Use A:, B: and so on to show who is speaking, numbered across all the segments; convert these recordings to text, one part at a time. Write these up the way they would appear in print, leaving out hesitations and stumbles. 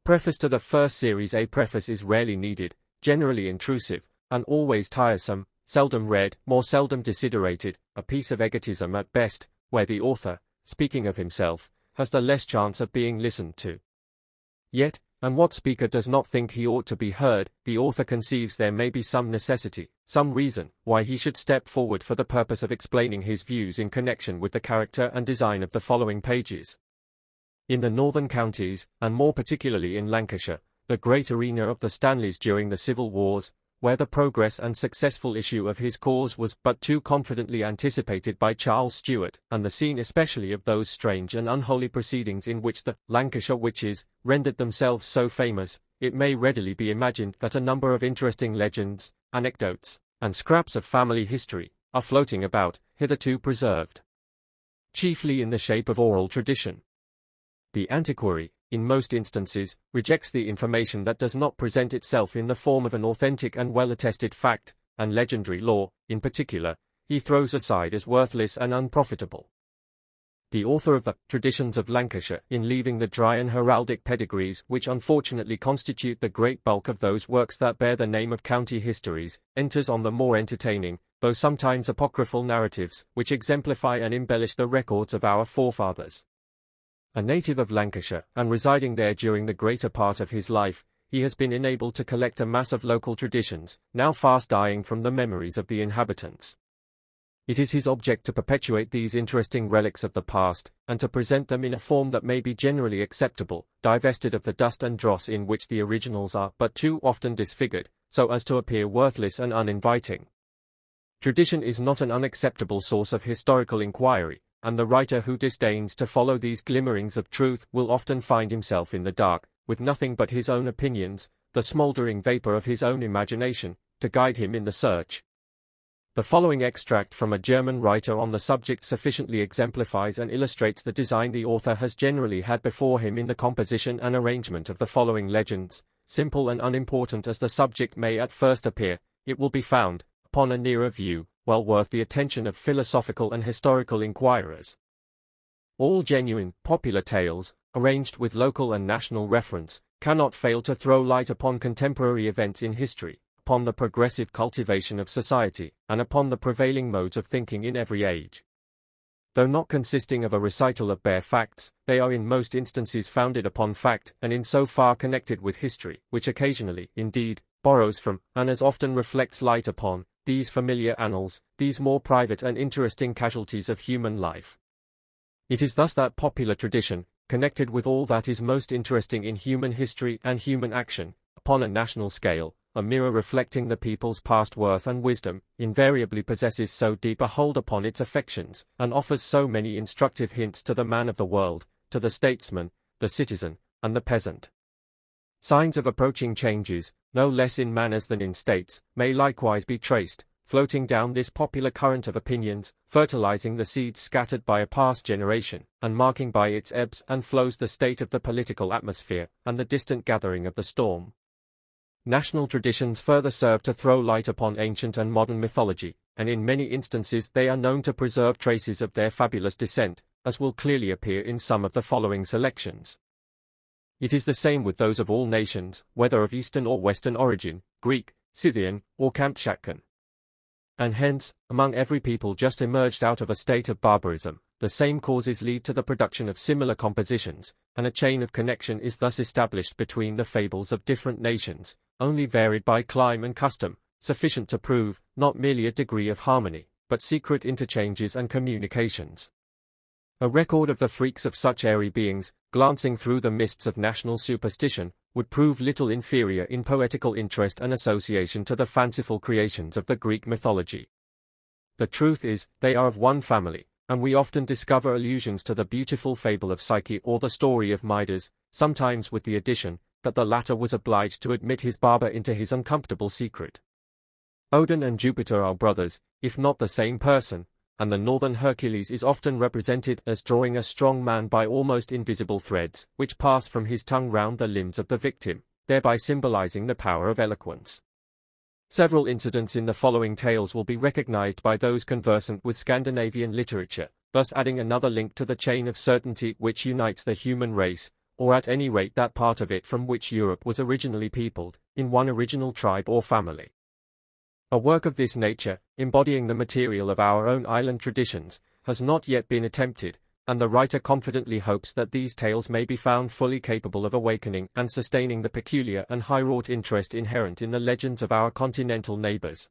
A: Preface to the first series. A preface is rarely needed, generally intrusive, and always tiresome, seldom read, more seldom desiderated, a piece of egotism at best, where the author, speaking of himself, has the less chance of being listened to. Yet, and what speaker does not think he ought to be heard, the author conceives there may be some necessity, some reason, why he should step forward for the purpose of explaining his views in connection with the character and design of the following pages. In the northern counties, and more particularly in Lancashire, the great arena of the Stanleys during the civil wars, where the progress and successful issue of his cause was but too confidently anticipated by Charles Stuart, and the scene especially of those strange and unholy proceedings in which the Lancashire witches rendered themselves so famous, it may readily be imagined that a number of interesting legends, anecdotes, and scraps of family history are floating about, hitherto preserved, chiefly in the shape of oral tradition. The antiquary, in most instances, rejects the information that does not present itself in the form of an authentic and well-attested fact, and legendary lore, in particular, he throws aside as worthless and unprofitable. The author of the Traditions of Lancashire, in leaving the dry and heraldic pedigrees which unfortunately constitute the great bulk of those works that bear the name of county histories, enters on the more entertaining, though sometimes apocryphal narratives, which exemplify and embellish the records of our forefathers. A native of Lancashire, and residing there during the greater part of his life, he has been enabled to collect a mass of local traditions, now fast dying from the memories of the inhabitants. It is his object to perpetuate these interesting relics of the past, and to present them in a form that may be generally acceptable, divested of the dust and dross in which the originals are but too often disfigured, so as to appear worthless and uninviting. Tradition is not an unacceptable source of historical inquiry, and the writer who disdains to follow these glimmerings of truth will often find himself in the dark, with nothing but his own opinions, the smouldering vapor of his own imagination, to guide him in the search. The following extract from a German writer on the subject sufficiently exemplifies and illustrates the design the author has generally had before him in the composition and arrangement of the following legends. Simple and unimportant as the subject may at first appear, it will be found, upon a nearer view, well worth the attention of philosophical and historical inquirers. All genuine, popular tales, arranged with local and national reference, cannot fail to throw light upon contemporary events in history, upon the progressive cultivation of society, and upon the prevailing modes of thinking in every age. Though not consisting of a recital of bare facts, they are in most instances founded upon fact, and in so far connected with history, which occasionally, indeed, borrows from, and as often reflects light upon, these familiar annals, these more private and interesting casualties of human life. It is thus that popular tradition, connected with all that is most interesting in human history and human action, upon a national scale, a mirror reflecting the people's past worth and wisdom, invariably possesses so deep a hold upon its affections, and offers so many instructive hints to the man of the world, to the statesman, the citizen, and the peasant. Signs of approaching changes, no less in manners than in states, may likewise be traced, floating down this popular current of opinions, fertilizing the seeds scattered by a past generation, and marking by its ebbs and flows the state of the political atmosphere, and the distant gathering of the storm. National traditions further serve to throw light upon ancient and modern mythology, and in many instances they are known to preserve traces of their fabulous descent, as will clearly appear in some of the following selections. It is the same with those of all nations, whether of Eastern or Western origin, Greek, Scythian, or Kamtshatkan. And hence, among every people just emerged out of a state of barbarism, the same causes lead to the production of similar compositions, and a chain of connection is thus established between the fables of different nations, only varied by clime and custom, sufficient to prove, not merely a degree of harmony, but secret interchanges and communications. A record of the freaks of such airy beings, glancing through the mists of national superstition, would prove little inferior in poetical interest and association to the fanciful creations of the Greek mythology. The truth is, they are of one family, and we often discover allusions to the beautiful fable of Psyche or the story of Midas, sometimes with the addition, that the latter was obliged to admit his barber into his uncomfortable secret. Odin and Jupiter are brothers, if not the same person, and the northern Hercules is often represented as drawing a strong man by almost invisible threads, which pass from his tongue round the limbs of the victim, thereby symbolizing the power of eloquence. Several incidents in the following tales will be recognized by those conversant with Scandinavian literature, thus adding another link to the chain of certainty which unites the human race, or at any rate that part of it from which Europe was originally peopled, in one original tribe or family. A work of this nature, embodying the material of our own island traditions, has not yet been attempted, and the writer confidently hopes that these tales may be found fully capable of awakening and sustaining the peculiar and high-wrought interest inherent in the legends of our continental neighbors.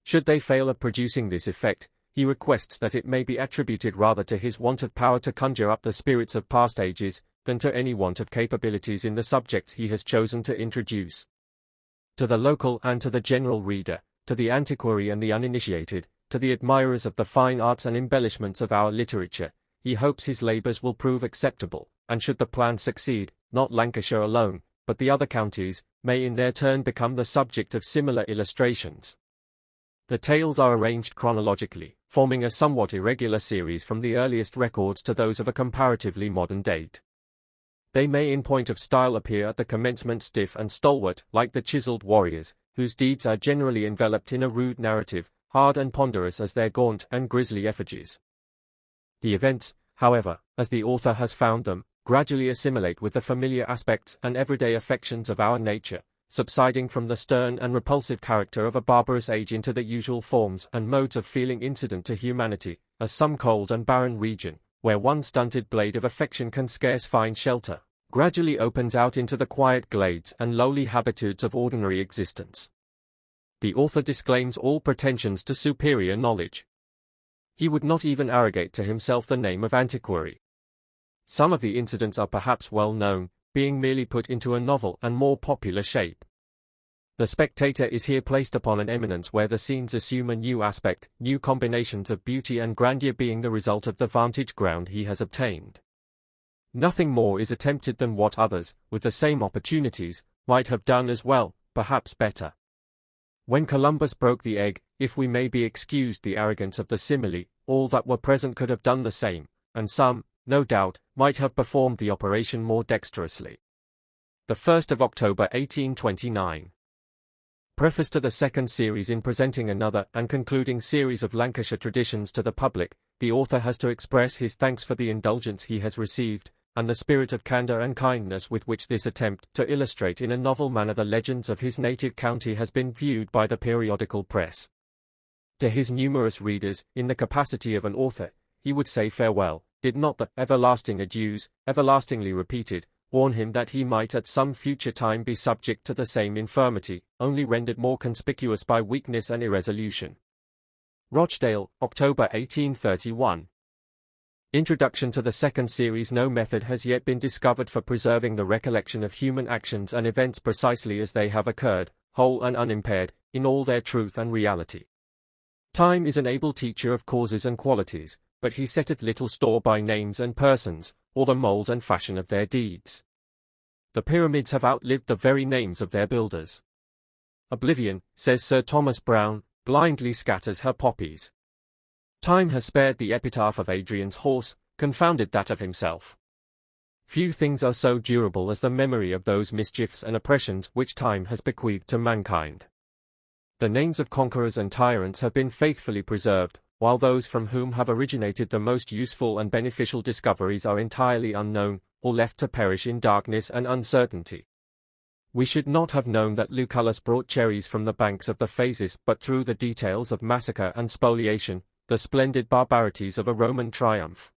A: Should they fail of producing this effect, he requests that it may be attributed rather to his want of power to conjure up the spirits of past ages, than to any want of capabilities in the subjects he has chosen to introduce. To the local and to the general reader, to the antiquary and the uninitiated, to the admirers of the fine arts and embellishments of our literature, he hopes his labours will prove acceptable, and should the plan succeed, not Lancashire alone, but the other counties, may in their turn become the subject of similar illustrations. The tales are arranged chronologically, forming a somewhat irregular series from the earliest records to those of a comparatively modern date. They may in point of style appear at the commencement stiff and stalwart, like the chiselled warriors, whose deeds are generally enveloped in a rude narrative, hard and ponderous as their gaunt and grisly effigies. The events, however, as the author has found them, gradually assimilate with the familiar aspects and everyday affections of our nature, subsiding from the stern and repulsive character of a barbarous age into the usual forms and modes of feeling incident to humanity, as some cold and barren region, where one stunted blade of affection can scarce find shelter, gradually opens out into the quiet glades and lowly habitudes of ordinary existence. The author disclaims all pretensions to superior knowledge. He would not even arrogate to himself the name of antiquary. Some of the incidents are perhaps well known, being merely put into a novel and more popular shape. The spectator is here placed upon an eminence where the scenes assume a new aspect, new combinations of beauty and grandeur being the result of the vantage ground he has obtained. Nothing more is attempted than what others, with the same opportunities, might have done as well, perhaps better. When Columbus broke the egg, if we may be excused the arrogance of the simile, all that were present could have done the same, and some, no doubt, might have performed the operation more dexterously. The 1st of October 1829. Preface to the second series. In presenting another and concluding series of Lancashire traditions to the public, the author has to express his thanks for the indulgence he has received, and the spirit of candour and kindness with which this attempt to illustrate in a novel manner the legends of his native county has been viewed by the periodical press. To his numerous readers, in the capacity of an author, he would say farewell, did not the everlasting adieus, everlastingly repeated, warn him that he might at some future time be subject to the same infirmity, only rendered more conspicuous by weakness and irresolution. Rochdale, October 1831. Introduction to the second series. No method has yet been discovered for preserving the recollection of human actions and events precisely as they have occurred, whole and unimpaired, in all their truth and reality. Time is an able teacher of causes and qualities, but he setteth little store by names and persons, or the mould and fashion of their deeds. The pyramids have outlived the very names of their builders. Oblivion, says Sir Thomas Browne, blindly scatters her poppies. Time has spared the epitaph of Adrian's horse, confounded that of himself. Few things are so durable as the memory of those mischiefs and oppressions which time has bequeathed to mankind. The names of conquerors and tyrants have been faithfully preserved, while those from whom have originated the most useful and beneficial discoveries are entirely unknown, or left to perish in darkness and uncertainty. We should not have known that Lucullus brought cherries from the banks of the Phasis but through the details of massacre and spoliation, the splendid barbarities of a Roman triumph.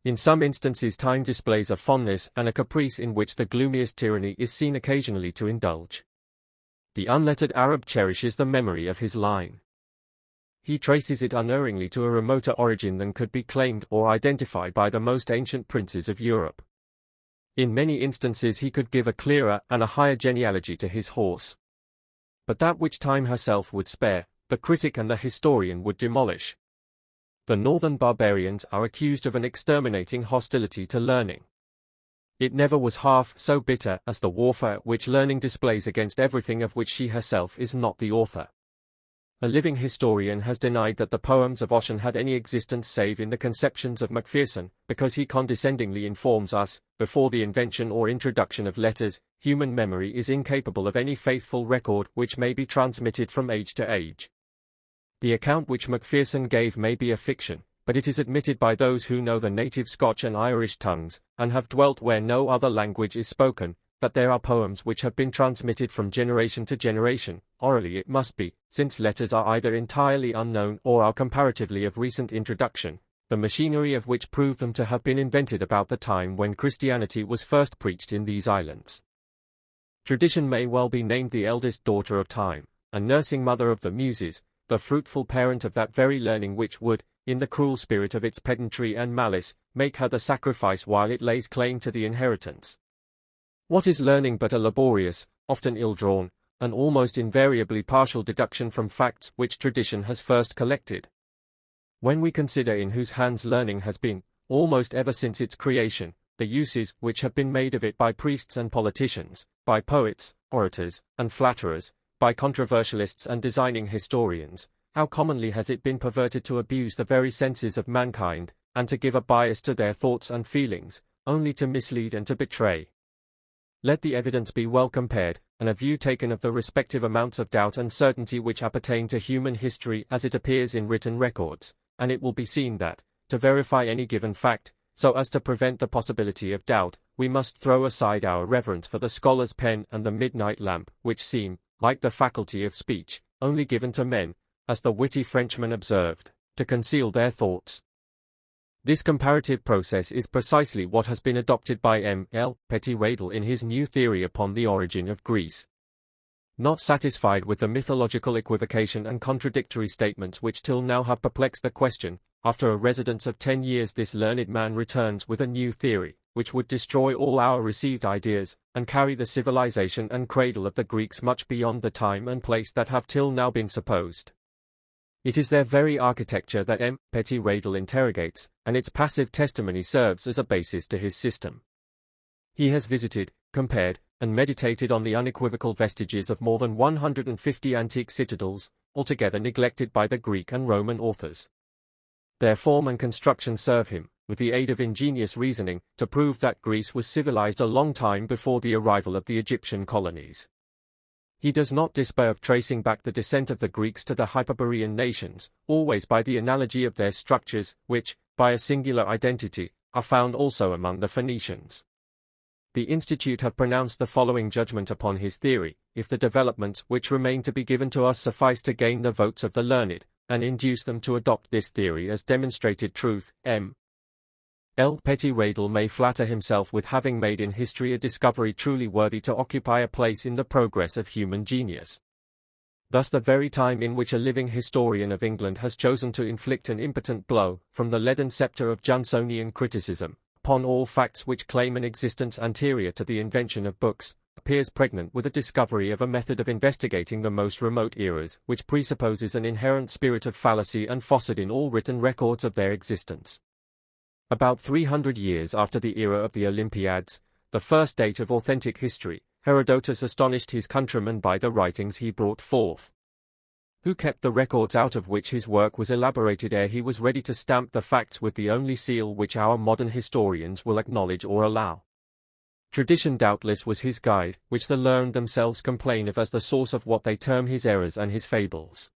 A: In some instances time displays a fondness and a caprice in which the gloomiest tyranny is seen occasionally to indulge. The unlettered Arab cherishes the memory of his line. He traces it unerringly to a remoter origin than could be claimed or identified by the most ancient princes of Europe. In many instances he could give a clearer and a higher genealogy to his horse. But that which time herself would spare, the critic and the historian would demolish. The northern barbarians are accused of an exterminating hostility to learning. It never was half so bitter as the warfare which learning displays against everything of which she herself is not the author. A living historian has denied that the poems of Ossian had any existence save in the conceptions of Macpherson, because he condescendingly informs us, before the invention or introduction of letters, human memory is incapable of any faithful record which may be transmitted from age to age. The account which Macpherson gave may be a fiction, but it is admitted by those who know the native Scotch and Irish tongues, and have dwelt where no other language is spoken, that there are poems which have been transmitted from generation to generation, orally it must be, since letters are either entirely unknown or are comparatively of recent introduction, the machinery of which prove them to have been invented about the time when Christianity was first preached in these islands. Tradition may well be named the eldest daughter of time, and nursing mother of the Muses, the fruitful parent of that very learning which would, in the cruel spirit of its pedantry and malice, make her the sacrifice while it lays claim to the inheritance. What is learning but a laborious, often ill-drawn, and almost invariably partial deduction from facts which tradition has first collected? When we consider in whose hands learning has been, almost ever since its creation, the uses which have been made of it by priests and politicians, by poets, orators, and flatterers, by controversialists and designing historians, how commonly has it been perverted to abuse the very senses of mankind, and to give a bias to their thoughts and feelings, only to mislead and to betray. Let the evidence be well compared, and a view taken of the respective amounts of doubt and certainty which appertain to human history as it appears in written records, and it will be seen that, to verify any given fact, so as to prevent the possibility of doubt, we must throw aside our reverence for the scholar's pen and the midnight lamp, which seem, like the faculty of speech, only given to men, as the witty Frenchman observed, to conceal their thoughts. This comparative process is precisely what has been adopted by pt.1 in his new theory upon the origin of Greece. Not satisfied with the mythological equivocation and contradictory statements which till now have perplexed the question, after a residence of 10 years this learned man returns with a new theory, which would destroy all our received ideas, and carry the civilization and cradle of the Greeks much beyond the time and place that have till now been supposed. It is their very architecture that pt.1 interrogates, and its passive testimony serves as a basis to his system. He has visited, compared, and meditated on the unequivocal vestiges of more than 150 antique citadels, altogether neglected by the Greek and Roman authors. Their form and construction serve him, with the aid of ingenious reasoning, to prove that Greece was civilized a long time before the arrival of the Egyptian colonies. He does not despair of tracing back the descent of the Greeks to the Hyperborean nations, always by the analogy of their structures, which, by a singular identity, are found also among the Phoenicians. The Institute have pronounced the following judgment upon his theory: if the developments which remain to be given to us suffice to gain the votes of the learned, and induce them to adopt this theory as demonstrated truth, pt.1 may flatter himself with having made in history a discovery truly worthy to occupy a place in the progress of human genius. Thus the very time in which a living historian of England has chosen to inflict an impotent blow, from the leaden sceptre of Johnsonian criticism, upon all facts which claim an existence anterior to the invention of books, appears pregnant with a discovery of a method of investigating the most remote eras, which presupposes an inherent spirit of fallacy and falsehood in all written records of their existence. About 300 years after the era of the Olympiads, the first date of authentic history, Herodotus astonished his countrymen by the writings he brought forth. Who kept the records out of which his work was elaborated ere he was ready to stamp the facts with the only seal which our modern historians will acknowledge or allow. Tradition doubtless was his guide, which the learned themselves complain of as the source of what they term his errors and his fables.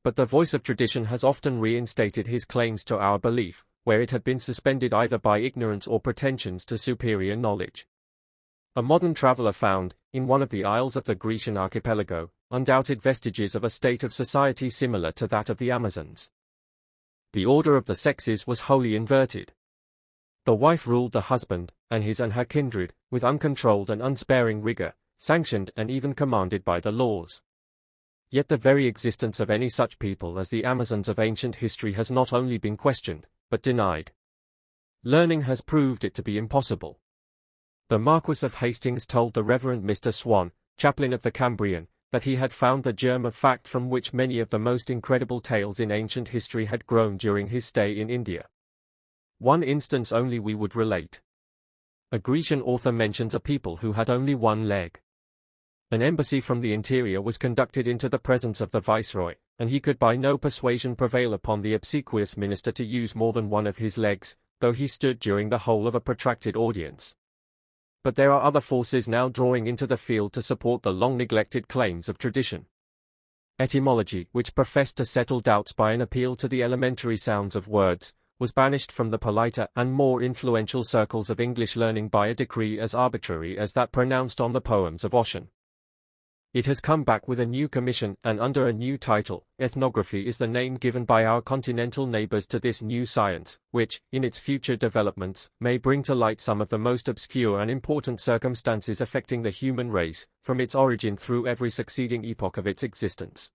A: But the voice of tradition has often reinstated his claims to our belief, where it had been suspended either by ignorance or pretensions to superior knowledge. A modern traveller found, in one of the isles of the Grecian archipelago, undoubted vestiges of a state of society similar to that of the Amazons. The order of the sexes was wholly inverted. The wife ruled the husband, and his and her kindred, with uncontrolled and unsparing rigor, sanctioned and even commanded by the laws. Yet the very existence of any such people as the Amazons of ancient history has not only been questioned, but denied. Learning has proved it to be impossible. The Marquis of Hastings told the Reverend Mr. Swan, chaplain of the Cambrian, that he had found the germ of fact from which many of the most incredible tales in ancient history had grown during his stay in India. One instance only we would relate. A Grecian author mentions a people who had only one leg. An embassy from the interior was conducted into the presence of the viceroy, and he could by no persuasion prevail upon the obsequious minister to use more than one of his legs, though he stood during the whole of a protracted audience. But there are other forces now drawing into the field to support the long-neglected claims of tradition. Etymology, which professed to settle doubts by an appeal to the elementary sounds of words, was banished from the politer and more influential circles of English learning by a decree as arbitrary as that pronounced on the poems of Ossian. It has come back with a new commission and under a new title. Ethnography is the name given by our continental neighbors to this new science, which, in its future developments, may bring to light some of the most obscure and important circumstances affecting the human race, from its origin through every succeeding epoch of its existence.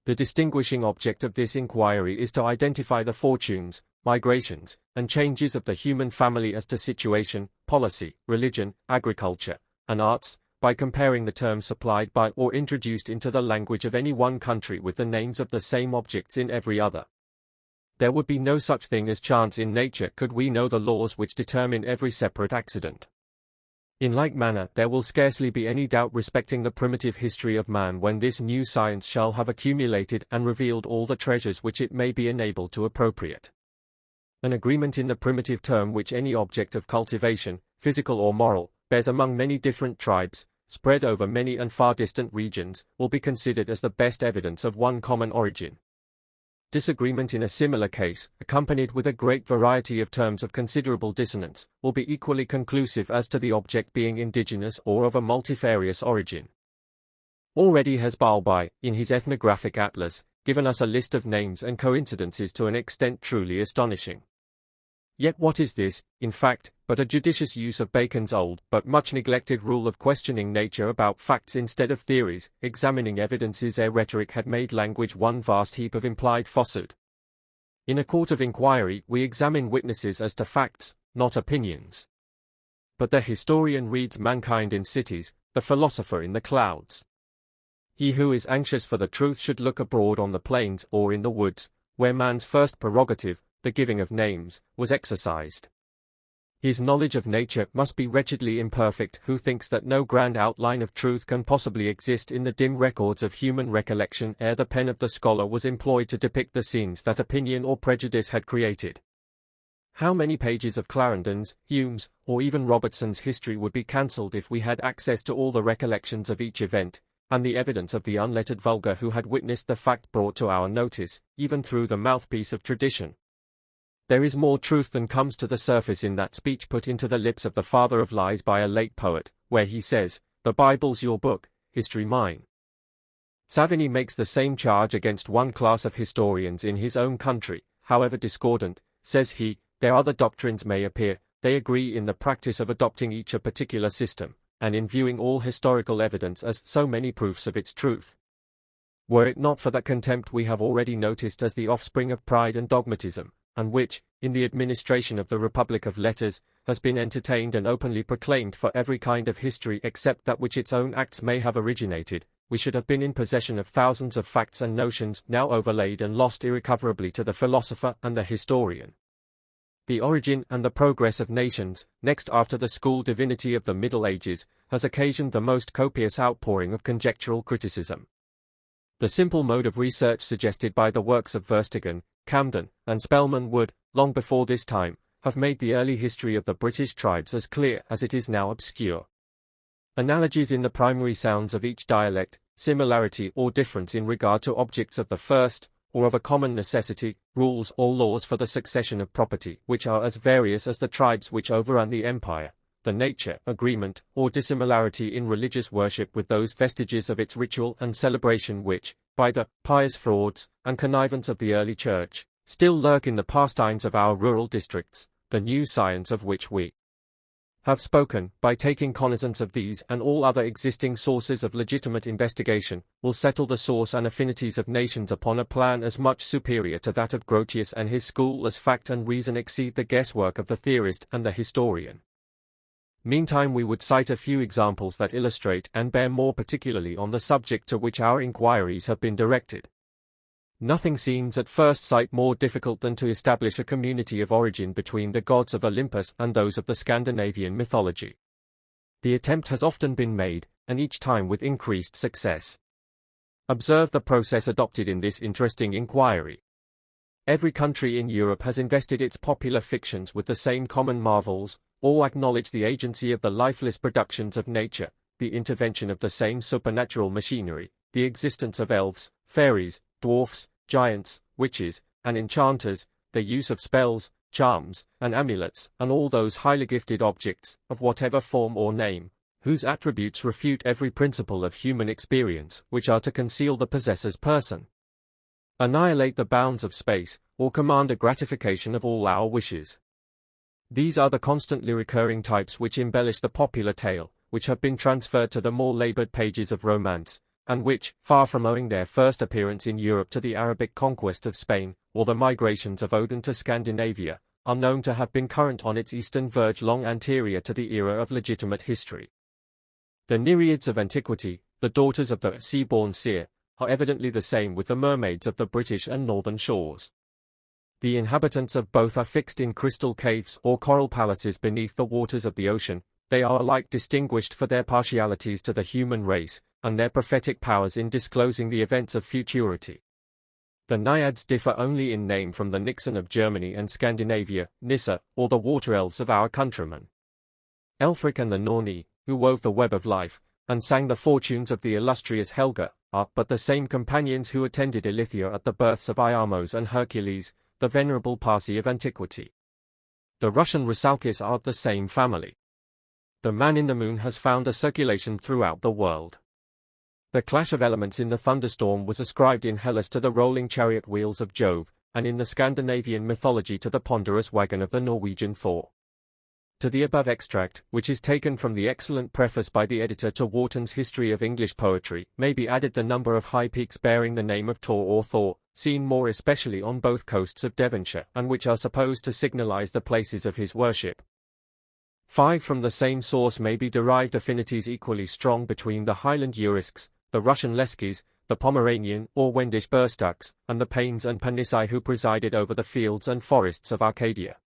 A: The distinguishing object of this inquiry is to identify the fortunes, migrations, and changes of the human family as to situation, policy, religion, agriculture, and arts, by comparing the terms supplied by or introduced into the language of any one country with the names of the same objects in every other. There would be no such thing as chance in nature could we know the laws which determine every separate accident. In like manner, there will scarcely be any doubt respecting the primitive history of man when this new science shall have accumulated and revealed all the treasures which it may be enabled to appropriate. An agreement in the primitive term which any object of cultivation, physical or moral, bears among many different tribes, spread over many and far distant regions, will be considered as the best evidence of one common origin. Disagreement in a similar case, accompanied with a great variety of terms of considerable dissonance, will be equally conclusive as to the object being indigenous or of a multifarious origin. Already has Balbi, in his ethnographic atlas, given us a list of names and coincidences to an extent truly astonishing. Yet what is this, in fact, but a judicious use of Bacon's old but much neglected rule of questioning nature about facts instead of theories, examining evidences ere rhetoric had made language one vast heap of implied falsehood. In a court of inquiry we examine witnesses as to facts, not opinions. But the historian reads mankind in cities, the philosopher in the clouds. He who is anxious for the truth should look abroad on the plains or in the woods, where man's first prerogative, the giving of names, was exercised. His knowledge of nature must be wretchedly imperfect who thinks that no grand outline of truth can possibly exist in the dim records of human recollection ere the pen of the scholar was employed to depict the scenes that opinion or prejudice had created. How many pages of Clarendon's, Hume's, or even Robertson's history would be cancelled if we had access to all the recollections of each event, and the evidence of the unlettered vulgar who had witnessed the fact brought to our notice, even through the mouthpiece of tradition. There is more truth than comes to the surface in that speech put into the lips of the father of lies by a late poet, where he says, "The Bible's your book, history mine." Savigny makes the same charge against one class of historians in his own country, however discordant, says he, "Their other doctrines may appear, they agree in the practice of adopting each a particular system, and in viewing all historical evidence as so many proofs of its truth. Were it not for that contempt we have already noticed as the offspring of pride and dogmatism, and which, in the administration of the Republic of Letters, has been entertained and openly proclaimed for every kind of history except that which its own acts may have originated, we should have been in possession of thousands of facts and notions now overlaid and lost irrecoverably to the philosopher and the historian. The origin and the progress of nations, next after the school divinity of the Middle Ages, has occasioned the most copious outpouring of conjectural criticism. The simple mode of research suggested by the works of Verstegen, Camden, and Spellman would, long before this time, have made the early history of the British tribes as clear as it is now obscure. Analogies in the primary sounds of each dialect, similarity or difference in regard to objects of the first, or of a common necessity, rules or laws for the succession of property which are as various as the tribes which overran the empire, the nature, agreement, or dissimilarity in religious worship with those vestiges of its ritual and celebration which, by the pious frauds and connivance of the early church, still lurk in the pastimes of our rural districts, the new science of which we have spoken, by taking cognizance of these and all other existing sources of legitimate investigation, will settle the source and affinities of nations upon a plan as much superior to that of Grotius and his school as fact and reason exceed the guesswork of the theorist and the historian. Meantime we would cite a few examples that illustrate and bear more particularly on the subject to which our inquiries have been directed. Nothing seems at first sight more difficult than to establish a community of origin between the gods of Olympus and those of the Scandinavian mythology. The attempt has often been made, and each time with increased success. Observe the process adopted in this interesting inquiry. Every country in Europe has invested its popular fictions with the same common marvels. All acknowledge the agency of the lifeless productions of nature, the intervention of the same supernatural machinery, the existence of elves, fairies, dwarfs, giants, witches, and enchanters, the use of spells, charms, and amulets, and all those highly gifted objects, of whatever form or name, whose attributes refute every principle of human experience, which are to conceal the possessor's person, annihilate the bounds of space, or command a gratification of all our wishes. These are the constantly recurring types which embellish the popular tale, which have been transferred to the more labored pages of romance, and which, far from owing their first appearance in Europe to the Arabic conquest of Spain, or the migrations of Odin to Scandinavia, are known to have been current on its eastern verge long anterior to the era of legitimate history. The Nereids of antiquity, the daughters of the sea-born seer, are evidently the same with the mermaids of the British and northern shores. The inhabitants of both are fixed in crystal caves or coral palaces beneath the waters of the ocean. They are alike distinguished for their partialities to the human race, and their prophetic powers in disclosing the events of futurity. The Naiads differ only in name from the Nixon of Germany and Scandinavia, Nissa, or the water elves of our countrymen. Elfric and the Norni, who wove the web of life, and sang the fortunes of the illustrious Helga, are but the same companions who attended Ilithia at the births of Iamos and Hercules, the venerable Parsi of antiquity. The Russian Rusalkis are of the same family. The man in the moon has found a circulation throughout the world. The clash of elements in the thunderstorm was ascribed in Hellas to the rolling chariot wheels of Jove, and in the Scandinavian mythology to the ponderous wagon of the Norwegian Thor. To the above extract, which is taken from the excellent preface by the editor to Warton's History of English Poetry, may be added the number of high peaks bearing the name of Tor or Thor, seen more especially on both coasts of Devonshire, and which are supposed to signalize the places of his worship. 5. From the same source may be derived affinities equally strong between the Highland Urisks, the Russian Leskis, the Pomeranian or Wendish Burstaks, and the Panes and Panissi who presided over the fields and forests of Arcadia.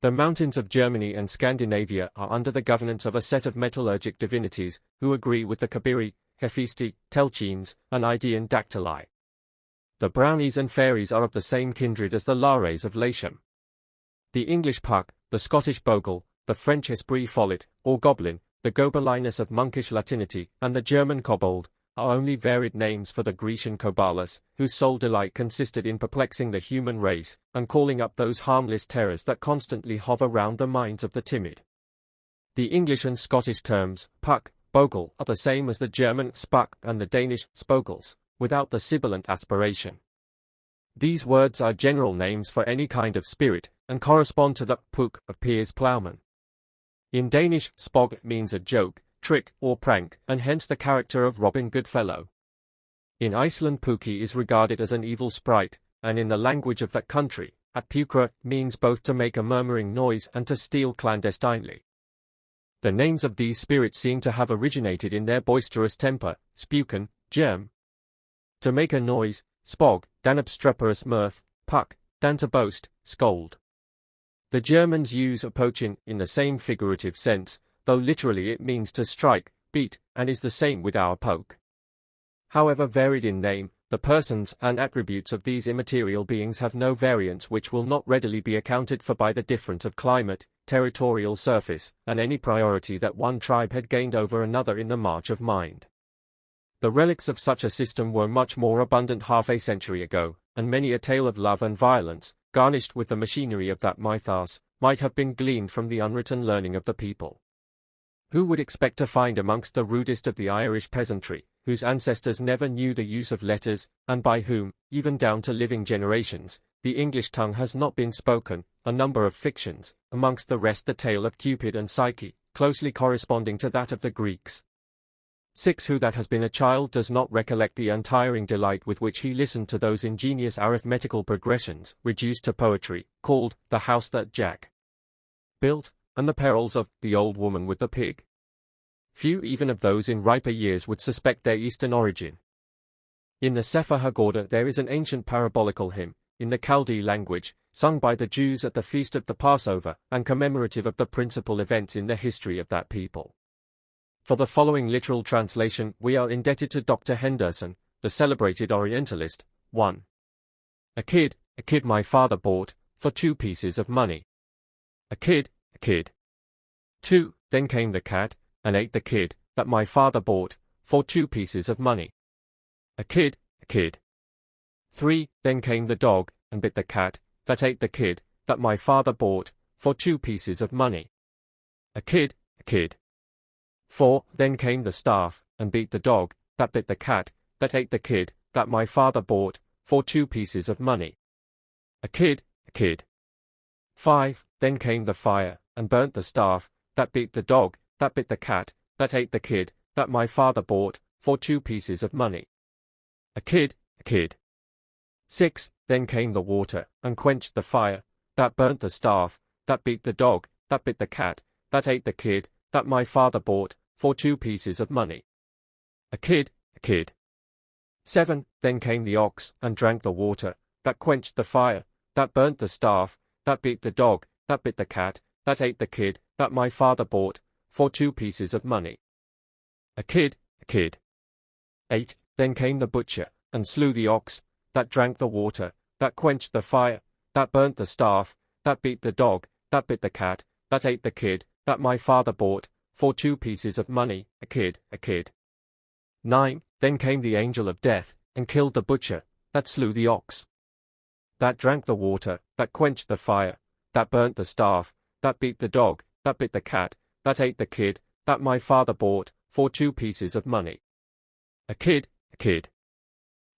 A: The mountains of Germany and Scandinavia are under the governance of a set of metallurgic divinities, who agree with the Kabiri, Hephaesti, Telchines, and Idaean Dactyli. The brownies and fairies are of the same kindred as the Lares of Latium. The English Puck, the Scottish Bogle, the French Esprit Follet, or Goblin, the Gobelinus of monkish Latinity, and the German Kobold, are only varied names for the Grecian Kobalas, whose sole delight consisted in perplexing the human race, and calling up those harmless terrors that constantly hover round the minds of the timid. The English and Scottish terms, Puck, Bogle, are the same as the German Spuck and the Danish Spogels, without the sibilant aspiration. These words are general names for any kind of spirit, and correspond to the Puk of Piers Plowman. In Danish, Spog means a joke, trick, or prank, and hence the character of Robin Goodfellow. In Iceland, Puki is regarded as an evil sprite, and in the language of that country, at Pukra means both to make a murmuring noise and to steal clandestinely. The names of these spirits seem to have originated in their boisterous temper, spuken, germ. To make a noise, spog, dan obstreperous mirth, puck, dan to boast, scold. The Germans use apochin in the same figurative sense, though literally it means to strike, beat, and is the same with our poke. However varied in name, the persons and attributes of these immaterial beings have no variance which will not readily be accounted for by the difference of climate, territorial surface, and any priority that one tribe had gained over another in the march of mind. The relics of such a system were much more abundant half a century ago, and many a tale of love and violence, garnished with the machinery of that mythos, might have been gleaned from the unwritten learning of the people. Who would expect to find amongst the rudest of the Irish peasantry, whose ancestors never knew the use of letters, and by whom, even down to living generations, the English tongue has not been spoken, a number of fictions, amongst the rest the tale of Cupid and Psyche, closely corresponding to that of the Greeks. 6. Who that has been a child does not recollect the untiring delight with which he listened to those ingenious arithmetical progressions, reduced to poetry, called The House That Jack Built, and the perils of The Old Woman with the Pig? Few even of those in riper years would suspect their Eastern origin. In the Sefer Haggadah there is an ancient parabolical hymn, in the Chaldee language, sung by the Jews at the feast of the Passover, and commemorative of the principal events in the history of that people. For the following literal translation, we are indebted to Dr. Henderson, the celebrated Orientalist. 1. A kid my father bought, for 2 pieces of money. A kid. 2. Then came the cat, and ate the kid, that my father bought, for 2 pieces of money. a kid, a kid. 3. Then came the dog, and bit the cat, that ate the kid, that my father bought, for 2 pieces of money. A kid, a kid. 4. Then came the staff, and beat the dog, that bit the cat, that ate the kid, that my father bought, for 2 pieces of money. A kid, a kid. 5. Then came the fire, and burnt the staff, that beat the dog, that bit the cat, that ate the kid, that my father bought, for 2 pieces of money. A kid, a kid. 6. Then came the water, and quenched the fire, that burnt the staff, that beat the dog, that bit the cat, that ate the kid, that my father bought, for 2 pieces of money. A kid, a kid. 7. Then came the ox, and drank the water, that quenched the fire, that burnt the staff, that beat the dog, that bit the cat, that ate the kid, that my father bought, for 2 pieces of money. A kid, a kid. 8. Then came the butcher, and slew the ox, that drank the water, that quenched the fire, that burnt the staff, that beat the dog, that bit the cat, that ate the kid, that my father bought, for 2 pieces of money, a kid, a kid. 9. Then came the angel of death, and killed the butcher, that slew the ox, that drank the water, that quenched the fire, that burnt the staff, that beat the dog, that bit the cat, that ate the kid, that my father bought, for 2 pieces of money. A kid, a kid.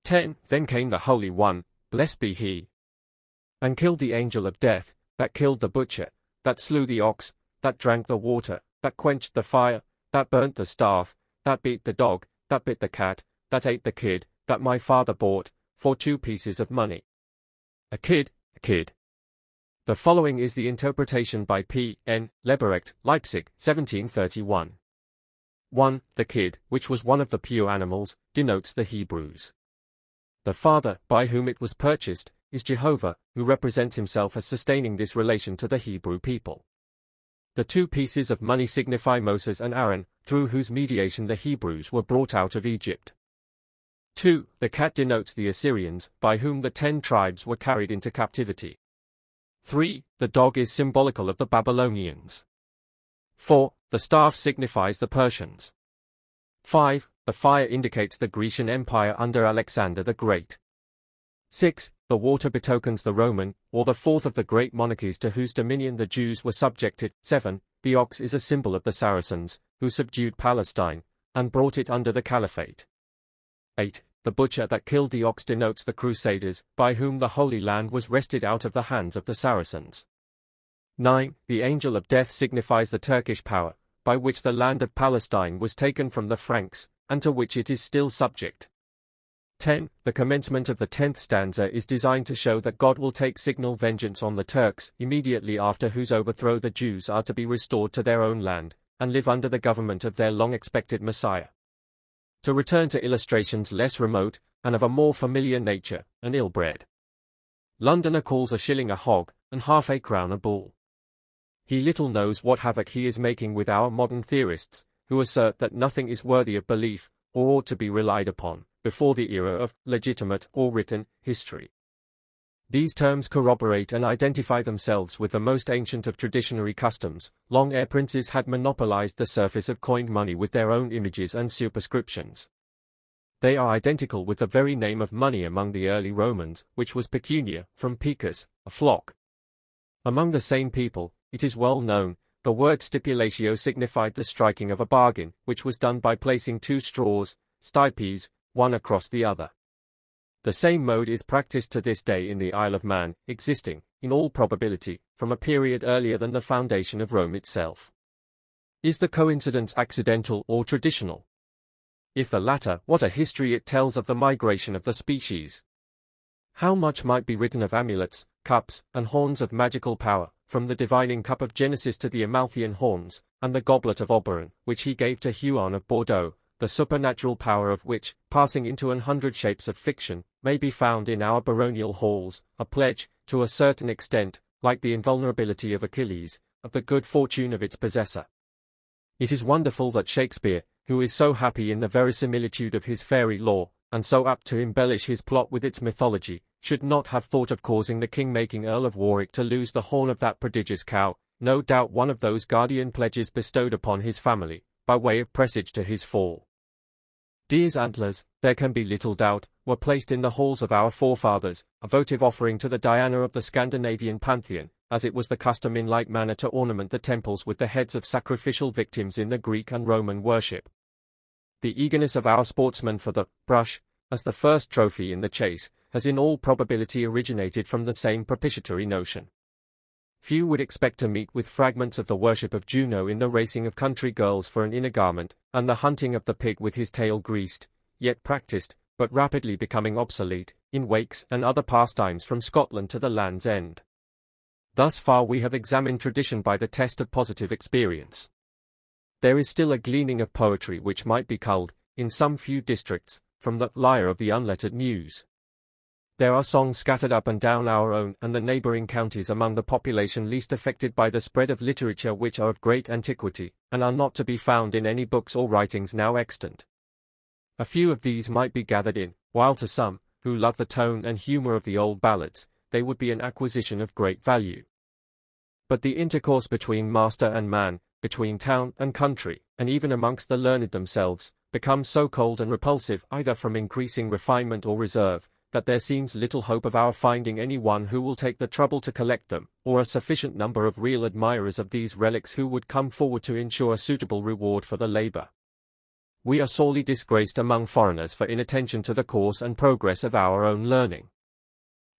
A: 10. Then came the Holy One, blessed be he, and killed the angel of death, that killed the butcher, that slew the ox, that drank the water, that quenched the fire, that burnt the staff, that beat the dog, that bit the cat, that ate the kid, that my father bought, for 2 pieces of money. A kid, a kid. The following is the interpretation by P.N. Leberecht, Leipzig, 1731. 1. The kid, which was one of the pure animals, denotes the Hebrews. The father, by whom it was purchased, is Jehovah, who represents himself as sustaining this relation to the Hebrew people. The 2 pieces of money signify Moses and Aaron, through whose mediation the Hebrews were brought out of Egypt. 2. The cat denotes the Assyrians, by whom the 10 tribes were carried into captivity. 3. The dog is symbolical of the Babylonians. 4. The staff signifies the Persians. 5. The fire indicates the Grecian Empire under Alexander the Great. 6. The water betokens the Roman, or the 4th of the great monarchies to whose dominion the Jews were subjected. 7. The ox is a symbol of the Saracens, who subdued Palestine, and brought it under the Caliphate. 8. The butcher that killed the ox denotes the Crusaders, by whom the Holy Land was wrested out of the hands of the Saracens. 9. The angel of death signifies the Turkish power, by which the land of Palestine was taken from the Franks, and to which it is still subject. 10. The commencement of the 10th stanza is designed to show that God will take signal vengeance on the Turks, immediately after whose overthrow the Jews are to be restored to their own land, and live under the government of their long-expected Messiah. To return to illustrations less remote, and of a more familiar nature, an ill-bred Londoner calls a shilling a hog, and half a crown a bull. He little knows what havoc he is making with our modern theorists, who assert that nothing is worthy of belief, or ought to be relied upon, before the era of legitimate or written history. These terms corroborate and identify themselves with the most ancient of traditionary customs, long ere princes had monopolized the surface of coined money with their own images and superscriptions. They are identical with the very name of money among the early Romans, which was pecunia, from pecus, a flock. Among the same people, it is well known, the word stipulatio signified the striking of a bargain, which was done by placing 2 straws, stipes, one across the other. The same mode is practiced to this day in the Isle of Man, existing, in all probability, from a period earlier than the foundation of Rome itself. Is the coincidence accidental or traditional? If the latter, what a history it tells of the migration of the species. How much might be written of amulets, cups, and horns of magical power, from the divining cup of Genesis to the Amalthean horns, and the goblet of Oberon, which he gave to Huon of Bordeaux, the supernatural power of which, passing into 100 shapes of fiction, may be found in our baronial halls, a pledge, to a certain extent, like the invulnerability of Achilles, of the good fortune of its possessor. It is wonderful that Shakespeare, who is so happy in the verisimilitude of his fairy lore, and so apt to embellish his plot with its mythology, should not have thought of causing the king-making Earl of Warwick to lose the horn of that prodigious cow, no doubt one of those guardian pledges bestowed upon his family, by way of presage to his fall. Deer's antlers, there can be little doubt, were placed in the halls of our forefathers, a votive offering to the Diana of the Scandinavian pantheon, as it was the custom in like manner to ornament the temples with the heads of sacrificial victims in the Greek and Roman worship. The eagerness of our sportsmen for the brush, as the first trophy in the chase, has in all probability originated from the same propitiatory notion. Few would expect to meet with fragments of the worship of Juno in the racing of country girls for an inner garment, and the hunting of the pig with his tail greased, yet practiced, but rapidly becoming obsolete, in wakes and other pastimes from Scotland to the Land's End. Thus far we have examined tradition by the test of positive experience. There is still a gleaning of poetry which might be culled, in some few districts, from the lyre of the unlettered muse. There are songs scattered up and down our own and the neighbouring counties among the population least affected by the spread of literature which are of great antiquity, and are not to be found in any books or writings now extant. A few of these might be gathered in, while to some, who love the tone and humour of the old ballads, they would be an acquisition of great value. But the intercourse between master and man, between town and country, and even amongst the learned themselves, becomes so cold and repulsive either from increasing refinement or reserve, that there seems little hope of our finding any one who will take the trouble to collect them, or a sufficient number of real admirers of these relics who would come forward to ensure a suitable reward for the labour. We are sorely disgraced among foreigners for inattention to the course and progress of our own learning.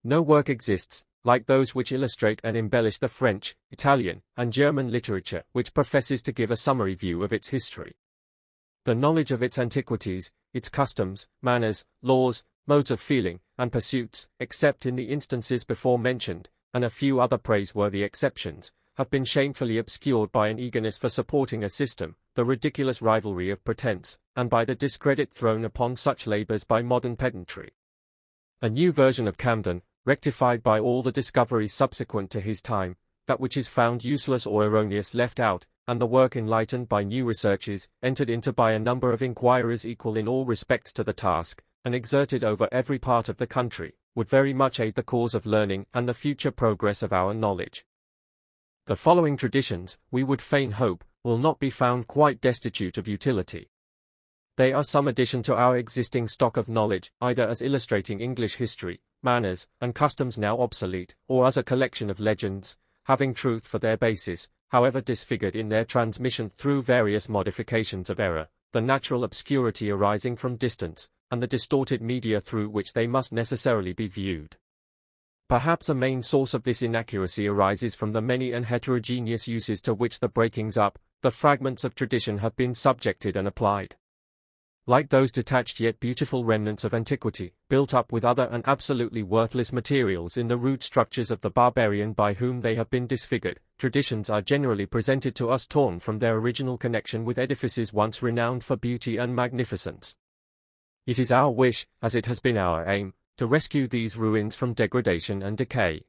A: No work exists, like those which illustrate and embellish the French, Italian, and German literature, which professes to give a summary view of its history. The knowledge of its antiquities, its customs, manners, laws, modes of feeling, and pursuits, except in the instances before mentioned, and a few other praiseworthy exceptions, have been shamefully obscured by an eagerness for supporting a system, the ridiculous rivalry of pretence, and by the discredit thrown upon such labours by modern pedantry. A new version of Camden, rectified by all the discoveries subsequent to his time, that which is found useless or erroneous left out, and the work enlightened by new researches, entered into by a number of inquirers equal in all respects to the task, and exerted over every part of the country, would very much aid the cause of learning and the future progress of our knowledge. The following traditions, we would fain hope, will not be found quite destitute of utility. They are some addition to our existing stock of knowledge, either as illustrating English history, manners, and customs now obsolete, or as a collection of legends, having truth for their basis, however disfigured in their transmission through various modifications of error, the natural obscurity arising from distance, and the distorted media through which they must necessarily be viewed. Perhaps a main source of this inaccuracy arises from the many and heterogeneous uses to which the breakings up, the fragments of tradition have been subjected and applied. Like those detached yet beautiful remnants of antiquity, built up with other and absolutely worthless materials in the rude structures of the barbarian by whom they have been disfigured, traditions are generally presented to us torn from their original connection with edifices once renowned for beauty and magnificence. It is our wish, as it has been our aim, to rescue these ruins from degradation and decay.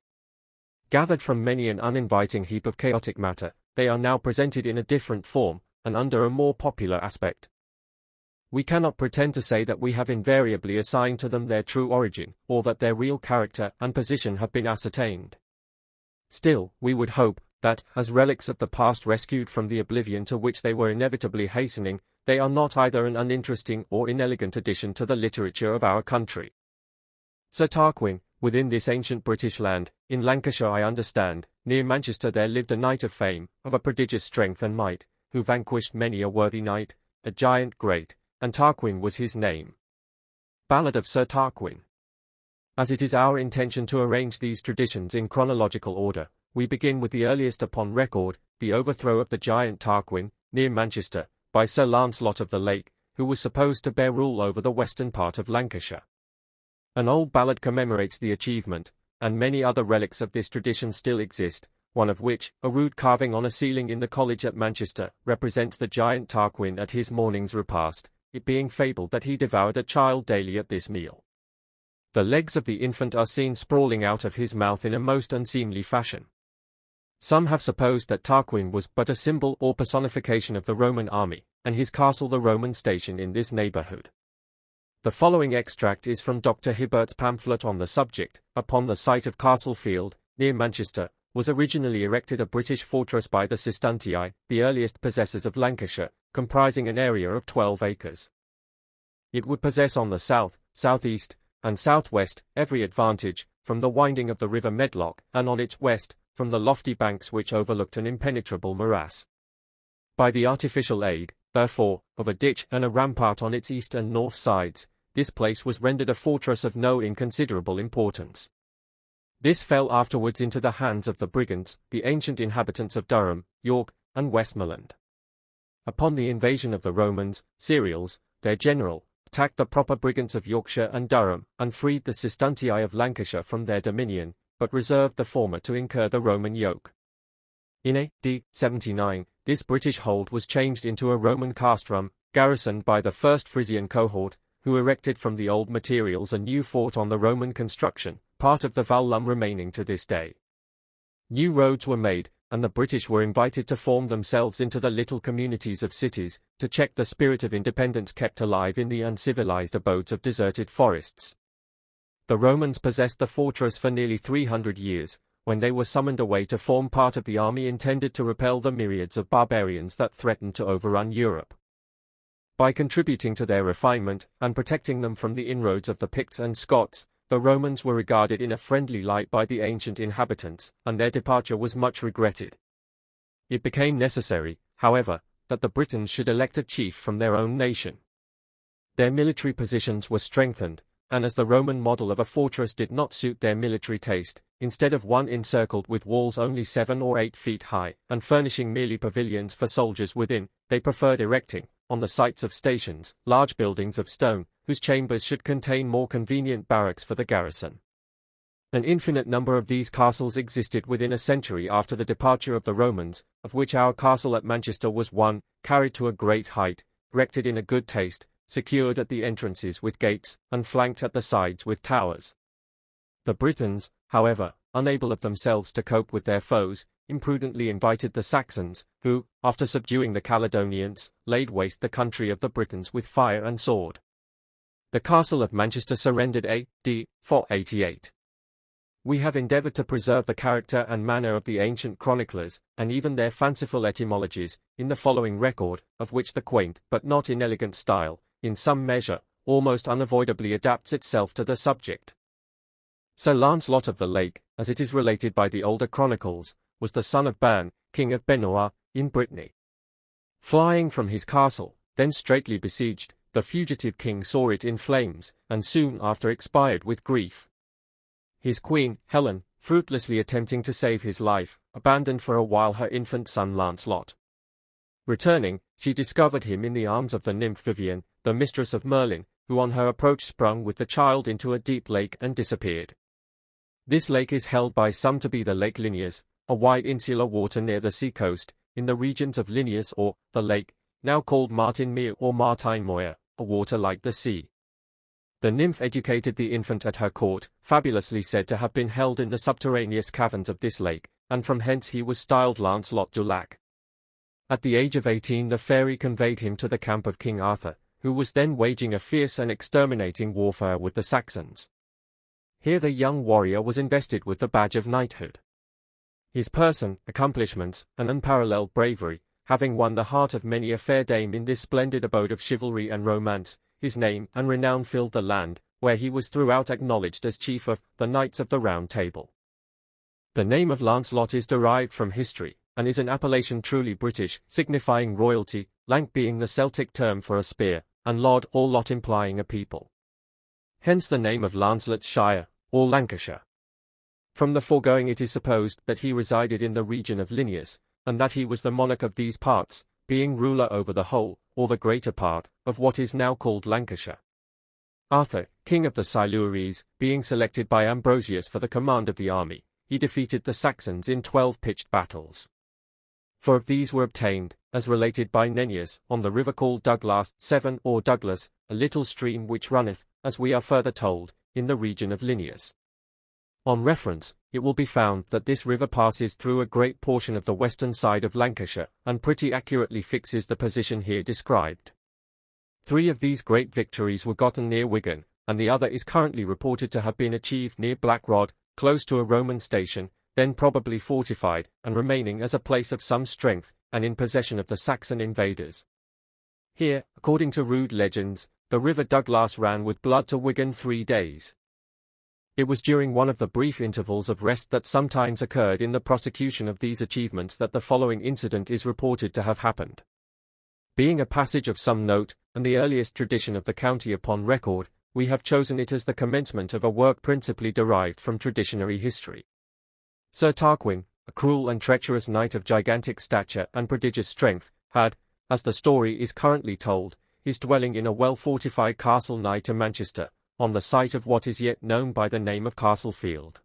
A: Gathered from many an uninviting heap of chaotic matter, they are now presented in a different form, and under a more popular aspect. We cannot pretend to say that we have invariably assigned to them their true origin, or that their real character and position have been ascertained. Still, we would hope, that, as relics of the past rescued from the oblivion to which they were inevitably hastening, they are not either an uninteresting or inelegant addition to the literature of our country. Sir Tarquin, within this ancient British land, in Lancashire I understand, near Manchester there lived a knight of fame, of a prodigious strength and might, who vanquished many a worthy knight, a giant great, and Tarquin was his name. Ballad of Sir Tarquin. As it is our intention to arrange these traditions in chronological order, we begin with the earliest upon record, the overthrow of the giant Tarquin, near Manchester, by Sir Lancelot of the Lake, who was supposed to bear rule over the western part of Lancashire. An old ballad commemorates the achievement, and many other relics of this tradition still exist, one of which, a rude carving on a ceiling in the college at Manchester, represents the giant Tarquin at his morning's repast, it being fabled that he devoured a child daily at this meal. The legs of the infant are seen sprawling out of his mouth in a most unseemly fashion. Some have supposed that Tarquin was but a symbol or personification of the Roman army, and his castle the Roman station in this neighbourhood. The following extract is from Dr. Hibbert's pamphlet on the subject. Upon the site of Castle Field, near Manchester, was originally erected a British fortress by the Cistantii, the earliest possessors of Lancashire, comprising an area of 12 acres. it would possess on the south, southeast, and southwest every advantage, from the winding of the river Medlock, and on its west, from the lofty banks which overlooked an impenetrable morass. By the artificial aid, therefore, of a ditch and a rampart on its east and north sides, this place was rendered a fortress of no inconsiderable importance. This fell afterwards into the hands of the brigands, the ancient inhabitants of Durham, York, and Westmoreland. Upon the invasion of the Romans, Cereals, their general, attacked the proper brigands of Yorkshire and Durham, and freed the Sistuntii of Lancashire from their dominion, but reserved the former to incur the Roman yoke. In A.D. 79, this British hold was changed into a Roman castrum, garrisoned by the 1st Frisian cohort, who erected from the old materials a new fort on the Roman construction, part of the vallum remaining to this day. New roads were made, and the British were invited to form themselves into the little communities of cities, to check the spirit of independence kept alive in the uncivilized abodes of deserted forests. The Romans possessed the fortress for nearly 300 years, when they were summoned away to form part of the army intended to repel the myriads of barbarians that threatened to overrun Europe. By contributing to their refinement, and protecting them from the inroads of the Picts and Scots, the Romans were regarded in a friendly light by the ancient inhabitants, and their departure was much regretted. It became necessary, however, that the Britons should elect a chief from their own nation. Their military positions were strengthened, and as the Roman model of a fortress did not suit their military taste, instead of one encircled with walls only 7 or 8 feet high, and furnishing merely pavilions for soldiers within, they preferred erecting, on the sites of stations, large buildings of stone, whose chambers should contain more convenient barracks for the garrison. An infinite number of these castles existed within a century after the departure of the Romans, of which our castle at Manchester was one, carried to a great height, erected in a good taste, secured at the entrances with gates, and flanked at the sides with towers. The Britons, however, unable of themselves to cope with their foes, imprudently invited the Saxons, who, after subduing the Caledonians, laid waste the country of the Britons with fire and sword. The castle of Manchester surrendered A.D. 488. We have endeavoured to preserve the character and manner of the ancient chroniclers, and even their fanciful etymologies, in the following record, of which the quaint but not inelegant style, in some measure, almost unavoidably adapts itself to the subject. Sir Lancelot of the Lake, as it is related by the older chronicles, was the son of Ban, king of Benoit, in Brittany. Flying from his castle, then straitly besieged, the fugitive king saw it in flames, and soon after expired with grief. His queen, Helen, fruitlessly attempting to save his life, abandoned for a while her infant son Lancelot. Returning, she discovered him in the arms of the nymph Vivian, the mistress of Merlin, who on her approach sprung with the child into a deep lake and disappeared. This lake is held by some to be the Lake Liniers, a wide insular water near the sea coast, in the regions of Liniers or, the lake, now called Martin Mere or Martine Moyer, a water like the sea. The nymph educated the infant at her court, fabulously said to have been held in the subterraneous caverns of this lake, and from hence he was styled Lancelot du Lac. At the age of 18 the fairy conveyed him to the camp of King Arthur, who was then waging a fierce and exterminating warfare with the Saxons. Here the young warrior was invested with the badge of knighthood. His person, accomplishments, and unparalleled bravery, having won the heart of many a fair dame in this splendid abode of chivalry and romance, his name and renown filled the land, where he was throughout acknowledged as chief of the Knights of the Round Table. The name of Lancelot is derived from history, and is an appellation truly British, signifying royalty, lanc being the Celtic term for a spear, and lod or lot implying a people. Hence the name of Lancelotshire, or Lancashire. From the foregoing it is supposed that he resided in the region of Liniers, and that he was the monarch of these parts, being ruler over the whole, or the greater part, of what is now called Lancashire. Arthur, king of the Silures, being selected by Ambrosius for the command of the army, he defeated the Saxons in 12 pitched battles. 4 of these were obtained, as related by Nennius, on the river called Douglas 7 or Douglas, a little stream which runneth, as we are further told, in the region of Liniers. On reference, it will be found that this river passes through a great portion of the western side of Lancashire, and pretty accurately fixes the position here described. 3 of these great victories were gotten near Wigan, and the other is currently reported to have been achieved near Blackrod, close to a Roman station, then probably fortified, and remaining as a place of some strength, and in possession of the Saxon invaders. Here, according to rude legends, the River Douglas ran with blood to Wigan 3 days. It was during one of the brief intervals of rest that sometimes occurred in the prosecution of these achievements that the following incident is reported to have happened. Being a passage of some note, and the earliest tradition of the county upon record, we have chosen it as the commencement of a work principally derived from traditionary history. Sir Tarquin, a cruel and treacherous knight of gigantic stature and prodigious strength, had, as the story is currently told, his dwelling in a well-fortified castle nigh to Manchester, on the site of what is yet known by the name of Castle Field.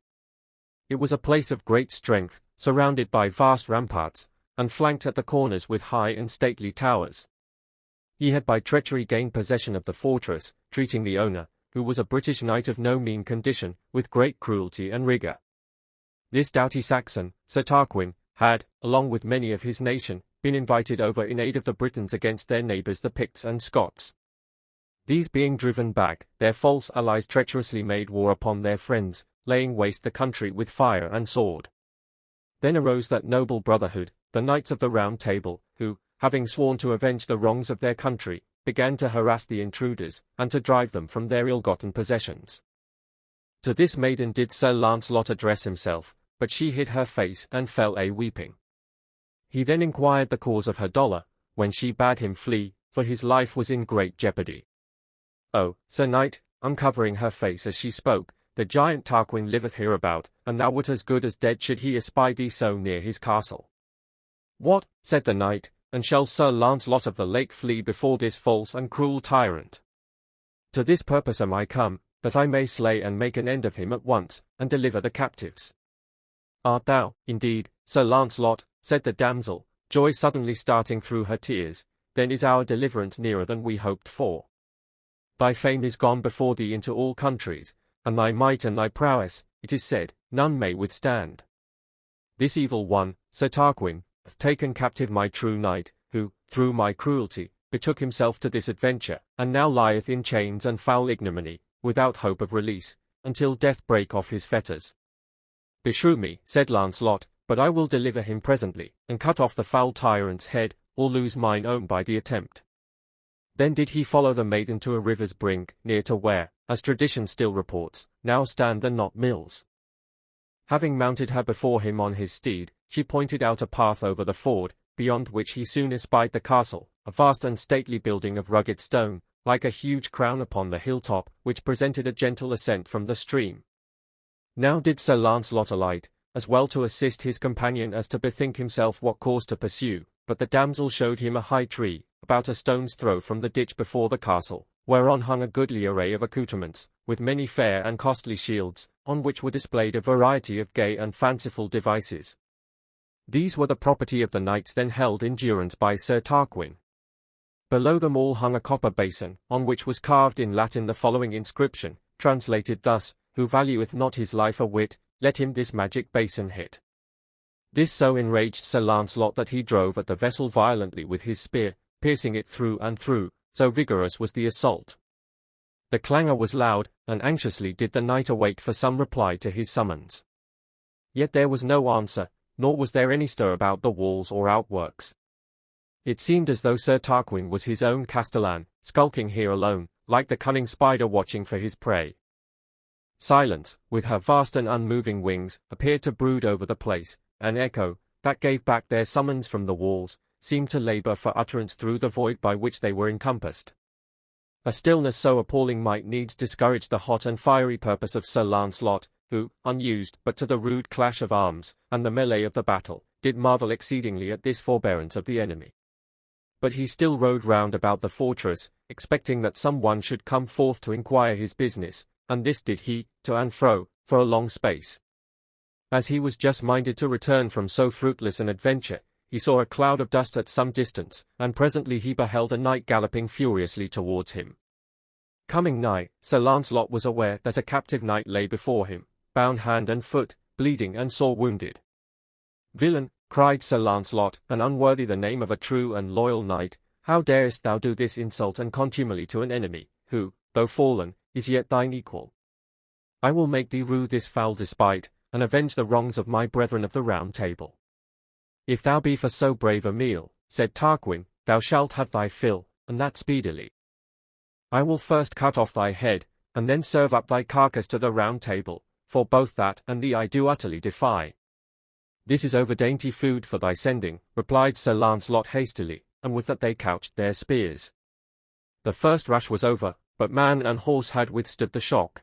A: It was a place of great strength, surrounded by vast ramparts, and flanked at the corners with high and stately towers. He had by treachery gained possession of the fortress, treating the owner, who was a British knight of no mean condition, with great cruelty and rigour. This doughty Saxon, Sir Tarquin, had, along with many of his nation, been invited over in aid of the Britons against their neighbours the Picts and Scots. These being driven back, their false allies treacherously made war upon their friends, laying waste the country with fire and sword. Then arose that noble brotherhood, the Knights of the Round Table, who, having sworn to avenge the wrongs of their country, began to harass the intruders, and to drive them from their ill-gotten possessions. To this maiden did Sir Lancelot address himself, but she hid her face and fell a-weeping. He then inquired the cause of her dolour, when she bade him flee, for his life was in great jeopardy. "Oh, Sir Knight," uncovering her face as she spoke, "the giant Tarquin liveth hereabout, and thou wert as good as dead should he espy thee so near his castle." "What," said the knight, "and shall Sir Lancelot of the Lake flee before this false and cruel tyrant? To this purpose am I come, that I may slay and make an end of him at once, and deliver the captives." "Art thou, indeed, Sir Lancelot?" said the damsel, joy suddenly starting through her tears. "Then is our deliverance nearer than we hoped for. Thy fame is gone before thee into all countries, and thy might and thy prowess, it is said, none may withstand. This evil one, Sir Tarquin, hath taken captive my true knight, who, through my cruelty, betook himself to this adventure, and now lieth in chains and foul ignominy, without hope of release, until death break off his fetters." "Beshrew me," said Lancelot, "but I will deliver him presently, and cut off the foul tyrant's head, or lose mine own by the attempt." Then did he follow the maiden to a river's brink, near to where, as tradition still reports, now stand the knot mills. Having mounted her before him on his steed, she pointed out a path over the ford, beyond which he soon espied the castle, a vast and stately building of rugged stone, like a huge crown upon the hilltop, which presented a gentle ascent from the stream. Now did Sir Lancelot alight, as well to assist his companion as to bethink himself what course to pursue, but the damsel showed him a high tree, about a stone's throw from the ditch before the castle, whereon hung a goodly array of accoutrements, with many fair and costly shields, on which were displayed a variety of gay and fanciful devices. These were the property of the knights then held in durance by Sir Tarquin. Below them all hung a copper basin, on which was carved in Latin the following inscription, translated thus: "Who valueth not his life a whit, let him this magic basin hit." This so enraged Sir Lancelot that he drove at the vessel violently with his spear, piercing it through and through, so vigorous was the assault. The clangor was loud, and anxiously did the knight await for some reply to his summons. Yet there was no answer, nor was there any stir about the walls or outworks. It seemed as though Sir Tarquin was his own castellan, skulking here alone, like the cunning spider watching for his prey. Silence, with her vast and unmoving wings, appeared to brood over the place. An echo, that gave back their summons from the walls, seemed to labour for utterance through the void by which they were encompassed. A stillness so appalling might needs discourage the hot and fiery purpose of Sir Lancelot, who, unused but to the rude clash of arms, and the melee of the battle, did marvel exceedingly at this forbearance of the enemy. But he still rode round about the fortress, expecting that some one should come forth to inquire his business, and this did he, to and fro, for a long space. As he was just minded to return from so fruitless an adventure, he saw a cloud of dust at some distance, and presently he beheld a knight galloping furiously towards him. Coming nigh, Sir Lancelot was aware that a captive knight lay before him, bound hand and foot, bleeding and sore wounded. "Villain," cried Sir Lancelot, "and unworthy the name of a true and loyal knight, how darest thou do this insult and contumely to an enemy, who, though fallen, is yet thine equal? I will make thee rue this foul despite, and avenge the wrongs of my brethren of the Round Table." "If thou be for so brave a meal," said Tarquin, "thou shalt have thy fill, and that speedily. I will first cut off thy head, and then serve up thy carcass to the Round Table, for both that and thee I do utterly defy. This is over dainty food for thy sending, replied Sir Launcelot hastily, and with that they couched their spears. The first rush was over, but man and horse had withstood the shock.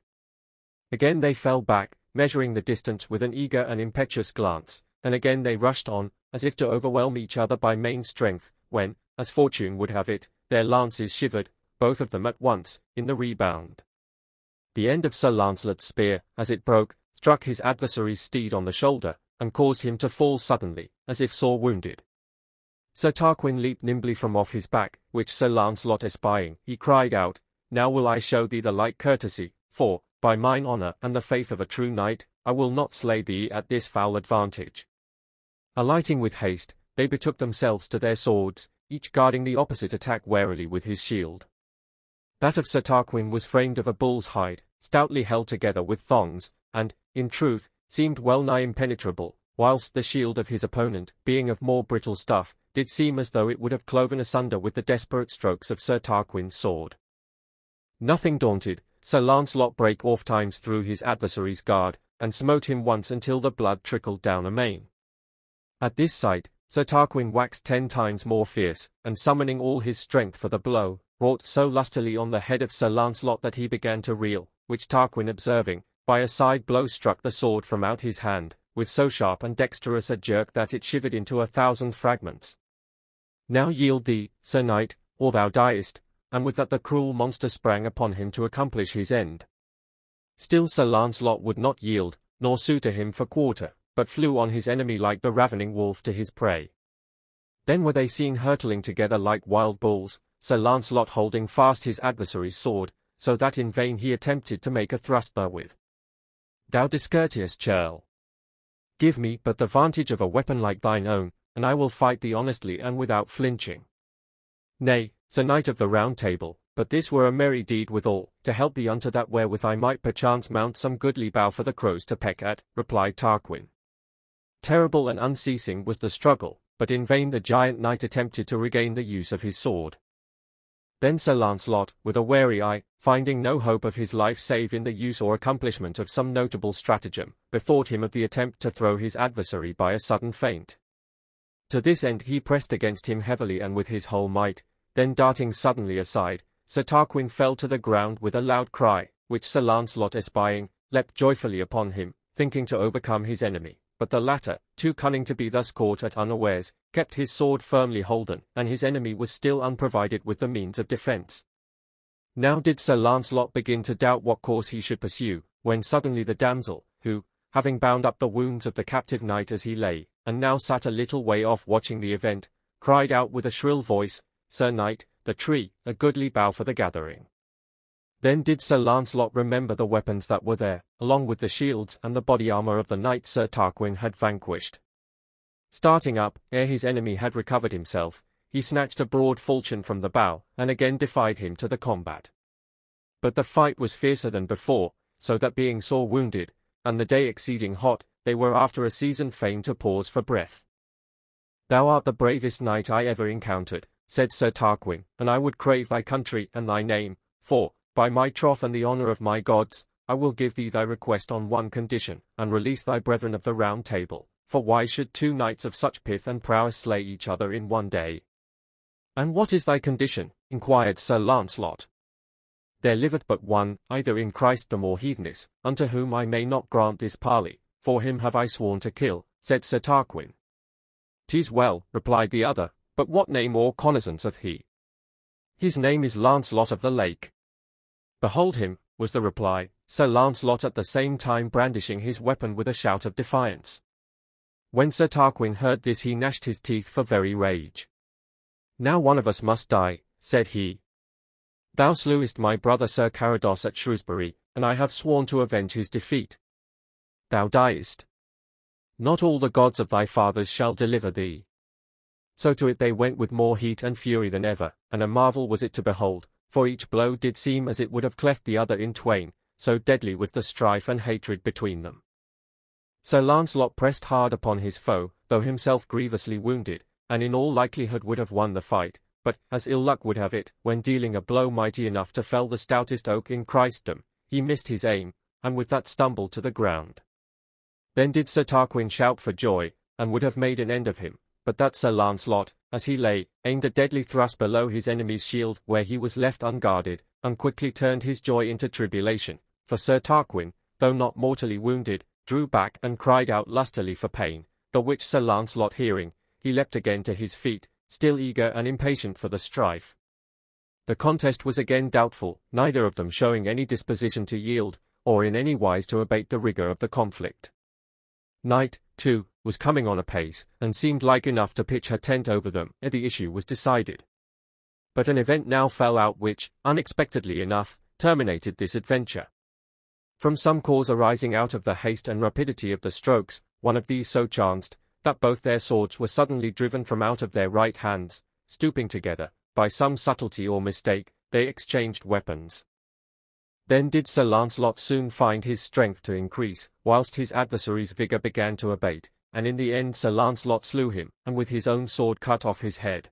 A: Again they fell back, measuring the distance with an eager and impetuous glance, and again they rushed on, as if to overwhelm each other by main strength, when, as fortune would have it, their lances shivered, both of them at once, in the rebound. The end of Sir Launcelot's spear, as it broke, struck his adversary's steed on the shoulder, and caused him to fall suddenly, as if sore wounded. Sir Tarquin leaped nimbly from off his back, which Sir Launcelot espying, he cried out, Now will I show thee the like courtesy, for, by mine honour and the faith of a true knight, I will not slay thee at this foul advantage. Alighting with haste, they betook themselves to their swords, each guarding the opposite attack warily with his shield. That of Sir Tarquin was framed of a bull's hide, stoutly held together with thongs, and, in truth, seemed well nigh impenetrable, whilst the shield of his opponent, being of more brittle stuff, did seem as though it would have cloven asunder with the desperate strokes of Sir Tarquin's sword. Nothing daunted, Sir Launcelot brake ofttimes through his adversary's guard, and smote him once until the blood trickled down amain. At this sight, Sir Tarquin waxed 10 times more fierce, and summoning all his strength for the blow, wrought so lustily on the head of Sir Launcelot that he began to reel, which Tarquin observing, by a side blow struck the sword from out his hand, with so sharp and dexterous a jerk that it shivered into 1,000 fragments. Now yield thee, Sir Knight, or thou diest, and with that the cruel monster sprang upon him to accomplish his end. Still Sir Launcelot would not yield, nor sue to him for quarter, but flew on his enemy like the ravening wolf to his prey. Then were they seen hurtling together like wild bulls, Sir Launcelot holding fast his adversary's sword, so that in vain he attempted to make a thrust therewith. Thou discourteous churl! Give me but the vantage of a weapon like thine own, and I will fight thee honestly and without flinching. Nay, Sir Knight of the Round Table, but this were a merry deed withal, to help thee unto that wherewith I might perchance mount some goodly bough for the crows to peck at, replied Tarquin. Terrible and unceasing was the struggle, but in vain the giant knight attempted to regain the use of his sword. Then Sir Launcelot, with a wary eye, finding no hope of his life save in the use or accomplishment of some notable stratagem, bethought him of the attempt to throw his adversary by a sudden feint. To this end he pressed against him heavily and with his whole might, then darting suddenly aside, Sir Tarquin fell to the ground with a loud cry, which Sir Launcelot espying, leapt joyfully upon him, thinking to overcome his enemy. But the latter, too cunning to be thus caught at unawares, kept his sword firmly holden, and his enemy was still unprovided with the means of defence. Now did Sir Launcelot begin to doubt what course he should pursue, when suddenly the damsel, who, having bound up the wounds of the captive knight as he lay, and now sat a little way off watching the event, cried out with a shrill voice, Sir Knight, the tree, a goodly bough for the gathering. Then did Sir Launcelot remember the weapons that were there, along with the shields and the body armour of the knight Sir Tarquin had vanquished. Starting up, ere his enemy had recovered himself, he snatched a broad falchion from the bough, and again defied him to the combat. But the fight was fiercer than before, so that being sore wounded, and the day exceeding hot, they were after a season fain to pause for breath. Thou art the bravest knight I ever encountered, said Sir Tarquin, and I would crave thy country and thy name, for, by my troth and the honour of my gods, I will give thee thy request on one condition, and release thy brethren of the Round Table, for why should 2 knights of such pith and prowess slay each other in one day? And what is thy condition? Inquired Sir Launcelot. There liveth but one, either in Christendom or heatheness, unto whom I may not grant this parley, for him have I sworn to kill, said Sir Tarquin. 'Tis well, replied the other, but what name or cognizance hath he? His name is Launcelot of the Lake. Behold him, was the reply, Sir Launcelot at the same time brandishing his weapon with a shout of defiance. When Sir Tarquin heard this he gnashed his teeth for very rage. Now one of us must die, said he. Thou slewest my brother Sir Carados at Shrewsbury, and I have sworn to avenge his defeat. Thou diest. Not all the gods of thy fathers shall deliver thee. So to it they went with more heat and fury than ever, and a marvel was it to behold, for each blow did seem as it would have cleft the other in twain, so deadly was the strife and hatred between them. Sir Launcelot pressed hard upon his foe, though himself grievously wounded, and in all likelihood would have won the fight, but, as ill luck would have it, when dealing a blow mighty enough to fell the stoutest oak in Christendom, he missed his aim, and with that stumbled to the ground. Then did Sir Tarquin shout for joy, and would have made an end of him, but that Sir Launcelot, as he lay, aimed a deadly thrust below his enemy's shield where he was left unguarded, and quickly turned his joy into tribulation, for Sir Tarquin, though not mortally wounded, drew back and cried out lustily for pain, the which Sir Launcelot hearing, he leapt again to his feet, still eager and impatient for the strife. The contest was again doubtful, neither of them showing any disposition to yield, or in any wise to abate the rigour of the conflict. Night, too, was coming on apace, and seemed like enough to pitch her tent over them ere the issue was decided. But an event now fell out which, unexpectedly enough, terminated this adventure. From some cause arising out of the haste and rapidity of the strokes, one of these so chanced, that both their swords were suddenly driven from out of their right hands. Stooping together, by some subtlety or mistake, they exchanged weapons. Then did Sir Launcelot soon find his strength to increase, whilst his adversary's vigour began to abate, and in the end Sir Launcelot slew him, and with his own sword cut off his head.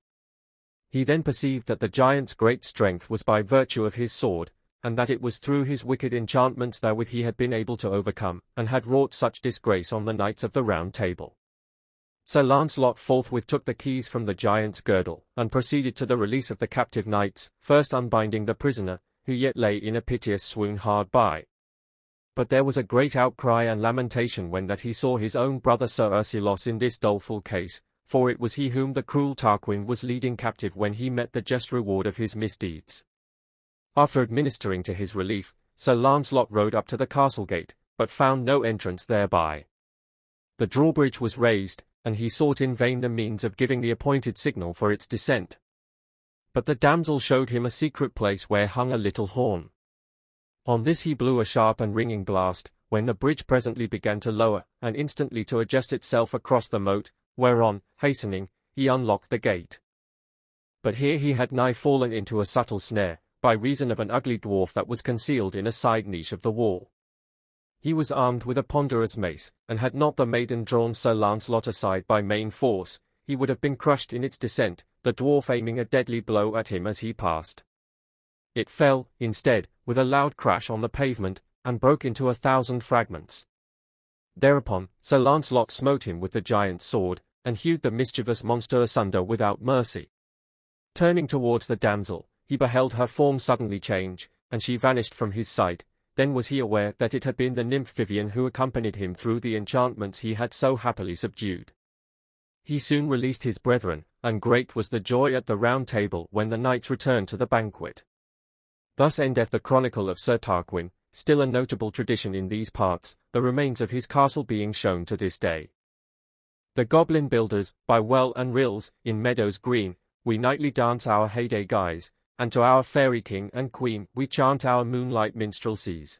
A: He then perceived that the giant's great strength was by virtue of his sword, and that it was through his wicked enchantments therewith he had been able to overcome, and had wrought such disgrace on the knights of the Round Table. Sir Launcelot forthwith took the keys from the giant's girdle, and proceeded to the release of the captive knights, first unbinding the prisoner, who yet lay in a piteous swoon hard by. But there was a great outcry and lamentation when that he saw his own brother Sir Ursilos in this doleful case, for it was he whom the cruel Tarquin was leading captive when he met the just reward of his misdeeds. After administering to his relief, Sir Launcelot rode up to the castle gate, but found no entrance thereby. The drawbridge was raised, and he sought in vain the means of giving the appointed signal for its descent. But the damsel showed him a secret place where hung a little horn. On this he blew a sharp and ringing blast, when the bridge presently began to lower, and instantly to adjust itself across the moat, whereon, hastening, he unlocked the gate. But here he had nigh fallen into a subtle snare, by reason of an ugly dwarf that was concealed in a side niche of the wall. He was armed with a ponderous mace, and had not the maiden drawn Sir Launcelot aside by main force, he would have been crushed in its descent, the dwarf aiming a deadly blow at him as he passed. It fell, instead, with a loud crash on the pavement, and broke into 1,000 fragments. Thereupon, Sir Launcelot smote him with the giant's sword, and hewed the mischievous monster asunder without mercy. Turning towards the damsel, he beheld her form suddenly change, and she vanished from his sight. Then was he aware that it had been the nymph Vivian who accompanied him through the enchantments he had so happily subdued. He soon released his brethren, and great was the joy at the Round Table when the knights returned to the banquet. Thus endeth the chronicle of Sir Tarquin, still a notable tradition in these parts, the remains of his castle being shown to this day. The goblin builders, by well and rills, in meadows green, we nightly dance our heyday guise, and to our fairy king and queen we chant our moonlight minstrelsies.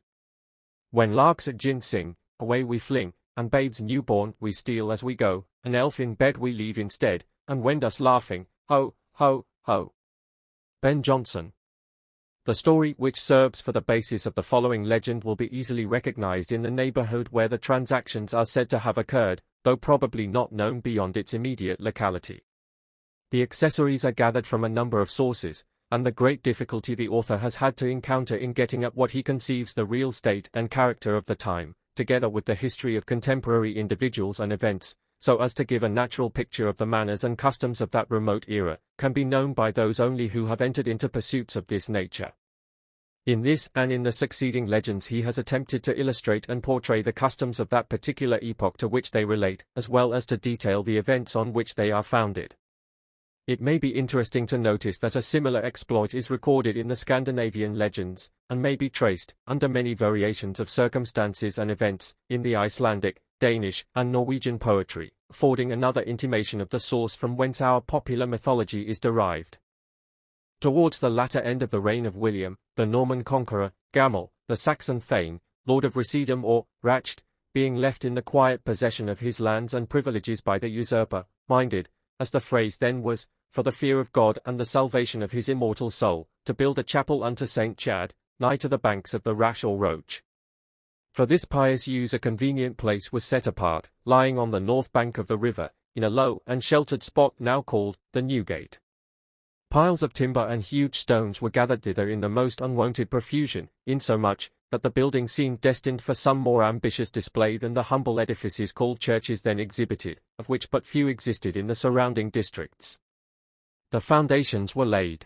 A: When larks at gin sing, away we fling, and babes newborn we steal as we go, an elf in bed we leave instead, and wend us laughing, ho, ho, ho. Ben Jonson. The story which serves for the basis of the following legend will be easily recognized in the neighborhood where the transactions are said to have occurred, though probably not known beyond its immediate locality. The accessories are gathered from a number of sources, and the great difficulty the author has had to encounter in getting at what he conceives the real state and character of the time, together with the history of contemporary individuals and events, so as to give a natural picture of the manners and customs of that remote era, can be known by those only who have entered into pursuits of this nature. In this and in the succeeding legends he has attempted to illustrate and portray the customs of that particular epoch to which they relate, as well as to detail the events on which they are founded. It may be interesting to notice that a similar exploit is recorded in the Scandinavian legends, and may be traced, under many variations of circumstances and events, in the Icelandic, Danish, and Norwegian poetry, affording another intimation of the source from whence our popular mythology is derived. Towards the latter end of the reign of William, the Norman conqueror, Gamel, the Saxon Thane, Lord of Recedum or Racht, being left in the quiet possession of his lands and privileges by the usurper, minded, as the phrase then was, for the fear of God and the salvation of his immortal soul, to build a chapel unto Saint Chad, nigh to the banks of the Rash or Roach. For this pious use a convenient place was set apart, lying on the north bank of the river, in a low and sheltered spot now called the Newgate. Piles of timber and huge stones were gathered thither in the most unwonted profusion, insomuch that the building seemed destined for some more ambitious display than the humble edifices called churches then exhibited, of which but few existed in the surrounding districts. The foundations were laid.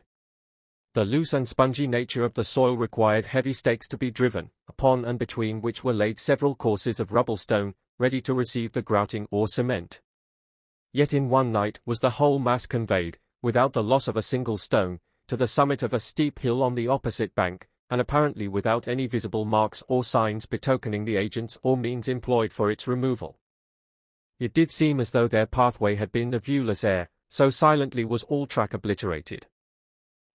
A: The loose and spongy nature of the soil required heavy stakes to be driven, upon and between which were laid several courses of rubble stone, ready to receive the grouting or cement. Yet in one night was the whole mass conveyed, without the loss of a single stone, to the summit of a steep hill on the opposite bank, and apparently without any visible marks or signs betokening the agents or means employed for its removal. It did seem as though their pathway had been the viewless air, so silently was all track obliterated.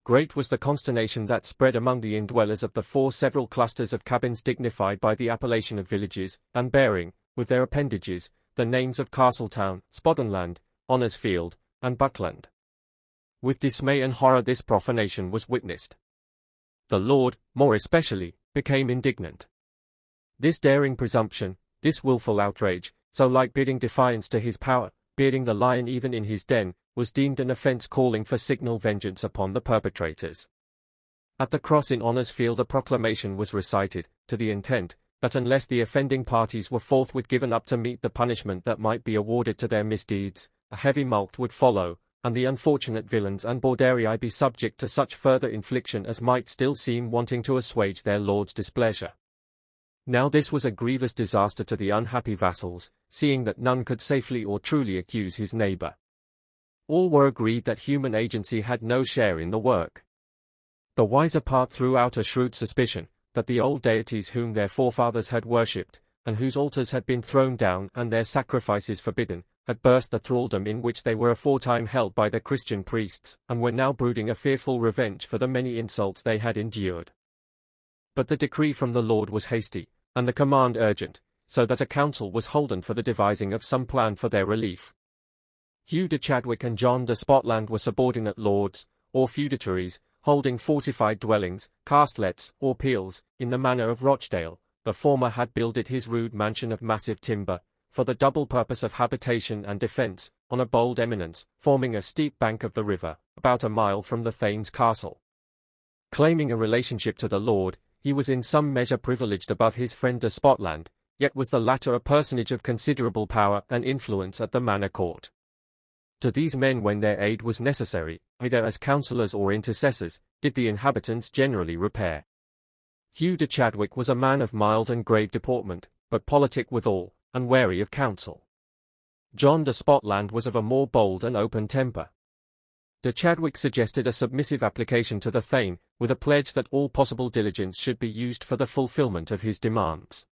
A: Great was the consternation that spread among the indwellers of the four several clusters of cabins dignified by the appellation of villages, and bearing, with their appendages, the names of Castletown, Spoddenland, Honorsfield, and Buckland. With dismay and horror this profanation was witnessed. The Lord, more especially, became indignant. This daring presumption, this wilful outrage, so like bidding defiance to his power, bearding the lion even in his den, was deemed an offence calling for signal vengeance upon the perpetrators. At the cross in Honorsfield a proclamation was recited, to the intent that unless the offending parties were forthwith given up to meet the punishment that might be awarded to their misdeeds, a heavy mulct would follow, and the unfortunate villains and borderii be subject to such further infliction as might still seem wanting to assuage their lord's displeasure. Now this was a grievous disaster to the unhappy vassals, seeing that none could safely or truly accuse his neighbour. All were agreed that human agency had no share in the work. The wiser part threw out a shrewd suspicion that the old deities whom their forefathers had worshipped, and whose altars had been thrown down and their sacrifices forbidden, had burst the thraldom in which they were aforetime held by the Christian priests, and were now brooding a fearful revenge for the many insults they had endured. But the decree from the Lord was hasty, and the command urgent, so that a council was holden for the devising of some plan for their relief. Hugh de Chadwick and John de Spotland were subordinate lords, or feudatories, holding fortified dwellings, castlets, or peals, in the manor of Rochdale. The former had builded his rude mansion of massive timber, for the double purpose of habitation and defence, on a bold eminence, forming a steep bank of the river, about a mile from the Thane's castle. Claiming a relationship to the lord, he was in some measure privileged above his friend de Spotland, yet was the latter a personage of considerable power and influence at the manor court. To these men when their aid was necessary, either as counsellors or intercessors, did the inhabitants generally repair. Hugh de Chadwick was a man of mild and grave deportment, but politic withal, and wary of counsel. John de Spotland was of a more bold and open temper. De Chadwick suggested a submissive application to the Thane, with a pledge that all possible diligence should be used for the fulfilment of his demands.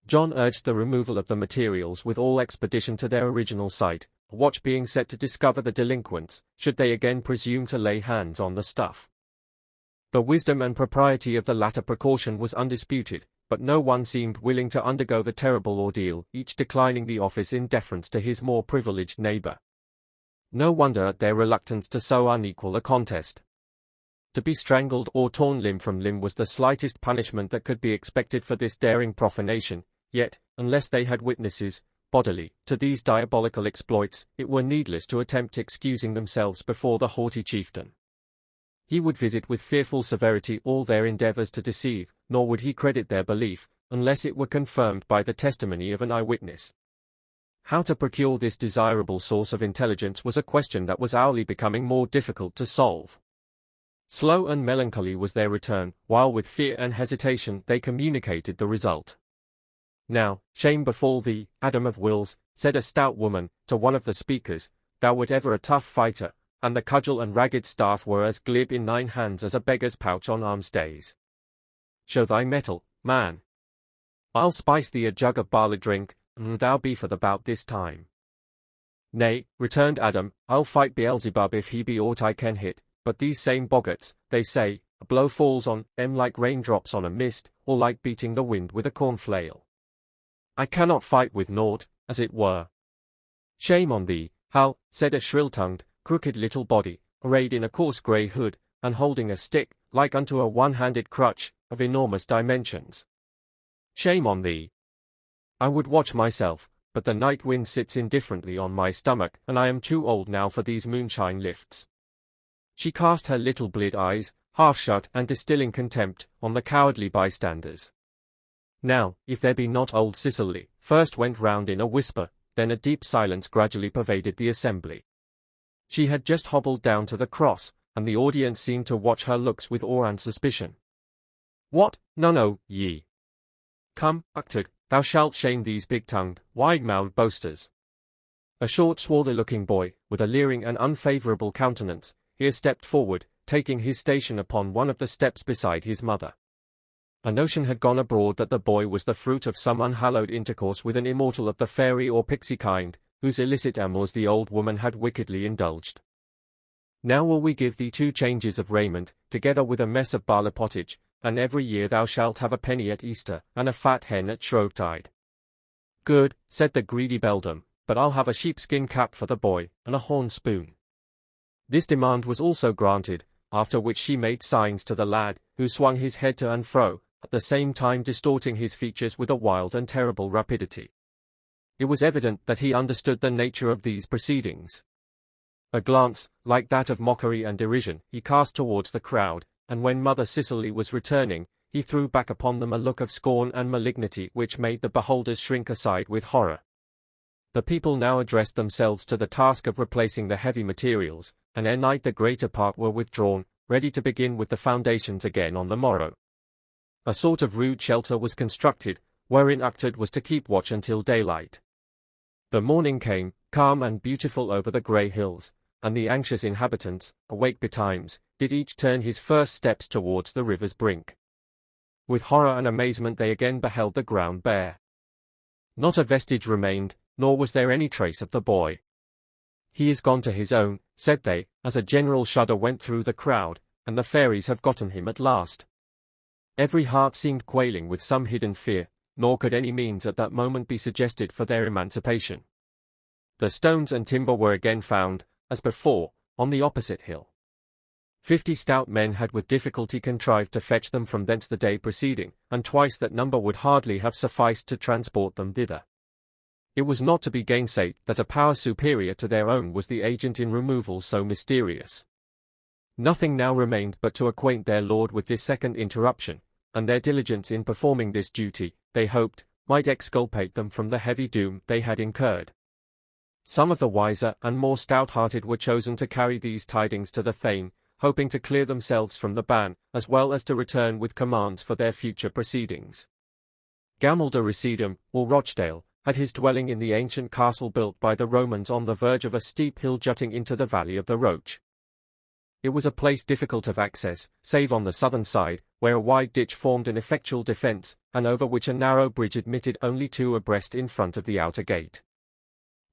A: John urged the removal of the materials with all expedition to their original site, a watch being set to discover the delinquents, should they again presume to lay hands on the stuff. The wisdom and propriety of the latter precaution was undisputed, but no one seemed willing to undergo the terrible ordeal, each declining the office in deference to his more privileged neighbour. No wonder at their reluctance to so unequal a contest. To be strangled or torn limb from limb was the slightest punishment that could be expected for this daring profanation, yet, unless they had witnesses, bodily, to these diabolical exploits, it were needless to attempt excusing themselves before the haughty chieftain. He would visit with fearful severity all their endeavours to deceive, nor would he credit their belief, unless it were confirmed by the testimony of an eyewitness. How to procure this desirable source of intelligence was a question that was hourly becoming more difficult to solve. Slow and melancholy was their return, while with fear and hesitation they communicated the result. "Now, shame befall thee, Adam of Wills," said a stout woman, to one of the speakers, "thou wert ever a tough fighter, and the cudgel and ragged staff were as glib in thine hands as a beggar's pouch on alms days. Show thy mettle, man. I'll spice thee a jug of barley drink, and thou be for the bout this time." "Nay," returned Adam, "I'll fight Beelzebub if he be aught I can hit, but these same boggarts, they say, a blow falls on them like raindrops on a mist, or like beating the wind with a cornflail. I cannot fight with naught, as it were." "Shame on thee, Hal," said a shrill-tongued, crooked little body, arrayed in a coarse grey hood, and holding a stick, like unto a one-handed crutch, of enormous dimensions. "Shame on thee. I would watch myself, but the night wind sits indifferently on my stomach, and I am too old now for these moonshine lifts. She cast her little bleared eyes, half shut and distilling contempt, on the cowardly bystanders. Now, if there be not old Cicely, first went round in a whisper, then a deep silence gradually pervaded the assembly. She had just hobbled down to the cross, and the audience seemed to watch her looks with awe and suspicion. What, no, ye! Come, Uchtred, thou shalt shame these big-tongued, wide-mouthed boasters. A short swarthy-looking boy, with a leering and unfavourable countenance, here stepped forward, taking his station upon one of the steps beside his mother. A notion had gone abroad that the boy was the fruit of some unhallowed intercourse with an immortal of the fairy or pixie kind, whose illicit amours the old woman had wickedly indulged. Now will we give thee 2 changes of raiment, together with a mess of barley pottage, and every year thou shalt have a penny at Easter, and a fat hen at Shrovetide. Good, said the greedy beldam, but I'll have a sheepskin cap for the boy, and a horn spoon. This demand was also granted, after which she made signs to the lad, who swung his head to and fro, at the same time distorting his features with a wild and terrible rapidity. It was evident that he understood the nature of these proceedings. A glance, like that of mockery and derision, he cast towards the crowd, and when Mother Cicely was returning, he threw back upon them a look of scorn and malignity which made the beholders shrink aside with horror. The people now addressed themselves to the task of replacing the heavy materials, and ere night the greater part were withdrawn, ready to begin with the foundations again on the morrow. A sort of rude shelter was constructed, wherein Uchtred was to keep watch until daylight. The morning came, calm and beautiful over the grey hills, and the anxious inhabitants, awake betimes, did each turn his first steps towards the river's brink. With horror and amazement they again beheld the ground bare. Not a vestige remained, nor was there any trace of the boy. He is gone to his own, said they, as a general shudder went through the crowd, and the fairies have gotten him at last. Every heart seemed quailing with some hidden fear, nor could any means at that moment be suggested for their emancipation. The stones and timber were again found, as before, on the opposite hill. 50 stout men had with difficulty contrived to fetch them from thence the day preceding, and twice that number would hardly have sufficed to transport them thither. It was not to be gainsaid that a power superior to their own was the agent in removal so mysterious. Nothing now remained but to acquaint their lord with this second interruption, and their diligence in performing this duty, they hoped, might exculpate them from the heavy doom they had incurred. Some of the wiser and more stout-hearted were chosen to carry these tidings to the Thane, hoping to clear themselves from the ban, as well as to return with commands for their future proceedings. Gamel de Recidum, or Rochdale, had his dwelling in the ancient castle built by the Romans on the verge of a steep hill jutting into the valley of the Roach. It was a place difficult of access, save on the southern side, where a wide ditch formed an effectual defence, and over which a narrow bridge admitted only 2 abreast in front of the outer gate.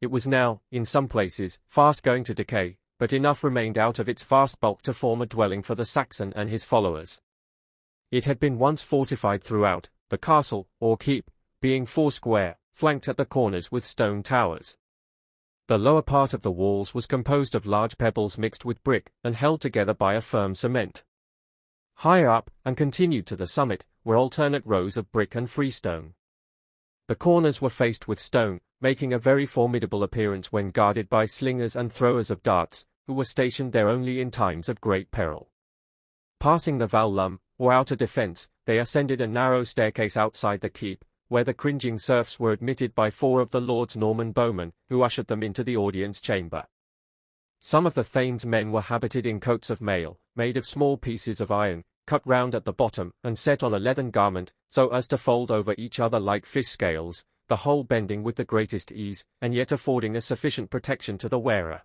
A: It was now, in some places, fast going to decay, but enough remained out of its vast bulk to form a dwelling for the Saxon and his followers. It had been once fortified throughout, the castle, or keep, being 4 square, flanked at the corners with stone towers. The lower part of the walls was composed of large pebbles mixed with brick, and held together by a firm cement. Higher up, and continued to the summit, were alternate rows of brick and freestone. The corners were faced with stone, making a very formidable appearance when guarded by slingers and throwers of darts, who were stationed there only in times of great peril. Passing the Val Lum, or outer defence, they ascended a narrow staircase outside the keep, where the cringing serfs were admitted by 4 of the Lord's Norman bowmen, who ushered them into the audience chamber. Some of the Thane's men were habited in coats of mail, made of small pieces of iron, cut round at the bottom, and set on a leathern garment, so as to fold over each other like fish scales, the whole bending with the greatest ease, and yet affording a sufficient protection to the wearer.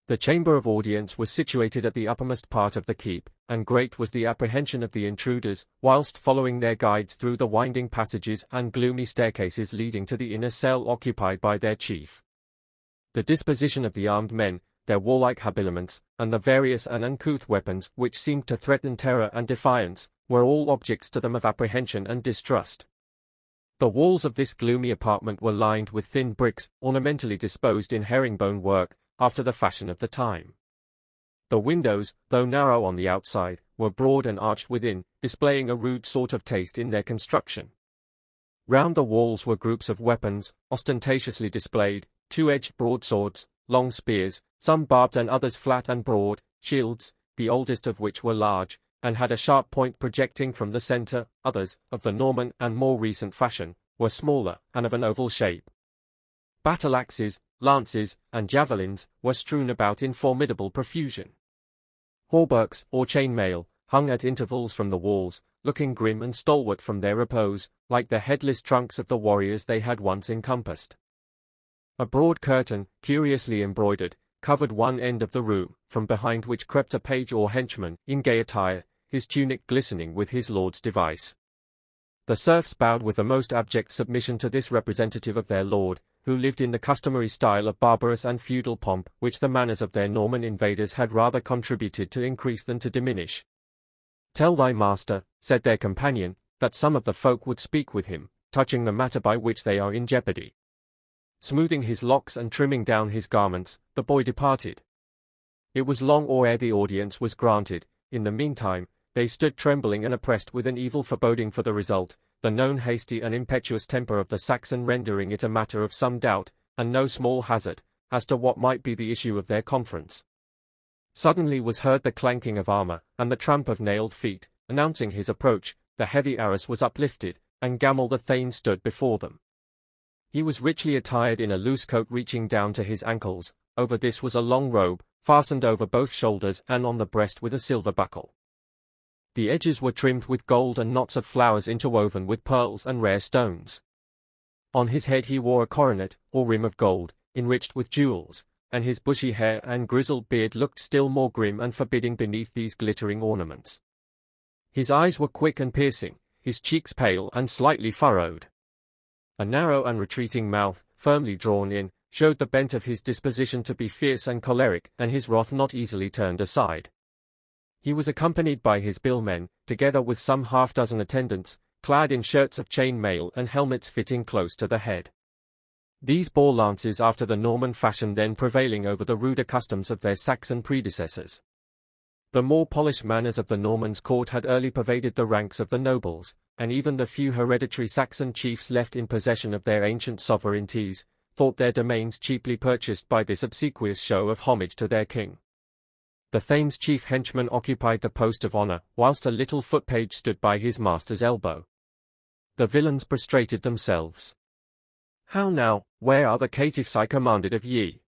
A: The chamber of audience was situated at the uppermost part of the keep, and great was the apprehension of the intruders, whilst following their guides through the winding passages and gloomy staircases leading to the inner cell occupied by their chief. The disposition of the armed men, their warlike habiliments, and the various and uncouth weapons which seemed to threaten terror and defiance, were all objects to them of apprehension and distrust. The walls of this gloomy apartment were lined with thin bricks, ornamentally disposed in herringbone work, after the fashion of the time. The windows, though narrow on the outside, were broad and arched within, displaying a rude sort of taste in their construction. Round the walls were groups of weapons, ostentatiously displayed, 2-edged broadswords, long spears, some barbed and others flat and broad, shields, the oldest of which were large, and had a sharp point projecting from the centre. Others, of the Norman and more recent fashion, were smaller and of an oval shape. Battle-axes, lances, and javelins were strewn about in formidable profusion. Hauberks, or chain-mail, hung at intervals from the walls, looking grim and stalwart from their repose, like the headless trunks of the warriors they had once encompassed. A broad curtain, curiously embroidered, covered one end of the room, from behind which crept a page or henchman, in gay attire, his tunic glistening with his lord's device. The serfs bowed with the most abject submission to this representative of their lord, who lived in the customary style of barbarous and feudal pomp, which the manners of their Norman invaders had rather contributed to increase than to diminish. "Tell thy master," said their companion, "that some of the folk would speak with him, touching the matter by which they are in jeopardy." Smoothing his locks and trimming down his garments, the boy departed. It was long ere the audience was granted. In the meantime, they stood trembling and oppressed with an evil foreboding for the result, the known hasty and impetuous temper of the Saxon rendering it a matter of some doubt, and no small hazard, as to what might be the issue of their conference. Suddenly was heard the clanking of armor, and the tramp of nailed feet, announcing his approach. The heavy arras was uplifted, and Gamel the Thane stood before them. He was richly attired in a loose coat reaching down to his ankles. Over this was a long robe, fastened over both shoulders and on the breast with a silver buckle. The edges were trimmed with gold and knots of flowers interwoven with pearls and rare stones. On his head he wore a coronet, or rim of gold, enriched with jewels, and his bushy hair and grizzled beard looked still more grim and forbidding beneath these glittering ornaments. His eyes were quick and piercing, his cheeks pale and slightly furrowed. A narrow and retreating mouth, firmly drawn in, showed the bent of his disposition to be fierce and choleric, and his wrath not easily turned aside. He was accompanied by his billmen, together with some half-dozen attendants, clad in shirts of chain mail and helmets fitting close to the head. These bore lances after the Norman fashion then prevailing over the ruder customs of their Saxon predecessors. The more polished manners of the Normans' court had early pervaded the ranks of the nobles, and even the few hereditary Saxon chiefs left in possession of their ancient sovereignties, thought their domains cheaply purchased by this obsequious show of homage to their king. The Thane's chief henchman occupied the post of honor, whilst a little foot-page stood by his master's elbow. The villains prostrated themselves. "How now, where are the caitiffs I commanded of ye?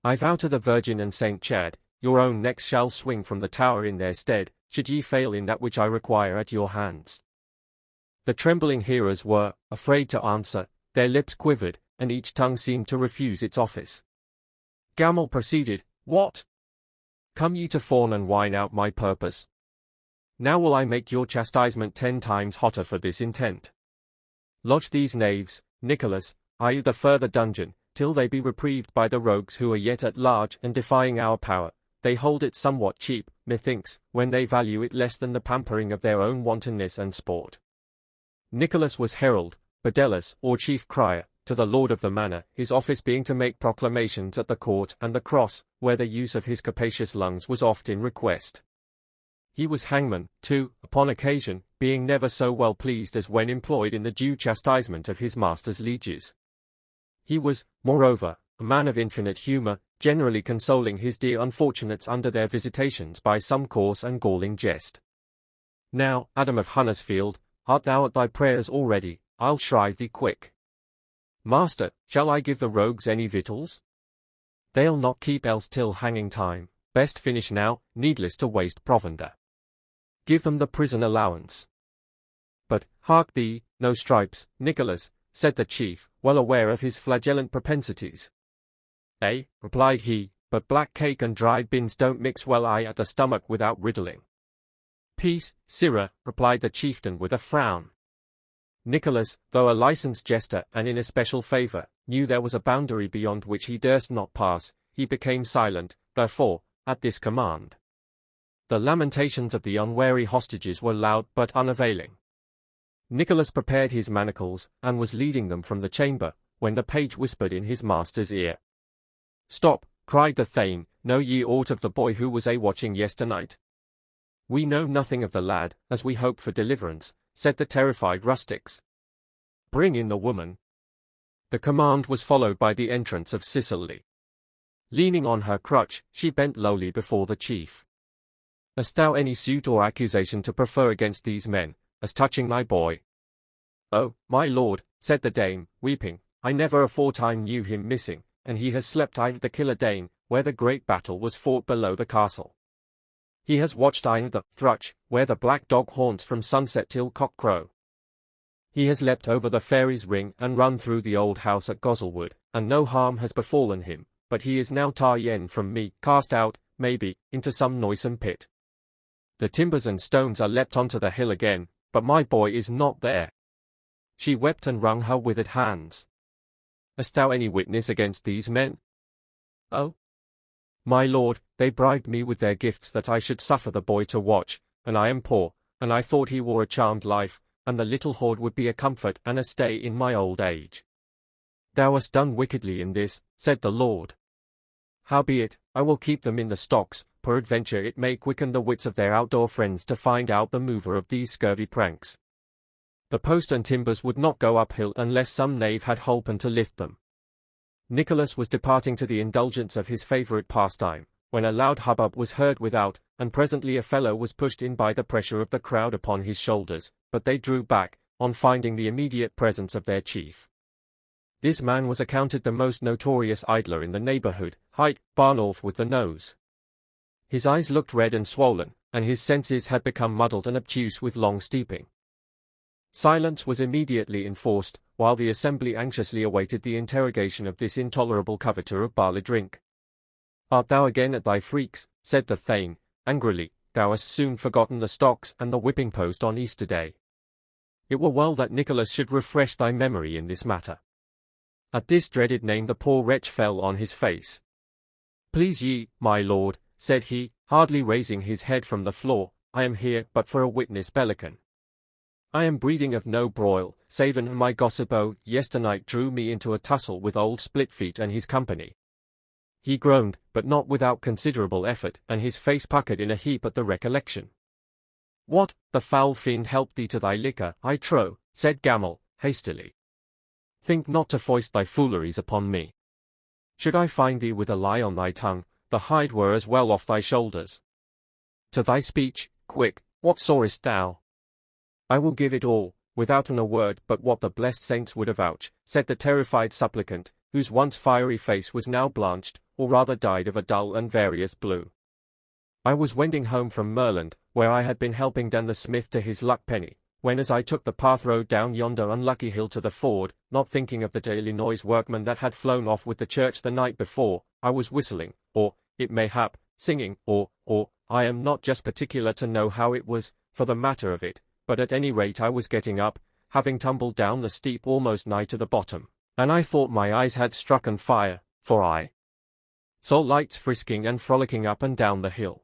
A: I vow to the Virgin and Saint Chad, your own necks shall swing from the tower in their stead, should ye fail in that which I require at your hands." The trembling hearers were afraid to answer, their lips quivered, and each tongue seemed to refuse its office. Gamel proceeded, "What? Come ye to fawn and whine out my purpose? Now will I make your chastisement 10 times hotter for this intent. Lodge these knaves, Nicholas, i.e. the further dungeon, till they be reprieved by the rogues who are yet at large and defying our power. They hold it somewhat cheap, methinks, when they value it less than the pampering of their own wantonness and sport." Nicholas was herald, Bedelus, or chief crier, to the lord of the manor, his office being to make proclamations at the court and the cross, where the use of his capacious lungs was oft in request. He was hangman, too, upon occasion, being never so well pleased as when employed in the due chastisement of his master's lieges. He was, moreover, a man of infinite humour, generally consoling his dear unfortunates under their visitations by some coarse and galling jest. "Now, Adam of Hunnersfield, art thou at thy prayers already? I'll shrive thee quick. Master, shall I give the rogues any victuals? They'll not keep else till hanging time. Best finish now, needless to waste provender. Give them the prison allowance." "But, hark thee, no stripes, Nicholas," said the chief, well aware of his flagellant propensities. "Eh," replied he, "but black cake and dried beans don't mix well at the stomach without riddling." "Peace, sirrah," replied the chieftain with a frown. Nicholas, though a licensed jester and in especial favour, knew there was a boundary beyond which he durst not pass. He became silent, therefore, at this command. The lamentations of the unwary hostages were loud but unavailing. Nicholas prepared his manacles, and was leading them from the chamber, when the page whispered in his master's ear. "Stop," cried the Thane, "know ye aught of the boy who was watching yesternight?" "We know nothing of the lad, as we hope for deliverance," said the terrified rustics. "Bring in the woman." The command was followed by the entrance of Cicely. Leaning on her crutch, she bent lowly before the chief. Hast thou any suit or accusation to prefer against these men, as touching thy boy? Oh, my lord, said the dame, weeping, I never aforetime knew him missing, and he has slept in the Killer Dane, where the great battle was fought below the castle. He has watched in the Thruch, where the black dog haunts from sunset till cock-crow. He has leapt over the fairies' ring and run through the old house at Gosselwood, and no harm has befallen him, but he is now yen from me, cast out, maybe, into some noisome pit. The timbers and stones are leapt onto the hill again, but my boy is not there. She wept and wrung her withered hands. Hast thou any witness against these men? Oh, my lord, they bribed me with their gifts that I should suffer the boy to watch, and I am poor, and I thought he wore a charmed life, and the little hoard would be a comfort and a stay in my old age. Thou hast done wickedly in this, said the Lord. Howbeit, I will keep them in the stocks, peradventure it may quicken the wits of their outdoor friends to find out the mover of these scurvy pranks. The post and timbers would not go uphill unless some knave had holpen to lift them. Nicholas was departing to the indulgence of his favourite pastime, when a loud hubbub was heard without, and presently a fellow was pushed in by the pressure of the crowd upon his shoulders, but they drew back, on finding the immediate presence of their chief. This man was accounted the most notorious idler in the neighbourhood, hight Barnolf with the nose. His eyes looked red and swollen, and his senses had become muddled and obtuse with long steeping. Silence was immediately enforced, while the assembly anxiously awaited the interrogation of this intolerable coveter of barley drink. Art thou again at thy freaks? Said the thane, angrily, thou hast soon forgotten the stocks and the whipping post on Easter Day. It were well that Nicholas should refresh thy memory in this matter. At this dreaded name the poor wretch fell on his face. Please ye, my lord, said he, hardly raising his head from the floor, I am here but for a witness Bellican. I am breeding of no broil, Savin my gossipo yesternight drew me into a tussle with old Splitfeet and his company. He groaned, but not without considerable effort, and his face puckered in a heap at the recollection. What, the foul fiend helped thee to thy liquor, I trow, said Gamel, hastily. Think not to foist thy fooleries upon me. Should I find thee with a lie on thy tongue, the hide were as well off thy shoulders. To thy speech, quick, what sawest thou? I will give it all, withouten a word but what the blessed saints would avouch, said the terrified supplicant, whose once fiery face was now blanched, or rather dyed of a dull and various blue. I was wending home from Merland, where I had been helping Dan the smith to his luck penny, when as I took the path road down yonder unlucky hill to the ford, not thinking of the daily noise workman that had flown off with the church the night before, I was whistling, or, it may hap, singing, or, I am not just particular to know how it was, for the matter of it, but at any rate I was getting up, having tumbled down the steep almost nigh to the bottom, and I thought my eyes had struck on fire, for I saw lights frisking and frolicking up and down the hill.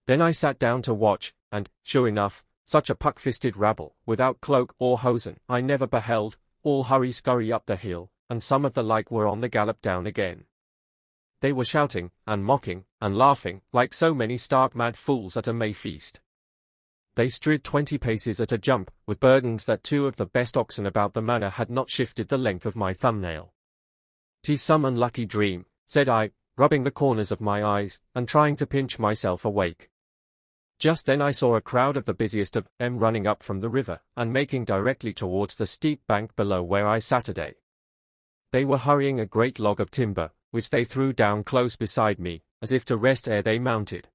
A: Then I sat down to watch, and, sure enough, such a puck-fisted rabble, without cloak or hosen, I never beheld, all hurry-scurry up the hill, and some of the like were on the gallop down again. They were shouting, and mocking, and laughing, like so many stark mad fools at a May feast. They strid 20 paces at a jump, with burdens that 2 of the best oxen about the manor had not shifted the length of my thumbnail. 'Tis some unlucky dream, said I, rubbing the corners of my eyes, and trying to pinch myself awake. Just then I saw a crowd of the busiest of them running up from the river, and making directly towards the steep bank below where I sat. They were hurrying a great log of timber, which they threw down close beside me, as if to rest ere they mounted.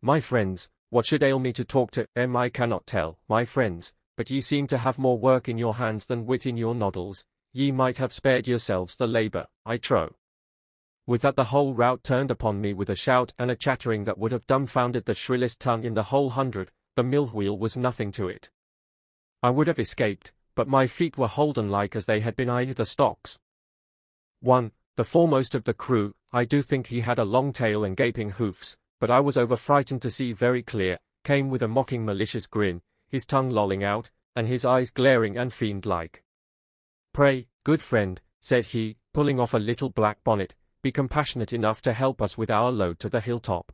A: My friends, what should ail me to talk to them I cannot tell, my friends, but ye seem to have more work in your hands than wit in your noddles, ye might have spared yourselves the labour, I trow. With that the whole rout turned upon me with a shout and a chattering that would have dumbfounded the shrillest tongue in the whole 100, the mill-wheel was nothing to it. I would have escaped, but my feet were holden like as they had been i' the stocks. One, the foremost of the crew, I do think he had a long tail and gaping hoofs, but I was over-frightened to see very clear, came with a mocking malicious grin, his tongue lolling out, and his eyes glaring and fiend-like. Pray, good friend, said he, pulling off a little black bonnet, be compassionate enough to help us with our load to the hilltop.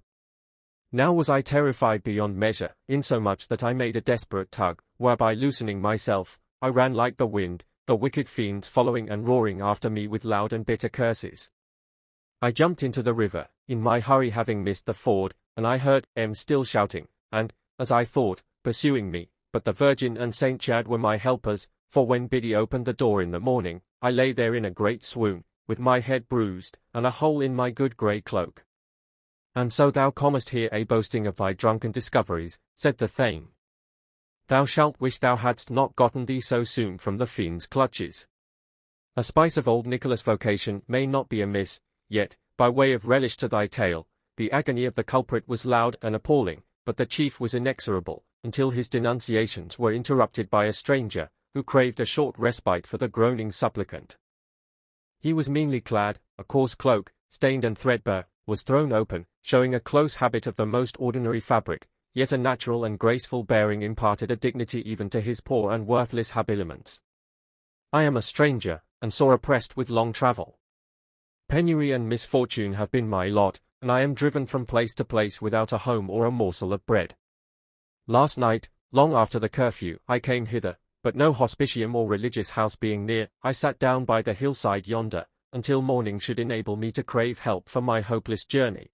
A: Now was I terrified beyond measure, insomuch that I made a desperate tug, whereby loosening myself, I ran like the wind, the wicked fiends following and roaring after me with loud and bitter curses. I jumped into the river, in my hurry having missed the ford, and I heard M still shouting, and, as I thought, pursuing me, but the Virgin and Saint Chad were my helpers, for when Biddy opened the door in the morning, I lay there in a great swoon, with my head bruised, and a hole in my good grey cloak. And so thou comest here boasting of thy drunken discoveries, said the Thane. Thou shalt wish thou hadst not gotten thee so soon from the fiend's clutches. A spice of old Nicholas' vocation may not be amiss, yet, by way of relish to thy tale, the agony of the culprit was loud and appalling, but the chief was inexorable, until his denunciations were interrupted by a stranger, who craved a short respite for the groaning supplicant. He was meanly clad, a coarse cloak, stained and threadbare, was thrown open, showing a close habit of the most ordinary fabric, yet a natural and graceful bearing imparted a dignity even to his poor and worthless habiliments. I am a stranger, and sore oppressed with long travel. Penury and misfortune have been my lot, and I am driven from place to place without a home or a morsel of bread. Last night, long after the curfew, I came hither, but no hospitium or religious house being near, I sat down by the hillside yonder, until morning should enable me to crave help for my hopeless journey.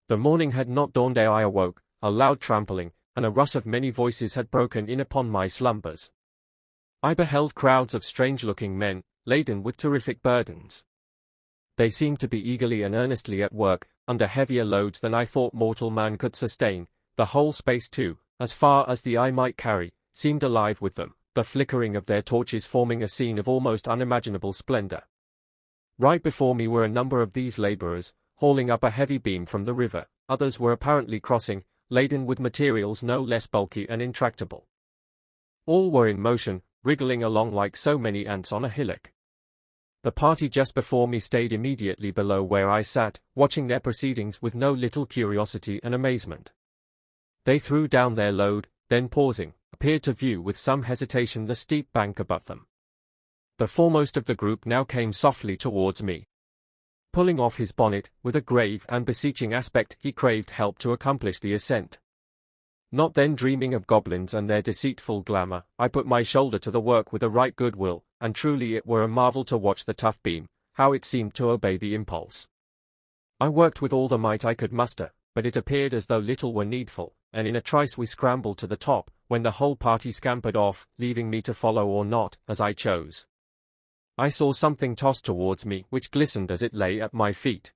A: The morning had not dawned ere I awoke, a loud trampling, and a rush of many voices had broken in upon my slumbers. I beheld crowds of strange-looking men, laden with terrific burdens. They seemed to be eagerly and earnestly at work, under heavier loads than I thought mortal man could sustain. The whole space too, as far as the eye might carry, seemed alive with them, the flickering of their torches forming a scene of almost unimaginable splendor. Right before me were a number of these laborers, hauling up a heavy beam from the river. Others were apparently crossing, laden with materials no less bulky and intractable. All were in motion, wriggling along like so many ants on a hillock. The party just before me stayed immediately below where I sat, watching their proceedings with no little curiosity and amazement. They threw down their load, then pausing, appeared to view with some hesitation the steep bank above them. The foremost of the group now came softly towards me. Pulling off his bonnet, with a grave and beseeching aspect, he craved help to accomplish the ascent. Not then dreaming of goblins and their deceitful glamour, I put my shoulder to the work with a right good will, and truly it were a marvel to watch the tough beam, how it seemed to obey the impulse. I worked with all the might I could muster, but it appeared as though little were needful, and in a trice we scrambled to the top, when the whole party scampered off, leaving me to follow or not, as I chose. I saw something tossed towards me, which glistened as it lay at my feet.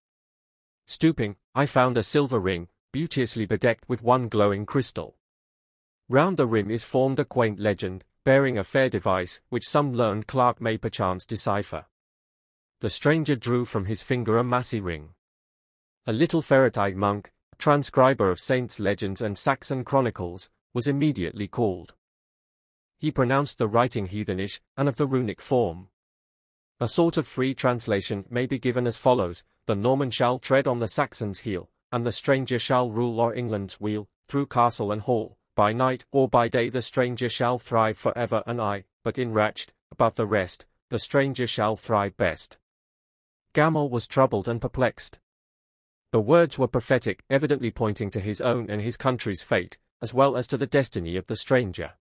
A: Stooping, I found a silver ring, beauteously bedecked with one glowing crystal. Round the rim is formed a quaint legend, bearing a fair device, which some learned clerk may perchance decipher. The stranger drew from his finger a massy ring. A little ferret-eyed monk, transcriber of saints' legends and Saxon chronicles, was immediately called. He pronounced the writing heathenish, and of the runic form. A sort of free translation may be given as follows: the Norman shall tread on the Saxon's heel, and the stranger shall rule o'er England's wheel, through castle and hall. By night or by day the stranger shall thrive for ever and aye, but enraged, above the rest, the stranger shall thrive best. Gamel was troubled and perplexed. The words were prophetic, evidently pointing to his own and his country's fate, as well as to the destiny of the stranger.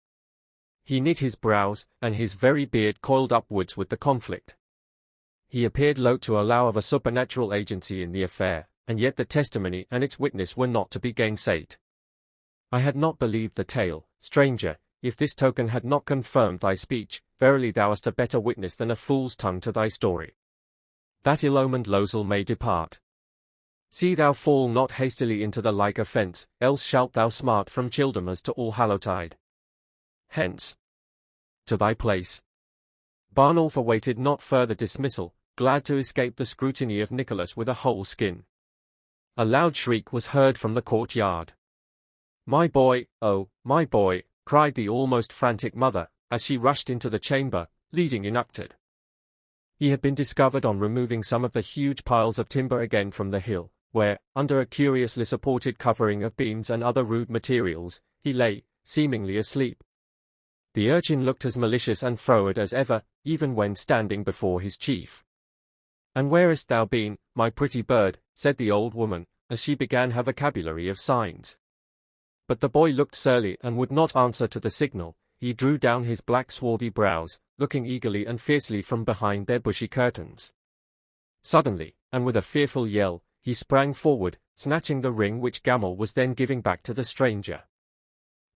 A: He knit his brows, and his very beard coiled upwards with the conflict. He appeared loath to allow of a supernatural agency in the affair, and yet the testimony and its witness were not to be gainsaid. I had not believed the tale, stranger, if this token had not confirmed thy speech. Verily thou hast a better witness than a fool's tongue to thy story. That ill-omened losel may depart. See thou fall not hastily into the like offence, else shalt thou smart from Childermas to All-Hallowtide. Hence. To thy place. Barnolf awaited not further dismissal, glad to escape the scrutiny of Nicholas with a whole skin. A loud shriek was heard from the courtyard. "My boy, oh, my boy," cried the almost frantic mother, as she rushed into the chamber, leading Inuktad. He had been discovered on removing some of the huge piles of timber again from the hill, where, under a curiously supported covering of beams and other rude materials, he lay, seemingly asleep. The urchin looked as malicious and froward as ever, even when standing before his chief. "And where hast thou been, my pretty bird?" said the old woman, as she began her vocabulary of signs. But the boy looked surly and would not answer to the signal. He drew down his black swarthy brows, looking eagerly and fiercely from behind their bushy curtains. Suddenly, and with a fearful yell, he sprang forward, snatching the ring which Gamel was then giving back to the stranger.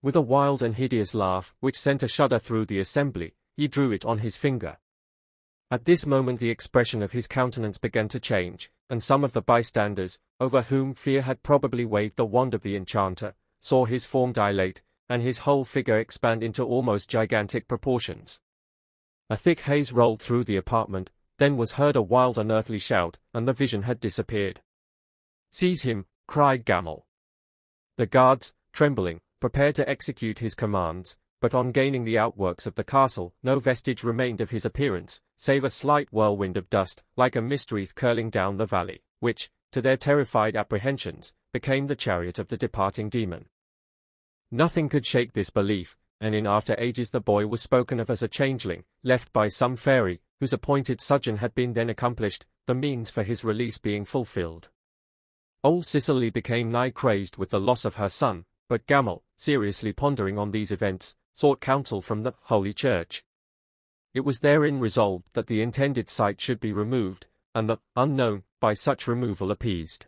A: With a wild and hideous laugh, which sent a shudder through the assembly, he drew it on his finger. At this moment the expression of his countenance began to change, and some of the bystanders, over whom fear had probably waved the wand of the enchanter, saw his form dilate, and his whole figure expand into almost gigantic proportions. A thick haze rolled through the apartment, then was heard a wild unearthly shout, and the vision had disappeared. "Seize him!" cried Gamel. The guards, trembling, prepared to execute his commands, but on gaining the outworks of the castle, no vestige remained of his appearance, save a slight whirlwind of dust, like a mist wreath curling down the valley, which, to their terrified apprehensions, became the chariot of the departing demon. Nothing could shake this belief, and in after ages the boy was spoken of as a changeling, left by some fairy, whose appointed sojourn had been then accomplished, the means for his release being fulfilled. Old Cicely became nigh crazed with the loss of her son, but Gamel, seriously pondering on these events, sought counsel from the Holy Church. It was therein resolved that the intended sight should be removed, and the unknown, by such removal appeased.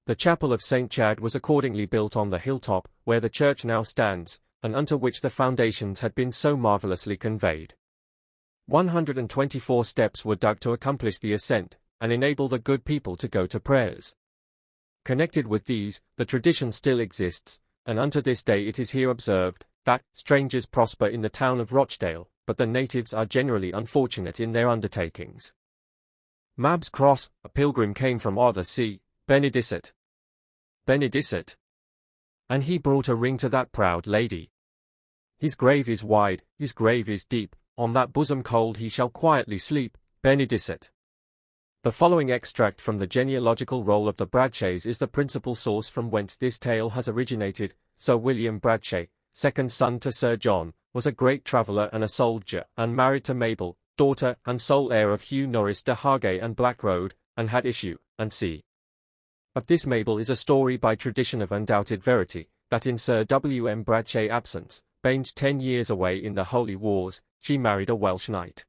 A: The chapel of St. Chad was accordingly built on the hilltop, where the church now stands, and unto which the foundations had been so marvellously conveyed. 124 steps were dug to accomplish the ascent, and enable the good people to go to prayers. Connected with these, the tradition still exists, and unto this day it is here observed, that strangers prosper in the town of Rochdale, but the natives are generally unfortunate in their undertakings. Mab's Cross, a pilgrim came from Other-sea, Benedicite. Benedicite. And he brought a ring to that proud lady. His grave is wide, his grave is deep, on that bosom cold he shall quietly sleep, Benedicite. The following extract from the genealogical roll of the Bradshays is the principal source from whence this tale has originated. Sir William Bradshay, second son to Sir John, was a great traveller and a soldier, and married to Mabel, daughter and sole heir of Hugh Norris de Hargay and Blackroad, and had issue, and c. Of this Mabel is a story by tradition of undoubted verity, that in Sir W. M. Bradshay's absence, banged 10 years away in the Holy Wars, she married a Welsh knight.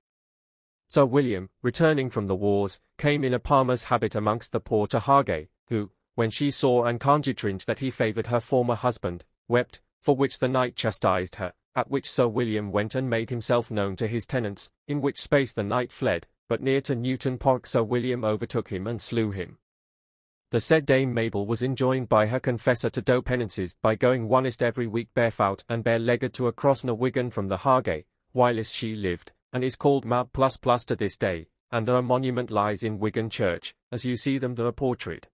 A: Sir William, returning from the wars, came in a palmer's habit amongst the poor to Hargay, who, when she saw and conjectured that he favoured her former husband, wept, for which the knight chastised her, at which Sir William went and made himself known to his tenants, in which space the knight fled, but near to Newton Park Sir William overtook him and slew him. The said Dame Mabel was enjoined by her confessor to do penances by going onest every week barefoot and bare-legged to across Wigan from the Hargay, whilst she lived, and is called Mab to this day, and a monument lies in Wigan Church, as you see them the portrait.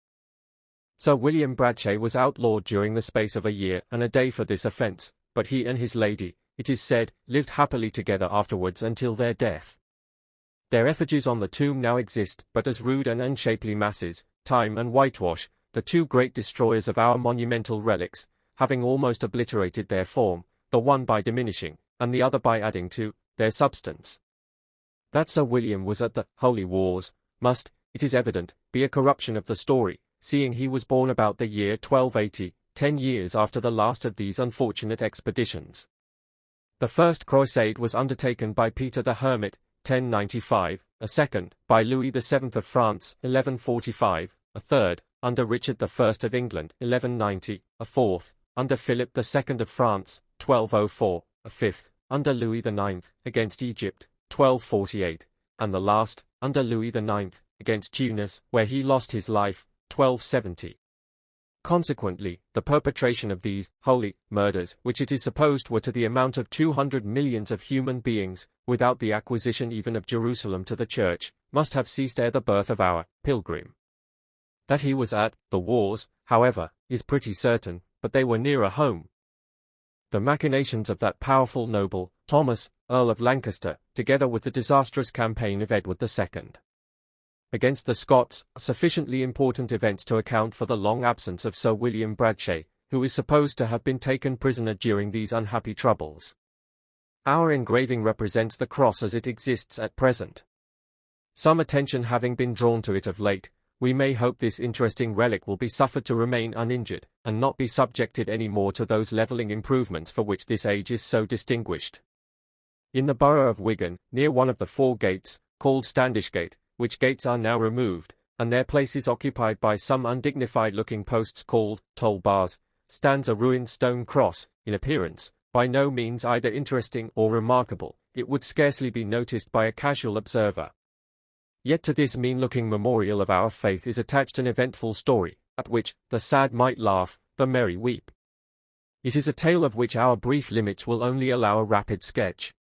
A: Sir William Bradshay was outlawed during the space of a year and a day for this offence, but he and his lady, it is said, lived happily together afterwards until their death. Their effigies on the tomb now exist, but as rude and unshapely masses, time and whitewash, the two great destroyers of our monumental relics, having almost obliterated their form, the one by diminishing, and the other by adding to, their substance. That Sir William was at the Holy Wars, must, it is evident, be a corruption of the story, seeing he was born about the year 1280, 10 years after the last of these unfortunate expeditions. The first crusade was undertaken by Peter the Hermit, 1095, a second, by Louis VII of France, 1145, a third, under Richard I of England, 1190, a fourth, under Philip II of France, 1204, a fifth, under Louis IX, against Egypt, 1248, and the last, under Louis IX, against Tunis, where he lost his life, 1270. Consequently, the perpetration of these holy murders, which it is supposed were to the amount of 200 millions of human beings, without the acquisition even of Jerusalem to the Church, must have ceased ere the birth of our pilgrim. That he was at the wars, however, is pretty certain, but they were nearer home. The machinations of that powerful noble, Thomas, Earl of Lancaster, together with the disastrous campaign of Edward II. Against the Scots, are sufficiently important events to account for the long absence of Sir William Bradshay, who is supposed to have been taken prisoner during these unhappy troubles. Our engraving represents the cross as it exists at present. Some attention having been drawn to it of late, we may hope this interesting relic will be suffered to remain uninjured, and not be subjected any more to those levelling improvements for which this age is so distinguished. In the borough of Wigan, near one of the four gates, called Standishgate, which gates are now removed, and their places occupied by some undignified-looking posts called toll bars, stands a ruined stone cross, in appearance, by no means either interesting or remarkable. It would scarcely be noticed by a casual observer. Yet to this mean-looking memorial of our faith is attached an eventful story, at which the sad might laugh, the merry weep. It is a tale of which our brief limits will only allow a rapid sketch.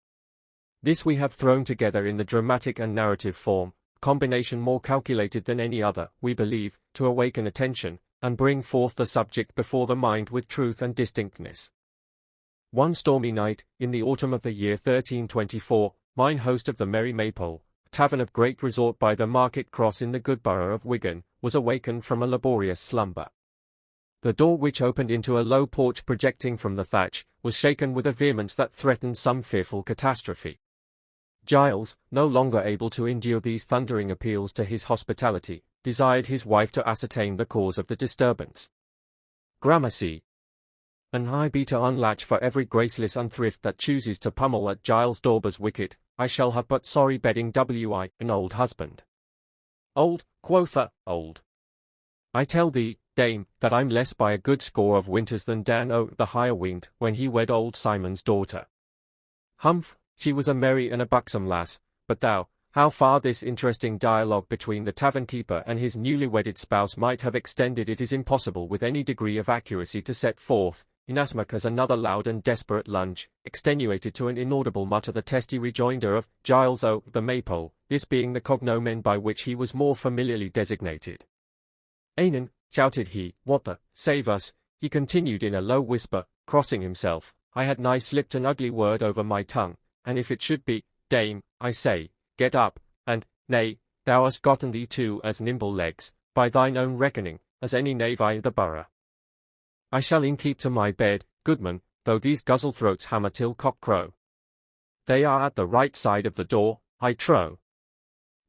A: This we have thrown together in the dramatic and narrative form, combination more calculated than any other, we believe, to awaken attention, and bring forth the subject before the mind with truth and distinctness. One stormy night, in the autumn of the year 1324, mine host of the Merry Maypole, a tavern of great resort by the Market Cross in the good borough of Wigan, was awakened from a laborious slumber. The door, which opened into a low porch projecting from the thatch, was shaken with a vehemence that threatened some fearful catastrophe. Giles, no longer able to endure these thundering appeals to his hospitality, desired his wife to ascertain the cause of the disturbance. Gramercy. And I be to unlatch for every graceless unthrift that chooses to pummel at Giles Dauber's wicket. I shall have but sorry bedding an old husband. Old, quotha, old. I tell thee, dame, that I'm less by a good score of winters than Dan o' the Hire-winged, when he wed old Simon's daughter. Humph, she was a merry and a buxom lass, but thou, how far this interesting dialogue between the tavern-keeper and his newly wedded spouse might have extended it is impossible with any degree of accuracy to set forth, inasmuch as another loud and desperate lunge, extenuated to an inaudible mutter the testy rejoinder of Giles o' the Maypole, this being the cognomen by which he was more familiarly designated. Anan, shouted he, what the, save us, he continued in a low whisper, crossing himself, I had nigh slipped an ugly word over my tongue, and if it should be, dame, I say, get up, and, nay, thou hast gotten thee too as nimble legs, by thine own reckoning, as any knave I' the borough. I shall e'en keep to my bed, goodman, though these guzzle-throats hammer till cock-crow. They are at the right side of the door, I trow.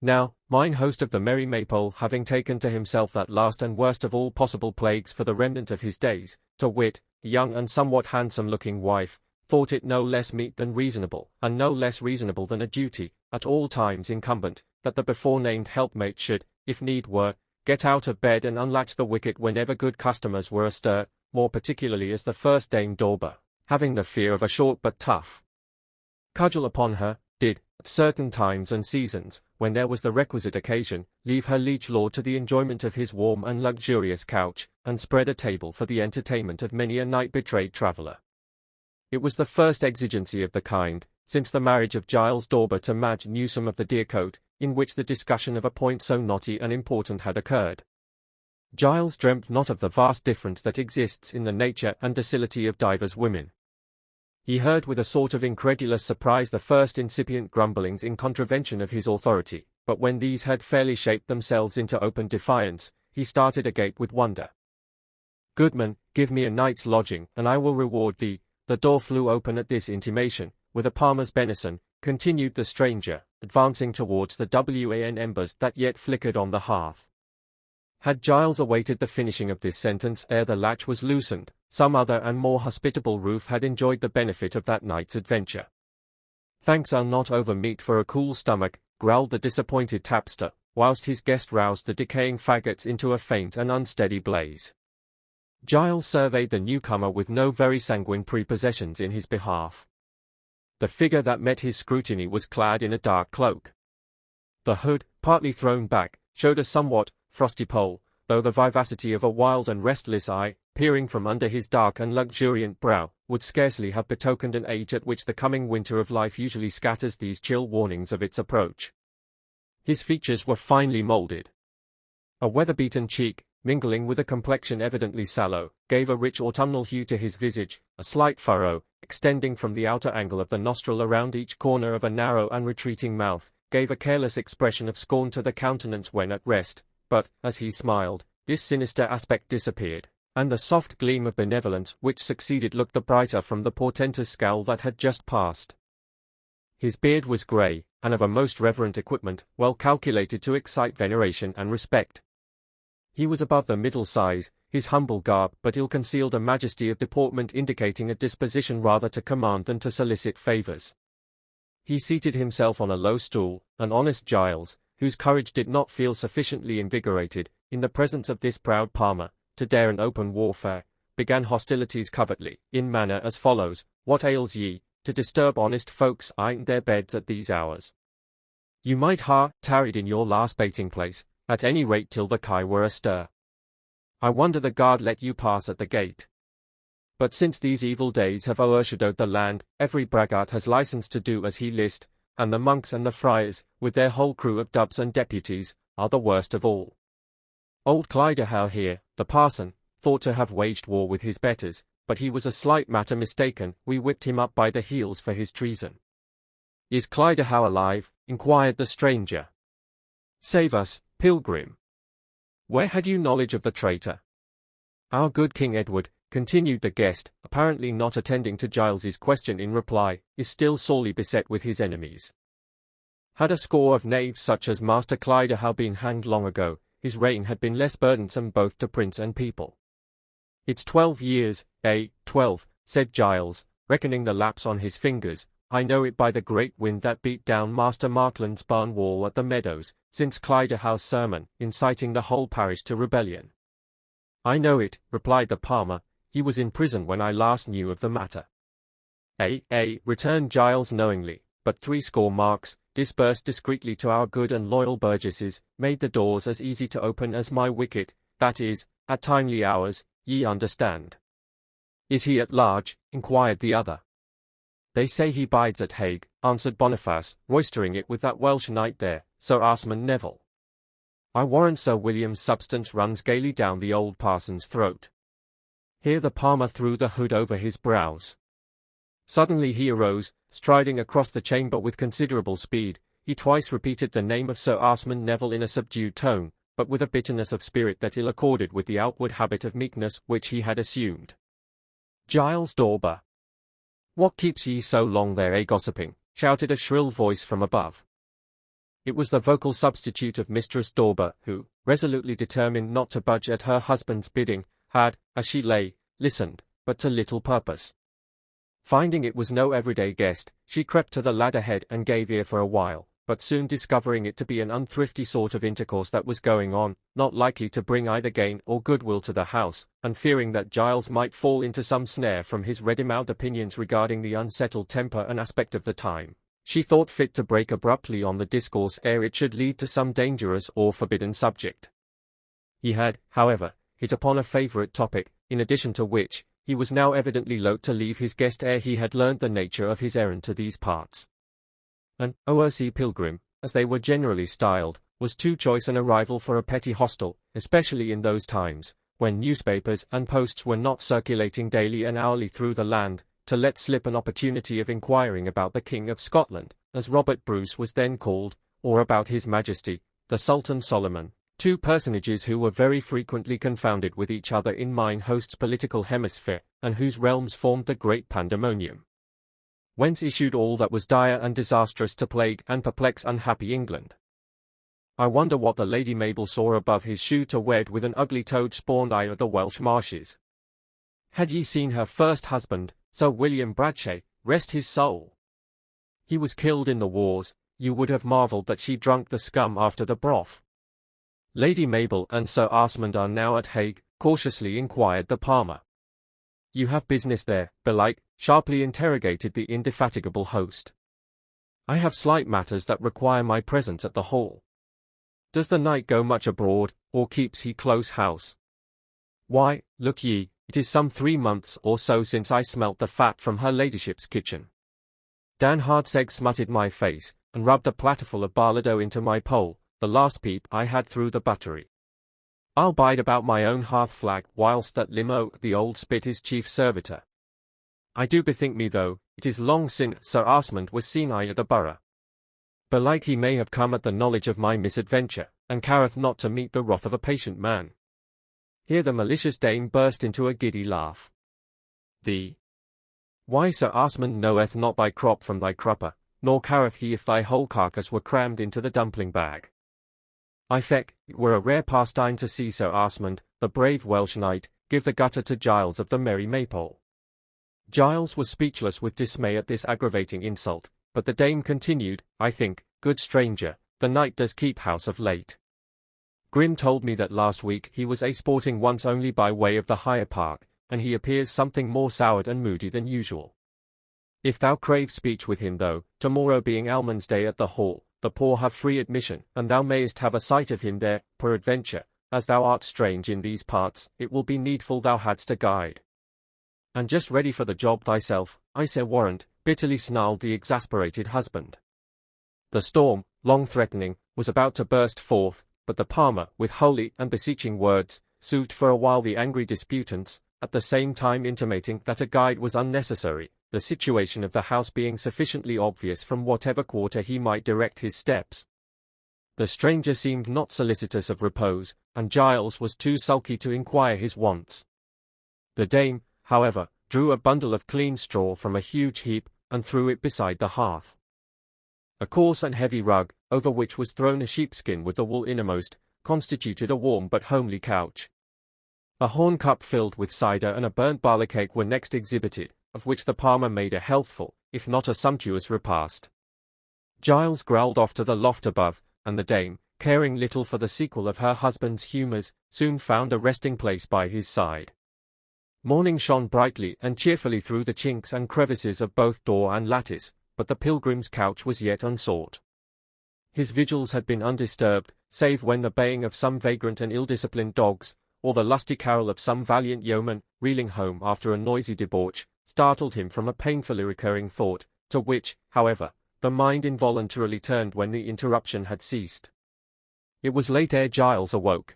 A: Now, mine host of the Merry Maypole, having taken to himself that last and worst of all possible plagues for the remnant of his days, to wit, a young and somewhat handsome-looking wife, thought it no less meet than reasonable, and no less reasonable than a duty, at all times incumbent, that the before-named helpmate should, if need were, get out of bed and unlatch the wicket whenever good customers were astir, more particularly as the first Dame Dauber, having the fear of a short but tough cudgel upon her, did, at certain times and seasons, when there was the requisite occasion, leave her liege lord to the enjoyment of his warm and luxurious couch, and spread a table for the entertainment of many a night-betrayed traveller. It was the first exigency of the kind, since the marriage of Giles Dauber to Madge Newsome of the Deercote, in which the discussion of a point so knotty and important had occurred. Giles dreamt not of the vast difference that exists in the nature and docility of divers women. He heard with a sort of incredulous surprise the first incipient grumblings in contravention of his authority, but when these had fairly shaped themselves into open defiance, he started agape with wonder. Goodman, give me a night's lodging, and I will reward thee. The door flew open at this intimation, with a palmer's benison, continued the stranger, advancing towards the wan embers that yet flickered on the hearth. Had Giles awaited the finishing of this sentence ere the latch was loosened, some other and more hospitable roof had enjoyed the benefit of that night's adventure. Thanks are not over meat for a cool stomach, growled the disappointed tapster, whilst his guest roused the decaying faggots into a faint and unsteady blaze. Giles surveyed the newcomer with no very sanguine prepossessions in his behalf. The figure that met his scrutiny was clad in a dark cloak. The hood, partly thrown back, showed a somewhat frosty poll, though the vivacity of a wild and restless eye, peering from under his dark and luxuriant brow, would scarcely have betokened an age at which the coming winter of life usually scatters these chill warnings of its approach. His features were finely moulded. A weather-beaten cheek, mingling with a complexion evidently sallow, gave a rich autumnal hue to his visage. A slight furrow, extending from the outer angle of the nostril around each corner of a narrow and retreating mouth, gave a careless expression of scorn to the countenance when at rest, but, as he smiled, this sinister aspect disappeared, and the soft gleam of benevolence which succeeded looked the brighter from the portentous scowl that had just passed. His beard was grey, and of a most reverent equipment, well calculated to excite veneration and respect. He was above the middle size, his humble garb but ill-concealed a majesty of deportment indicating a disposition rather to command than to solicit favours. He seated himself on a low stool, and honest Giles, whose courage did not feel sufficiently invigorated, in the presence of this proud palmer, to dare an open warfare, began hostilities covertly, in manner as follows: "What ails ye, to disturb honest folks in their beds at these hours? You might tarried in your last baiting place, at any rate till the kye were astir. I wonder the guard let you pass at the gate. But since these evil days have o'ershadowed the land, every braggart has license to do as he list, and the monks and the friars, with their whole crew of dubs and deputies, are the worst of all. Old Clydehow here, the parson, thought to have waged war with his betters, but he was a slight matter mistaken. We whipped him up by the heels for his treason." "Is Clydehow alive?" inquired the stranger. "Save us, pilgrim! Where had you knowledge of the traitor?" "Our good King Edward," continued the guest, apparently not attending to Giles's question in reply, "is still sorely beset with his enemies. Had a score of knaves such as Master Clydehow been hanged long ago, his reign had been less burdensome both to prince and people." "It's 12 years, 12, said Giles, reckoning the lapse on his fingers. "I know it by the great wind that beat down Master Markland's barn wall at the meadows, since Clydehow's sermon, inciting the whole parish to rebellion." "I know it," replied the palmer. "He was in prison when I last knew of the matter." Returned Giles knowingly, "but 60 marks, disbursed discreetly to our good and loyal burgesses, made the doors as easy to open as my wicket, that is, at timely hours, ye understand." "Is he at large?" inquired the other. "They say he bides at Hague," answered Boniface, roistering it with that Welsh knight there, Sir Asmund Neville. "I warrant Sir William's substance runs gaily down the old parson's throat." Here the palmer threw the hood over his brows. Suddenly he arose, striding across the chamber with considerable speed. He twice repeated the name of Sir Asmund Neville in a subdued tone, but with a bitterness of spirit that ill accorded with the outward habit of meekness which he had assumed. "Giles Dorber! What keeps ye so long there, gossiping?" shouted a shrill voice from above. It was the vocal substitute of Mistress Dorber, who, resolutely determined not to budge at her husband's bidding, had, as she lay, listened, but to little purpose. Finding it was no everyday guest, she crept to the ladder head and gave ear for a while, but soon discovering it to be an unthrifty sort of intercourse that was going on, not likely to bring either gain or goodwill to the house, and fearing that Giles might fall into some snare from his ready-mouthed opinions regarding the unsettled temper and aspect of the time, she thought fit to break abruptly on the discourse ere it should lead to some dangerous or forbidden subject. He had, however, hit upon a favourite topic, in addition to which, he was now evidently loath to leave his guest ere he had learned the nature of his errand to these parts. An oversea pilgrim, as they were generally styled, was too choice an arrival for a petty hostel, especially in those times, when newspapers and posts were not circulating daily and hourly through the land, to let slip an opportunity of inquiring about the King of Scotland, as Robert Bruce was then called, or about His Majesty, the Sultan Solomon, two personages who were very frequently confounded with each other in mine host's political hemisphere, and whose realms formed the great pandemonium, whence issued all that was dire and disastrous to plague and perplex unhappy England. I wonder what the Lady Mabel saw above his shoe to wed with an ugly toad spawned of the Welsh marshes. Had ye seen her first husband, Sir William Bradshaw, rest his soul? He was killed in the wars. You would have marvelled that she drunk the scum after the broth. Lady Mabel and Sir Asmund are now at Hague, cautiously inquired the palmer. You have business there, belike, sharply interrogated the indefatigable host. I have slight matters that require my presence at the hall. Does the knight go much abroad, or keeps he close house? Why, look ye, it is some 3 months or so since I smelt the fat from her ladyship's kitchen. Dan Hardsegg smutted my face, and rubbed a platterful of barlado into my pole, the last peep I had through the buttery. I'll bide about my own hearth flag whilst that Limo the old spit is chief servitor. I do bethink me though, it is long since Sir Asmund was seen at the borough. Belike he may have come at the knowledge of my misadventure, and careth not to meet the wrath of a patient man. Here the malicious dame burst into a giddy laugh. Why Sir Asmund knoweth not thy crop from thy crupper, nor careth he if thy whole carcass were crammed into the dumpling bag. I feck, it were a rare pastime to see Sir Asmund, the brave Welsh knight, give the gutter to Giles of the Merry Maypole. Giles was speechless with dismay at this aggravating insult, but the dame continued, I think, good stranger, the night does keep house of late. Grim told me that last week he was sporting once only by way of the higher park, and he appears something more soured and moody than usual. If thou crave speech with him though, tomorrow being Almon's day at the hall, the poor have free admission, and thou mayest have a sight of him there, peradventure, as thou art strange in these parts, it will be needful thou hadst a guide. And just ready for the job thyself, I say warrant, bitterly snarled the exasperated husband. The storm, long threatening, was about to burst forth, but the palmer, with holy and beseeching words, soothed for a while the angry disputants, at the same time intimating that a guide was unnecessary, the situation of the house being sufficiently obvious from whatever quarter he might direct his steps. The stranger seemed not solicitous of repose, and Giles was too sulky to inquire his wants. The dame, however, drew a bundle of clean straw from a huge heap, and threw it beside the hearth. A coarse and heavy rug, over which was thrown a sheepskin with the wool innermost, constituted a warm but homely couch. A horn cup filled with cider and a burnt barley cake were next exhibited, of which the palmer made a healthful, if not a sumptuous repast. Giles growled off to the loft above, and the dame, caring little for the sequel of her husband's humours, soon found a resting place by his side. Morning shone brightly and cheerfully through the chinks and crevices of both door and lattice, but the pilgrim's couch was yet unsought. His vigils had been undisturbed, save when the baying of some vagrant and ill-disciplined dogs, or the lusty carol of some valiant yeoman, reeling home after a noisy debauch, startled him from a painfully recurring thought, to which, however, the mind involuntarily turned when the interruption had ceased. It was late ere Giles awoke.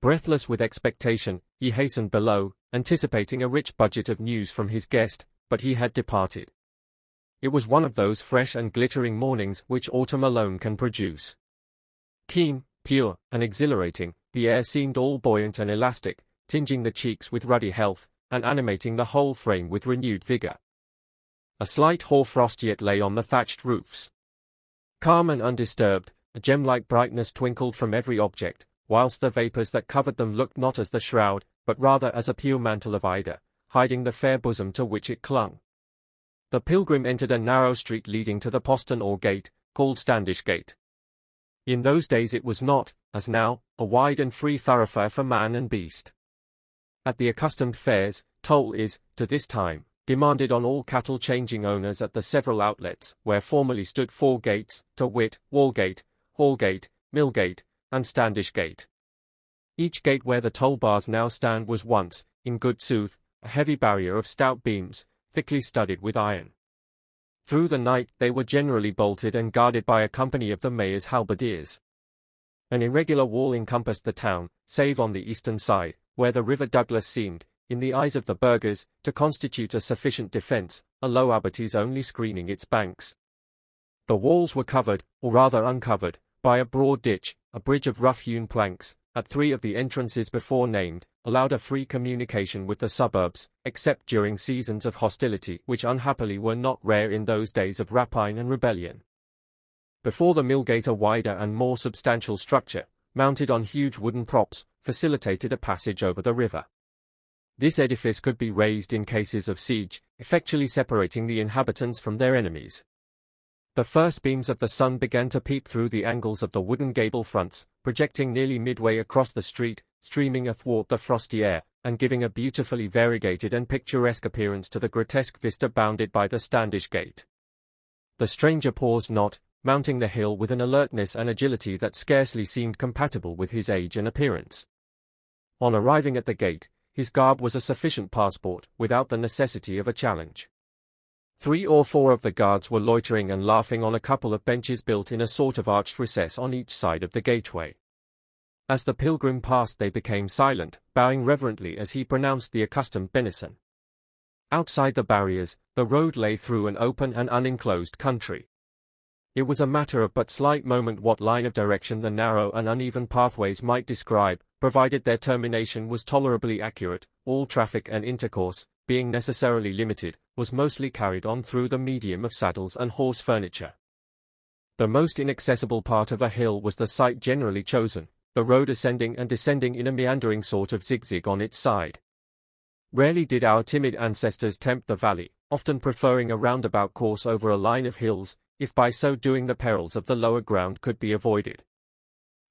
A: Breathless with expectation, he hastened below, anticipating a rich budget of news from his guest, but he had departed. It was one of those fresh and glittering mornings which autumn alone can produce. Keen, pure, and exhilarating, the air seemed all buoyant and elastic, tinging the cheeks with ruddy health, and animating the whole frame with renewed vigour. A slight hoar-frost yet lay on the thatched roofs. Calm and undisturbed, a gem-like brightness twinkled from every object, whilst the vapours that covered them looked not as the shroud, but rather as a pure mantle of eider, hiding the fair bosom to which it clung. The pilgrim entered a narrow street leading to the postern or gate, called Standish Gate. In those days it was not, as now, a wide and free thoroughfare for man and beast. At the accustomed fairs, toll is, to this time, demanded on all cattle-changing owners at the several outlets, where formerly stood 4 gates, to wit, Wallgate, Hallgate, Millgate, and Standish Gate. Each gate where the toll bars now stand was once, in good sooth, a heavy barrier of stout beams, thickly studded with iron. Through the night they were generally bolted and guarded by a company of the mayor's halberdiers. An irregular wall encompassed the town, save on the eastern side, where the river Douglas seemed, in the eyes of the burghers, to constitute a sufficient defence, a low abattis only screening its banks. The walls were covered, or rather uncovered, by a broad ditch, a bridge of rough-hewn planks, at 3 of the entrances before named, allowed a free communication with the suburbs, except during seasons of hostility which unhappily were not rare in those days of rapine and rebellion. Before the Millgate a wider and more substantial structure, mounted on huge wooden props, facilitated a passage over the river. This edifice could be raised in cases of siege, effectually separating the inhabitants from their enemies. The first beams of the sun began to peep through the angles of the wooden gable fronts, projecting nearly midway across the street, streaming athwart the frosty air, and giving a beautifully variegated and picturesque appearance to the grotesque vista bounded by the Standish Gate. The stranger paused not, mounting the hill with an alertness and agility that scarcely seemed compatible with his age and appearance. On arriving at the gate, his garb was a sufficient passport, without the necessity of a challenge. 3 or 4 of the guards were loitering and laughing on a couple of benches built in a sort of arched recess on each side of the gateway. As the pilgrim passed they became silent, bowing reverently as he pronounced the accustomed benison. Outside the barriers, the road lay through an open and unenclosed country. It was a matter of but slight moment what line of direction the narrow and uneven pathways might describe, provided their termination was tolerably accurate. All traffic and intercourse, being necessarily limited, was mostly carried on through the medium of saddles and horse furniture. The most inaccessible part of a hill was the site generally chosen, the road ascending and descending in a meandering sort of zigzag on its side. Rarely did our timid ancestors tempt the valley, often preferring a roundabout course over a line of hills, if by so doing the perils of the lower ground could be avoided.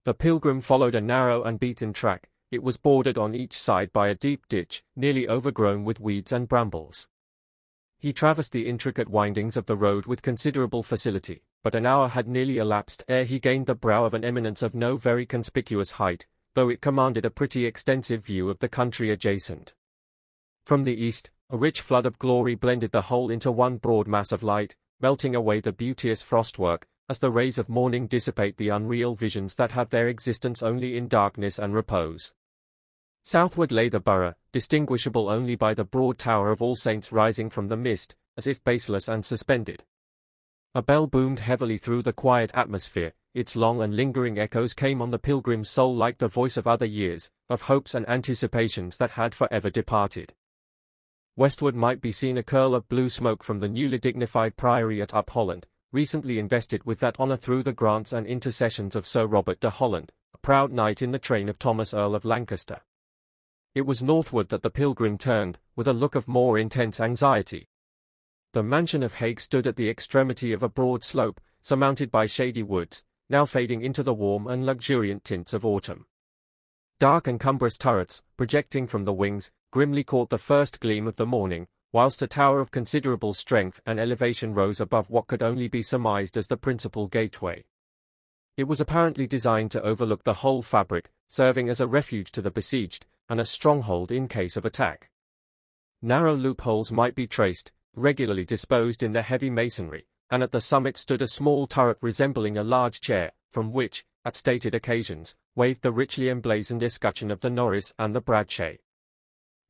A: The pilgrim followed a narrow and beaten track. It was bordered on each side by a deep ditch, nearly overgrown with weeds and brambles. He traversed the intricate windings of the road with considerable facility, but an hour had nearly elapsed ere he gained the brow of an eminence of no very conspicuous height, though it commanded a pretty extensive view of the country adjacent. From the east, a rich flood of glory blended the whole into one broad mass of light, melting away the beauteous frostwork, as the rays of morning dissipate the unreal visions that have their existence only in darkness and repose. Southward lay the borough, distinguishable only by the broad tower of All Saints rising from the mist, as if baseless and suspended. A bell boomed heavily through the quiet atmosphere. Its long and lingering echoes came on the pilgrim's soul like the voice of other years, of hopes and anticipations that had forever departed. Westward might be seen a curl of blue smoke from the newly dignified priory at Upholland, recently invested with that honour through the grants and intercessions of Sir Robert de Holland, a proud knight in the train of Thomas Earl of Lancaster. It was northward that the pilgrim turned, with a look of more intense anxiety. The mansion of Hague stood at the extremity of a broad slope, surmounted by shady woods, now fading into the warm and luxuriant tints of autumn. Dark and cumbrous turrets, projecting from the wings, grimly caught the first gleam of the morning, whilst a tower of considerable strength and elevation rose above what could only be surmised as the principal gateway. It was apparently designed to overlook the whole fabric, serving as a refuge to the besieged, and a stronghold in case of attack. Narrow loopholes might be traced, regularly disposed in the heavy masonry, and at the summit stood a small turret resembling a large chair, from which, at stated occasions, waved the richly emblazoned escutcheon of the Norris and the Bradshaw.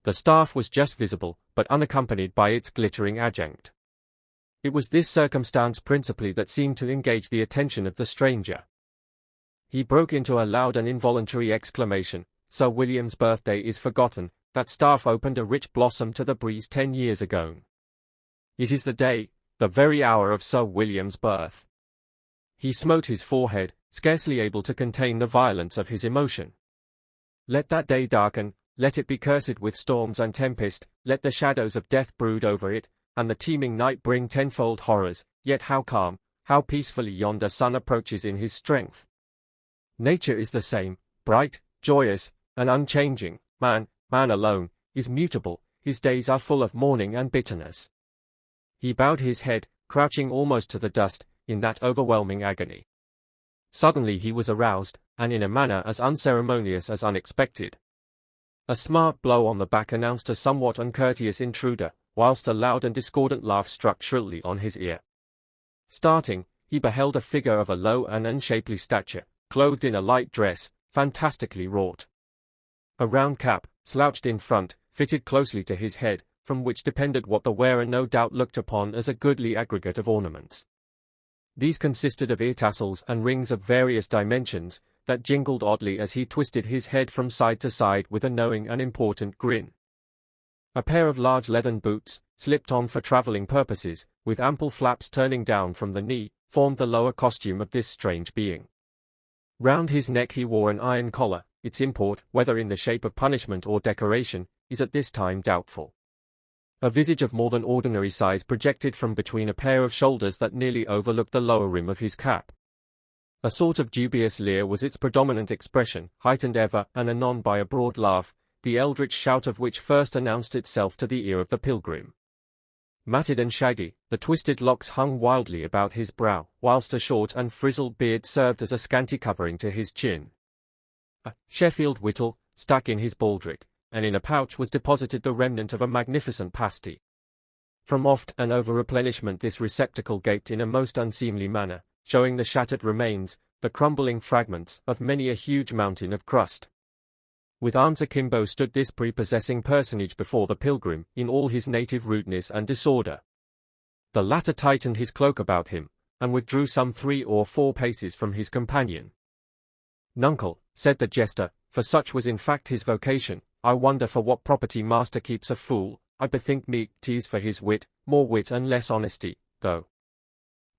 A: The staff was just visible, but unaccompanied by its glittering adjunct. It was this circumstance principally that seemed to engage the attention of the stranger. He broke into a loud and involuntary exclamation. Sir William's birthday is forgotten, that staff opened a rich blossom to the breeze 10 years ago. It is the day, the very hour of Sir William's birth. He smote his forehead, scarcely able to contain the violence of his emotion. Let that day darken, let it be cursed with storms and tempest, let the shadows of death brood over it, and the teeming night bring tenfold horrors, yet how calm, how peacefully yonder sun approaches in his strength. Nature is the same, bright, joyous, and unchanging. Man alone, is mutable, his days are full of mourning and bitterness. He bowed his head, crouching almost to the dust, in that overwhelming agony. Suddenly he was aroused, and in a manner as unceremonious as unexpected. A smart blow on the back announced a somewhat uncourteous intruder, whilst a loud and discordant laugh struck shrilly on his ear. Starting, he beheld a figure of a low and unshapely stature, clothed in a light dress, fantastically wrought. A round cap, slouched in front, fitted closely to his head, from which depended what the wearer no doubt looked upon as a goodly aggregate of ornaments. These consisted of ear tassels and rings of various dimensions, that jingled oddly as he twisted his head from side to side with a knowing and important grin. A pair of large leathern boots, slipped on for travelling purposes, with ample flaps turning down from the knee, formed the lower costume of this strange being. Round his neck he wore an iron collar. Its import, whether in the shape of punishment or decoration, is at this time doubtful. A visage of more than ordinary size projected from between a pair of shoulders that nearly overlooked the lower rim of his cap. A sort of dubious leer was its predominant expression, heightened ever and anon by a broad laugh, the eldritch shout of which first announced itself to the ear of the pilgrim. Matted and shaggy, the twisted locks hung wildly about his brow, whilst a short and frizzled beard served as a scanty covering to his chin. A Sheffield whittle stuck in his baldric, and in a pouch was deposited the remnant of a magnificent pasty. From oft and over replenishment this receptacle gaped in a most unseemly manner, showing the shattered remains, the crumbling fragments, of many a huge mountain of crust. With arms akimbo stood this prepossessing personage before the pilgrim, in all his native rudeness and disorder. The latter tightened his cloak about him, and withdrew some 3 or 4 paces from his companion. "Nuncle," said the jester, for such was in fact his vocation, "I wonder for what property master keeps a fool. I bethink me 'tis for his wit, more wit and less honesty, though."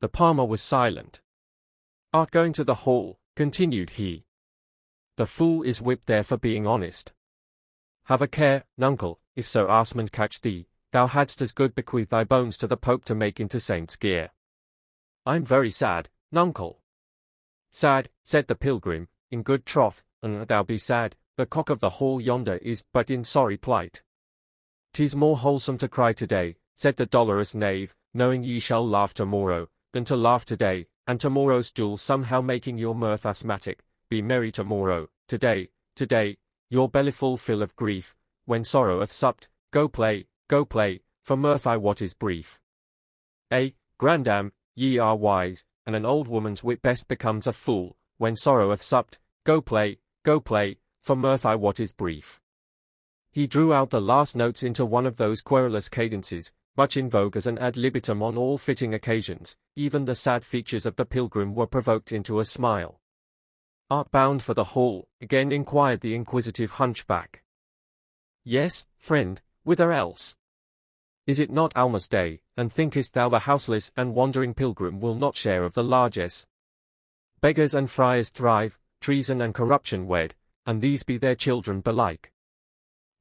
A: The palmer was silent. "Art going to the hall?" continued he. "The fool is whipped there for being honest. Have a care, nuncle, if Sir Asmund catch thee, thou hadst as good bequeath thy bones to the Pope to make into saint's gear." I'm very sad, nuncle. Sad, said the pilgrim, in good troth, and thou be sad, the cock of the hall yonder is but in sorry plight. 'Tis more wholesome to cry today, said the dolorous knave, knowing ye shall laugh tomorrow, than to laugh today, and tomorrow's duel somehow making your mirth asthmatic. Be merry tomorrow, today, your belly full of grief, when sorrow hath supped, go play, for mirth I wot is brief. Grandam, ye are wise, and an old woman's wit best becomes a fool, when sorrow hath supped, go play, for mirth I wot is brief. He drew out the last notes into one of those querulous cadences, much in vogue as an ad libitum on all fitting occasions. Even the sad features of the pilgrim were provoked into a smile. Art bound for the hall? Again inquired the inquisitive hunchback. Yes, friend, whither else? Is it not Almas Day, and thinkest thou the houseless and wandering pilgrim will not share of the largesse? Beggars and friars thrive, treason and corruption wed, and these be their children belike.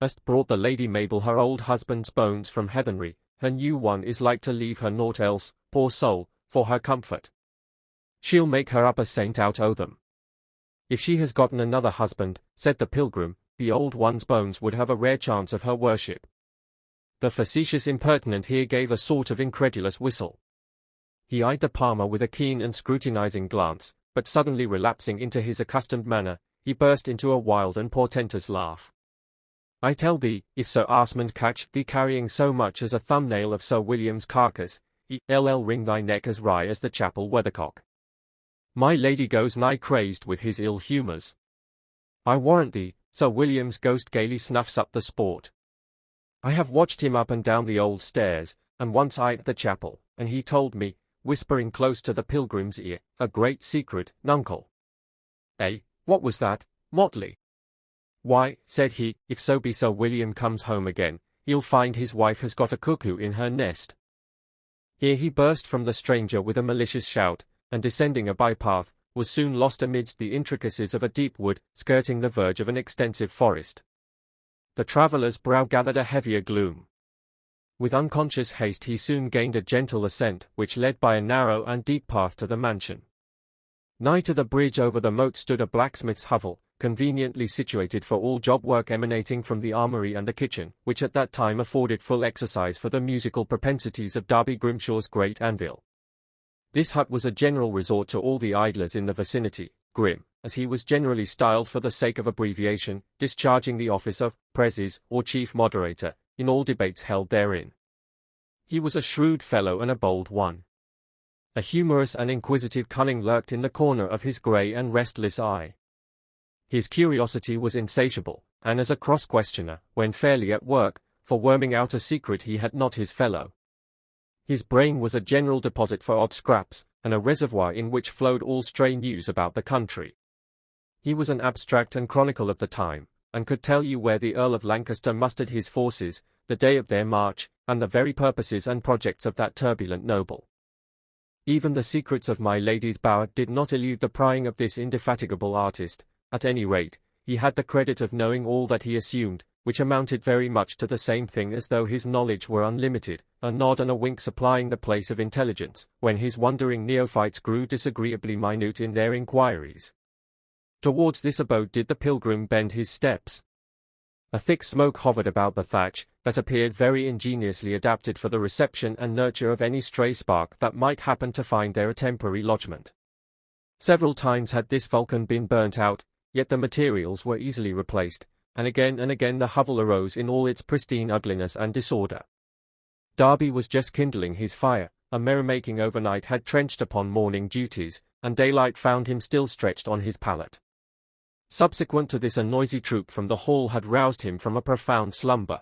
A: Hast brought the Lady Mabel her old husband's bones from heathenry, her new one is like to leave her naught else, poor soul, for her comfort. She'll make her up a saint out o' them. If she has gotten another husband, said the pilgrim, the old one's bones would have a rare chance of her worship. The facetious impertinent here gave a sort of incredulous whistle. He eyed the palmer with a keen and scrutinizing glance, but suddenly relapsing into his accustomed manner, he burst into a wild and portentous laugh. I tell thee, if Sir Asmund catch thee carrying so much as a thumbnail of Sir William's carcass, he'll wring thy neck as wry as the chapel weathercock. My lady goes nigh crazed with his ill humours. I warrant thee, Sir William's ghost gaily snuffs up the sport. I have watched him up and down the old stairs, and once I at the chapel, and he told me, whispering close to the pilgrim's ear, a great secret, nuncle. What was that, Motley? Why, said he, if so be Sir William comes home again, he'll find his wife has got a cuckoo in her nest. Here he burst from the stranger with a malicious shout, and descending a bypath, was soon lost amidst the intricacies of a deep wood, skirting the verge of an extensive forest. The traveller's brow gathered a heavier gloom. With unconscious haste he soon gained a gentle ascent, which led by a narrow and deep path to the mansion. Nigh to the bridge over the moat stood a blacksmith's hovel, conveniently situated for all job work emanating from the armoury and the kitchen, which at that time afforded full exercise for the musical propensities of Darby Grimshaw's great anvil. This hut was a general resort to all the idlers in the vicinity, Grim, as he was generally styled for the sake of abbreviation, discharging the office of Prezes, or chief moderator, in all debates held therein. He was a shrewd fellow and a bold one. A humorous and inquisitive cunning lurked in the corner of his grey and restless eye. His curiosity was insatiable, and as a cross-questioner, when fairly at work, for worming out a secret he had not his fellow. His brain was a general deposit for odd scraps, and a reservoir in which flowed all stray news about the country. He was an abstract and chronicle of the time, and could tell you where the Earl of Lancaster mustered his forces, the day of their march, and the very purposes and projects of that turbulent noble. Even the secrets of my lady's bower did not elude the prying of this indefatigable artist. At any rate, he had the credit of knowing all that he assumed, which amounted very much to the same thing as though his knowledge were unlimited, a nod and a wink supplying the place of intelligence, when his wondering neophytes grew disagreeably minute in their inquiries. Towards this abode did the pilgrim bend his steps. A thick smoke hovered about the thatch, that appeared very ingeniously adapted for the reception and nurture of any stray spark that might happen to find there a temporary lodgment. Several times had this vulcan been burnt out, yet the materials were easily replaced, and again the hovel arose in all its pristine ugliness and disorder. Darby was just kindling his fire, a merrymaking overnight had trenched upon morning duties, and daylight found him still stretched on his pallet. Subsequent to this a noisy troop from the hall had roused him from a profound slumber.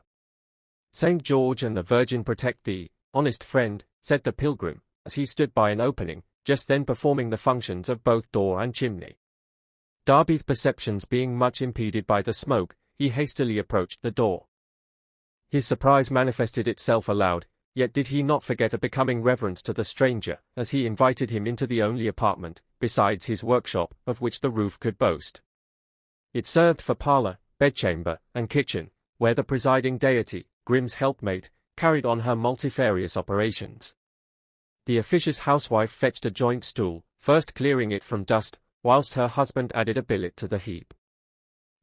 A: Saint George and the Virgin protect thee, honest friend, said the pilgrim, as he stood by an opening, just then performing the functions of both door and chimney. Darby's perceptions being much impeded by the smoke, he hastily approached the door. His surprise manifested itself aloud, yet did he not forget a becoming reverence to the stranger, as he invited him into the only apartment, besides his workshop, of which the roof could boast. It served for parlour, bedchamber, and kitchen, where the presiding deity, Grim's helpmate, carried on her multifarious operations. The officious housewife fetched a joint stool, first clearing it from dust, whilst her husband added a billet to the heap.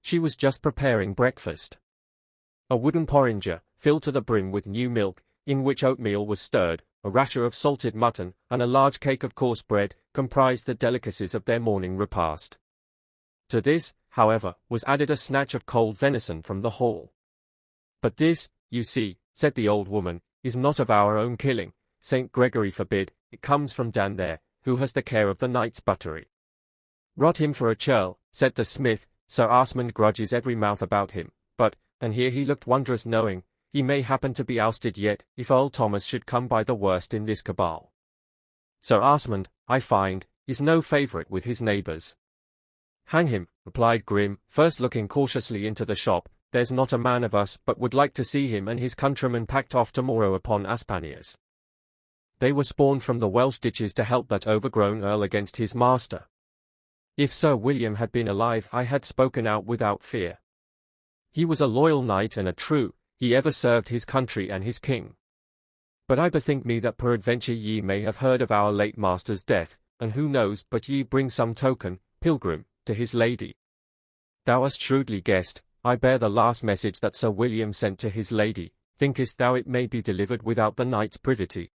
A: She was just preparing breakfast. A wooden porringer, filled to the brim with new milk, in which oatmeal was stirred, a rasher of salted mutton, and a large cake of coarse bread, comprised the delicacies of their morning repast. To this, however, was added a snatch of cold venison from the hall. "But this, you see," said the old woman, "is not of our own killing. St. Gregory forbid, it comes from Dan there, who has the care of the knight's buttery." "Rot him for a churl," said the smith, "Sir Asmund grudges every mouth about him, but," and here he looked wondrous knowing, "he may happen to be ousted yet, if Earl Thomas should come by the worst in this cabal. Sir Asmund, I find, is no favourite with his neighbours." "Hang him," replied Grim, first looking cautiously into the shop, "there's not a man of us but would like to see him and his countrymen packed off tomorrow upon Aspanias. They were spawned from the Welsh ditches to help that overgrown earl against his master. If Sir William had been alive I had spoken out without fear. He was a loyal knight and a true, he ever served his country and his king. But I bethink me that peradventure ye may have heard of our late master's death, and who knows but ye bring some token, pilgrim, to his lady. Thou hast shrewdly guessed, I bear the last message that Sir William sent to his lady. Thinkest thou it may be delivered without the knight's privity?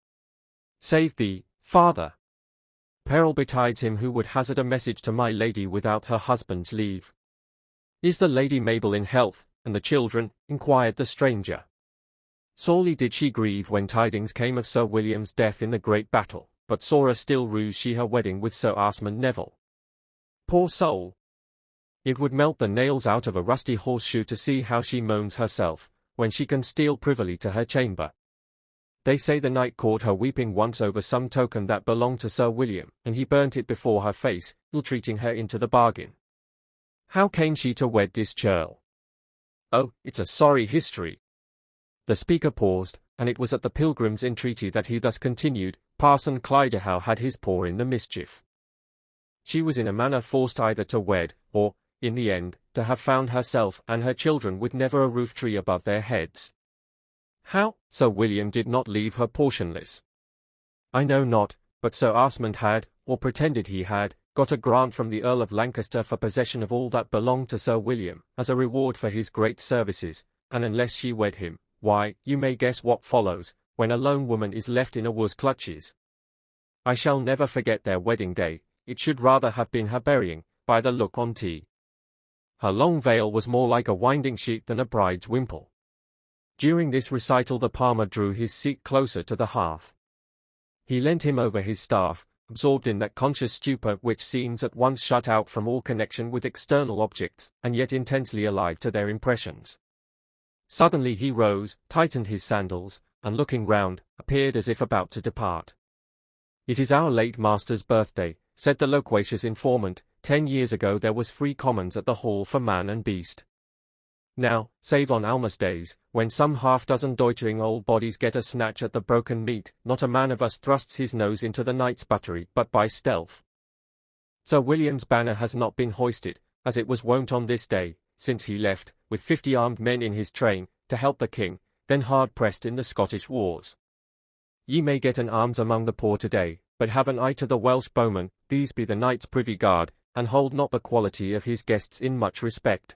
A: Save thee, father! Peril betides him who would hazard a message to my lady without her husband's leave." "Is the Lady Mabel in health, and the children?" inquired the stranger. "Sorely did she grieve when tidings came of Sir William's death in the great battle, but sorer still rues she her wedding with Sir Asmund Neville. Poor soul! It would melt the nails out of a rusty horseshoe to see how she moans herself, when she can steal privily to her chamber. They say the knight caught her weeping once over some token that belonged to Sir William, and he burnt it before her face, ill-treating her into the bargain. How came she to wed this churl? Oh, it's a sorry history." The speaker paused, and it was at the pilgrim's entreaty that he thus continued, "Parson Clydehow had his paw in the mischief. She was in a manner forced either to wed, or, in the end, to have found herself and her children with never a roof-tree above their heads." "How? Sir William did not leave her portionless?" "I know not, but Sir Asmund had, or pretended he had, got a grant from the Earl of Lancaster for possession of all that belonged to Sir William, as a reward for his great services, and unless she wed him, why, you may guess what follows, when a lone woman is left in a war's clutches. I shall never forget their wedding day. It should rather have been her burying, by the look on tea. Her long veil was more like a winding sheet than a bride's wimple." During this recital the palmer drew his seat closer to the hearth. He leant him over his staff, absorbed in that conscious stupor which seems at once shut out from all connection with external objects, and yet intensely alive to their impressions. Suddenly he rose, tightened his sandals, and looking round, appeared as if about to depart. "It is our late master's birthday," said the loquacious informant. 10 years ago there was free commons at the hall for man and beast. Now, save on Almas days, when some half-dozen doitering old bodies get a snatch at the broken meat, not a man of us thrusts his nose into the knight's buttery but by stealth. Sir William's banner has not been hoisted, as it was wont on this day, since he left, with 50 armed men in his train, to help the king, then hard-pressed in the Scottish wars. Ye may get an arms among the poor today, but have an eye to the Welsh bowmen, these be the knight's privy guard, and hold not the quality of his guests in much respect."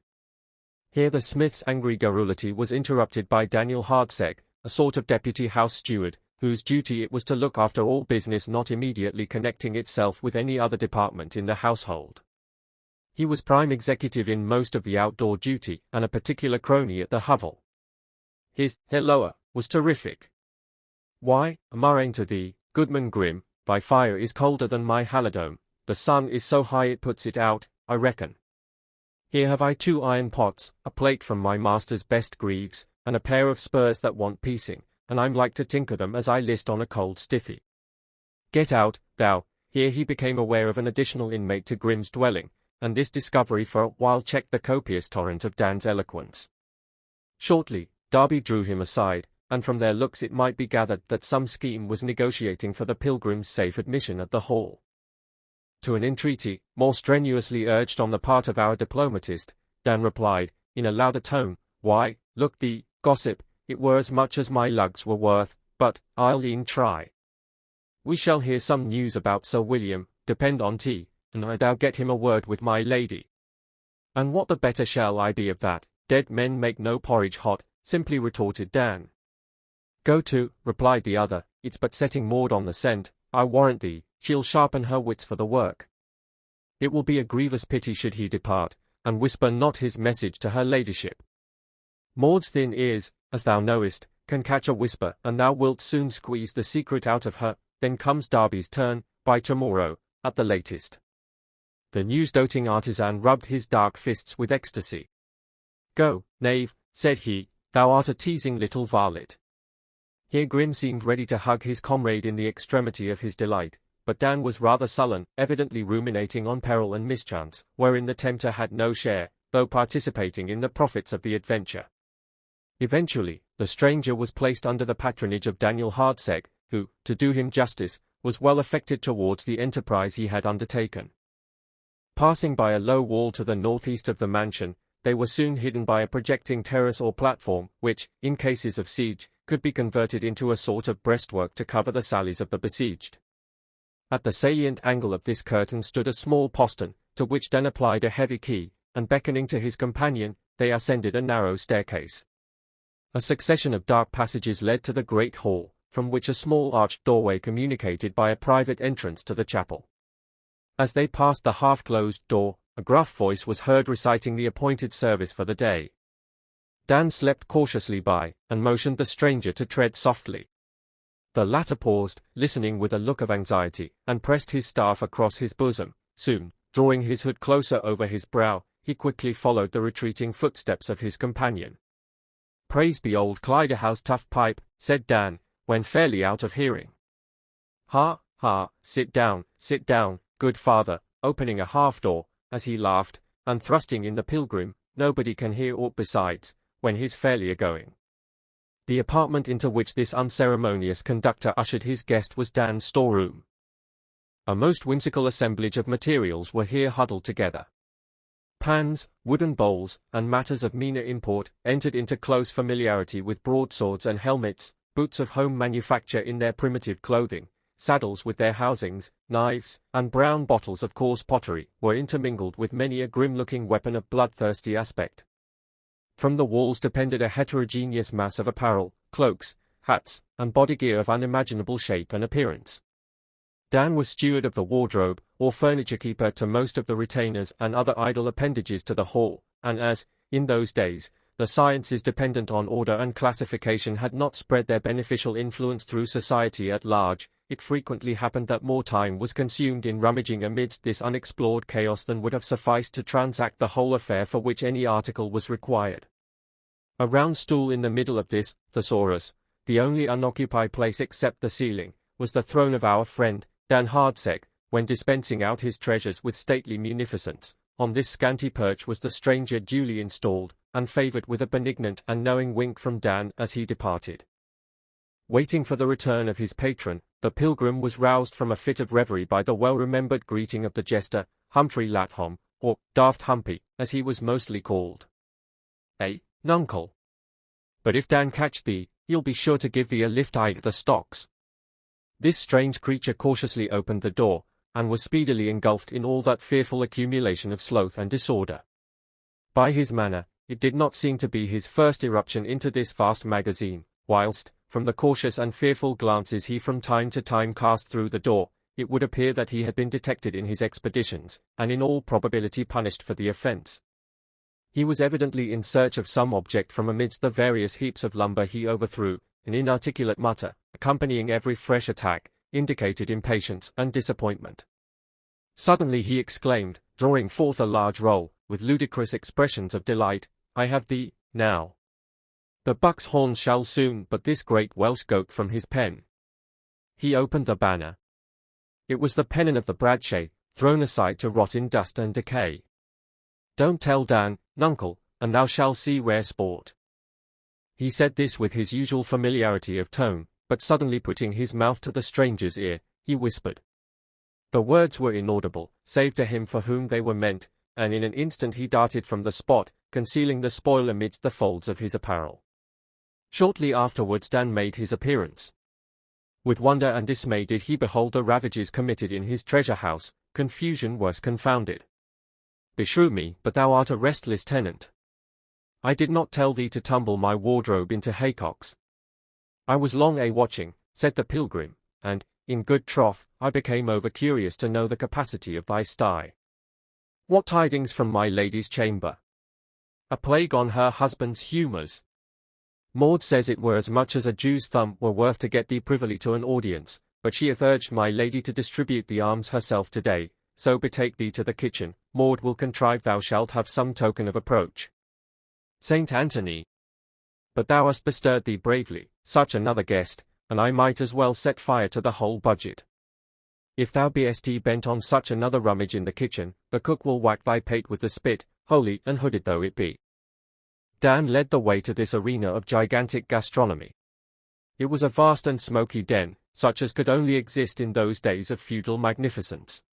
A: Here the smith's angry garrulity was interrupted by Daniel Hardseg, a sort of deputy house steward, whose duty it was to look after all business not immediately connecting itself with any other department in the household. He was prime executive in most of the outdoor duty, and a particular crony at the hovel. His "helloa" was terrific. "Why, a murrain to thee, Goodman Grim, thy fire is colder than my halidome, the sun is so high it puts it out, I reckon. Here have I 2 iron pots, a plate from my master's best greaves, and a pair of spurs that want piecing, and I'm like to tinker them as I list on a cold stiffy. Get out, thou." Here he became aware of an additional inmate to Grim's dwelling, and this discovery for a while checked the copious torrent of Dan's eloquence. Shortly, Darby drew him aside, and from their looks it might be gathered that some scheme was negotiating for the pilgrim's safe admission at the hall. To an entreaty, more strenuously urged on the part of our diplomatist, Dan replied, in a louder tone, "Why, look thee, gossip, it were as much as my lugs were worth, but I'll e'en try." we shall hear some news about Sir William, depend on tea, and I'll get him a word with my lady. And what the better shall I be of that? Dead men make no porridge hot, simply retorted Dan. Go to, replied the other, it's but setting Maud on the scent, I warrant thee, she'll sharpen her wits for the work. It will be a grievous pity should he depart, and whisper not his message to her ladyship. Maud's thin ears, as thou knowest, can catch a whisper, and thou wilt soon squeeze the secret out of her, then comes Darby's turn, by tomorrow, at the latest. The news-doting artisan rubbed his dark fists with ecstasy. Go, knave, said he, thou art a teasing little varlet. Here Grim seemed ready to hug his comrade in the extremity of his delight, but Dan was rather sullen, evidently ruminating on peril and mischance, wherein the tempter had no share, though participating in the profits of the adventure. Eventually, the stranger was placed under the patronage of Daniel Hardsegg, who, to do him justice, was well affected towards the enterprise he had undertaken. Passing by a low wall to the northeast of the mansion, they were soon hidden by a projecting terrace or platform, which, in cases of siege, could be converted into a sort of breastwork to cover the sallies of the besieged. At the salient angle of this curtain stood a small postern, to which Dan applied a heavy key, and beckoning to his companion, they ascended a narrow staircase. A succession of dark passages led to the great hall, from which a small arched doorway communicated by a private entrance to the chapel. As they passed the half-closed door, a gruff voice was heard reciting the appointed service for the day. Dan slept cautiously by, and motioned the stranger to tread softly. The latter paused, listening with a look of anxiety, and pressed his staff across his bosom. Soon, drawing his hood closer over his brow, he quickly followed the retreating footsteps of his companion. Praise be old Clydehouse Tough Pipe, said Dan, when fairly out of hearing. Ha, ha, sit down, good father, opening a half-door, as he laughed, and thrusting in the pilgrim, nobody can hear aught besides, when he's fairly a-going. The apartment into which this unceremonious conductor ushered his guest was Dan's storeroom. A most whimsical assemblage of materials were here huddled together. Pans, wooden bowls, and matters of meaner import, entered into close familiarity with broadswords and helmets, boots of home manufacture in their primitive clothing, saddles with their housings, knives, and brown bottles of coarse pottery, were intermingled with many a grim-looking weapon of bloodthirsty aspect. From the walls depended a heterogeneous mass of apparel, cloaks, hats, and body gear of unimaginable shape and appearance. Dan was steward of the wardrobe, or furniture-keeper to most of the retainers and other idle appendages to the hall, and as, in those days, the sciences dependent on order and classification had not spread their beneficial influence through society at large, it frequently happened that more time was consumed in rummaging amidst this unexplored chaos than would have sufficed to transact the whole affair for which any article was required. A round stool in the middle of this thesaurus, the only unoccupied place except the ceiling, was the throne of our friend, Dan Hardsegg, when dispensing out his treasures with stately munificence. On this scanty perch was the stranger duly installed, and favoured with a benignant and knowing wink from Dan as he departed. Waiting for the return of his patron, the pilgrim was roused from a fit of reverie by the well-remembered greeting of the jester, Humphrey Lathom, or Daft Humpy, as he was mostly called. "Eh, nuncle? But if Dan catch thee, he'll be sure to give thee a lift at the stocks." This strange creature cautiously opened the door, and was speedily engulfed in all that fearful accumulation of sloth and disorder. By his manner, it did not seem to be his first irruption into this vast magazine, whilst, from the cautious and fearful glances he from time to time cast through the door, it would appear that he had been detected in his expeditions, and in all probability punished for the offence. He was evidently in search of some object from amidst the various heaps of lumber he overthrew. An inarticulate mutter, accompanying every fresh attack, indicated impatience and disappointment. Suddenly he exclaimed, drawing forth a large roll, with ludicrous expressions of delight, "I have thee, now. The buck's horns shall soon but this great Welsh goat from his pen." He opened the banner. It was the pennon of the Bradshaw, thrown aside to rot in dust and decay. "Don't tell Dan, nuncle, and thou shalt see rare sport." He said this with his usual familiarity of tone, but suddenly putting his mouth to the stranger's ear, he whispered. The words were inaudible, save to him for whom they were meant, and in an instant he darted from the spot, concealing the spoil amidst the folds of his apparel. Shortly afterwards Dan made his appearance. With wonder and dismay did he behold the ravages committed in his treasure house. Confusion was confounded. Beshrew me, but thou art a restless tenant. I did not tell thee to tumble my wardrobe into haycocks. I was long watching, said the pilgrim, and, in good troth, I became over-curious to know the capacity of thy sty. What tidings from my lady's chamber? A plague on her husband's humours. Maud says it were as much as a Jew's thumb were worth to get thee privily to an audience, but she hath urged my lady to distribute the alms herself today, so betake thee to the kitchen, Maud will contrive thou shalt have some token of approach. Saint Anthony! But thou hast bestirred thee bravely, such another guest, and I might as well set fire to the whole budget. If thou be'st bent on such another rummage in the kitchen, the cook will whack thy pate with the spit, holy and hooded though it be. Dan led the way to this arena of gigantic gastronomy. It was a vast and smoky den, such as could only exist in those days of feudal magnificence.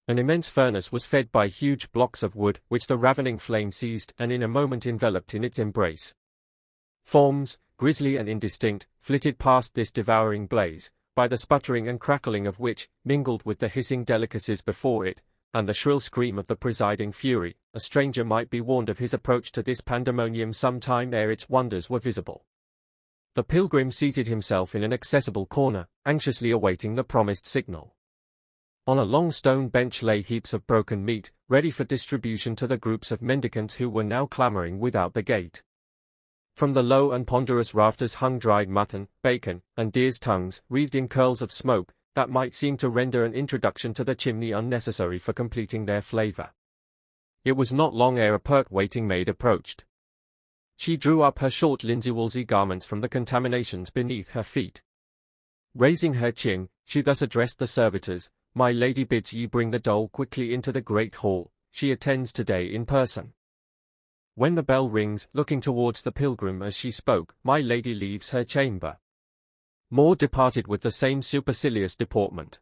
A: An immense furnace was fed by huge blocks of wood, which the ravening flame seized and in a moment enveloped in its embrace. Forms, grisly and indistinct, flitted past this devouring blaze, by the sputtering and crackling of which, mingled with the hissing delicacies before it, and the shrill scream of the presiding fury, a stranger might be warned of his approach to this pandemonium some time ere its wonders were visible. The pilgrim seated himself in an accessible corner, anxiously awaiting the promised signal. On a long stone bench lay heaps of broken meat, ready for distribution to the groups of mendicants who were now clamouring without the gate. From the low and ponderous rafters hung dried mutton, bacon, and deer's tongues, wreathed in curls of smoke, that might seem to render an introduction to the chimney unnecessary for completing their flavour. It was not long ere a pert waiting maid approached. She drew up her short linsey-woolsey garments from the contaminations beneath her feet. Raising her chin, she thus addressed the servitors, "My lady bids ye bring the dole quickly into the great hall, she attends today in person." When the bell rings, looking towards the pilgrim as she spoke, my lady leaves her chamber. Maud departed with the same supercilious deportment.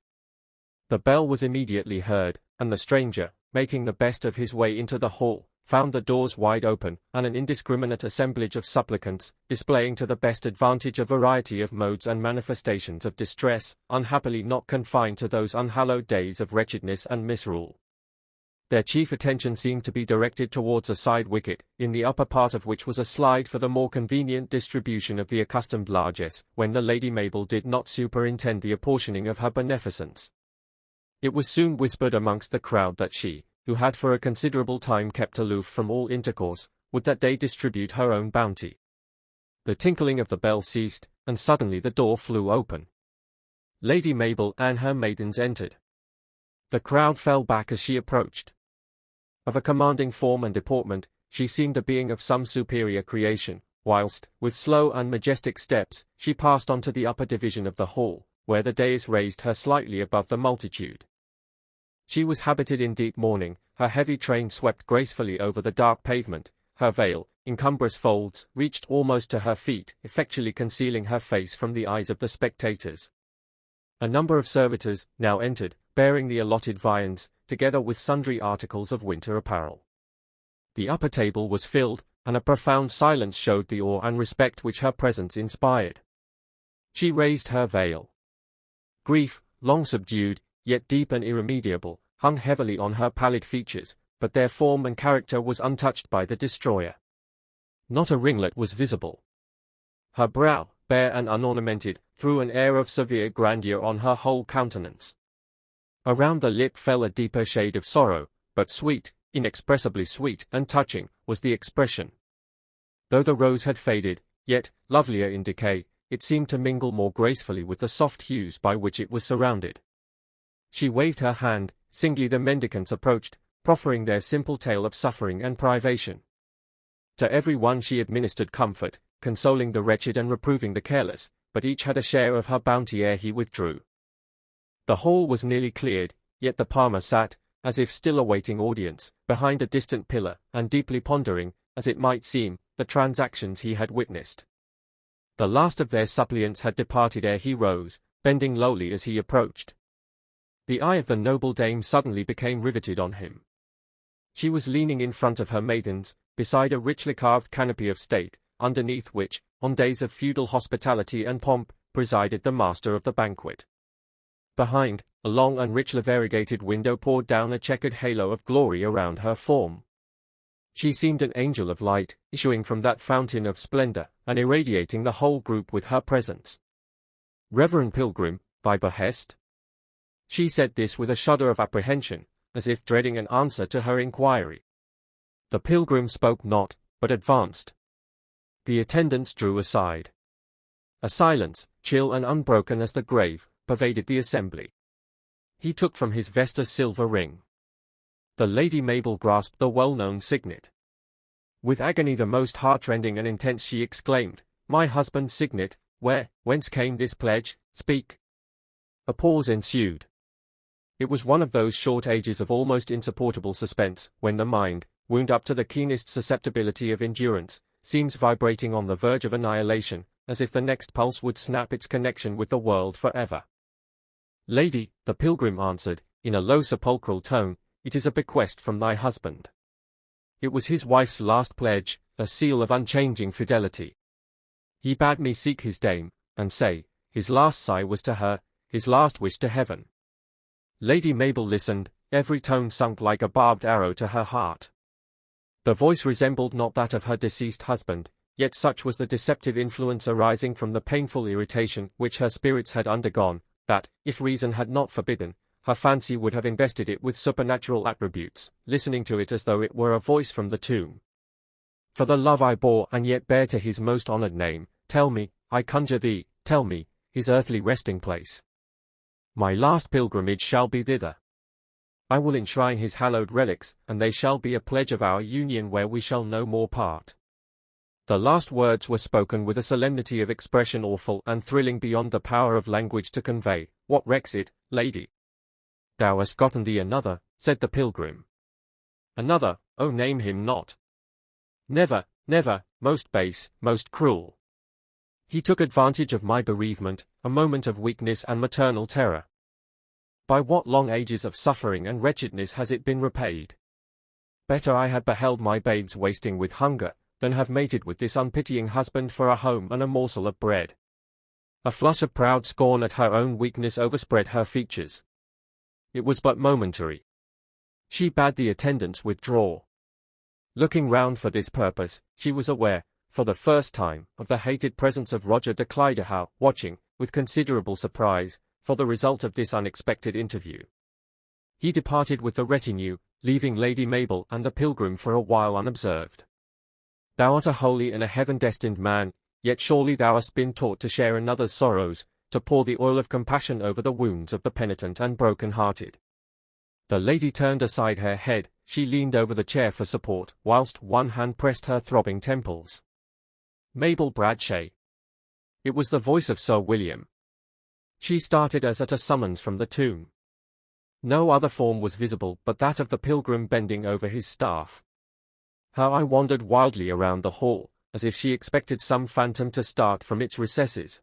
A: The bell was immediately heard, and the stranger, making the best of his way into the hall, found the doors wide open, and an indiscriminate assemblage of supplicants, displaying to the best advantage a variety of modes and manifestations of distress, unhappily not confined to those unhallowed days of wretchedness and misrule. Their chief attention seemed to be directed towards a side wicket, in the upper part of which was a slide for the more convenient distribution of the accustomed largesse, when the Lady Mabel did not superintend the apportioning of her beneficence. It was soon whispered amongst the crowd that she, who had for a considerable time kept aloof from all intercourse, would that day distribute her own bounty. The tinkling of the bell ceased, and suddenly the door flew open. Lady Mabel and her maidens entered. The crowd fell back as she approached. Of a commanding form and deportment, she seemed a being of some superior creation, whilst, with slow and majestic steps, she passed on to the upper division of the hall, where the dais raised her slightly above the multitude. She was habited in deep mourning, her heavy train swept gracefully over the dark pavement, her veil, in cumbrous folds, reached almost to her feet, effectually concealing her face from the eyes of the spectators. A number of servitors now entered, bearing the allotted viands, together with sundry articles of winter apparel. The upper table was filled, and a profound silence showed the awe and respect which her presence inspired. She raised her veil. Grief, long subdued, yet deep and irremediable, hung heavily on her pallid features, but their form and character was untouched by the destroyer. Not a ringlet was visible. Her brow, bare and unornamented, threw an air of severe grandeur on her whole countenance. Around the lip fell a deeper shade of sorrow, but sweet, inexpressibly sweet and touching, was the expression. Though the rose had faded, yet, lovelier in decay, it seemed to mingle more gracefully with the soft hues by which it was surrounded. She waved her hand, singly the mendicants approached, proffering their simple tale of suffering and privation. To every one she administered comfort, consoling the wretched and reproving the careless, but each had a share of her bounty ere he withdrew. The hall was nearly cleared, yet the palmer sat, as if still awaiting audience, behind a distant pillar, and deeply pondering, as it might seem, the transactions he had witnessed. The last of their suppliants had departed ere he rose, bending lowly as he approached. The eye of the noble dame suddenly became riveted on him. She was leaning in front of her maidens, beside a richly carved canopy of state, underneath which, on days of feudal hospitality and pomp, presided the master of the banquet. Behind, a long and richly variegated window poured down a checkered halo of glory around her form. She seemed an angel of light, issuing from that fountain of splendor, and irradiating the whole group with her presence. "Reverend Pilgrim, by behest?" She said this with a shudder of apprehension, as if dreading an answer to her inquiry. The pilgrim spoke not, but advanced. The attendants drew aside. A silence, chill and unbroken as the grave, pervaded the assembly. He took from his vest a silver ring. The Lady Mabel grasped the well-known signet. With agony the most heart-rending and intense she exclaimed, "My husband's signet, whence came this pledge? Speak." A pause ensued. It was one of those short ages of almost insupportable suspense, when the mind, wound up to the keenest susceptibility of endurance, seems vibrating on the verge of annihilation, as if the next pulse would snap its connection with the world forever. "Lady," the pilgrim answered, in a low sepulchral tone, "it is a bequest from thy husband." It was his wife's last pledge, a seal of unchanging fidelity. He bade me seek his dame, and say, his last sigh was to her, his last wish to heaven. Lady Mabel listened, every tone sunk like a barbed arrow to her heart. The voice resembled not that of her deceased husband, yet such was the deceptive influence arising from the painful irritation which her spirits had undergone, that, if reason had not forbidden, her fancy would have invested it with supernatural attributes, listening to it as though it were a voice from the tomb. "For the love I bore and yet bear to his most honored name, tell me, I conjure thee, tell me, his earthly resting place. My last pilgrimage shall be thither. I will enshrine his hallowed relics, and they shall be a pledge of our union where we shall no more part." The last words were spoken with a solemnity of expression awful and thrilling beyond the power of language to convey. "What recks it, lady?" "Thou hast gotten thee another," said the pilgrim. "Another, oh name him not." "Never, never, most base, most cruel. He took advantage of my bereavement, a moment of weakness and maternal terror. By what long ages of suffering and wretchedness has it been repaid? Better I had beheld my babes wasting with hunger, than have mated with this unpitying husband for a home and a morsel of bread." A flush of proud scorn at her own weakness overspread her features. It was but momentary. She bade the attendants withdraw. Looking round for this purpose, she was aware, for the first time, of the hated presence of Roger de Cliderhow, watching, with considerable surprise, for the result of this unexpected interview. He departed with the retinue, leaving Lady Mabel and the pilgrim for a while unobserved. "Thou art a holy and a heaven-destined man, yet surely thou hast been taught to share another's sorrows, to pour the oil of compassion over the wounds of the penitent and broken-hearted." The lady turned aside her head, she leaned over the chair for support, whilst one hand pressed her throbbing temples. "Mabel Bradshaw." It was the voice of Sir William. She started as at a summons from the tomb. No other form was visible but that of the pilgrim bending over his staff. Her eye wandered wildly around the hall, as if she expected some phantom to start from its recesses.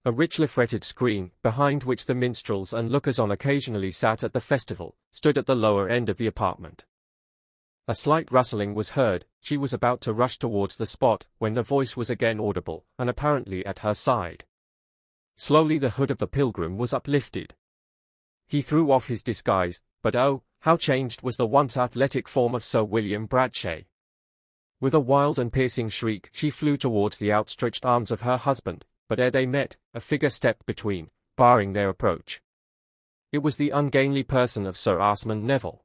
A: A richly fretted screen, behind which the minstrels and lookers-on occasionally sat at the festival, stood at the lower end of the apartment. A slight rustling was heard. She was about to rush towards the spot, when the voice was again audible, and apparently at her side. Slowly the hood of the pilgrim was uplifted. He threw off his disguise, but oh, how changed was the once athletic form of Sir William Bradshaw. With a wild and piercing shriek she flew towards the outstretched arms of her husband, but ere they met, a figure stepped between, barring their approach. It was the ungainly person of Sir Asmund Neville.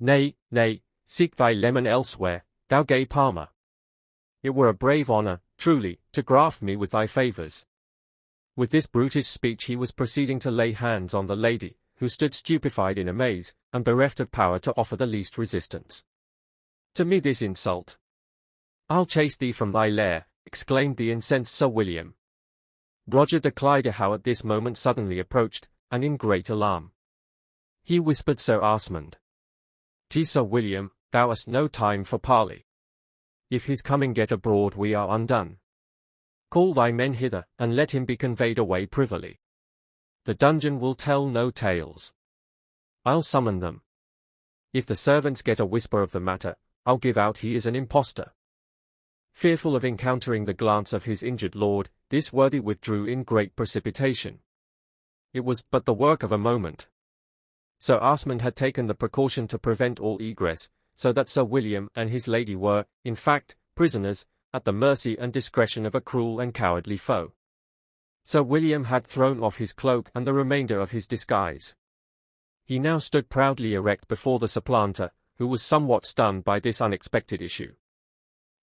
A: "Nay, nay, seek thy leman elsewhere, thou gay palmer. It were a brave honour, truly, to graft me with thy favours." With this brutish speech he was proceeding to lay hands on the lady, who stood stupefied in amaze, and bereft of power to offer the least resistance. "To me this insult! I'll chase thee from thy lair," exclaimed the incensed Sir William. Roger de Cliderhow at this moment suddenly approached, and in great alarm. He whispered Sir Asmund. "'Tis Sir William, thou hast no time for parley. If his coming get abroad we are undone. Call thy men hither, and let him be conveyed away privily. The dungeon will tell no tales. I'll summon them. If the servants get a whisper of the matter, I'll give out he is an impostor." Fearful of encountering the glance of his injured lord, this worthy withdrew in great precipitation. It was but the work of a moment. Sir Asmund had taken the precaution to prevent all egress, so that Sir William and his lady were, in fact, prisoners, at the mercy and discretion of a cruel and cowardly foe. Sir William had thrown off his cloak and the remainder of his disguise. He now stood proudly erect before the supplanter, who was somewhat stunned by this unexpected issue.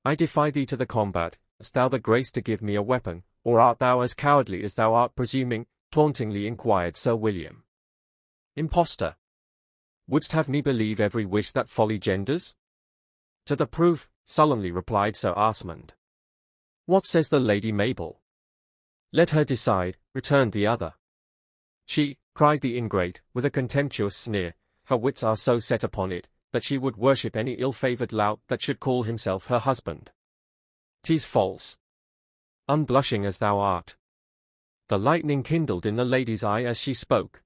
A: "I defy thee to the combat. Hast thou the grace to give me a weapon, or art thou as cowardly as thou art presuming?" tauntingly inquired Sir William. "Impostor! Wouldst have me believe every wish that folly genders?" "To the proof," sullenly replied Sir Asmund. "What says the Lady Mabel?" "Let her decide," returned the other. "She," cried the ingrate, with a contemptuous sneer, "her wits are so set upon it, that she would worship any ill-favoured lout that should call himself her husband. 'Tis false. Unblushing as thou art." The lightning kindled in the lady's eye as she spoke.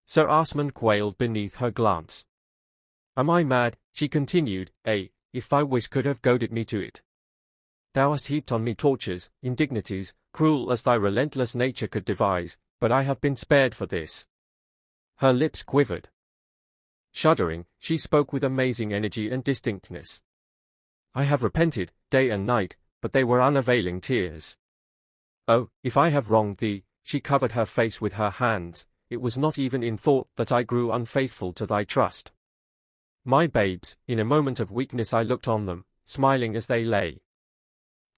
A: Sir Asmund quailed beneath her glance. "Am I mad?" she continued. If thy wish could have goaded me to it. Thou hast heaped on me tortures, indignities, cruel as thy relentless nature could devise, but I have been spared for this." Her lips quivered. Shuddering, she spoke with amazing energy and distinctness. "I have repented, day and night, but they were unavailing tears. Oh, if I have wronged thee," she covered her face with her hands, "it was not even in thought that I grew unfaithful to thy trust. My babes, in a moment of weakness I looked on them, smiling as they lay.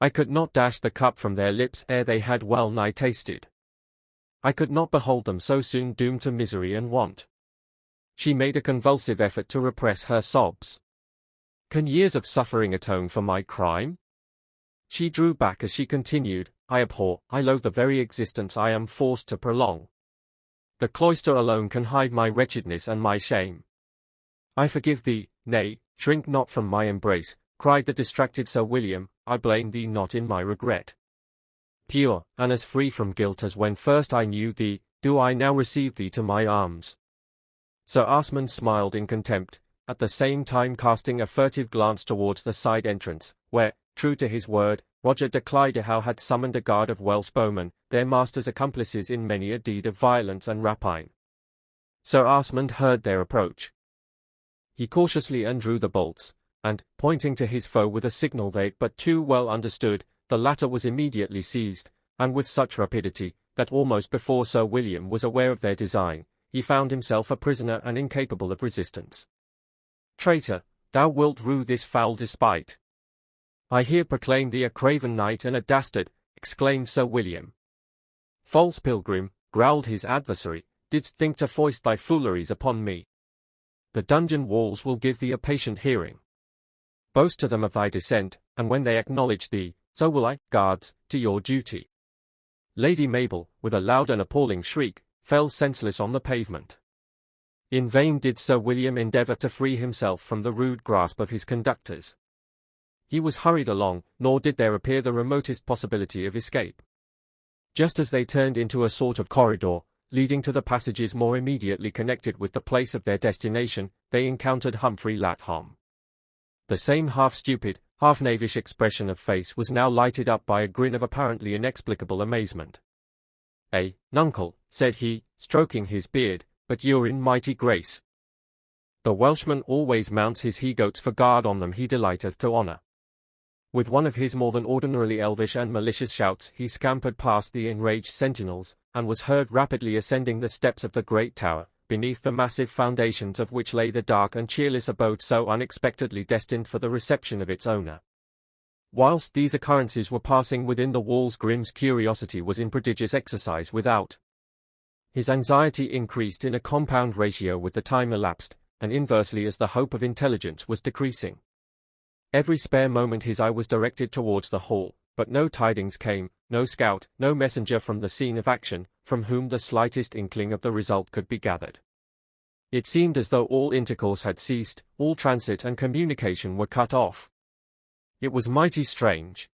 A: I could not dash the cup from their lips ere they had well nigh tasted. I could not behold them so soon doomed to misery and want." She made a convulsive effort to repress her sobs. "Can years of suffering atone for my crime?" She drew back as she continued, "I abhor, I loathe the very existence I am forced to prolong. The cloister alone can hide my wretchedness and my shame. I forgive thee, nay, shrink not from my embrace," cried the distracted Sir William, "I blame thee not in my regret. Pure, and as free from guilt as when first I knew thee, do I now receive thee to my arms." Sir Asmund smiled in contempt, at the same time casting a furtive glance towards the side entrance, where, true to his word, Roger de Clydehow had summoned a guard of Welsh bowmen, their master's accomplices in many a deed of violence and rapine. Sir Asmund heard their approach. He cautiously undrew the bolts, and, pointing to his foe with a signal they but too well understood, the latter was immediately seized, and with such rapidity, that almost before Sir William was aware of their design, he found himself a prisoner and incapable of resistance. "Traitor, thou wilt rue this foul despite. I here proclaim thee a craven knight and a dastard," exclaimed Sir William. "False pilgrim," growled his adversary, "didst think to foist thy fooleries upon me? The dungeon walls will give thee a patient hearing. Boast to them of thy descent, and when they acknowledge thee, so will I, guards, to your duty." Lady Mabel, with a loud and appalling shriek, fell senseless on the pavement. In vain did Sir William endeavour to free himself from the rude grasp of his conductors. He was hurried along, nor did there appear the remotest possibility of escape. Just as they turned into a sort of corridor, leading to the passages more immediately connected with the place of their destination, they encountered Humphrey Lathom. The same half-stupid, half-knavish expression of face was now lighted up by a grin of apparently inexplicable amazement. "Nuncle," said he, stroking his beard, "but you're in mighty grace. The Welshman always mounts his he-goats for guard on them he delighteth to honour." With one of his more than ordinarily elvish and malicious shouts he scampered past the enraged sentinels, and was heard rapidly ascending the steps of the great tower, beneath the massive foundations of which lay the dark and cheerless abode so unexpectedly destined for the reception of its owner. Whilst these occurrences were passing within the walls, Grim's curiosity was in prodigious exercise without. His anxiety increased in a compound ratio with the time elapsed, and inversely as the hope of intelligence was decreasing. Every spare moment his eye was directed towards the hall, but no tidings came, no scout, no messenger from the scene of action, from whom the slightest inkling of the result could be gathered. It seemed as though all intercourse had ceased, all transit and communication were cut off. It was mighty strange.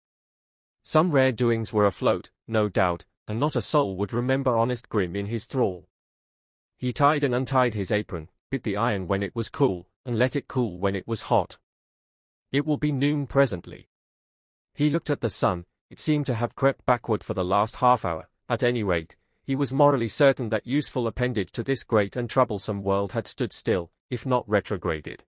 A: Some rare doings were afloat, no doubt, and not a soul would remember honest Grim in his thrall. He tied and untied his apron, bit the iron when it was cool, and let it cool when it was hot. It will be noon presently. He looked at the sun, it seemed to have crept backward for the last half-hour. At any rate, he was morally certain that useful appendage to this great and troublesome world had stood still, if not retrograded.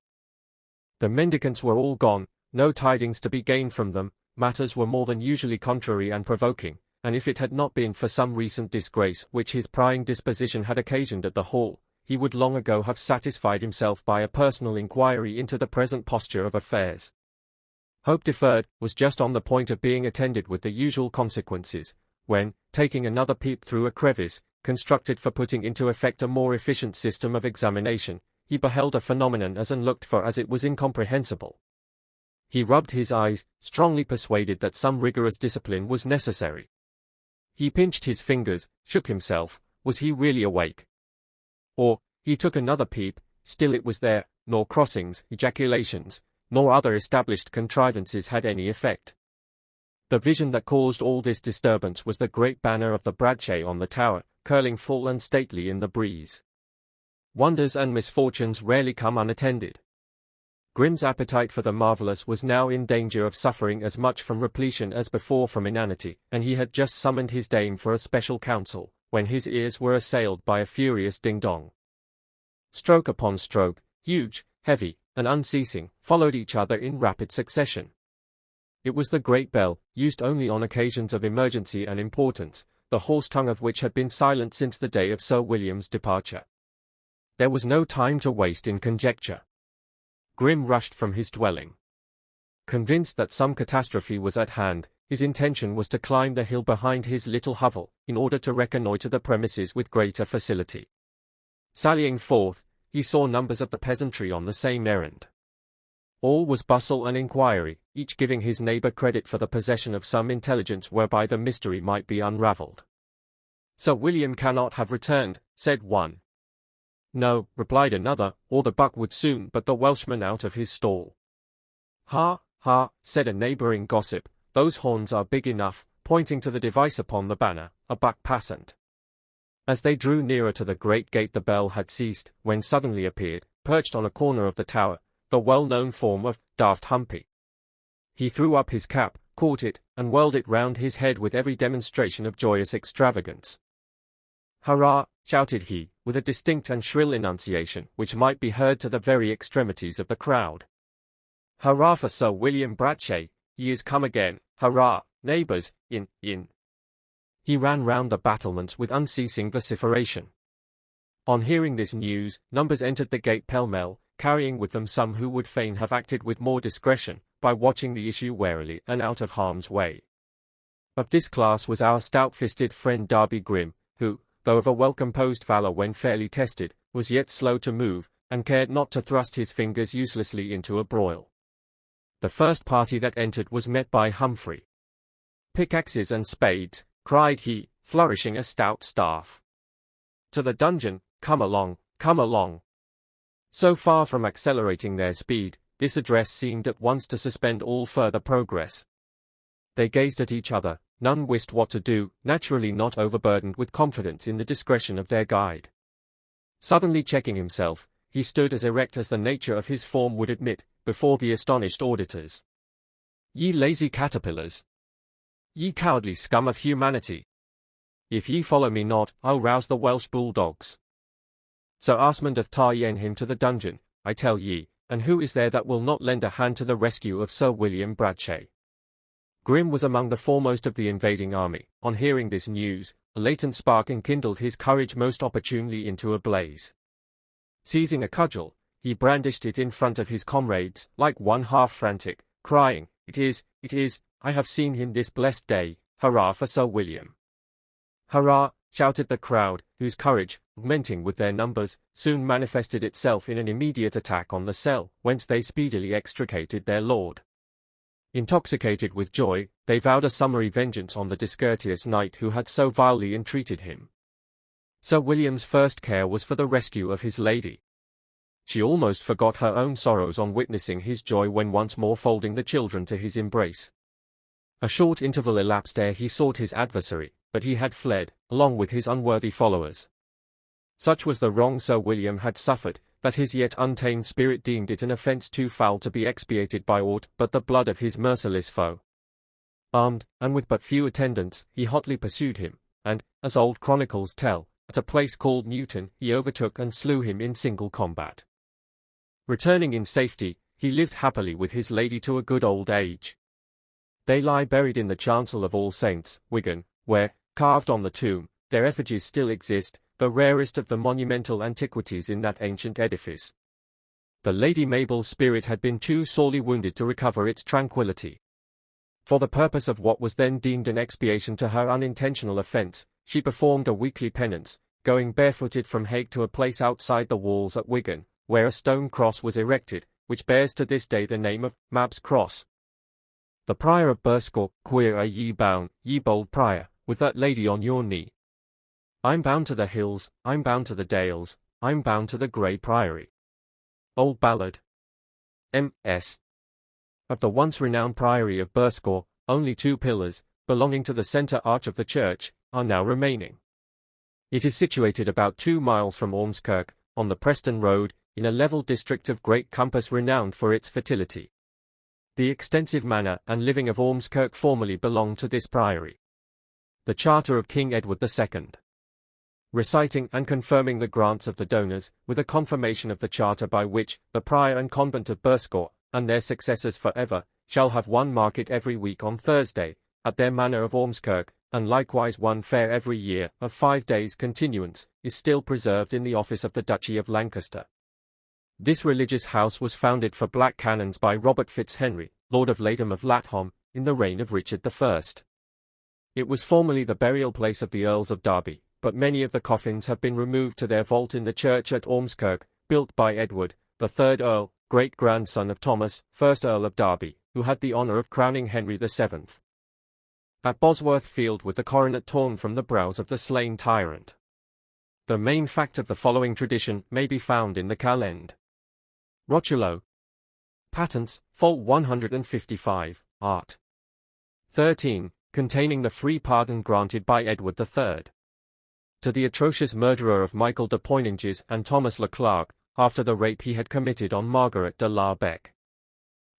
A: The mendicants were all gone, no tidings to be gained from them, matters were more than usually contrary and provoking, and if it had not been for some recent disgrace which his prying disposition had occasioned at the Hall, he would long ago have satisfied himself by a personal inquiry into the present posture of affairs. Hope deferred was just on the point of being attended with the usual consequences, when, taking another peep through a crevice, constructed for putting into effect a more efficient system of examination, he beheld a phenomenon as unlooked for as it was incomprehensible. He rubbed his eyes, strongly persuaded that some rigorous discipline was necessary. He pinched his fingers, shook himself. Was he really awake? Or, he took another peep, still it was there, nor crossings, ejaculations, nor other established contrivances had any effect. The vision that caused all this disturbance was the great banner of the Bradshaw on the tower, curling full and stately in the breeze. Wonders and misfortunes rarely come unattended. Grim's appetite for the marvellous was now in danger of suffering as much from repletion as before from inanity, and he had just summoned his dame for a special council, when his ears were assailed by a furious ding-dong. Stroke upon stroke, huge, heavy, and unceasing, followed each other in rapid succession. It was the great bell, used only on occasions of emergency and importance, the hoarse tongue of which had been silent since the day of Sir William's departure. There was no time to waste in conjecture. Grim rushed from his dwelling. Convinced that some catastrophe was at hand, his intention was to climb the hill behind his little hovel, in order to reconnoitre the premises with greater facility. Sallying forth, he saw numbers of the peasantry on the same errand. All was bustle and inquiry, each giving his neighbour credit for the possession of some intelligence whereby the mystery might be unravelled. "Sir William cannot have returned," said one. "No," replied another, "or the buck would soon but the Welshman out of his stall." "Ha, ha," said a neighbouring gossip, "those horns are big enough," pointing to the device upon the banner, "a buck passant." As they drew nearer to the great gate the bell had ceased, when suddenly appeared, perched on a corner of the tower, the well-known form of Daft Humpy. He threw up his cap, caught it, and whirled it round his head with every demonstration of joyous extravagance. "Hurrah!" shouted he, with a distinct and shrill enunciation, which might be heard to the very extremities of the crowd. "Hurrah for Sir William Bradshaw, he is come again, hurrah, neighbours, in. He ran round the battlements with unceasing vociferation. On hearing this news, numbers entered the gate pell-mell, carrying with them some who would fain have acted with more discretion, by watching the issue warily and out of harm's way. Of this class was our stout-fisted friend Darby Grim, who, though of a well-composed valour when fairly tested, was yet slow to move, and cared not to thrust his fingers uselessly into a broil. The first party that entered was met by Humphrey. "Pickaxes and spades," cried he, flourishing a stout staff. "To the dungeon, come along, come along." So far from accelerating their speed, this address seemed at once to suspend all further progress. They gazed at each other, none wist what to do, naturally not overburdened with confidence in the discretion of their guide. Suddenly checking himself, he stood as erect as the nature of his form would admit, before the astonished auditors. "Ye lazy caterpillars! Ye cowardly scum of humanity! If ye follow me not, I'll rouse the Welsh bulldogs. Sir Asmund doth tar yen him to the dungeon, I tell ye, and who is there that will not lend a hand to the rescue of Sir William Bradshaw?" Grim was among the foremost of the invading army. On hearing this news, a latent spark enkindled his courage most opportunely into a blaze. Seizing a cudgel, he brandished it in front of his comrades, like one half frantic, crying, it is, I have seen him this blessed day, hurrah for Sir William." "Hurrah!" shouted the crowd, whose courage, augmenting with their numbers, soon manifested itself in an immediate attack on the cell, whence they speedily extricated their lord. Intoxicated with joy, they vowed a summary vengeance on the discourteous knight who had so vilely entreated him. Sir William's first care was for the rescue of his lady. She almost forgot her own sorrows on witnessing his joy when once more folding the children to his embrace. A short interval elapsed ere he sought his adversary, but he had fled, along with his unworthy followers. Such was the wrong Sir William had suffered, that his yet untamed spirit deemed it an offence too foul to be expiated by aught but the blood of his merciless foe. Armed, and with but few attendants, he hotly pursued him, and, as old chronicles tell, at a place called Newton, he overtook and slew him in single combat. Returning in safety, he lived happily with his lady to a good old age. They lie buried in the chancel of All Saints, Wigan, where, carved on the tomb, their effigies still exist, the rarest of the monumental antiquities in that ancient edifice. The Lady Mabel's spirit had been too sorely wounded to recover its tranquility. For the purpose of what was then deemed an expiation to her unintentional offence, she performed a weekly penance, going barefooted from Hague to a place outside the walls at Wigan, where a stone cross was erected, which bears to this day the name of Mab's Cross. The Prior of Burscough, "Queer are ye bound, ye bold prior, with that lady on your knee? I'm bound to the hills, I'm bound to the dales, I'm bound to the grey priory." Old Ballad. M.S. Of the once renowned priory of Burscough, only 2 pillars, belonging to the centre arch of the church, are now remaining. It is situated about 2 miles from Ormskirk, on the Preston Road, in a level district of great compass renowned for its fertility. The extensive manor and living of Ormskirk formerly belonged to this priory. The Charter of King Edward II. Reciting and confirming the grants of the donors, with a confirmation of the charter by which, the prior and convent of Burscough, and their successors for ever, shall have one market every week on Thursday, at their manor of Ormskirk, and likewise one fair every year, of 5 days' continuance, is still preserved in the office of the Duchy of Lancaster. This religious house was founded for black canons by Robert Fitzhenry, Lord of Latham of Lathom, in the reign of Richard I. It was formerly the burial place of the Earls of Derby, but many of the coffins have been removed to their vault in the church at Ormskirk, built by Edward, the 3rd Earl, great-grandson of Thomas, 1st Earl of Derby, who had the honour of crowning Henry VII. At Bosworth Field with the coronet torn from the brows of the slain tyrant. The main fact of the following tradition may be found in the Calend. Rotulo. Patents, Fault 155, Art. 13, containing the free pardon granted by Edward III. To the atrocious murderer of Michael de Poyninges and Thomas Leclerc, after the rape he had committed on Margaret de la Bec.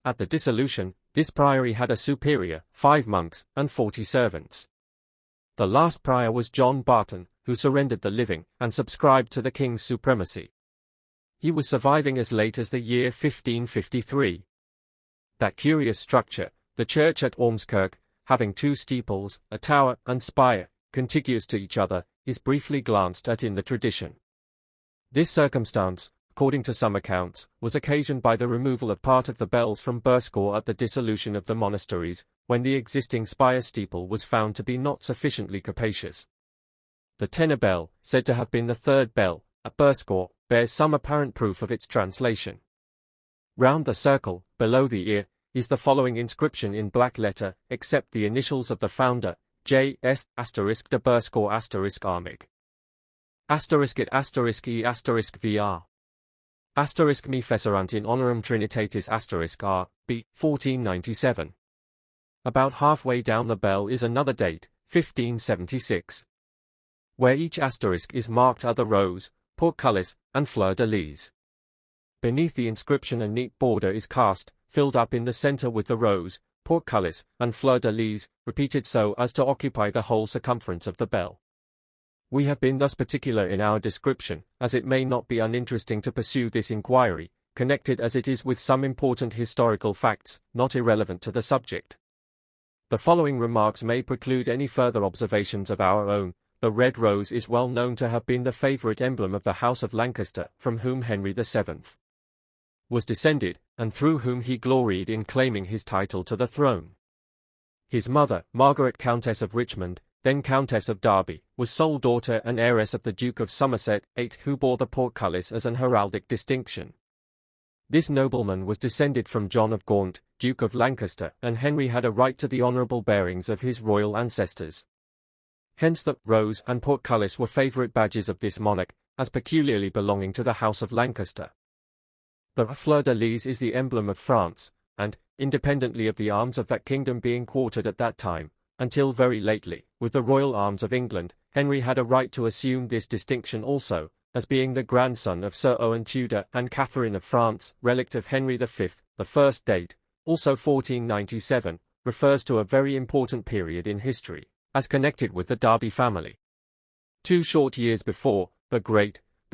A: At the dissolution, this priory had a superior, 5 monks, and 40 servants. The last prior was John Barton, who surrendered the living, and subscribed to the king's supremacy. He was surviving as late as the year 1553. That curious structure, the church at Ormskirk, having 2 steeples, a tower, and spire, contiguous to each other, is briefly glanced at in the tradition. This circumstance, according to some accounts, was occasioned by the removal of part of the bells from Burscough at the dissolution of the monasteries, when the existing spire steeple was found to be not sufficiently capacious. The tenor bell, said to have been the 3rd bell, at Burscough, bears some apparent proof of its translation. Round the circle, below the ear, is the following inscription in black letter, except the initials of the founder, J.S. de Burscough Armig. *it *e*vr. *me fecerunt in honorum Trinitatis *r, b. 1497. About halfway down the bell is another date, 1576. Where each asterisk is marked are the rose, portcullis, and fleur-de-lis. Beneath the inscription a neat border is cast, filled up in the centre with the rose, portcullis, and fleur-de-lis, repeated so as to occupy the whole circumference of the bell. We have been thus particular in our description, as it may not be uninteresting to pursue this inquiry, connected as it is with some important historical facts, not irrelevant to the subject. The following remarks may preclude any further observations of our own. The red rose is well known to have been the favourite emblem of the House of Lancaster, from whom Henry VII. Was descended, and through whom he gloried in claiming his title to the throne. His mother, Margaret Countess of Richmond, then Countess of Derby, was sole daughter and heiress of the Duke of Somerset, who bore the portcullis as an heraldic distinction. This nobleman was descended from John of Gaunt, Duke of Lancaster, and Henry had a right to the honourable bearings of his royal ancestors. Hence the rose and portcullis were favourite badges of this monarch, as peculiarly belonging to the House of Lancaster. The fleur-de-lis is the emblem of France, and, independently of the arms of that kingdom being quartered at that time, until very lately, with the royal arms of England, Henry had a right to assume this distinction also, as being the grandson of Sir Owen Tudor and Catherine of France, relict of Henry V, the first date, also 1497, refers to a very important period in history, as connected with the Derby family. 2 short years before, the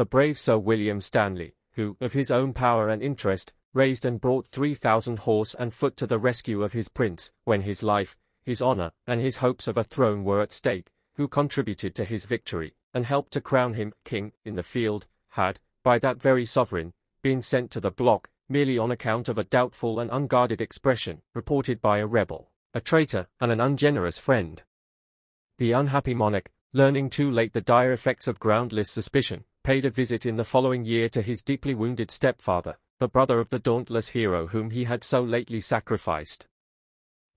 A: brave Sir William Stanley, who, of his own power and interest, raised and brought 3,000 horse and foot to the rescue of his prince, when his life, his honour, and his hopes of a throne were at stake, who contributed to his victory, and helped to crown him king in the field, had, by that very sovereign, been sent to the block, merely on account of a doubtful and unguarded expression, reported by a rebel, a traitor, and an ungenerous friend. The unhappy monarch, learning too late the dire effects of groundless suspicion, paid a visit in the following year to his deeply wounded stepfather, the brother of the dauntless hero whom he had so lately sacrificed.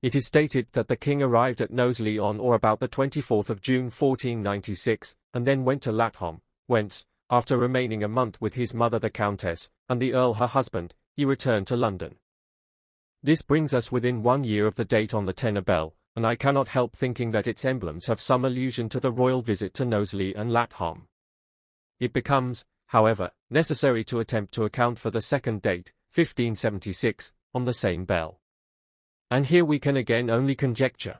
A: It is stated that the king arrived at Knowsley on or about the 24th of June 1496, and then went to Lathom, whence, after remaining a month with his mother the Countess, and the Earl her husband, he returned to London. This brings us within 1 year of the date on the tenor bell, and I cannot help thinking that its emblems have some allusion to the royal visit to Knowsley and Lathom. It becomes, however, necessary to attempt to account for the second date, 1576, on the same bell. And here we can again only conjecture.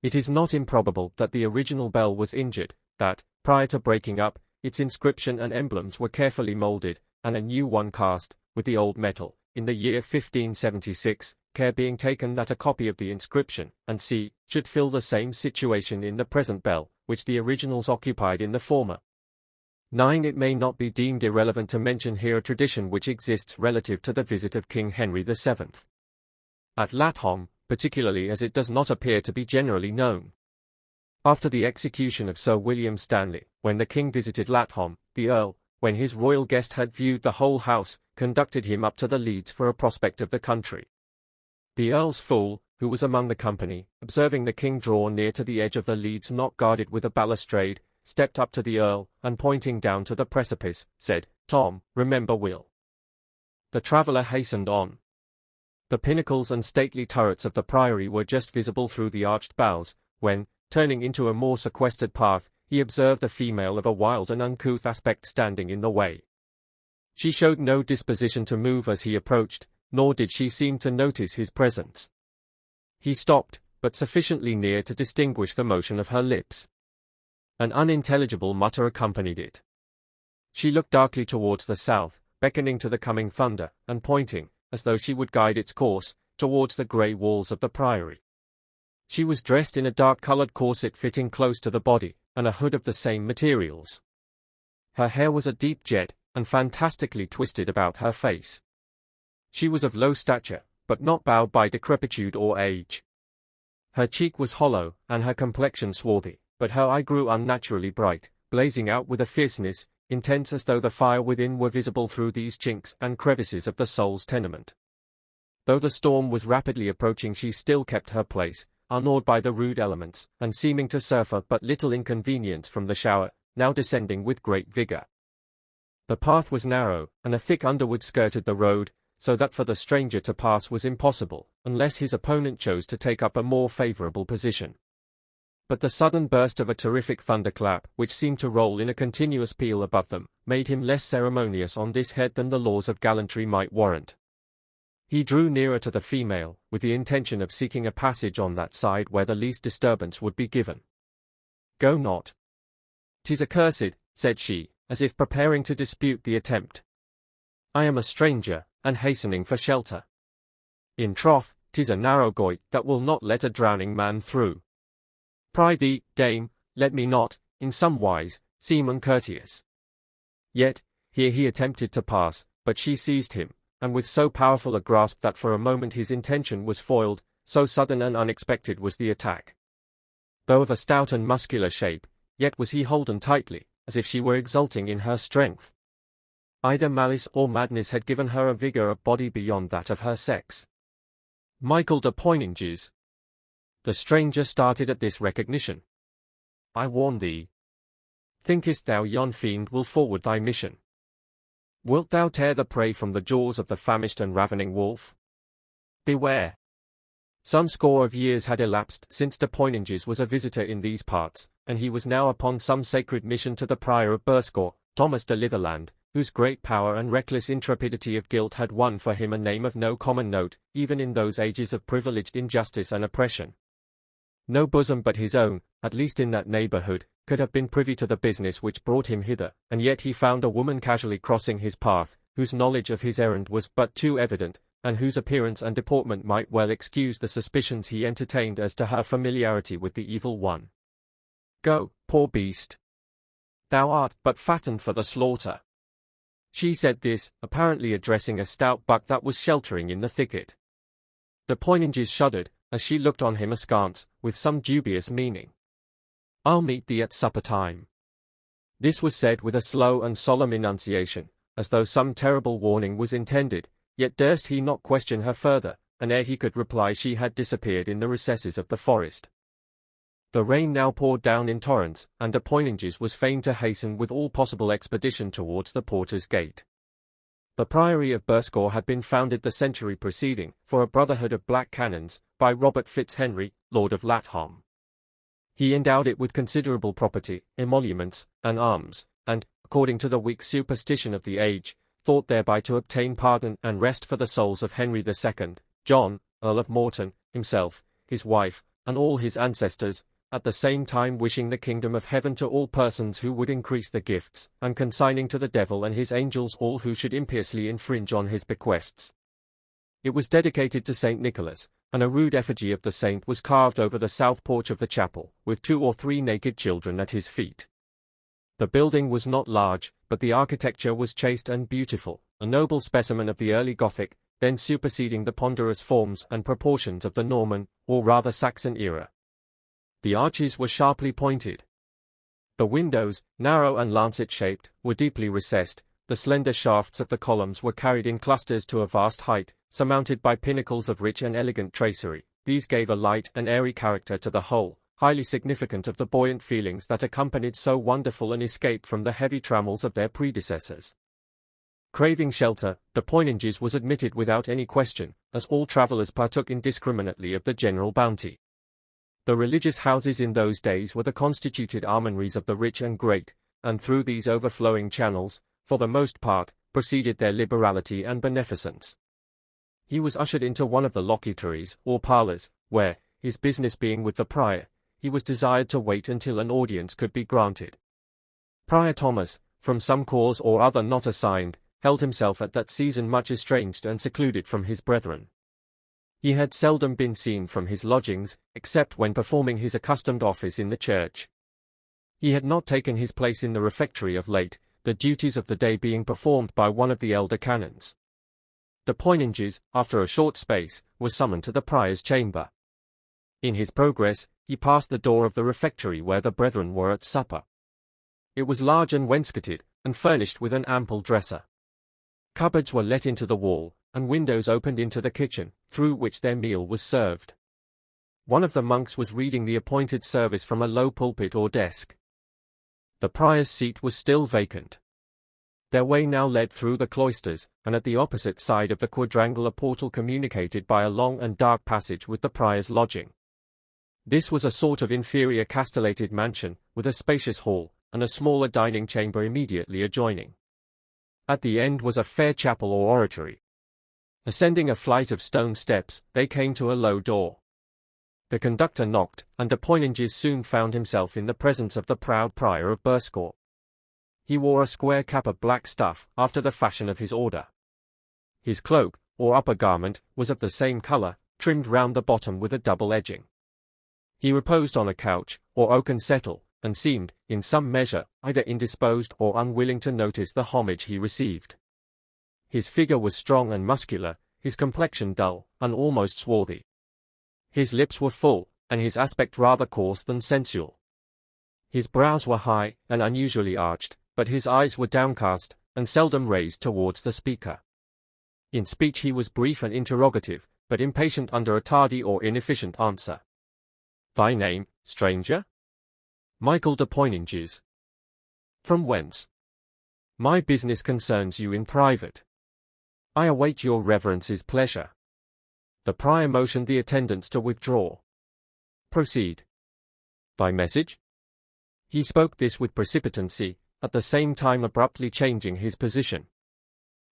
A: It is not improbable that the original bell was injured, that, prior to breaking up, its inscription and emblems were carefully molded, and a new one cast, with the old metal, in the year 1576, care being taken that a copy of the inscription, and should fill the same situation in the present bell, which the originals occupied in the former. 9. It may not be deemed irrelevant to mention here a tradition which exists relative to the visit of King Henry VII. At Lathom, particularly as it does not appear to be generally known. After the execution of Sir William Stanley, when the king visited Lathom, the Earl, when his royal guest had viewed the whole house, conducted him up to the leads for a prospect of the country. The Earl's fool, who was among the company, observing the king draw near to the edge of the leads not guarded with a balustrade, stepped up to the Earl, and pointing down to the precipice, said, "Tom, remember Will." The traveller hastened on. The pinnacles and stately turrets of the priory were just visible through the arched boughs, when, turning into a more sequestered path, he observed a female of a wild and uncouth aspect standing in the way. She showed no disposition to move as he approached, nor did she seem to notice his presence. He stopped, but sufficiently near to distinguish the motion of her lips. An unintelligible mutter accompanied it. She looked darkly towards the south, beckoning to the coming thunder, and pointing, as though she would guide its course, towards the grey walls of the priory. She was dressed in a dark-coloured corset fitting close to the body, and a hood of the same materials. Her hair was a deep jet, and fantastically twisted about her face. She was of low stature, but not bowed by decrepitude or age. Her cheek was hollow, and her complexion swarthy, but her eye grew unnaturally bright, blazing out with a fierceness, intense as though the fire within were visible through these chinks and crevices of the soul's tenement. Though the storm was rapidly approaching, she still kept her place, unawed by the rude elements, and seeming to suffer but little inconvenience from the shower, now descending with great vigour. The path was narrow, and a thick underwood skirted the road, so that for the stranger to pass was impossible, unless his opponent chose to take up a more favourable position. But the sudden burst of a terrific thunderclap, which seemed to roll in a continuous peal above them, made him less ceremonious on this head than the laws of gallantry might warrant. He drew nearer to the female, with the intention of seeking a passage on that side where the least disturbance would be given. "Go not. 'Tis accursed," said she, as if preparing to dispute the attempt. "I am a stranger, and hastening for shelter. In troth, 'tis a narrow goit that will not let a drowning man through. Prithee, dame, let me not, in some wise, seem uncourteous." Yet, here he attempted to pass, but she seized him, and with so powerful a grasp that for a moment his intention was foiled, so sudden and unexpected was the attack. Though of a stout and muscular shape, yet was he holden tightly, as if she were exulting in her strength. Either malice or madness had given her a vigour of body beyond that of her sex. "Michael de Poyninges." The stranger started at this recognition. "I warn thee. Thinkest thou yon fiend will forward thy mission? Wilt thou tear the prey from the jaws of the famished and ravening wolf? Beware." Some score of years had elapsed since de Poyninges was a visitor in these parts, and he was now upon some sacred mission to the prior of Burscough, Thomas de Litherland, whose great power and reckless intrepidity of guilt had won for him a name of no common note, even in those ages of privileged injustice and oppression. No bosom but his own, at least in that neighborhood, could have been privy to the business which brought him hither, and yet he found a woman casually crossing his path, whose knowledge of his errand was but too evident, and whose appearance and deportment might well excuse the suspicions he entertained as to her familiarity with the evil one. "Go, poor beast. Thou art but fattened for the slaughter." She said this, apparently addressing a stout buck that was sheltering in the thicket. The Poinanges shuddered, as she looked on him askance, with some dubious meaning. "I'll meet thee at supper time." This was said with a slow and solemn enunciation, as though some terrible warning was intended, yet durst he not question her further, and ere he could reply she had disappeared in the recesses of the forest. The rain now poured down in torrents, and de Poinanges was fain to hasten with all possible expedition towards the porter's gate. The Priory of Burscough had been founded the century preceding, for a brotherhood of black canons, by Robert Fitzhenry, Lord of Lathom. He endowed it with considerable property, emoluments, and arms, and, according to the weak superstition of the age, thought thereby to obtain pardon and rest for the souls of Henry II, John, Earl of Morton, himself, his wife, and all his ancestors, at the same time wishing the kingdom of heaven to all persons who would increase the gifts, and consigning to the devil and his angels all who should impiously infringe on his bequests. It was dedicated to St. Nicholas, and a rude effigy of the saint was carved over the south porch of the chapel, with 2 or 3 naked children at his feet. The building was not large, but the architecture was chaste and beautiful, a noble specimen of the early Gothic, then superseding the ponderous forms and proportions of the Norman, or rather Saxon era. The arches were sharply pointed. The windows, narrow and lancet-shaped, were deeply recessed. The slender shafts of the columns were carried in clusters to a vast height, surmounted by pinnacles of rich and elegant tracery. These gave a light and airy character to the whole, highly significant of the buoyant feelings that accompanied so wonderful an escape from the heavy trammels of their predecessors. Craving shelter, de Poinanges was admitted without any question, as all travellers partook indiscriminately of the general bounty. The religious houses in those days were the constituted almonries of the rich and great, and through these overflowing channels, for the most part, proceeded their liberality and beneficence. He was ushered into one of the locutories, or parlours, where, his business being with the prior, he was desired to wait until an audience could be granted. Prior Thomas, from some cause or other not assigned, held himself at that season much estranged and secluded from his brethren. He had seldom been seen from his lodgings, except when performing his accustomed office in the church. He had not taken his place in the refectory of late, the duties of the day being performed by one of the elder canons. De Poinanges, after a short space, was summoned to the prior's chamber. In his progress, he passed the door of the refectory where the brethren were at supper. It was large and wainscoted, and furnished with an ample dresser. Cupboards were let into the wall, and windows opened into the kitchen, through which their meal was served. One of the monks was reading the appointed service from a low pulpit or desk. The prior's seat was still vacant. Their way now led through the cloisters, and at the opposite side of the quadrangle a portal communicated by a long and dark passage with the prior's lodging. This was a sort of inferior castellated mansion, with a spacious hall, and a smaller dining chamber immediately adjoining. At the end was a fair chapel or oratory. Ascending a flight of stone steps, they came to a low door. The conductor knocked, and de Poinanges soon found himself in the presence of the proud prior of Burscough. He wore a square cap of black stuff, after the fashion of his order. His cloak, or upper garment, was of the same colour, trimmed round the bottom with a double edging. He reposed on a couch, or oaken settle, and seemed, in some measure, either indisposed or unwilling to notice the homage he received. His figure was strong and muscular, his complexion dull, and almost swarthy. His lips were full, and his aspect rather coarse than sensual. His brows were high, and unusually arched, but his eyes were downcast, and seldom raised towards the speaker. In speech he was brief and interrogative, but impatient under a tardy or inefficient answer. "Thy name, stranger?" "Michael de Poinanges." "From whence?" "My business concerns you in private." "I await your reverence's pleasure." The prior motioned the attendants to withdraw. "Proceed." "Thy message?" He spoke this with precipitancy, at the same time abruptly changing his position.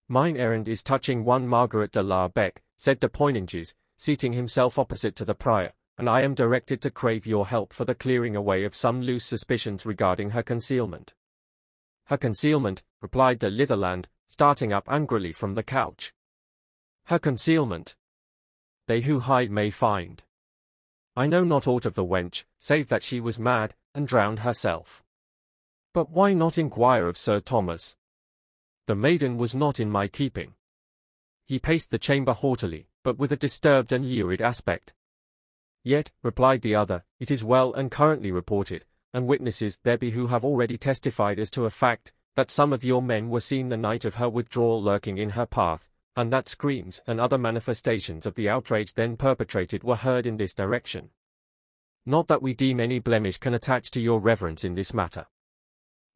A: "Mine errand is touching one Margaret de la Bec," said de Poinenges, seating himself opposite to the prior, "and I am directed to crave your help for the clearing away of some loose suspicions regarding her concealment." "Her concealment," replied de Litherland, starting up angrily from the couch. "Her concealment. They who hide may find. I know not aught of the wench, save that she was mad, and drowned herself. But why not inquire of Sir Thomas? The maiden was not in my keeping." He paced the chamber haughtily, but with a disturbed and lurid aspect. "Yet," replied the other, "it is well and currently reported, and witnesses there be who have already testified as to a fact, that some of your men were seen the night of her withdrawal lurking in her path, and that screams and other manifestations of the outrage then perpetrated were heard in this direction. Not that we deem any blemish can attach to your reverence in this matter.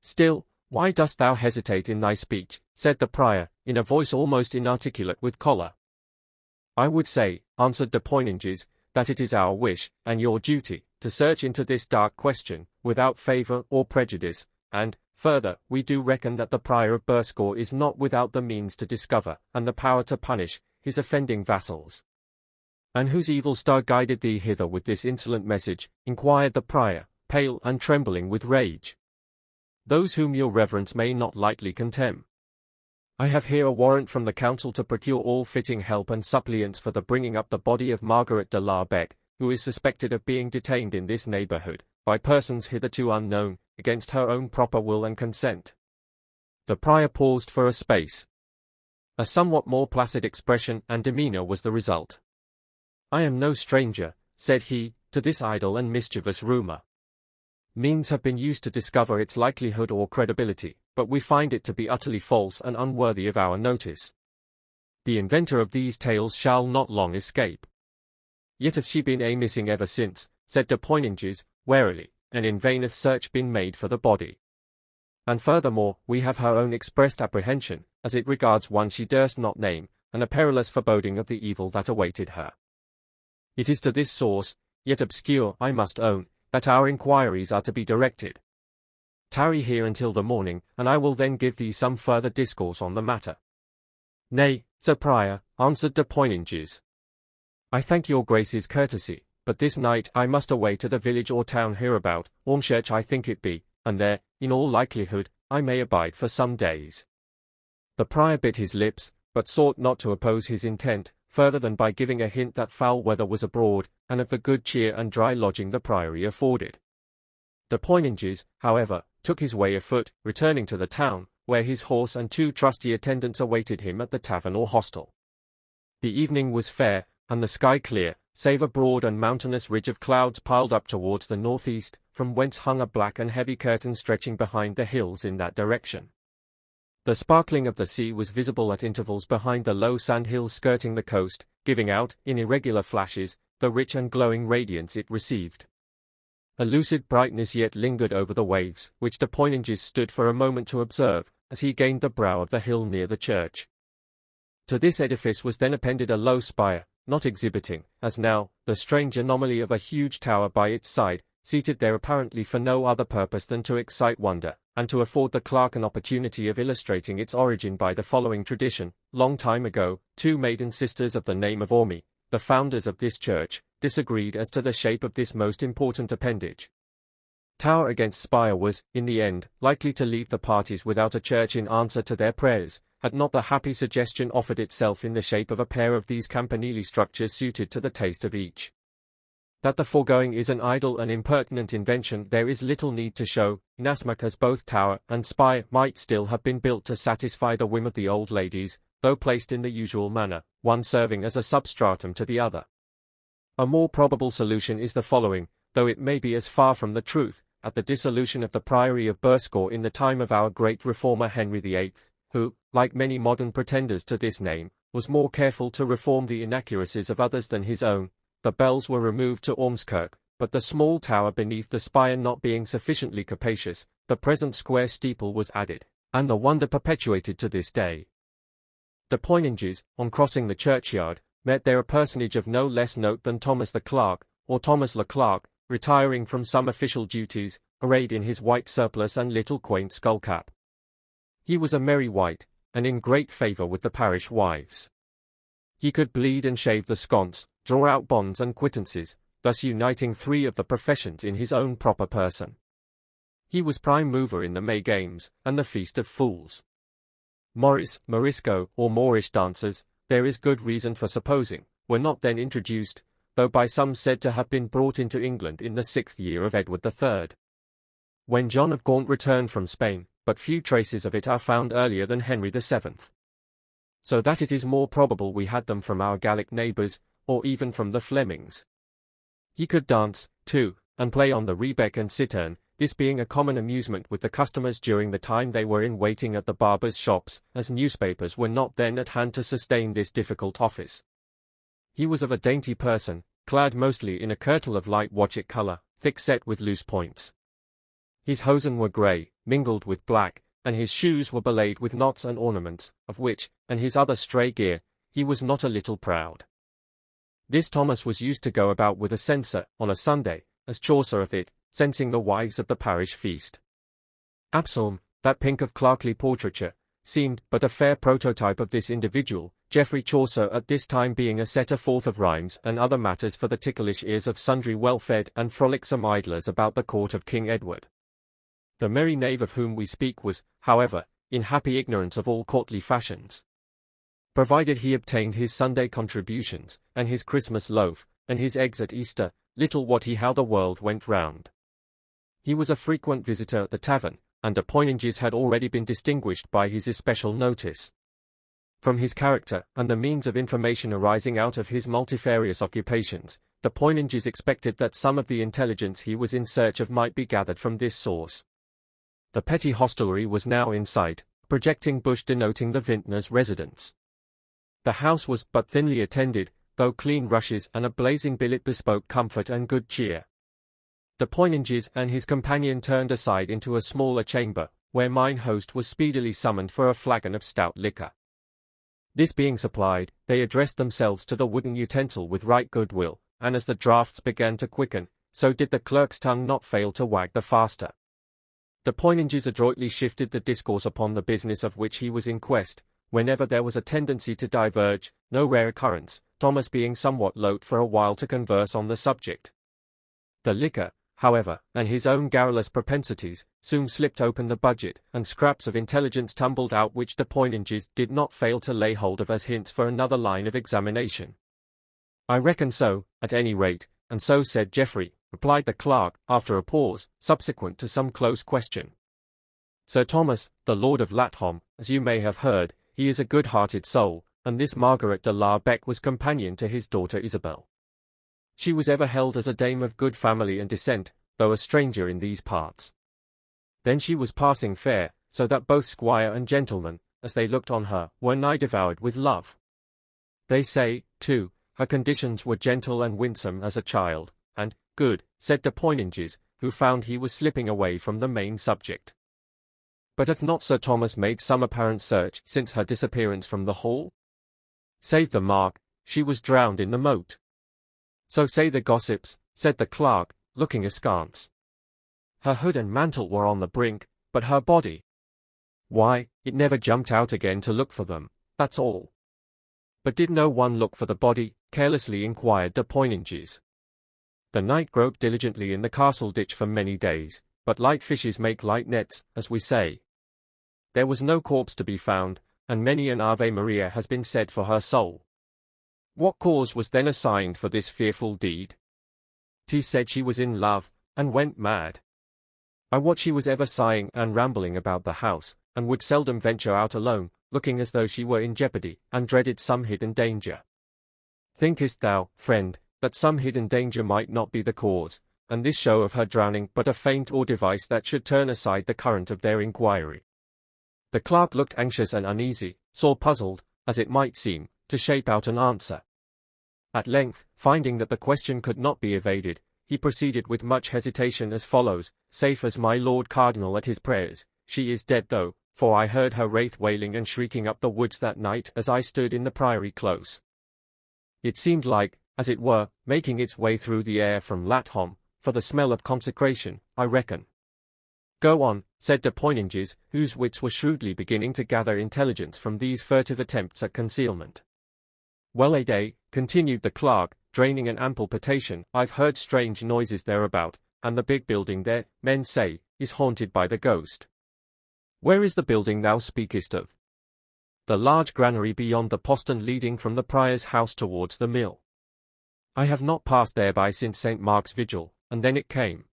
A: Still, why dost thou hesitate in thy speech?" said the prior, in a voice almost inarticulate with choler. "I would say," answered de Poinenges, "that it is our wish, and your duty, to search into this dark question, without favour or prejudice, and, further, we do reckon that the prior of Burscough is not without the means to discover, and the power to punish, his offending vassals." "And whose evil star guided thee hither with this insolent message?" inquired the prior, pale and trembling with rage. "Those whom your reverence may not lightly contemn. I have here a warrant from the council to procure all fitting help and suppliants for the bringing up the body of Margaret de la Bec, who is suspected of being detained in this neighbourhood, by persons hitherto unknown, against her own proper will and consent." The prior paused for a space. A somewhat more placid expression and demeanour was the result. "I am no stranger," said he, "to this idle and mischievous rumour. Means have been used to discover its likelihood or credibility, but we find it to be utterly false and unworthy of our notice. The inventor of these tales shall not long escape." "Yet hath she been missing ever since," said de Poinenges, warily, "and in vain hath search been made for the body. And furthermore, we have her own expressed apprehension, as it regards one she durst not name, and a perilous foreboding of the evil that awaited her. It is to this source, yet obscure, I must own, that our inquiries are to be directed. Tarry here until the morning, and I will then give thee some further discourse on the matter." "Nay, Sir Prior," answered de Poinenges, "I thank your grace's courtesy, but this night I must away to the village or town hereabout, Ormchurch I think it be, and there, in all likelihood, I may abide for some days." The prior bit his lips, but sought not to oppose his intent, further than by giving a hint that foul weather was abroad, and of the good cheer and dry lodging the priory afforded. De Poinenges, however, took his way afoot, returning to the town, where his horse and 2 trusty attendants awaited him at the tavern or hostel. The evening was fair, and the sky clear, save a broad and mountainous ridge of clouds piled up towards the northeast, from whence hung a black and heavy curtain stretching behind the hills in that direction. The sparkling of the sea was visible at intervals behind the low sandhills skirting the coast, giving out, in irregular flashes, the rich and glowing radiance it received. A lucid brightness yet lingered over the waves, which de Poinenges stood for a moment to observe, as he gained the brow of the hill near the church. To this edifice was then appended a low spire, not exhibiting, as now, the strange anomaly of a huge tower by its side, seated there apparently for no other purpose than to excite wonder, and to afford the clerk an opportunity of illustrating its origin by the following tradition. Long time ago, 2 maiden sisters of the name of Ormy, the founders of this church, disagreed as to the shape of this most important appendage. Tower against spire was, in the end, likely to leave the parties without a church in answer to their prayers, had not the happy suggestion offered itself in the shape of a pair of these campanile structures suited to the taste of each. That the foregoing is an idle and impertinent invention there is little need to show, inasmuch as both tower and spire might still have been built to satisfy the whim of the old ladies, though placed in the usual manner, one serving as a substratum to the other. A more probable solution is the following, though it may be as far from the truth. At the dissolution of the priory of Burscough in the time of our great reformer Henry VIII, who, like many modern pretenders to this name, was more careful to reform the inaccuracies of others than his own, the bells were removed to Ormskirk, but the small tower beneath the spire not being sufficiently capacious, the present square steeple was added, and the wonder perpetuated to this day. De Poinenges, on crossing the churchyard, met there a personage of no less note than Thomas the Clerk, or Thomas le Clerk, retiring from some official duties, arrayed in his white surplice and little quaint skull-cap. He was a merry wight, and in great favour with the parish wives. He could bleed and shave the sconce, draw out bonds and quittances, thus uniting three of the professions in his own proper person. He was prime mover in the May Games, and the Feast of Fools. Morris, Morisco, or Moorish dances, there is good reason for supposing, were not then introduced, though by some said to have been brought into England in the 6th year of Edward III. When John of Gaunt returned from Spain, but few traces of it are found earlier than Henry VII. So that it is more probable we had them from our Gallic neighbours, or even from the Flemings. He could dance, too, and play on the rebeck and cittern, this being a common amusement with the customers during the time they were in waiting at the barbers' shops, as newspapers were not then at hand to sustain this difficult office. He was of a dainty person, clad mostly in a kirtle of light watchet colour, thick set with loose points. His hosen were grey, mingled with black, and his shoes were belayed with knots and ornaments, of which, and his other stray gear, he was not a little proud. This Thomas was used to go about with a censer, on a Sunday, as Chaucer of it, censing the wives of the parish feast. Absalom, that pink of clerkly portraiture, seemed but a fair prototype of this individual, Geoffrey Chaucer at this time being a setter forth of rhymes and other matters for the ticklish ears of sundry well-fed and frolicsome idlers about the court of King Edward. The merry knave of whom we speak was, however, in happy ignorance of all courtly fashions. Provided he obtained his Sunday contributions, and his Christmas loaf, and his eggs at Easter, little wot he how the world went round. He was a frequent visitor at the tavern, and de Poinenges had already been distinguished by his especial notice. From his character, and the means of information arising out of his multifarious occupations, de Poinenges expected that some of the intelligence he was in search of might be gathered from this source. The petty hostelry was now in sight, a projecting bush denoting the vintner's residence. The house was but thinly attended, though clean rushes and a blazing billet bespoke comfort and good cheer. De Poinenges and his companion turned aside into a smaller chamber, where mine host was speedily summoned for a flagon of stout liquor. This being supplied, they addressed themselves to the wooden utensil with right good will, and as the draughts began to quicken, so did the clerk's tongue not fail to wag the faster. De Poinenges adroitly shifted the discourse upon the business of which he was in quest, whenever there was a tendency to diverge, no rare occurrence, Thomas being somewhat loath for a while to converse on the subject. The liquor, however, and his own garrulous propensities, soon slipped open the budget, and scraps of intelligence tumbled out which de Poinenges did not fail to lay hold of as hints for another line of examination. "I reckon so, at any rate, and so said Geoffrey," replied the clerk, after a pause, subsequent to some close question. "Sir Thomas, the Lord of Lathom, as you may have heard, he is a good-hearted soul, and this Margaret de la Bec was companion to his daughter Isabel. She was ever held as a dame of good family and descent, though a stranger in these parts. Then she was passing fair, so that both squire and gentleman, as they looked on her, were nigh devoured with love. They say, too, her conditions were gentle and winsome as a child, and good," said de Poinenges, who found he was slipping away from the main subject. "But hath not Sir Thomas made some apparent search since her disappearance from the hall? Save the mark, she was drowned in the moat." "So say the gossips," said the clerk, looking askance. "Her hood and mantle were on the brink, but her body, why, it never jumped out again to look for them, that's all." "But did no one look for the body?" carelessly inquired de Poinenges. "The knight groped diligently in the castle ditch for many days, but light fishes make light nets, as we say. There was no corpse to be found, and many an Ave Maria has been said for her soul." "What cause was then assigned for this fearful deed?" "'Tis said she was in love, and went mad. I wot she was ever sighing and rambling about the house, and would seldom venture out alone, looking as though she were in jeopardy, and dreaded some hidden danger. Thinkest thou, friend, that some hidden danger might not be the cause, and this show of her drowning but a feint or device that should turn aside the current of their inquiry?" The clerk looked anxious and uneasy, sore puzzled, as it might seem, to shape out an answer. At length, finding that the question could not be evaded, he proceeded with much hesitation as follows: "Safe as my Lord Cardinal at his prayers, she is dead though, for I heard her wraith wailing and shrieking up the woods that night as I stood in the Priory Close. It seemed like, as it were, making its way through the air from Lathom, for the smell of consecration, I reckon. "Go on," said de Poinenges, whose wits were shrewdly beginning to gather intelligence from these furtive attempts at concealment. "Well, a day," continued the clerk, draining an ample potation, "I've heard strange noises thereabout, and the big building there, men say, is haunted by the ghost." "Where is the building thou speakest of?" "The large granary beyond the postern leading from the prior's house towards the mill. I have not passed thereby since St. Mark's vigil, and then it came."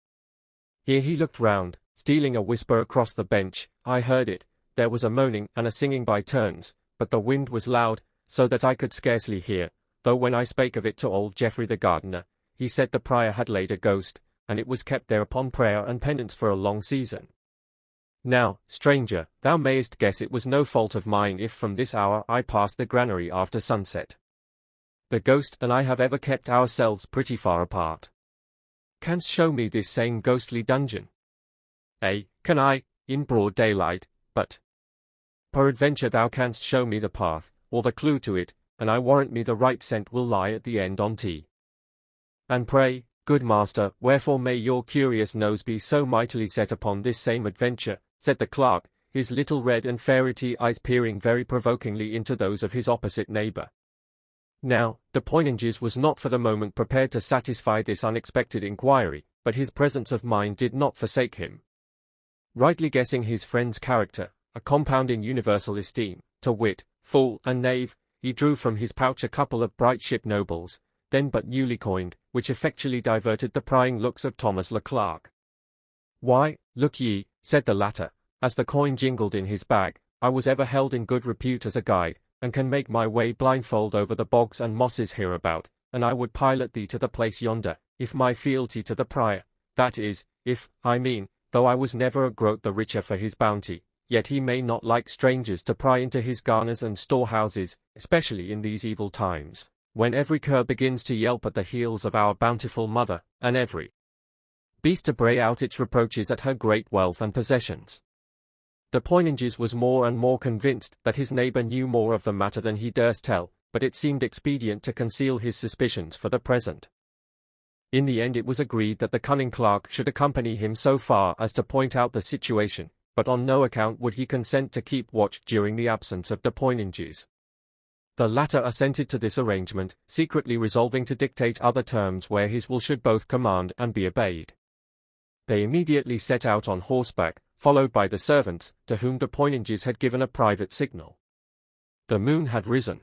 A: Here he looked round, stealing a whisper across the bench. "I heard it, there was a moaning and a singing by turns, but the wind was loud, so that I could scarcely hear, though when I spake of it to old Geoffrey the gardener, he said the prior had laid a ghost, and it was kept there upon prayer and penance for a long season. Now, stranger, thou mayest guess it was no fault of mine if from this hour I passed the granary after sunset. The ghost and I have ever kept ourselves pretty far apart. Canst show me this same ghostly dungeon?" Can I, in broad daylight, but peradventure thou canst show me the path, or the clue to it, and I warrant me the right scent will lie at the end on't. "And pray, good master, wherefore may your curious nose be so mightily set upon this same adventure?" said the clerk, his little red and ferrety eyes peering very provokingly into those of his opposite neighbour. Now, de Poinenges was not for the moment prepared to satisfy this unexpected inquiry, but his presence of mind did not forsake him. Rightly guessing his friend's character, a compound in universal esteem, to wit, fool and knave, he drew from his pouch a couple of bright ship nobles, then but newly coined, which effectually diverted the prying looks of Thomas Leclerc. "Why, look ye," said the latter, as the coin jingled in his bag, "I was ever held in good repute as a guide, and can make my way blindfold over the bogs and mosses hereabout, and I would pilot thee to the place yonder, if my fealty to the prior, that is, if, I mean, though I was never a groat the richer for his bounty, yet he may not like strangers to pry into his garners and storehouses, especially in these evil times, when every cur begins to yelp at the heels of our bountiful mother, and every beast to bray out its reproaches at her great wealth and possessions." De Poinenges was more and more convinced that his neighbour knew more of the matter than he durst tell, but it seemed expedient to conceal his suspicions for the present. In the end it was agreed that the cunning clerk should accompany him so far as to point out the situation, but on no account would he consent to keep watch during the absence of de Poinenges. The latter assented to this arrangement, secretly resolving to dictate other terms where his will should both command and be obeyed. They immediately set out on horseback, followed by the servants, to whom de Poinenges had given a private signal. The moon had risen.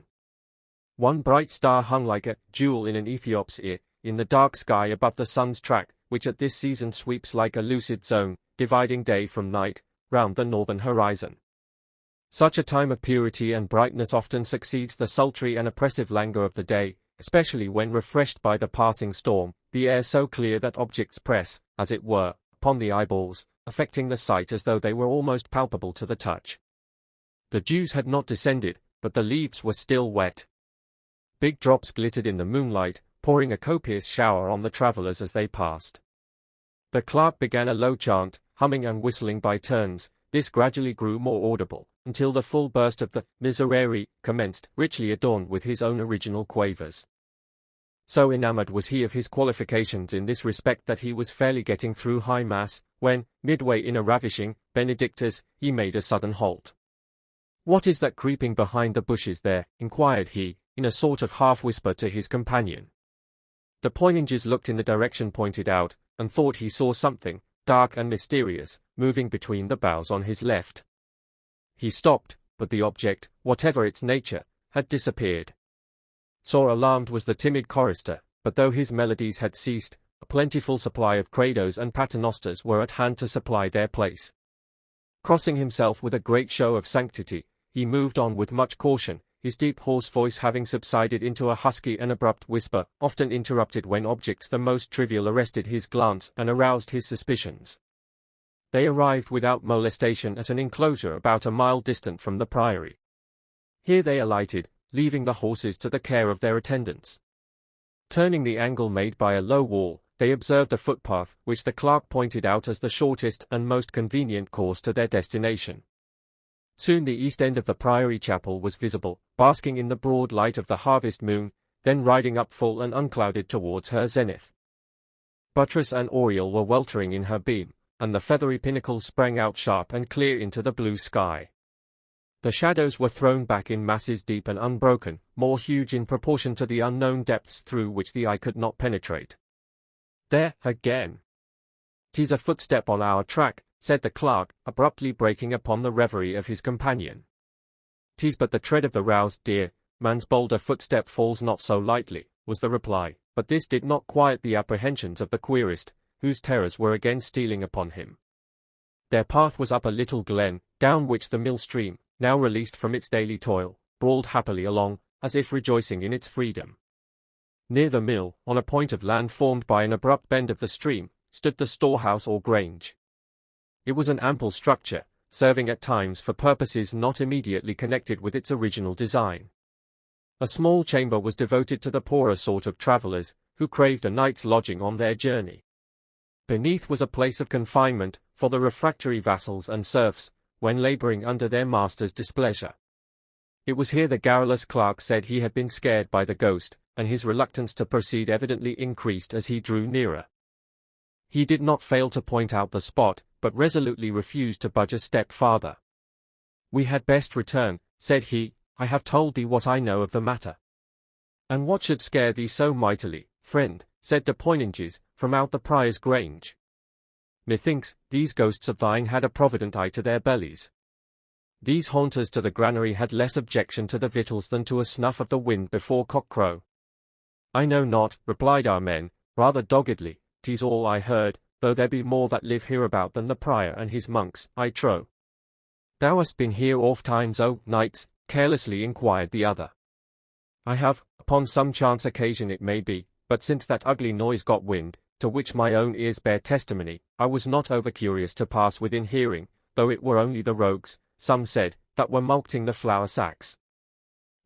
A: One bright star hung like a jewel in an Ethiop's ear, in the dark sky above the sun's track, which at this season sweeps like a lucid zone, dividing day from night, round the northern horizon. Such a time of purity and brightness often succeeds the sultry and oppressive languor of the day, especially when refreshed by the passing storm, the air so clear that objects press, as it were, upon the eyeballs, affecting the sight as though they were almost palpable to the touch. The dews had not descended, but the leaves were still wet. Big drops glittered in the moonlight, pouring a copious shower on the travellers as they passed. The clerk began a low chant, humming and whistling by turns. This gradually grew more audible, until the full burst of the Miserere commenced, richly adorned with his own original quavers. So enamoured was he of his qualifications in this respect that he was fairly getting through high mass, when, midway in a ravishing Benedictus, he made a sudden halt. "What is that creeping behind the bushes there?" inquired he, in a sort of half-whisper to his companion. De Poinenges looked in the direction pointed out, and thought he saw something, dark and mysterious, moving between the boughs on his left. He stopped, but the object, whatever its nature, had disappeared. Sore alarmed was the timid chorister, but though his melodies had ceased, a plentiful supply of credos and paternosters were at hand to supply their place. Crossing himself with a great show of sanctity, he moved on with much caution, his deep hoarse voice having subsided into a husky and abrupt whisper, often interrupted when objects the most trivial arrested his glance and aroused his suspicions. They arrived without molestation at an enclosure about a mile distant from the priory. Here they alighted, leaving the horses to the care of their attendants. Turning the angle made by a low wall, they observed a footpath, which the clerk pointed out as the shortest and most convenient course to their destination. Soon the east end of the priory chapel was visible, basking in the broad light of the harvest moon, then riding up full and unclouded towards her zenith. Buttress and oriel were weltering in her beam, and the feathery pinnacles sprang out sharp and clear into the blue sky. The shadows were thrown back in masses deep and unbroken, more huge in proportion to the unknown depths through which the eye could not penetrate. "There, again! 'Tis a footstep on our track," said the clerk, abruptly breaking upon the reverie of his companion. "'Tis but the tread of the roused deer, man's bolder footstep falls not so lightly," was the reply, but this did not quiet the apprehensions of the querist, whose terrors were again stealing upon him. Their path was up a little glen, down which the mill stream, now released from its daily toil, brawled happily along, as if rejoicing in its freedom. Near the mill, on a point of land formed by an abrupt bend of the stream, stood the storehouse or grange. It was an ample structure, serving at times for purposes not immediately connected with its original design. A small chamber was devoted to the poorer sort of travellers, who craved a night's lodging on their journey. Beneath was a place of confinement, for the refractory vassals and serfs, when labouring under their master's displeasure. It was here the garrulous clerk said he had been scared by the ghost, and his reluctance to proceed evidently increased as he drew nearer. He did not fail to point out the spot, but resolutely refused to budge a step farther. "We had best return," said he, "I have told thee what I know of the matter." "And what should scare thee so mightily, friend?" said de Poinenges, from out the prior's grange. "Methinks, these ghosts of thine had a provident eye to their bellies. These haunters to the granary had less objection to the victuals than to a snuff of the wind before cock-crow." "I know not," replied our men, rather doggedly, "'tis all I heard, though there be more that live hereabout than the prior and his monks, I trow." "Thou hast been here oft times, O knights?" carelessly inquired the other. "I have, upon some chance occasion it may be, but since that ugly noise got wind, to which my own ears bear testimony, I was not over-curious to pass within hearing, though it were only the rogues, some said, that were mulcting the flour sacks.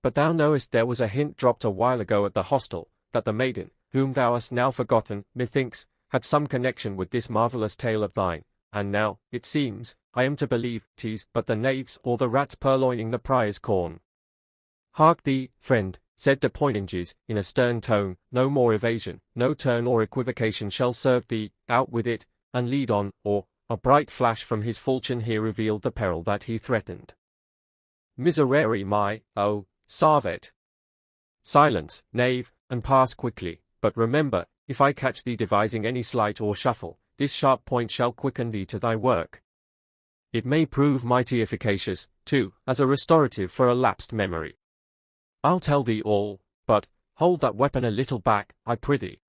A: But thou knowest there was a hint dropped a while ago at the hostel, that the maiden, whom thou hast now forgotten, methinks, had some connection with this marvellous tale of thine, and now, it seems, I am to believe, 'tis but the knaves or the rats purloining the prior's corn." "Hark thee, friend," said de Poinenges, in a stern tone, "no more evasion, no turn or equivocation shall serve thee, out with it, and lead on, or—" A bright flash from his falchion here revealed the peril that he threatened. "Miserere mai, oh, Sarvet! Silence, knave, and pass quickly, but remember, if I catch thee devising any sleight or shuffle, this sharp point shall quicken thee to thy work. It may prove mighty efficacious, too, as a restorative for a lapsed memory. I'll tell thee all, but, hold that weapon a little back, I prithee.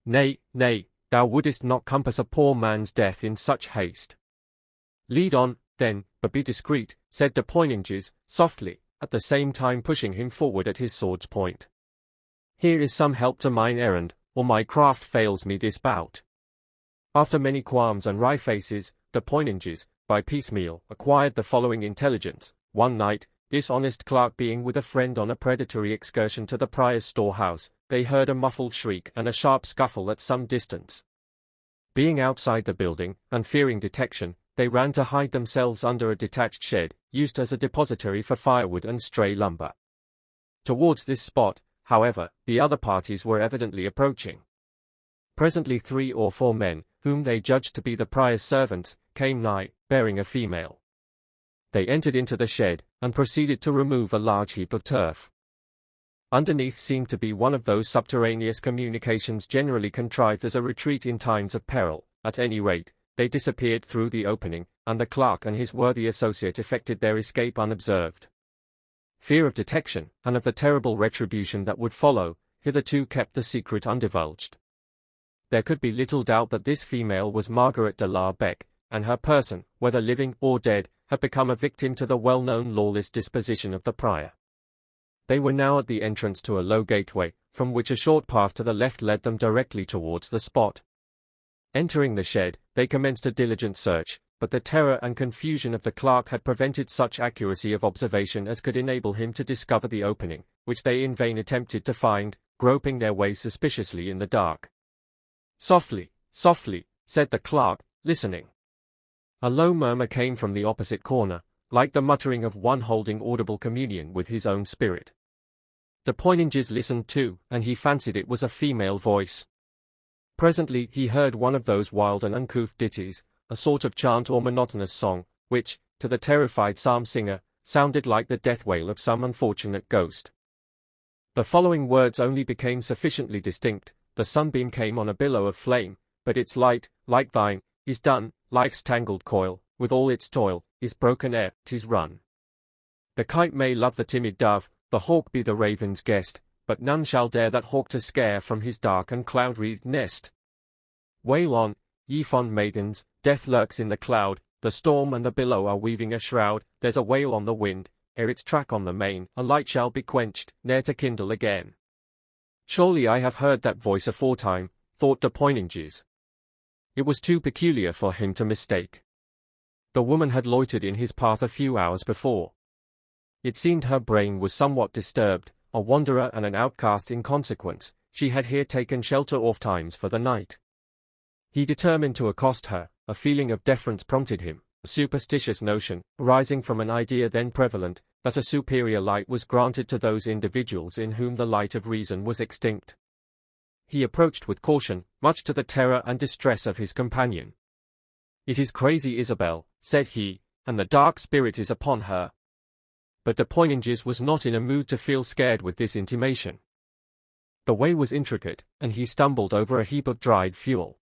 A: Nay, nay, thou wouldest not compass a poor man's death in such haste. Lead on, then, but be discreet," said de Poinenges, softly, at the same time pushing him forward at his sword's point. "Here is some help to mine errand, or my craft fails me this bout." After many qualms and wry faces, de Poinenges, by piecemeal, acquired the following intelligence: one night, this honest clerk being with a friend on a predatory excursion to the prior's storehouse, they heard a muffled shriek and a sharp scuffle at some distance. Being outside the building, and fearing detection, they ran to hide themselves under a detached shed, used as a depository for firewood and stray lumber. Towards this spot, however, the other parties were evidently approaching. Presently 3 or 4 men, whom they judged to be the prior's servants, came nigh, bearing a female. They entered into the shed, and proceeded to remove a large heap of turf. Underneath seemed to be one of those subterraneous communications generally contrived as a retreat in times of peril. At any rate, they disappeared through the opening, and the clerk and his worthy associate effected their escape unobserved. Fear of detection, and of the terrible retribution that would follow, hitherto kept the secret undivulged. There could be little doubt that this female was Margaret de la Bec, and her person, whether living or dead, had become a victim to the well-known lawless disposition of the prior. They were now at the entrance to a low gateway, from which a short path to the left led them directly towards the spot. Entering the shed, they commenced a diligent search, but the terror and confusion of the clerk had prevented such accuracy of observation as could enable him to discover the opening, which they in vain attempted to find, groping their way suspiciously in the dark. "Softly, softly," said the clerk, listening. A low murmur came from the opposite corner, like the muttering of one holding audible communion with his own spirit. De Poinenges listened too, and he fancied it was a female voice. Presently he heard one of those wild and uncouth ditties, a sort of chant or monotonous song, which, to the terrified psalm singer, sounded like the death wail of some unfortunate ghost. The following words only became sufficiently distinct: the sunbeam came on a billow of flame, but its light, like thine, is done, life's tangled coil, with all its toil, is broken ere 'tis run. The kite may love the timid dove, the hawk be the raven's guest, but none shall dare that hawk to scare from his dark and cloud-wreathed nest. Wail on, ye fond maidens, death lurks in the cloud, the storm and the billow are weaving a shroud, there's a wail on the wind, ere its track on the main, a light shall be quenched, ne'er to kindle again. Surely I have heard that voice aforetime, thought de Poinenges. It was too peculiar for him to mistake. The woman had loitered in his path a few hours before. It seemed her brain was somewhat disturbed, a wanderer and an outcast in consequence, she had here taken shelter ofttimes for the night. He determined to accost her, a feeling of deference prompted him, a superstitious notion, arising from an idea then prevalent, that a superior light was granted to those individuals in whom the light of reason was extinct. He approached with caution, much to the terror and distress of his companion. "It is crazy Isabel," said he, "and the dark spirit is upon her." But de Poinenges was not in a mood to feel scared with this intimation. The way was intricate, and he stumbled over a heap of dried fuel.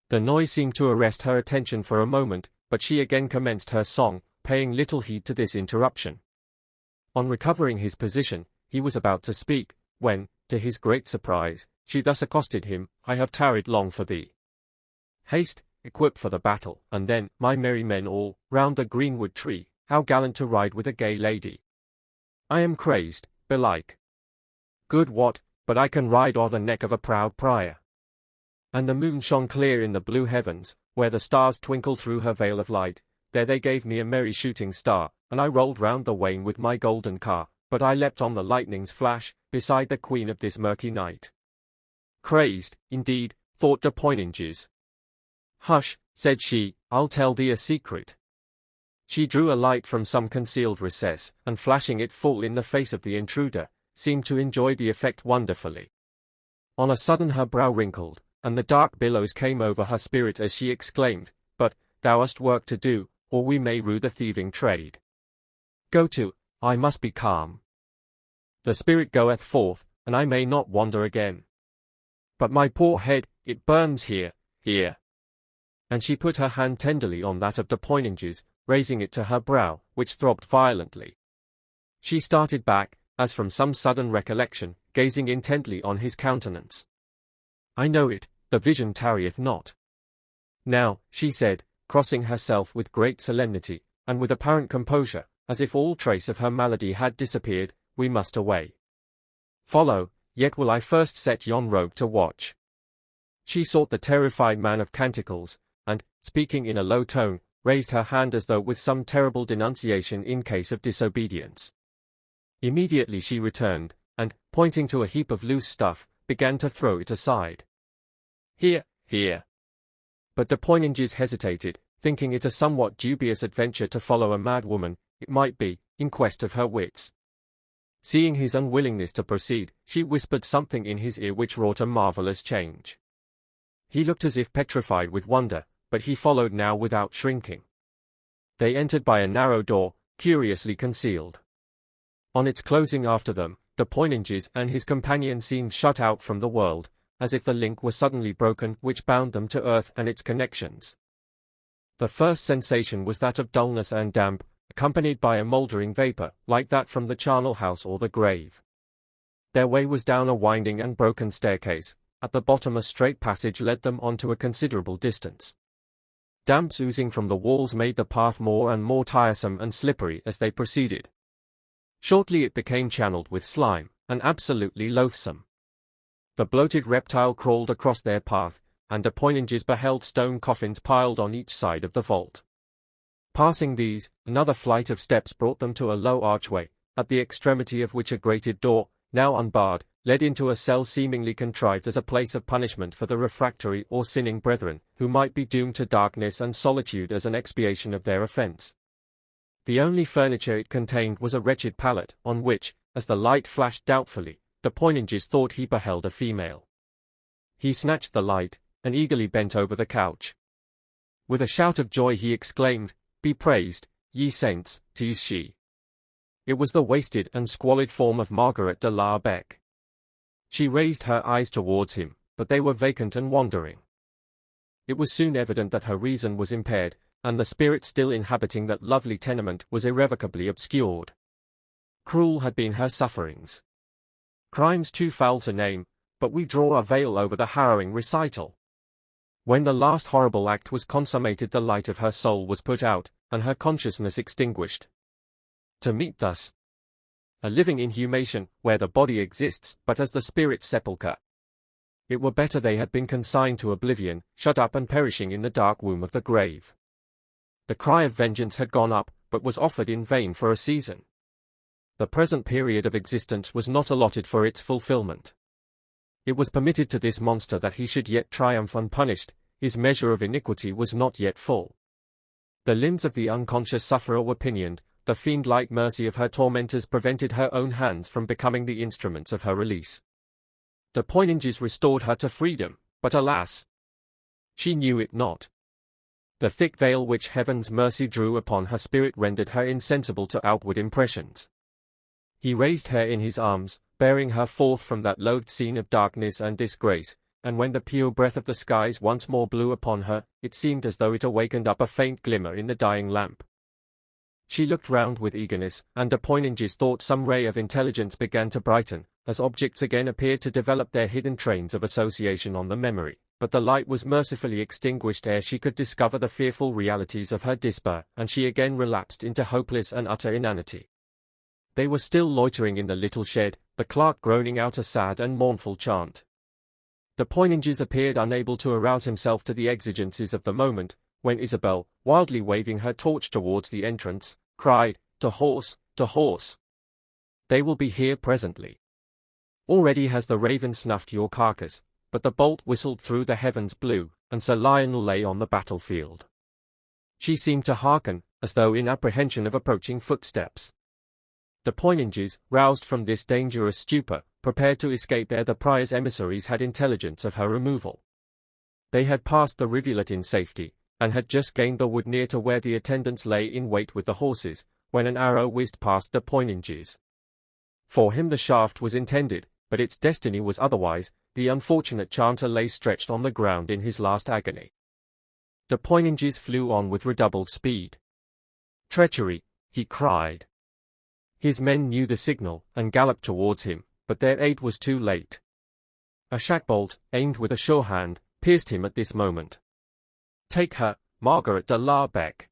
A: The noise seemed to arrest her attention for a moment, but she again commenced her song, paying little heed to this interruption. On recovering his position, he was about to speak, when, to his great surprise, she thus accosted him: "I have tarried long for thee. Haste, equip for the battle, and then, my merry men all, round the greenwood tree, how gallant to ride with a gay lady. I am crazed, belike. Good what, but I can ride o'er the neck of a proud prior." And the moon shone clear in the blue heavens, where the stars twinkled through her veil of light. There they gave me a merry shooting star, and I rolled round the wain with my golden car, but I leapt on the lightning's flash, beside the queen of this murky night. Crazed, indeed, thought de Poinenges. "Hush," said she, "I'll tell thee a secret." She drew a light from some concealed recess, and flashing it full in the face of the intruder, seemed to enjoy the effect wonderfully. On a sudden her brow wrinkled, and the dark billows came over her spirit as she exclaimed, "But, thou hast work to do, or we may rue the thieving trade. Go to, I must be calm. The spirit goeth forth, and I may not wander again. But my poor head, it burns here, here." And she put her hand tenderly on that of de Poinenges, raising it to her brow, which throbbed violently. She started back, as from some sudden recollection, gazing intently on his countenance. "I know it, the vision tarrieth not. Now," she said, crossing herself with great solemnity, and with apparent composure, as if all trace of her malady had disappeared, "we must away. Follow, yet will I first set yon rogue to watch." She sought the terrified man of canticles, and, speaking in a low tone, raised her hand as though with some terrible denunciation in case of disobedience. Immediately she returned, and, pointing to a heap of loose stuff, began to throw it aside. "Here, here." But de Poinenges hesitated, thinking it a somewhat dubious adventure to follow a mad woman, it might be, in quest of her wits. Seeing his unwillingness to proceed, she whispered something in his ear which wrought a marvelous change. He looked as if petrified with wonder, but he followed now without shrinking. They entered by a narrow door, curiously concealed. On its closing after them, de Poinenges and his companion seemed shut out from the world, as if the link were suddenly broken which bound them to earth and its connections. The first sensation was that of dullness and damp, accompanied by a mouldering vapor, like that from the charnel house or the grave. Their way was down a winding and broken staircase. At the bottom a straight passage led them on to a considerable distance. Damps oozing from the walls made the path more and more tiresome and slippery as they proceeded. Shortly it became channeled with slime, and absolutely loathsome. The bloated reptile crawled across their path, and de Poinenges beheld stone coffins piled on each side of the vault. Passing these, another flight of steps brought them to a low archway, at the extremity of which a grated door, now unbarred, led into a cell seemingly contrived as a place of punishment for the refractory or sinning brethren, who might be doomed to darkness and solitude as an expiation of their offence. The only furniture it contained was a wretched pallet, on which, as the light flashed doubtfully, de Poinenges thought he beheld a female. He snatched the light, and eagerly bent over the couch. With a shout of joy he exclaimed, "Be praised, ye saints, 'tis she." It was the wasted and squalid form of Margaret de la Bec. She raised her eyes towards him, but they were vacant and wandering. It was soon evident that her reason was impaired, and the spirit still inhabiting that lovely tenement was irrevocably obscured. Cruel had been her sufferings. Crimes too foul to name, but we draw a veil over the harrowing recital. When the last horrible act was consummated, the light of her soul was put out, and her consciousness extinguished. To meet thus a living inhumation, where the body exists but as the spirit's sepulchre, it were better they had been consigned to oblivion, shut up and perishing in the dark womb of the grave. The cry of vengeance had gone up, but was offered in vain for a season. The present period of existence was not allotted for its fulfillment. It was permitted to this monster that he should yet triumph unpunished. His measure of iniquity was not yet full. The limbs of the unconscious sufferer were pinioned. The fiend-like mercy of her tormentors prevented her own hands from becoming the instruments of her release. The poignanges restored her to freedom, but alas! She knew it not. The thick veil which heaven's mercy drew upon her spirit rendered her insensible to outward impressions. He raised her in his arms, bearing her forth from that loathed scene of darkness and disgrace, and when the pure breath of the skies once more blew upon her, it seemed as though it awakened up a faint glimmer in the dying lamp. She looked round with eagerness, and de Poignanges thought some ray of intelligence began to brighten, as objects again appeared to develop their hidden trains of association on the memory, but the light was mercifully extinguished ere she could discover the fearful realities of her despair, and she again relapsed into hopeless and utter inanity. They were still loitering in the little shed, the clerk groaning out a sad and mournful chant. De Poignanges appeared unable to arouse himself to the exigencies of the moment, when Isabel, wildly waving her torch towards the entrance, cried, "To horse, to horse! They will be here presently. Already has the raven snuffed your carcass," but the bolt whistled through the heavens blue, and Sir Lionel lay on the battlefield. She seemed to hearken, as though in apprehension of approaching footsteps. De Poignanges, roused from this dangerous stupor, prepared to escape ere the prior's emissaries had intelligence of her removal. They had passed the rivulet in safety, and had just gained the wood near to where the attendants lay in wait with the horses, when an arrow whizzed past de Poignanges. For him the shaft was intended, but its destiny was otherwise. The unfortunate chanter lay stretched on the ground in his last agony. De Poignanges flew on with redoubled speed. "Treachery!" he cried. His men knew the signal, and galloped towards him, but their aid was too late. A shackbolt, aimed with a sure hand, pierced him at this moment. "Take her, Margaret de la Bec.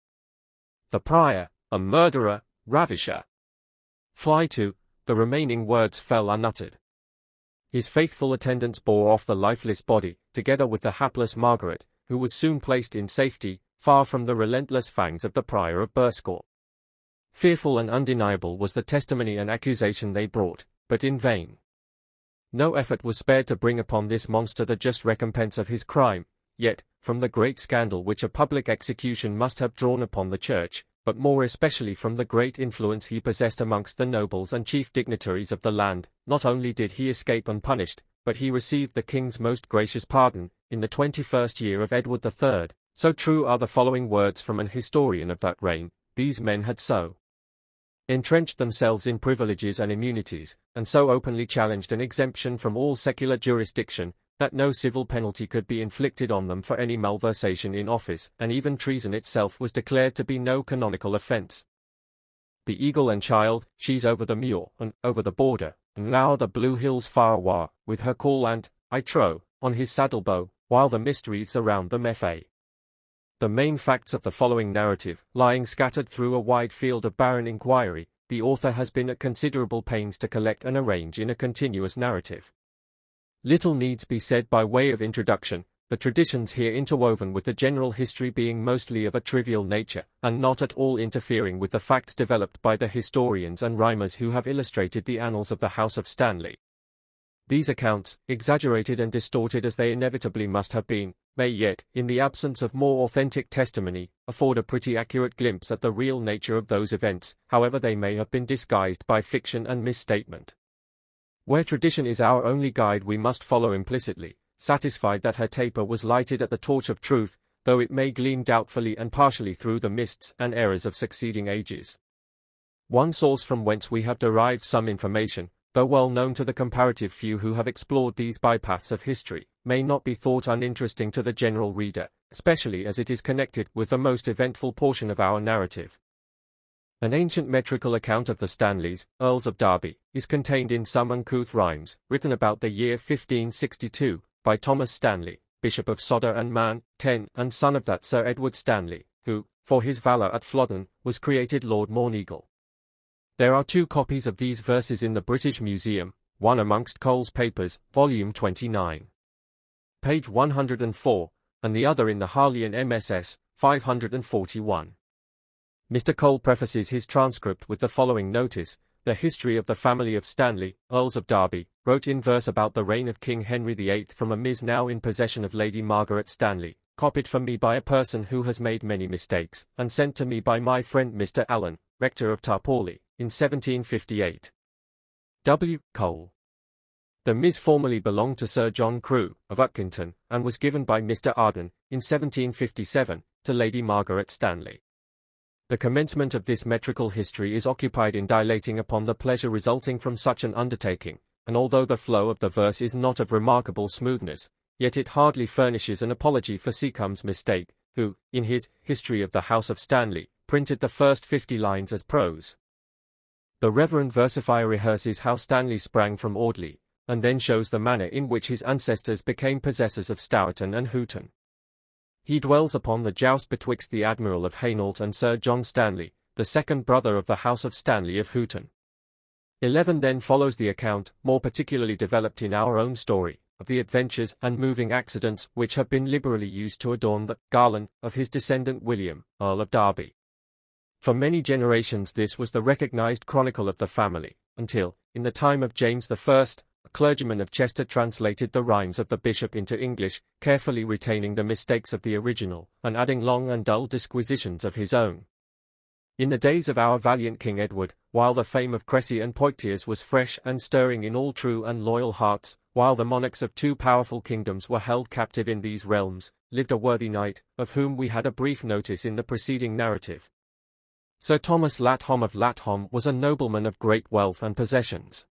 A: The prior, a murderer, ravisher. Fly to—" the remaining words fell unuttered. His faithful attendants bore off the lifeless body, together with the hapless Margaret, who was soon placed in safety, far from the relentless fangs of the prior of Burscourt. Fearful and undeniable was the testimony and accusation they brought, but in vain. No effort was spared to bring upon this monster the just recompense of his crime, yet, from the great scandal which a public execution must have drawn upon the Church, but more especially from the great influence he possessed amongst the nobles and chief dignitaries of the land, not only did he escape unpunished, but he received the king's most gracious pardon, in the 21st year of Edward III. So true are the following words from an historian of that reign: "These men had so entrenched themselves in privileges and immunities, and so openly challenged an exemption from all secular jurisdiction, that no civil penalty could be inflicted on them for any malversation in office, and even treason itself was declared to be no canonical offence. The eagle and child, she's over the muir, and over the border, and now the blue hills far awa, with her call and, I trow, on his saddle-bow, while the mist wreathes around them fa." The main facts of the following narrative, lying scattered through a wide field of barren inquiry, the author has been at considerable pains to collect and arrange in a continuous narrative. Little needs be said by way of introduction, the traditions here interwoven with the general history being mostly of a trivial nature, and not at all interfering with the facts developed by the historians and rhymers who have illustrated the annals of the House of Stanley. These accounts, exaggerated and distorted as they inevitably must have been, may yet, in the absence of more authentic testimony, afford a pretty accurate glimpse at the real nature of those events, however they may have been disguised by fiction and misstatement. Where tradition is our only guide we must follow implicitly, satisfied that her taper was lighted at the torch of truth, though it may gleam doubtfully and partially through the mists and errors of succeeding ages. One source from whence we have derived some information, though well known to the comparative few who have explored these bypaths of history, may not be thought uninteresting to the general reader, especially as it is connected with the most eventful portion of our narrative. An ancient metrical account of the Stanleys, Earls of Derby, is contained in some uncouth rhymes, written about the year 1562, by Thomas Stanley, Bishop of Sodor and Man, 10, and son of that Sir Edward Stanley, who, for his valour at Flodden, was created Lord Morneagle. There are 2 copies of these verses in the British Museum, one amongst Cole's Papers, volume 29. Page 104, and the other in the Harleian MSS, 541. Mr. Cole prefaces his transcript with the following notice: "The history of the family of Stanley, Earls of Derby, wrote in verse about the reign of King Henry VIII from a Ms. now in possession of Lady Margaret Stanley, copied from me by a person who has made many mistakes, and sent to me by my friend Mr. Allen, rector of Tarporley, in 1758. W. Cole." The Ms. formerly belonged to Sir John Crewe, of Uckington, and was given by Mr. Arden, in 1757, to Lady Margaret Stanley. The commencement of this metrical history is occupied in dilating upon the pleasure resulting from such an undertaking, and although the flow of the verse is not of remarkable smoothness, yet it hardly furnishes an apology for Seacombe's mistake, who, in his History of the House of Stanley, printed the first 50 lines as prose. The reverend versifier rehearses how Stanley sprang from Audley, and then shows the manner in which his ancestors became possessors of Stourton and Houghton. He dwells upon the joust betwixt the Admiral of Hainault and Sir John Stanley, the second brother of the House of Stanley of Houghton. 11 then follows the account, more particularly developed in our own story, of the adventures and moving accidents which have been liberally used to adorn the garland of his descendant William, Earl of Derby. For many generations this was the recognized chronicle of the family, until, in the time of James I, a clergyman of Chester translated the rhymes of the bishop into English, carefully retaining the mistakes of the original, and adding long and dull disquisitions of his own. In the days of our valiant King Edward, while the fame of Cressy and Poictiers was fresh and stirring in all true and loyal hearts, while the monarchs of 2 powerful kingdoms were held captive in these realms, lived a worthy knight, of whom we had a brief notice in the preceding narrative. Sir Thomas Lathom of Lathom was a nobleman of great wealth and possessions.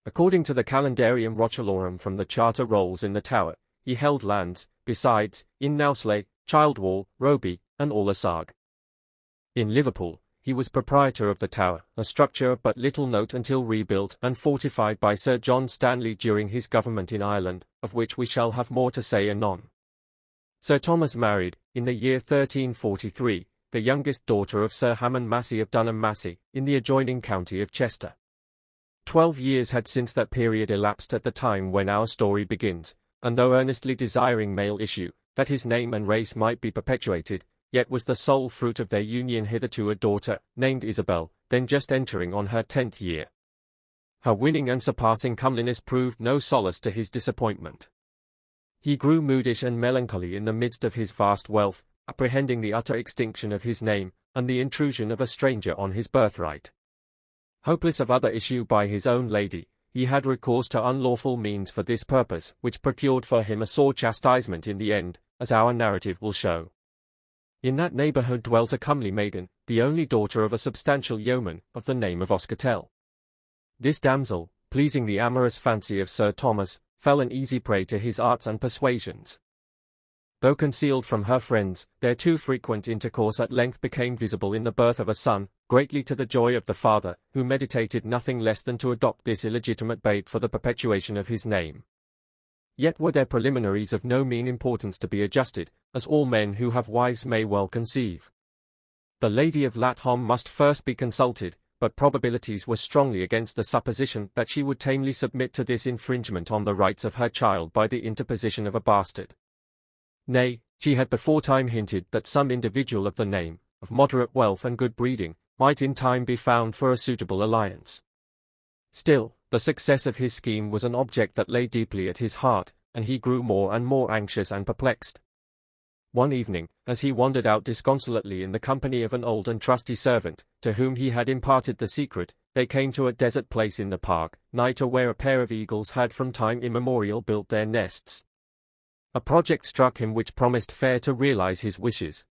A: According to the Calendarium Rochalorum from the Charter Rolls in the Tower, he held lands, besides, in Knowsley, Childwall, Roby, and Allasarg. In Liverpool, he was proprietor of the Tower, a structure of but little note until rebuilt and fortified by Sir John Stanley during his government in Ireland, of which we shall have more to say anon. Sir Thomas married, in the year 1343, the youngest daughter of Sir Hamon Massey of Dunham Massey, in the adjoining county of Chester. 12 years had since that period elapsed at the time when our story begins, and though earnestly desiring male issue, that his name and race might be perpetuated, yet was the sole fruit of their union hitherto a daughter, named Isabel, then just entering on her 10th year. Her winning and surpassing comeliness proved no solace to his disappointment. He grew moodish and melancholy in the midst of his vast wealth, apprehending the utter extinction of his name, and the intrusion of a stranger on his birthright. Hopeless of other issue by his own lady, he had recourse to unlawful means for this purpose, which procured for him a sore chastisement in the end, as our narrative will show. In that neighbourhood dwelt a comely maiden, the only daughter of a substantial yeoman, of the name of Oscatel. This damsel, pleasing the amorous fancy of Sir Thomas, fell an easy prey to his arts and persuasions. Though concealed from her friends, their too frequent intercourse at length became visible in the birth of a son, greatly to the joy of the father, who meditated nothing less than to adopt this illegitimate babe for the perpetuation of his name. Yet were there preliminaries of no mean importance to be adjusted, as all men who have wives may well conceive. The Lady of Lathom must first be consulted, but probabilities were strongly against the supposition that she would tamely submit to this infringement on the rights of her child by the interposition of a bastard. Nay, she had beforetime hinted that some individual of the name, of moderate wealth and good breeding, might in time be found for a suitable alliance. Still, the success of his scheme was an object that lay deeply at his heart, and he grew more and more anxious and perplexed. One evening, as he wandered out disconsolately in the company of an old and trusty servant, to whom he had imparted the secret, they came to a desert place in the park, nigh to where a pair of eagles had from time immemorial built their nests. A project struck him which promised fair to realize his wishes.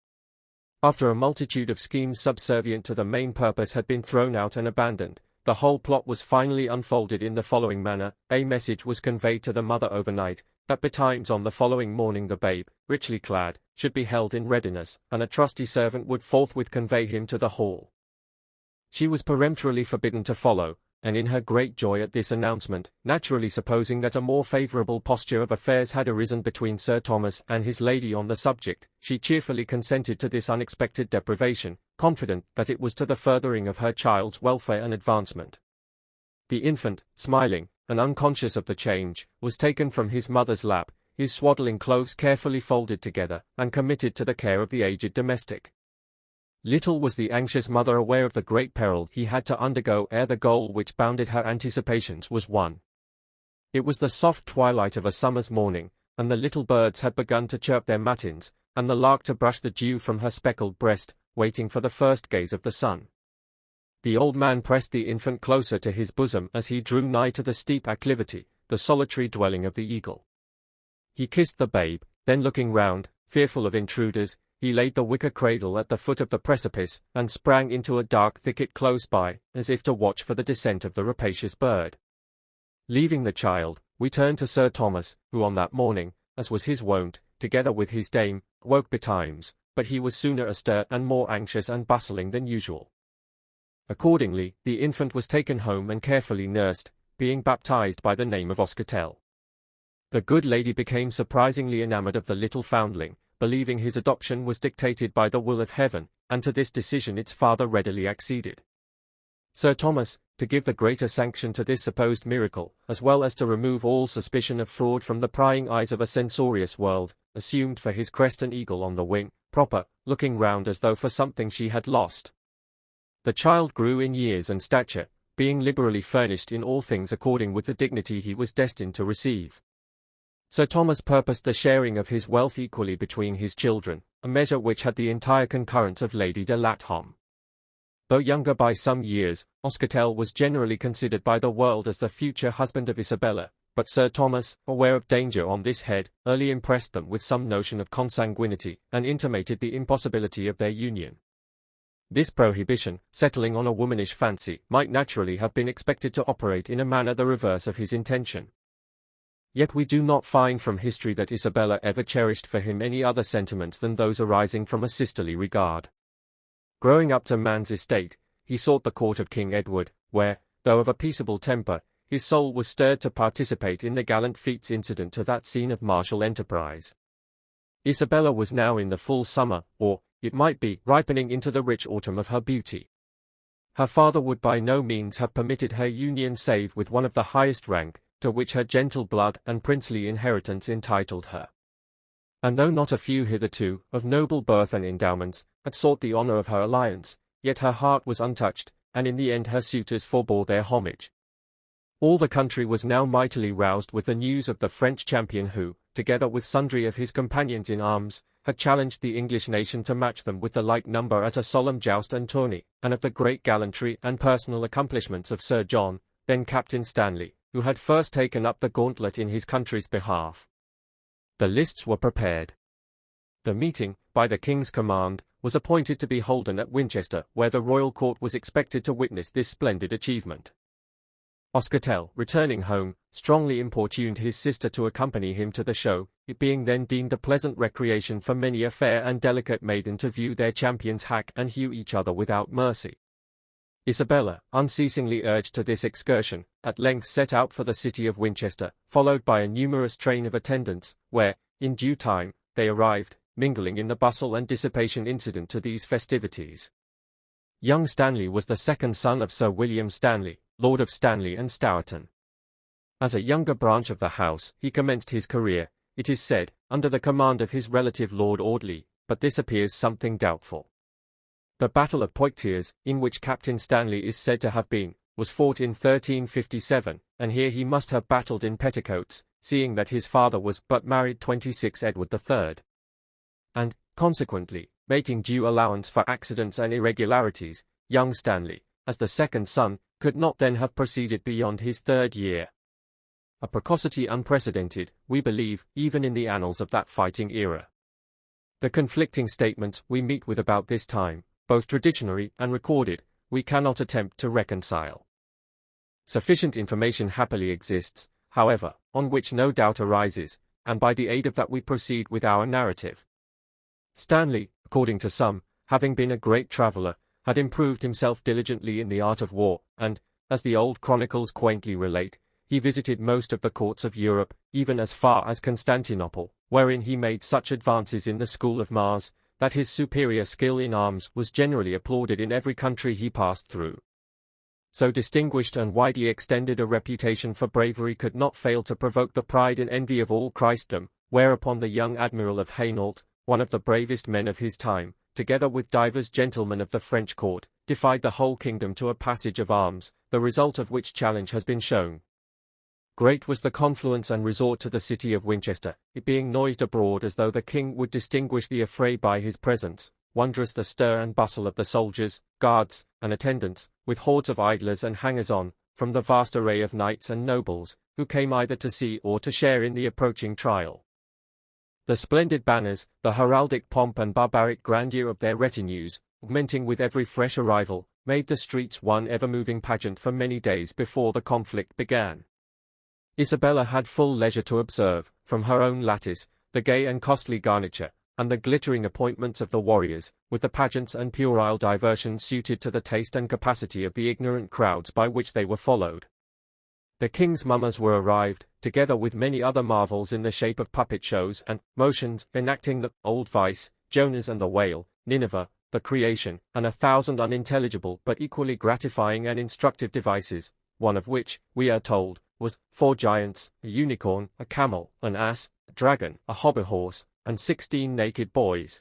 A: After a multitude of schemes subservient to the main purpose had been thrown out and abandoned, the whole plot was finally unfolded in the following manner. A message was conveyed to the mother overnight, that betimes on the following morning the babe, richly clad, should be held in readiness, and a trusty servant would forthwith convey him to the hall. She was peremptorily forbidden to follow, and in her great joy at this announcement, naturally supposing that a more favourable posture of affairs had arisen between Sir Thomas and his lady on the subject, she cheerfully consented to this unexpected deprivation, confident that it was to the furthering of her child's welfare and advancement. The infant, smiling, and unconscious of the change, was taken from his mother's lap, his swaddling clothes carefully folded together, and committed to the care of the aged domestic. Little was the anxious mother aware of the great peril he had to undergo ere the goal which bounded her anticipations was won. It was the soft twilight of a summer's morning, and the little birds had begun to chirp their matins, and the lark to brush the dew from her speckled breast, waiting for the first gaze of the sun. The old man pressed the infant closer to his bosom as he drew nigh to the steep acclivity, the solitary dwelling of the eagle. He kissed the babe, then looking round, fearful of intruders, he laid the wicker cradle at the foot of the precipice, and sprang into a dark thicket close by, as if to watch for the descent of the rapacious bird. Leaving the child, we turned to Sir Thomas, who on that morning, as was his wont, together with his dame, woke betimes, but he was sooner astir and more anxious and bustling than usual. Accordingly, the infant was taken home and carefully nursed, being baptized by the name of Oscatel. The good lady became surprisingly enamoured of the little foundling, believing his adoption was dictated by the will of heaven, and to this decision its father readily acceded. Sir Thomas, to give the greater sanction to this supposed miracle, as well as to remove all suspicion of fraud from the prying eyes of a censorious world, assumed for his crest an eagle on the wing, proper, looking round as though for something she had lost. The child grew in years and stature, being liberally furnished in all things according with the dignity he was destined to receive. Sir Thomas purposed the sharing of his wealth equally between his children, a measure which had the entire concurrence of Lady de Lathom. Though younger by some years, Oscatel was generally considered by the world as the future husband of Isabella, but Sir Thomas, aware of danger on this head, early impressed them with some notion of consanguinity, and intimated the impossibility of their union. This prohibition, settling on a womanish fancy, might naturally have been expected to operate in a manner the reverse of his intention. Yet we do not find from history that Isabella ever cherished for him any other sentiments than those arising from a sisterly regard. Growing up to man's estate, he sought the court of King Edward, where, though of a peaceable temper, his soul was stirred to participate in the gallant feats incident to that scene of martial enterprise. Isabella was now in the full summer, or, it might be, ripening into the rich autumn of her beauty. Her father would by no means have permitted her union save with one of the highest rank, to which her gentle blood and princely inheritance entitled her. And though not a few hitherto, of noble birth and endowments, had sought the honour of her alliance, yet her heart was untouched, and in the end her suitors forbore their homage. All the country was now mightily roused with the news of the French champion who, together with sundry of his companions in arms, had challenged the English nation to match them with the like number at a solemn joust and tourney, and of the great gallantry and personal accomplishments of Sir John, then Captain Stanley, who had first taken up the gauntlet in his country's behalf. The lists were prepared. The meeting, by the King's command, was appointed to be holden at Winchester, where the royal court was expected to witness this splendid achievement. Oscatel, returning home, strongly importuned his sister to accompany him to the show, it being then deemed a pleasant recreation for many a fair and delicate maiden to view their champions hack and hew each other without mercy. Isabella, unceasingly urged to this excursion, at length set out for the city of Winchester, followed by a numerous train of attendants, where, in due time, they arrived, mingling in the bustle and dissipation incident to these festivities. Young Stanley was the second son of Sir William Stanley, Lord of Stanley and Stourton. As a younger branch of the house, he commenced his career, it is said, under the command of his relative Lord Audley, but this appears something doubtful. The Battle of Poictiers, in which Captain Stanley is said to have been, was fought in 1357, and here he must have battled in petticoats, seeing that his father was but married 26 Edward III. And, consequently, making due allowance for accidents and irregularities, young Stanley, as the second son, could not then have proceeded beyond his third year. a precocity unprecedented, we believe, even in the annals of that fighting era. The conflicting statements we meet with about this time, both traditionary and recorded, we cannot attempt to reconcile. Sufficient information happily exists, however, on which no doubt arises, and by the aid of that we proceed with our narrative. Stanley, according to some, having been a great traveller, had improved himself diligently in the art of war, and, as the old chronicles quaintly relate, he visited most of the courts of Europe, even as far as Constantinople, wherein he made such advances in the school of Mars, that his superior skill in arms was generally applauded in every country he passed through. So distinguished and widely extended a reputation for bravery could not fail to provoke the pride and envy of all Christendom, whereupon the young Admiral of Hainault, one of the bravest men of his time, together with divers gentlemen of the French court, defied the whole kingdom to a passage of arms, the result of which challenge has been shown. Great was the confluence and resort to the city of Winchester, it being noised abroad as though the king would distinguish the affray by his presence. Wondrous the stir and bustle of the soldiers, guards, and attendants, with hordes of idlers and hangers-on, from the vast array of knights and nobles, who came either to see or to share in the approaching trial. The splendid banners, the heraldic pomp and barbaric grandeur of their retinues, augmenting with every fresh arrival, made the streets one ever-moving pageant for many days before the conflict began. Isabella had full leisure to observe, from her own lattice, the gay and costly garniture, and the glittering appointments of the warriors, with the pageants and puerile diversions suited to the taste and capacity of the ignorant crowds by which they were followed. The king's mummers were arrived, together with many other marvels in the shape of puppet shows and motions, enacting the old vice, Jonas and the whale, Nineveh, the creation, and 1,000 unintelligible but equally gratifying and instructive devices, one of which, we are told, was 4 giants, a unicorn, a camel, an ass, a dragon, a hobbyhorse, and 16 naked boys.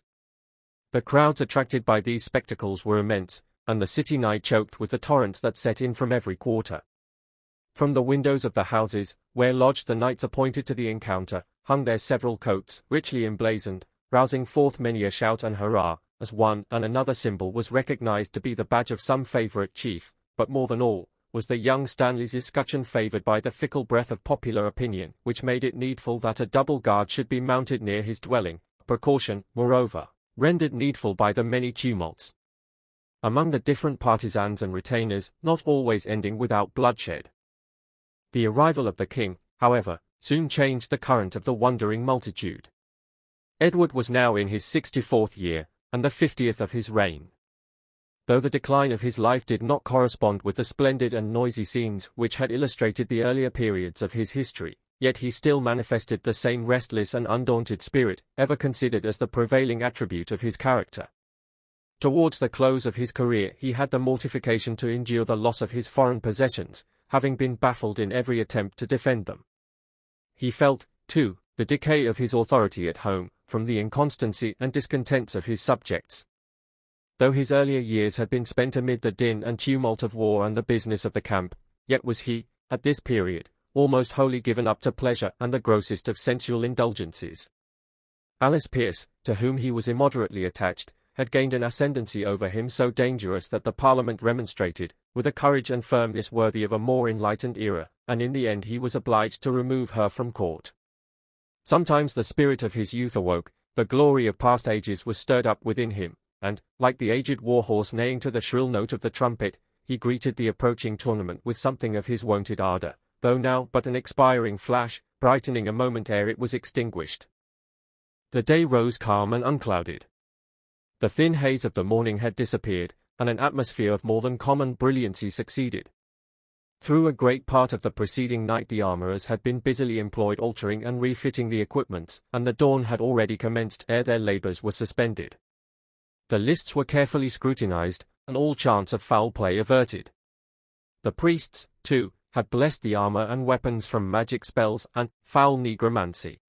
A: The crowds attracted by these spectacles were immense, and the city nigh choked with the torrents that set in from every quarter. From the windows of the houses, where lodged the knights appointed to the encounter, hung their several coats, richly emblazoned, rousing forth many a shout and hurrah, as one and another symbol was recognized to be the badge of some favourite chief, but more than all, was the young Stanley's escutcheon favoured by the fickle breath of popular opinion, which made it needful that a double guard should be mounted near his dwelling, a precaution, moreover, rendered needful by the many tumults among the different partisans and retainers, not always ending without bloodshed. The arrival of the king, however, soon changed the current of the wondering multitude. Edward was now in his 64th year, and the 50th of his reign. Though the decline of his life did not correspond with the splendid and noisy scenes which had illustrated the earlier periods of his history, yet he still manifested the same restless and undaunted spirit, ever considered as the prevailing attribute of his character. Towards the close of his career he had the mortification to endure the loss of his foreign possessions, having been baffled in every attempt to defend them. He felt, too, the decay of his authority at home, from the inconstancy and discontents of his subjects. Though his earlier years had been spent amid the din and tumult of war and the business of the camp, yet was he, at this period, almost wholly given up to pleasure and the grossest of sensual indulgences. Alice Pearce, to whom he was immoderately attached, had gained an ascendancy over him so dangerous that the Parliament remonstrated, with a courage and firmness worthy of a more enlightened era, and in the end he was obliged to remove her from court. Sometimes the spirit of his youth awoke, the glory of past ages was stirred up within him, and, like the aged war-horse neighing to the shrill note of the trumpet, he greeted the approaching tournament with something of his wonted ardour, though now but an expiring flash, brightening a moment ere it was extinguished. The day rose calm and unclouded. The thin haze of the morning had disappeared, and an atmosphere of more than common brilliancy succeeded. Through a great part of the preceding night the armourers had been busily employed altering and refitting the equipments, and the dawn had already commenced ere their labours were suspended. The lists were carefully scrutinized, and all chance of foul play averted. The priests, too, had blessed the armor and weapons from magic spells and foul negromancy.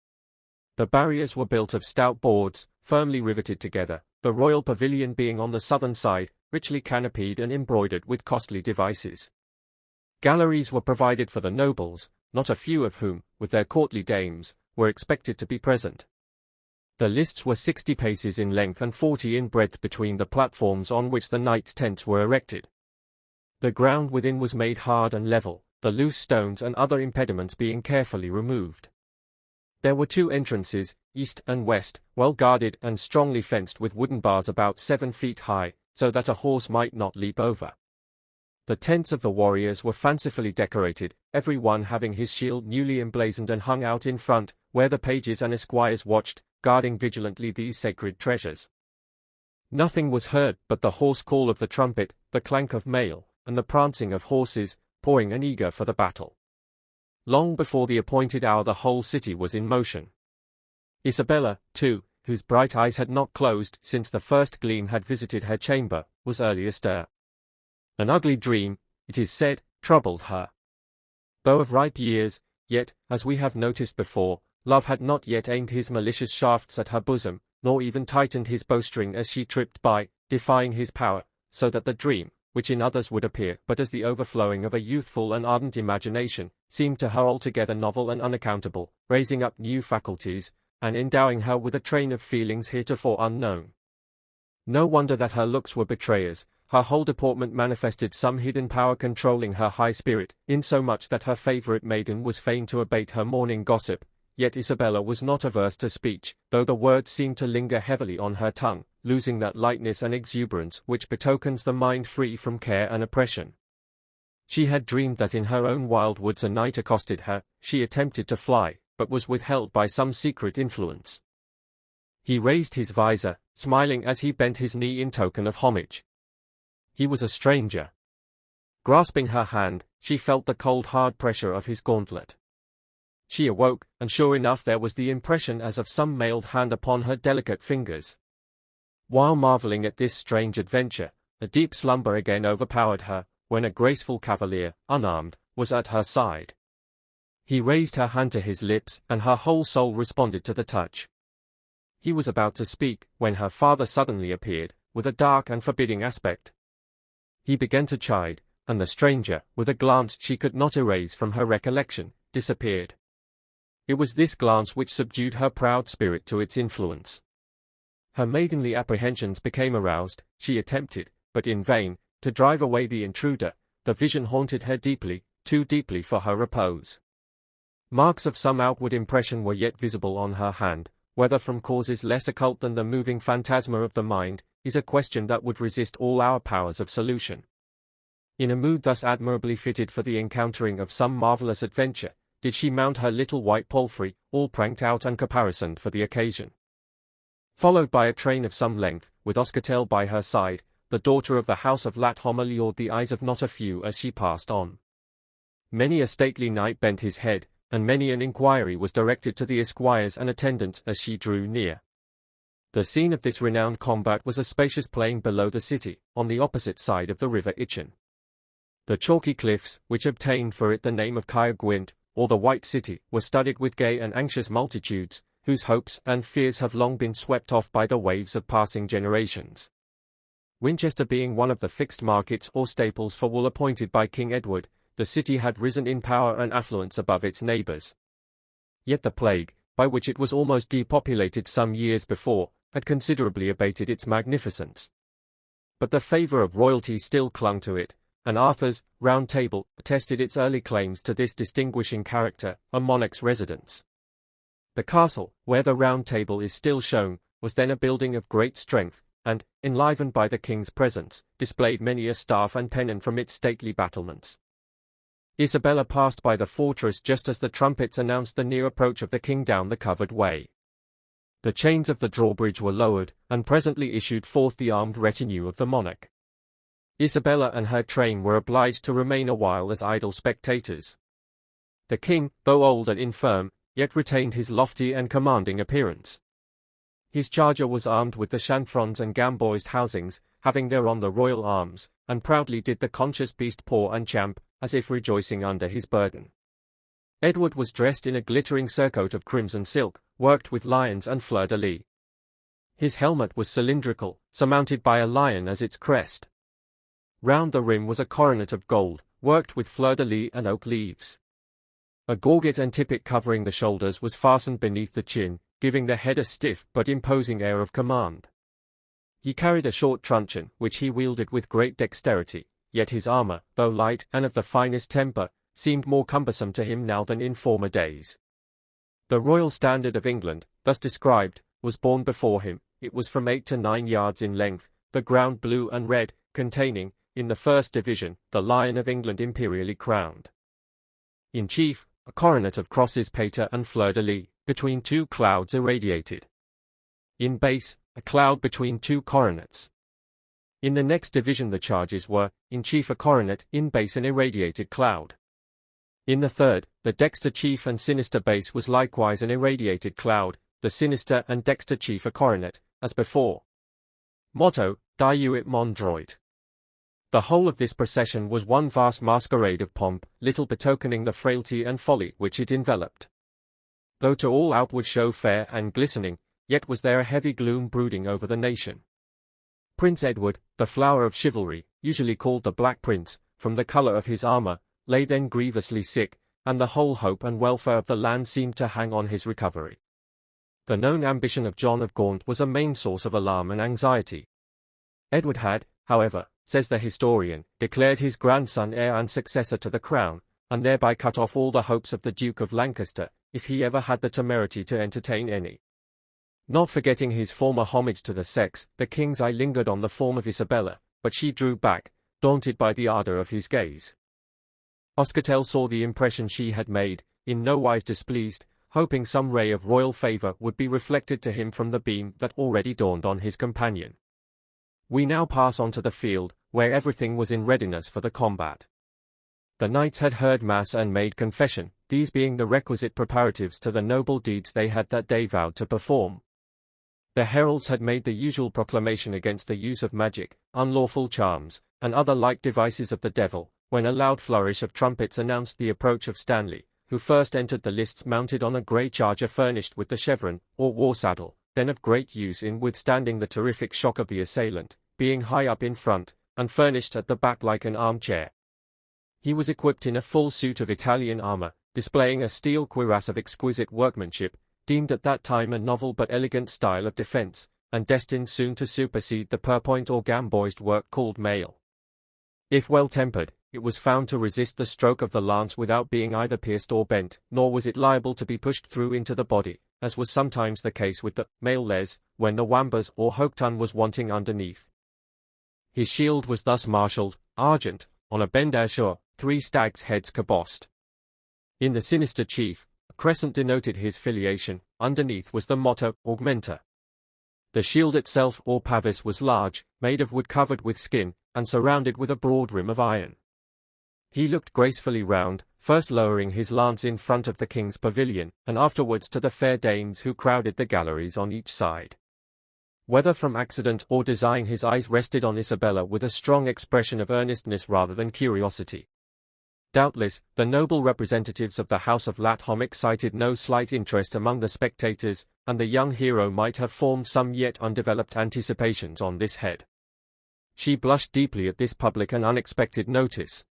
A: The barriers were built of stout boards, firmly riveted together, the royal pavilion being on the southern side, richly canopied and embroidered with costly devices. Galleries were provided for the nobles, not a few of whom, with their courtly dames, were expected to be present. The lists were 60 paces in length and 40 in breadth between the platforms on which the knights' tents were erected. The ground within was made hard and level, the loose stones and other impediments being carefully removed. There were 2 entrances, east and west, well guarded and strongly fenced with wooden bars about 7 feet high, so that a horse might not leap over. The tents of the warriors were fancifully decorated, every one having his shield newly emblazoned and hung out in front, where the pages and esquires watched, guarding vigilantly these sacred treasures. Nothing was heard but the hoarse call of the trumpet, the clank of mail, and the prancing of horses, pouring and eager for the battle. Long before the appointed hour the whole city was in motion. Isabella, too, whose bright eyes had not closed since the first gleam had visited her chamber, was early astir. An ugly dream, it is said, troubled her. Though of ripe years, yet, as we have noticed before, love had not yet aimed his malicious shafts at her bosom, nor even tightened his bowstring as she tripped by, defying his power, so that the dream, which in others would appear but as the overflowing of a youthful and ardent imagination, seemed to her altogether novel and unaccountable, raising up new faculties, and endowing her with a train of feelings heretofore unknown. No wonder that her looks were betrayers, her whole deportment manifested some hidden power controlling her high spirit, insomuch that her favourite maiden was fain to abate her morning gossip, yet Isabella was not averse to speech, though the words seemed to linger heavily on her tongue, losing that lightness and exuberance which betokens the mind free from care and oppression. She had dreamed that in her own wild woods a knight accosted her, she attempted to fly, but was withheld by some secret influence. He raised his visor, smiling as he bent his knee in token of homage. He was a stranger. Grasping her hand, she felt the cold hard pressure of his gauntlet. She awoke, and sure enough there was the impression as of some mailed hand upon her delicate fingers. While marvelling at this strange adventure, a deep slumber again overpowered her, when a graceful cavalier, unarmed, was at her side. He raised her hand to his lips, and her whole soul responded to the touch. He was about to speak, when her father suddenly appeared, with a dark and forbidding aspect. He began to chide, and the stranger, with a glance she could not erase from her recollection, disappeared. It was this glance which subdued her proud spirit to its influence. Her maidenly apprehensions became aroused, she attempted, but in vain, to drive away the intruder. The vision haunted her deeply, too deeply for her repose. Marks of some outward impression were yet visible on her hand, whether from causes less occult than the moving phantasma of the mind, is a question that would resist all our powers of solution. In a mood thus admirably fitted for the encountering of some marvellous adventure, did she mount her little white palfrey, all pranked out and caparisoned for the occasion. Followed by a train of some length, with Oscatel by her side, the daughter of the house of Lathom allured the eyes of not a few as she passed on. Many a stately knight bent his head, and many an inquiry was directed to the esquires and attendants as she drew near. The scene of this renowned combat was a spacious plain below the city, on the opposite side of the river Itchen. The chalky cliffs, which obtained for it the name of Caer Gwent, or the White City, were studded with gay and anxious multitudes, whose hopes and fears have long been swept off by the waves of passing generations. Winchester being one of the fixed markets or staples for wool appointed by King Edward, the city had risen in power and affluence above its neighbours. Yet the plague, by which it was almost depopulated some years before, had considerably abated its magnificence. But the favour of royalty still clung to it, and Arthur's Round Table attested its early claims to this distinguishing character, a monarch's residence. The castle, where the Round Table is still shown, was then a building of great strength, and, enlivened by the king's presence, displayed many a staff and pennon from its stately battlements. Isabella passed by the fortress just as the trumpets announced the near approach of the king down the covered way. The chains of the drawbridge were lowered, and presently issued forth the armed retinue of the monarch. Isabella and her train were obliged to remain a while as idle spectators. The king, though old and infirm, yet retained his lofty and commanding appearance. His charger was armed with the chanfrons and gamboised housings, having thereon the royal arms, and proudly did the conscious beast paw and champ, as if rejoicing under his burden. Edward was dressed in a glittering surcoat of crimson silk, worked with lions and fleur-de-lis. His helmet was cylindrical, surmounted by a lion as its crest. Round the rim was a coronet of gold, worked with fleur-de-lis and oak leaves. A gorget and tippet covering the shoulders was fastened beneath the chin, giving the head a stiff but imposing air of command. He carried a short truncheon, which he wielded with great dexterity, yet his armour, though light and of the finest temper, seemed more cumbersome to him now than in former days. The Royal Standard of England, thus described, was borne before him. It was from 8 to 9 yards in length, the ground blue and red, containing, in the first division, the Lion of England imperially crowned. In chief, a coronet of crosses pater and fleur-de-lis, between two clouds irradiated. In base, a cloud between two coronets. In the next division the charges were, in chief a coronet, in base an irradiated cloud. In the third, the dexter chief and sinister base was likewise an irradiated cloud, the sinister and dexter chief a coronet, as before. Motto, Diuit mon droit. The whole of this procession was one vast masquerade of pomp, little betokening the frailty and folly which it enveloped. Though to all outward show fair and glistening, yet was there a heavy gloom brooding over the nation. Prince Edward, the flower of chivalry, usually called the Black Prince, from the colour of his armour, lay then grievously sick, and the whole hope and welfare of the land seemed to hang on his recovery. The known ambition of John of Gaunt was a main source of alarm and anxiety. Edward had, however, says the historian, declared his grandson heir and successor to the crown, and thereby cut off all the hopes of the Duke of Lancaster, if he ever had the temerity to entertain any. Not forgetting his former homage to the sex, the king's eye lingered on the form of Isabella, but she drew back, daunted by the ardour of his gaze. Oscartel saw the impression she had made, in no wise displeased, hoping some ray of royal favour would be reflected to him from the beam that already dawned on his companion. We now pass on to the field, where everything was in readiness for the combat. The knights had heard mass and made confession, these being the requisite preparatives to the noble deeds they had that day vowed to perform. The heralds had made the usual proclamation against the use of magic, unlawful charms, and other like devices of the devil, when a loud flourish of trumpets announced the approach of Stanley, who first entered the lists mounted on a grey charger furnished with the chevron, or war saddle, then of great use in withstanding the terrific shock of the assailant, being high up in front, and furnished at the back like an armchair. He was equipped in a full suit of Italian armour, displaying a steel cuirass of exquisite workmanship, deemed at that time a novel but elegant style of defence, and destined soon to supersede the purpoint or gamboised work called mail. If well tempered, it was found to resist the stroke of the lance without being either pierced or bent, nor was it liable to be pushed through into the body, as was sometimes the case with the mail les, when the wambers or hoqueton was wanting underneath. His shield was thus marshalled, argent, on a bendarchure, 3 stags' heads cabossed. In the sinister chief, a crescent denoted his filiation, underneath was the motto, Augmenta. The shield itself or pavis was large, made of wood covered with skin, and surrounded with a broad rim of iron. He looked gracefully round, first lowering his lance in front of the king's pavilion, and afterwards to the fair dames who crowded the galleries on each side. Whether from accident or design his eyes rested on Isabella with a strong expression of earnestness rather than curiosity. Doubtless, the noble representatives of the House of Lathom excited no slight interest among the spectators, and the young hero might have formed some yet undeveloped anticipations on this head. She blushed deeply at this public and unexpected notice.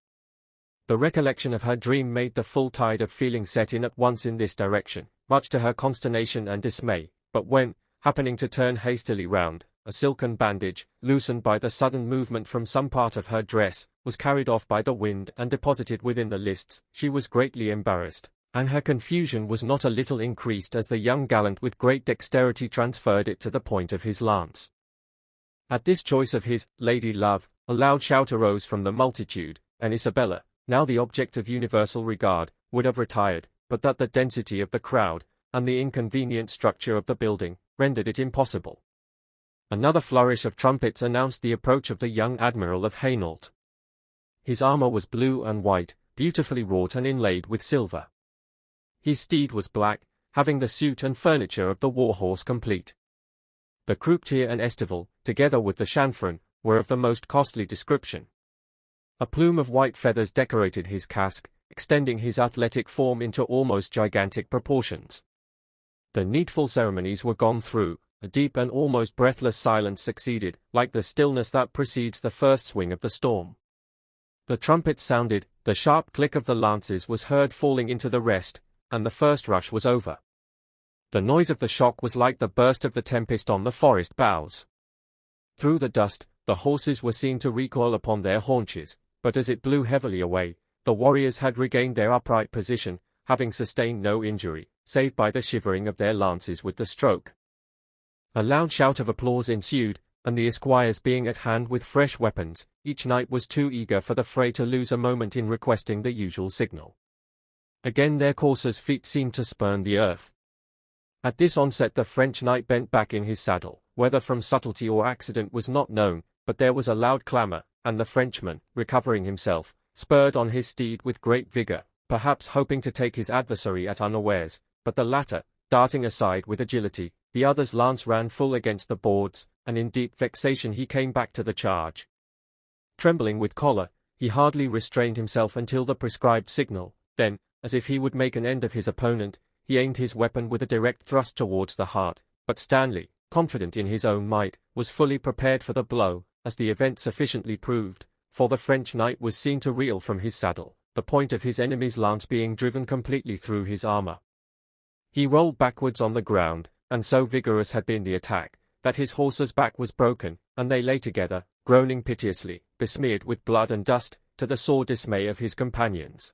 A: The recollection of her dream made the full tide of feeling set in at once in this direction, much to her consternation and dismay, but when, happening to turn hastily round, a silken bandage, loosened by the sudden movement from some part of her dress, was carried off by the wind and deposited within the lists, she was greatly embarrassed, and her confusion was not a little increased as the young gallant with great dexterity transferred it to the point of his lance. At this choice of his lady love, a loud shout arose from the multitude, and Isabella, now the object of universal regard, would have retired, but that the density of the crowd, and the inconvenient structure of the building, rendered it impossible. Another flourish of trumpets announced the approach of the young Admiral of Hainault. His armour was blue and white, beautifully wrought and inlaid with silver. His steed was black, having the suit and furniture of the war-horse complete. The croupier and estival, together with the chanfron, were of the most costly description. A plume of white feathers decorated his casque, extending his athletic form into almost gigantic proportions. The needful ceremonies were gone through, a deep and almost breathless silence succeeded, like the stillness that precedes the first swing of the storm. The trumpets sounded, the sharp click of the lances was heard falling into the rest, and the first rush was over. The noise of the shock was like the burst of the tempest on the forest boughs. Through the dust, the horses were seen to recoil upon their haunches, but as it blew heavily away, The warriors had regained their upright position, having sustained no injury, save by the shivering of their lances with the stroke. A loud shout of applause ensued, and the esquires being at hand with fresh weapons, each knight was too eager for the fray to lose a moment in requesting the usual signal. Again their coursers' feet seemed to spurn the earth. At this onset the French knight bent back in his saddle, whether from subtlety or accident was not known, but there was a loud clamour, and the Frenchman, recovering himself, spurred on his steed with great vigour, perhaps hoping to take his adversary at unawares, but the latter, darting aside with agility, the other's lance ran full against the boards, and in deep vexation he came back to the charge. Trembling with choler, he hardly restrained himself until the prescribed signal, then, as if he would make an end of his opponent, he aimed his weapon with a direct thrust towards the heart, but Stanley, confident in his own might, was fully prepared for the blow, as the event sufficiently proved, for the French knight was seen to reel from his saddle, the point of his enemy's lance being driven completely through his armor. He rolled backwards on the ground, and so vigorous had been the attack, that his horse's back was broken, and they lay together, groaning piteously, besmeared with blood and dust, to the sore dismay of his companions.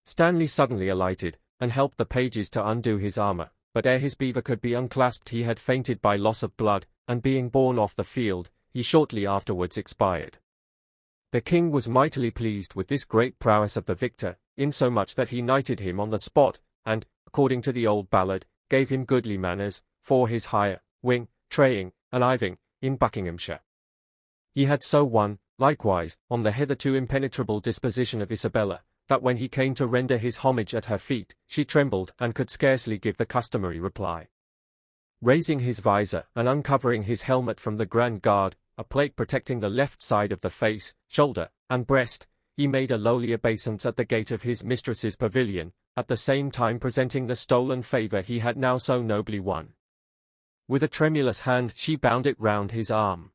A: Stanley suddenly alighted, and helped the pages to undo his armor, but ere his beaver could be unclasped he had fainted by loss of blood, and being borne off the field, he shortly afterwards expired. The king was mightily pleased with this great prowess of the victor, insomuch that he knighted him on the spot, and, according to the old ballad, gave him goodly manors, for his hire, wing, traying, and iving, in Buckinghamshire. He had so won, likewise, on the hitherto impenetrable disposition of Isabella, that when he came to render his homage at her feet, she trembled and could scarcely give the customary reply. Raising his visor and uncovering his helmet from the grand guard, a plate protecting the left side of the face, shoulder, and breast, he made a lowly obeisance at the gate of his mistress's pavilion, at the same time presenting the stolen favour he had now so nobly won. With a tremulous hand she bound it round his arm.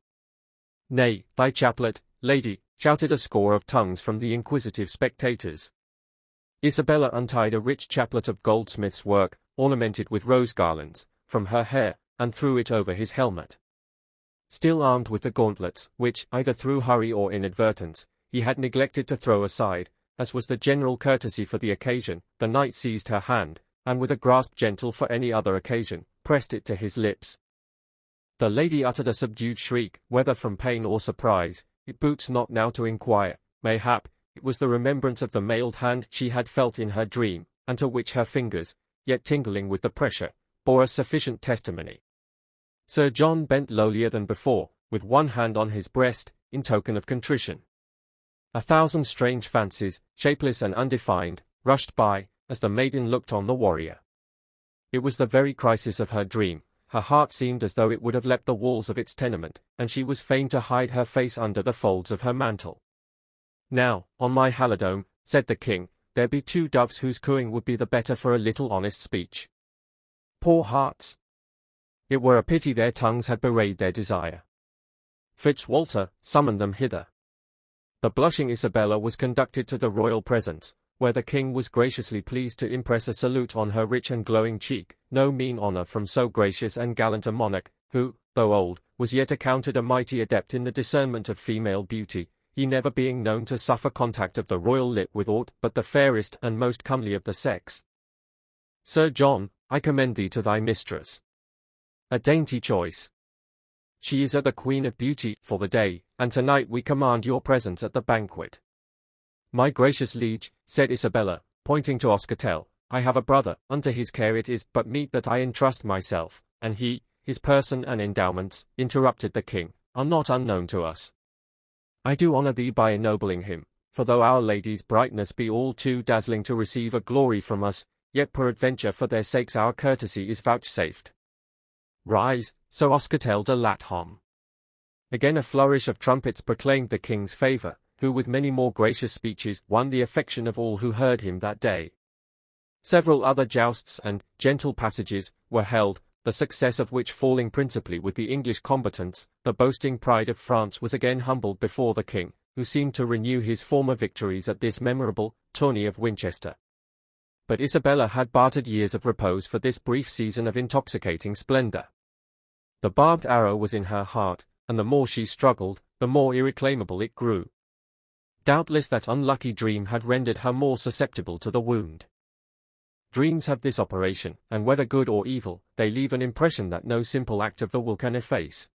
A: "Nay, thy chaplet, lady," shouted a score of tongues from the inquisitive spectators. Isabella untied a rich chaplet of goldsmith's work, ornamented with rose garlands, from her hair, and threw it over his helmet. Still armed with the gauntlets, which, either through hurry or inadvertence, he had neglected to throw aside, as was the general courtesy for the occasion, the knight seized her hand, and with a grasp gentle for any other occasion, pressed it to his lips. The lady uttered a subdued shriek, whether from pain or surprise, it boots not now to inquire. Mayhap, it was the remembrance of the mailed hand she had felt in her dream, and to which her fingers, yet tingling with the pressure, bore a sufficient testimony. Sir John bent lowlier than before, with one hand on his breast, in token of contrition. 1,000 strange fancies, shapeless and undefined, rushed by, as the maiden looked on the warrior. It was the very crisis of her dream. Her heart seemed as though it would have leapt the walls of its tenement, and she was fain to hide her face under the folds of her mantle. "Now, on my halidome," said the king, "there be 2 doves whose cooing would be the better for a little honest speech. Poor hearts! It were a pity their tongues had bewrayed their desire. Fitzwalter, summon them hither." The blushing Isabella was conducted to the royal presence, where the king was graciously pleased to impress a salute on her rich and glowing cheek, no mean honour from so gracious and gallant a monarch, who, though old, was yet accounted a mighty adept in the discernment of female beauty, he never being known to suffer contact of the royal lip with aught but the fairest and most comely of the sex. "Sir John, I commend thee to thy mistress. A dainty choice. She is the queen of beauty for the day, and tonight we command your presence at the banquet." "My gracious liege," said Isabella, pointing to Oscatel, "I have a brother, unto his care it is but meet that I entrust myself, and he, his person and endowments," interrupted the king, "are not unknown to us. I do honour thee by ennobling him, for though our lady's brightness be all too dazzling to receive a glory from us, yet peradventure for their sakes our courtesy is vouchsafed. Rise, so Oscatel de Lathom." Again a flourish of trumpets proclaimed the king's favour, who with many more gracious speeches won the affection of all who heard him that day. Several other jousts and gentle passages were held, the success of which falling principally with the English combatants, the boasting pride of France was again humbled before the king, who seemed to renew his former victories at this memorable tourney of Winchester. But Isabella had bartered years of repose for this brief season of intoxicating splendour. The barbed arrow was in her heart, and the more she struggled, the more irreclaimable it grew. Doubtless that unlucky dream had rendered her more susceptible to the wound. Dreams have this operation, and whether good or evil, they leave an impression that no simple act of the will can efface.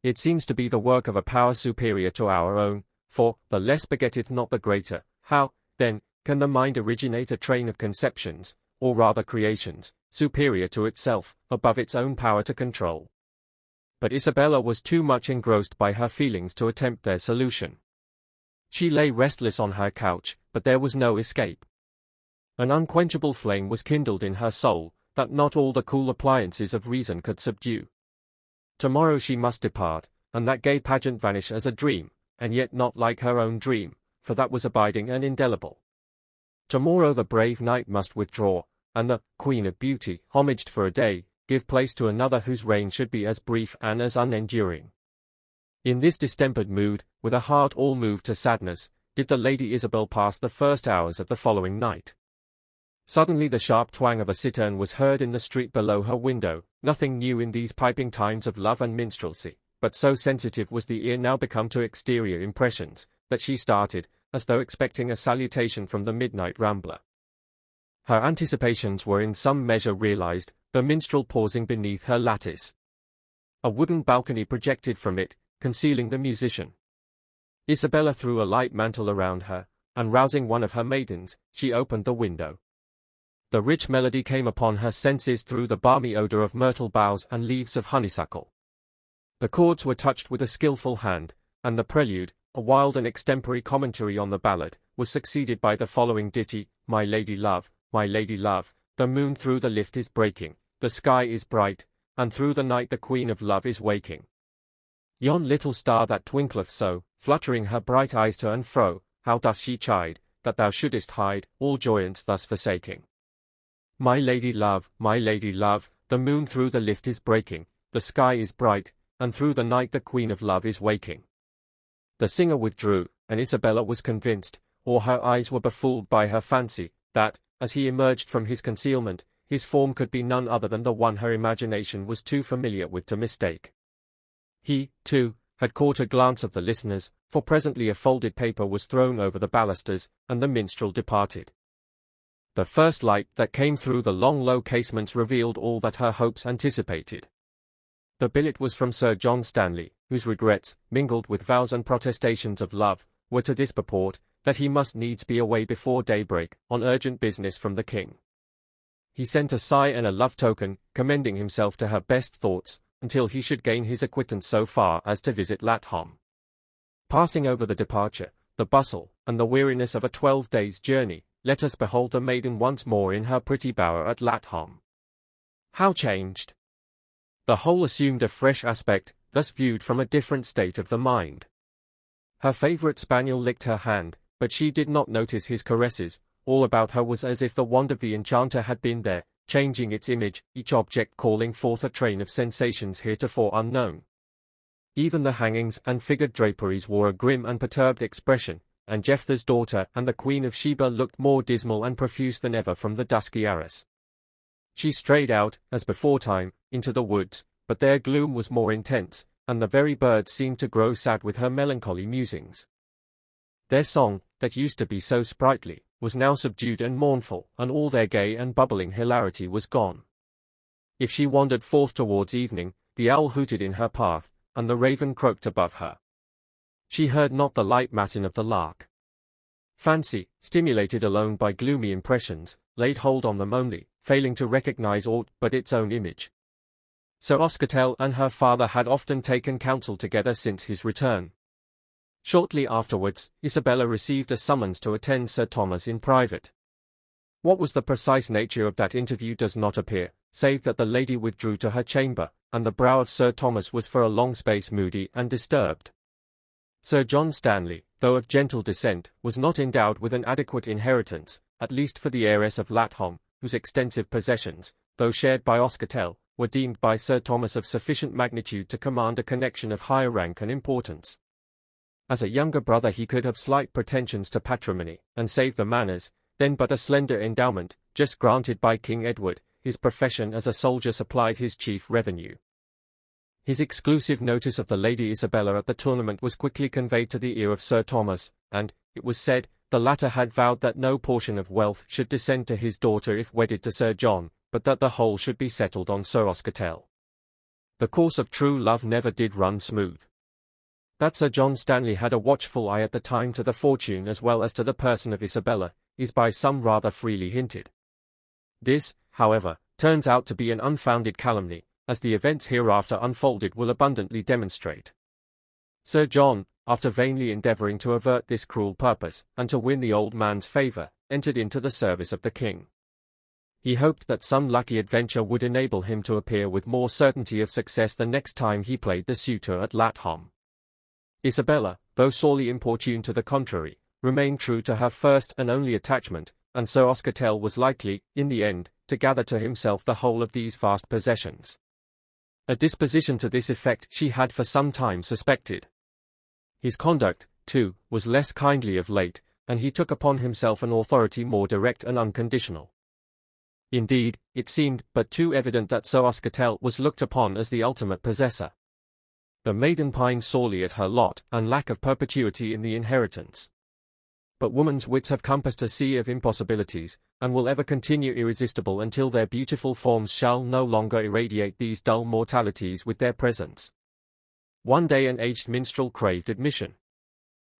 A: It seems to be the work of a power superior to our own, for, the less begetteth not the greater. How, then, can the mind originate a train of conceptions, or rather creations, superior to itself, above its own power to control? But Isabella was too much engrossed by her feelings to attempt their solution. She lay restless on her couch, but there was no escape. An unquenchable flame was kindled in her soul, that not all the cool appliances of reason could subdue. Tomorrow she must depart, and that gay pageant vanish as a dream, and yet not like her own dream, for that was abiding and indelible. Tomorrow the brave knight must withdraw, and the Queen of Beauty, homaged for a day, give place to another whose reign should be as brief and as unenduring. In this distempered mood, with a heart all moved to sadness, did the Lady Isabel pass the first hours of the following night. Suddenly the sharp twang of a cittern was heard in the street below her window, nothing new in these piping times of love and minstrelsy, but so sensitive was the ear now become to exterior impressions, that she started, as though expecting a salutation from the midnight rambler. Her anticipations were in some measure realized, the minstrel pausing beneath her lattice. A wooden balcony projected from it, concealing the musician. Isabella threw a light mantle around her, and rousing one of her maidens, she opened the window. The rich melody came upon her senses through the balmy odor of myrtle boughs and leaves of honeysuckle. The chords were touched with a skilful hand, and the prelude, a wild and extempore commentary on the ballad, was succeeded by the following ditty: My lady love, the moon through the lift is breaking, the sky is bright, and through the night the queen of love is waking. Yon little star that twinkleth so, fluttering her bright eyes to and fro, how doth she chide, that thou shouldest hide, all joyance thus forsaking. My lady love, the moon through the lift is breaking, the sky is bright, and through the night the queen of love is waking. The singer withdrew, and Isabella was convinced, or her eyes were befooled by her fancy, that, as he emerged from his concealment, his form could be none other than the one her imagination was too familiar with to mistake. He, too, had caught a glance of the listeners, for presently a folded paper was thrown over the balusters, and the minstrel departed. The first light that came through the long low casements revealed all that her hopes anticipated. The billet was from Sir John Stanley, whose regrets, mingled with vows and protestations of love, were to this purport, that he must needs be away before daybreak, on urgent business from the king. He sent a sigh and a love token, commending himself to her best thoughts, until he should gain his acquittance so far as to visit Lathom. Passing over the departure, the bustle, and the weariness of a 12 days' journey, let us behold the maiden once more in her pretty bower at Lathom. How changed! The whole assumed a fresh aspect, thus viewed from a different state of the mind. Her favourite spaniel licked her hand, but she did not notice his caresses. All about her was as if the wand of the enchanter had been there, changing its image, each object calling forth a train of sensations heretofore unknown. Even the hangings and figured draperies wore a grim and perturbed expression, and Jephthah's daughter and the Queen of Sheba looked more dismal and profuse than ever from the dusky arras. She strayed out, as beforetime, into the woods, but their gloom was more intense, and the very birds seemed to grow sad with her melancholy musings. Their song, that used to be so sprightly, was now subdued and mournful, and all their gay and bubbling hilarity was gone. If she wandered forth towards evening, the owl hooted in her path, and the raven croaked above her. She heard not the light matin of the lark. Fancy, stimulated alone by gloomy impressions, laid hold on them only, failing to recognize aught but its own image. Sir Oscartel and her father had often taken counsel together since his return. Shortly afterwards, Isabella received a summons to attend Sir Thomas in private. What was the precise nature of that interview does not appear, save that the lady withdrew to her chamber, and the brow of Sir Thomas was for a long space moody and disturbed. Sir John Stanley, though of gentle descent, was not endowed with an adequate inheritance, at least for the heiress of Lathom, whose extensive possessions, though shared by Oscartel, were deemed by Sir Thomas of sufficient magnitude to command a connection of higher rank and importance. As a younger brother he could have slight pretensions to patrimony, and save the manors, then but a slender endowment, just granted by King Edward, his profession as a soldier supplied his chief revenue. His exclusive notice of the Lady Isabella at the tournament was quickly conveyed to the ear of Sir Thomas, and, it was said, the latter had vowed that no portion of wealth should descend to his daughter if wedded to Sir John, but that the whole should be settled on Sir Oscartel. The course of true love never did run smooth. That Sir John Stanley had a watchful eye at the time to the fortune as well as to the person of Isabella, is by some rather freely hinted. This, however, turns out to be an unfounded calumny, as the events hereafter unfolded will abundantly demonstrate. Sir John, after vainly endeavouring to avert this cruel purpose, and to win the old man's favour, entered into the service of the king. He hoped that some lucky adventure would enable him to appear with more certainty of success the next time he played the suitor at Lathom. Isabella, though sorely importuned to the contrary, remained true to her first and only attachment, and Sir Oscartel was likely, in the end, to gather to himself the whole of these vast possessions. A disposition to this effect she had for some time suspected. His conduct, too, was less kindly of late, and he took upon himself an authority more direct and unconditional. Indeed, it seemed but too evident that Sir Oscartel was looked upon as the ultimate possessor. The maiden pined sorely at her lot and lack of perpetuity in the inheritance. But woman's wits have compassed a sea of impossibilities, and will ever continue irresistible until their beautiful forms shall no longer irradiate these dull mortalities with their presence. One day an aged minstrel craved admission.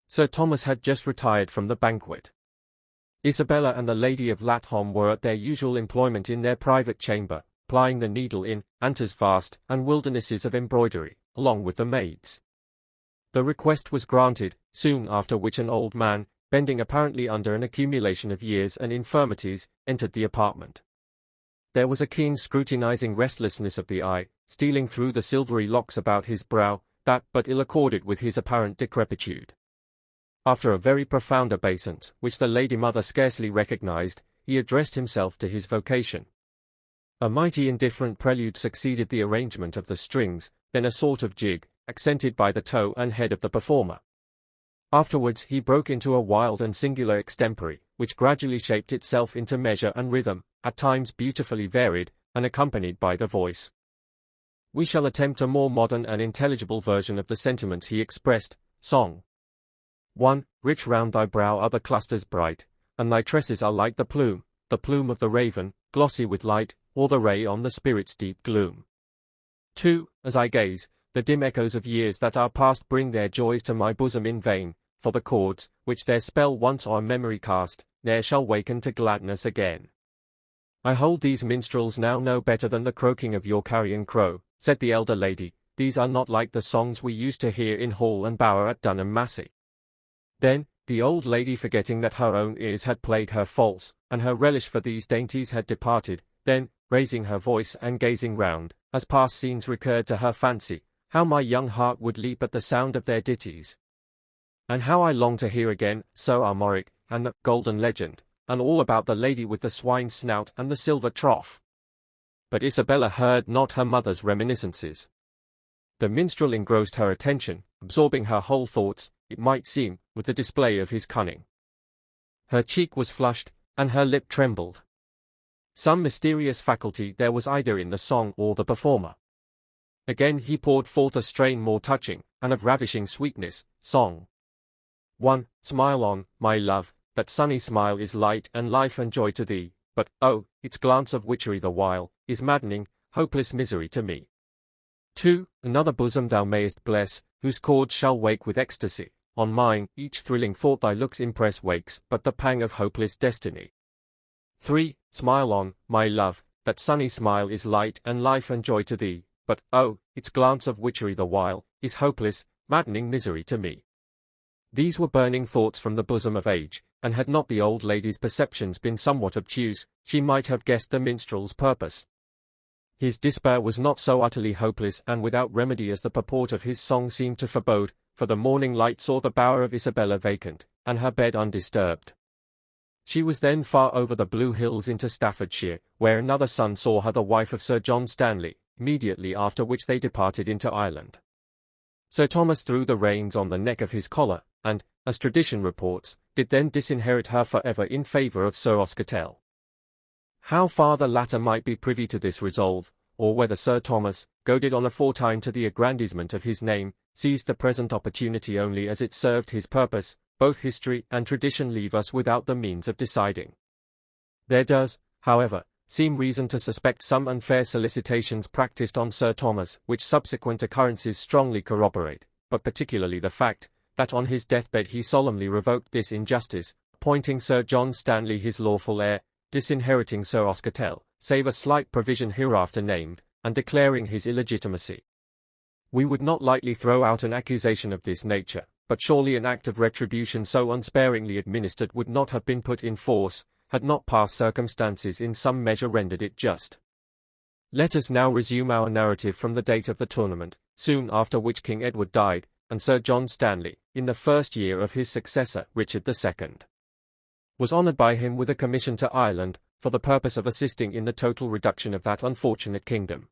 A: Sir Thomas had just retired from the banquet. Isabella and the Lady of Lathom were at their usual employment in their private chamber, plying the needle in antres vast and wildernesses of embroidery, along with the maids. The request was granted, soon after which an old man, bending apparently under an accumulation of years and infirmities, entered the apartment. There was a keen scrutinizing restlessness of the eye, stealing through the silvery locks about his brow, that but ill accorded with his apparent decrepitude. After a very profound obeisance, which the Lady Mother scarcely recognized, he addressed himself to his vocation. A mighty indifferent prelude succeeded the arrangement of the strings, then a sort of jig, accented by the toe and head of the performer. Afterwards he broke into a wild and singular extempore, which gradually shaped itself into measure and rhythm, at times beautifully varied, and accompanied by the voice. We shall attempt a more modern and intelligible version of the sentiments he expressed. Song 1. Rich round thy brow are the clusters bright, and thy tresses are like the plume of the raven, glossy with light, or the ray on the spirit's deep gloom. 2. As I gaze, the dim echoes of years that are past bring their joys to my bosom in vain, for the chords, which their spell once on memory cast, ne'er shall waken to gladness again. I hold these minstrels now no better than the croaking of your carrion crow, said the elder lady. These are not like the songs we used to hear in hall and bower at Dunham Massey. Then, the old lady forgetting that her own ears had played her false, and her relish for these dainties had departed, then, raising her voice and gazing round, as past scenes recurred to her fancy, how my young heart would leap at the sound of their ditties. And how I long to hear again, Sir Armoric, and the Golden Legend, and all about the lady with the swine's snout and the silver trough. But Isabella heard not her mother's reminiscences. The minstrel engrossed her attention, absorbing her whole thoughts, it might seem, with the display of his cunning. Her cheek was flushed, and her lip trembled. Some mysterious faculty there was either in the song or the performer. Again he poured forth a strain more touching, and of ravishing sweetness. Song 1. Smile on, my love, that sunny smile is light and life and joy to thee, but, oh, its glance of witchery the while, is maddening, hopeless misery to me. 2. Another bosom thou mayest bless, whose chords shall wake with ecstasy, on mine, each thrilling thought thy looks impress wakes but the pang of hopeless destiny. 3. Smile on, my love, that sunny smile is light and life and joy to thee, but, oh, its glance of witchery the while, is hopeless, maddening misery to me. These were burning thoughts from the bosom of age, and had not the old lady's perceptions been somewhat obtuse, she might have guessed the minstrel's purpose. His despair was not so utterly hopeless and without remedy as the purport of his song seemed to forebode, for the morning light saw the bower of Isabella vacant, and her bed undisturbed. She was then far over the blue hills into Staffordshire, where another son saw her the wife of Sir John Stanley, immediately after which they departed into Ireland. Sir Thomas threw the reins on the neck of his collar, and, as tradition reports, did then disinherit her for ever in favour of Sir Oscartel. How far the latter might be privy to this resolve, or whether Sir Thomas, goaded on aforetime to the aggrandizement of his name, seized the present opportunity only as it served his purpose, both history and tradition leave us without the means of deciding. There does, however, seem reason to suspect some unfair solicitations practiced on Sir Thomas, which subsequent occurrences strongly corroborate, but particularly the fact that on his deathbed he solemnly revoked this injustice, appointing Sir John Stanley his lawful heir, disinheriting Sir Oscar Tell, save a slight provision hereafter named, and declaring his illegitimacy. We would not lightly throw out an accusation of this nature, but surely an act of retribution so unsparingly administered would not have been put in force, had not past circumstances in some measure rendered it just. Let us now resume our narrative from the date of the tournament, soon after which King Edward died, and Sir John Stanley, in the first year of his successor, Richard II, was honoured by him with a commission to Ireland, for the purpose of assisting in the total reduction of that unfortunate kingdom.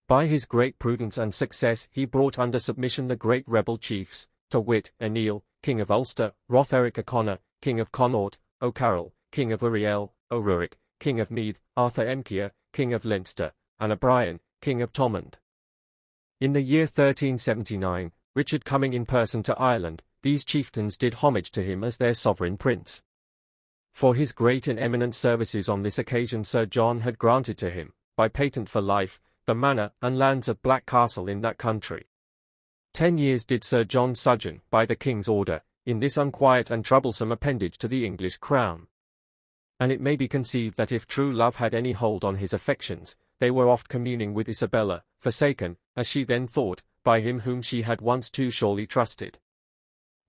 A: By his great prudence and success he brought under submission the great rebel chiefs, to wit, Aenill, King of Ulster, Rotheric O'Connor, King of Connaught, O'Carroll, King of Uriel, O'Rurik, King of Meath, Arthur Emkir, King of Leinster, and O'Brien, King of Thomond. In the year 1379, Richard coming in person to Ireland, these chieftains did homage to him as their sovereign prince. For his great and eminent services on this occasion Sir John had granted to him, by patent for life, the manor and lands of Black Castle in that country. 10 years did Sir John sojourn, by the king's order, in this unquiet and troublesome appendage to the English crown. And it may be conceived that if true love had any hold on his affections, they were oft communing with Isabella, forsaken, as she then thought, by him whom she had once too surely trusted.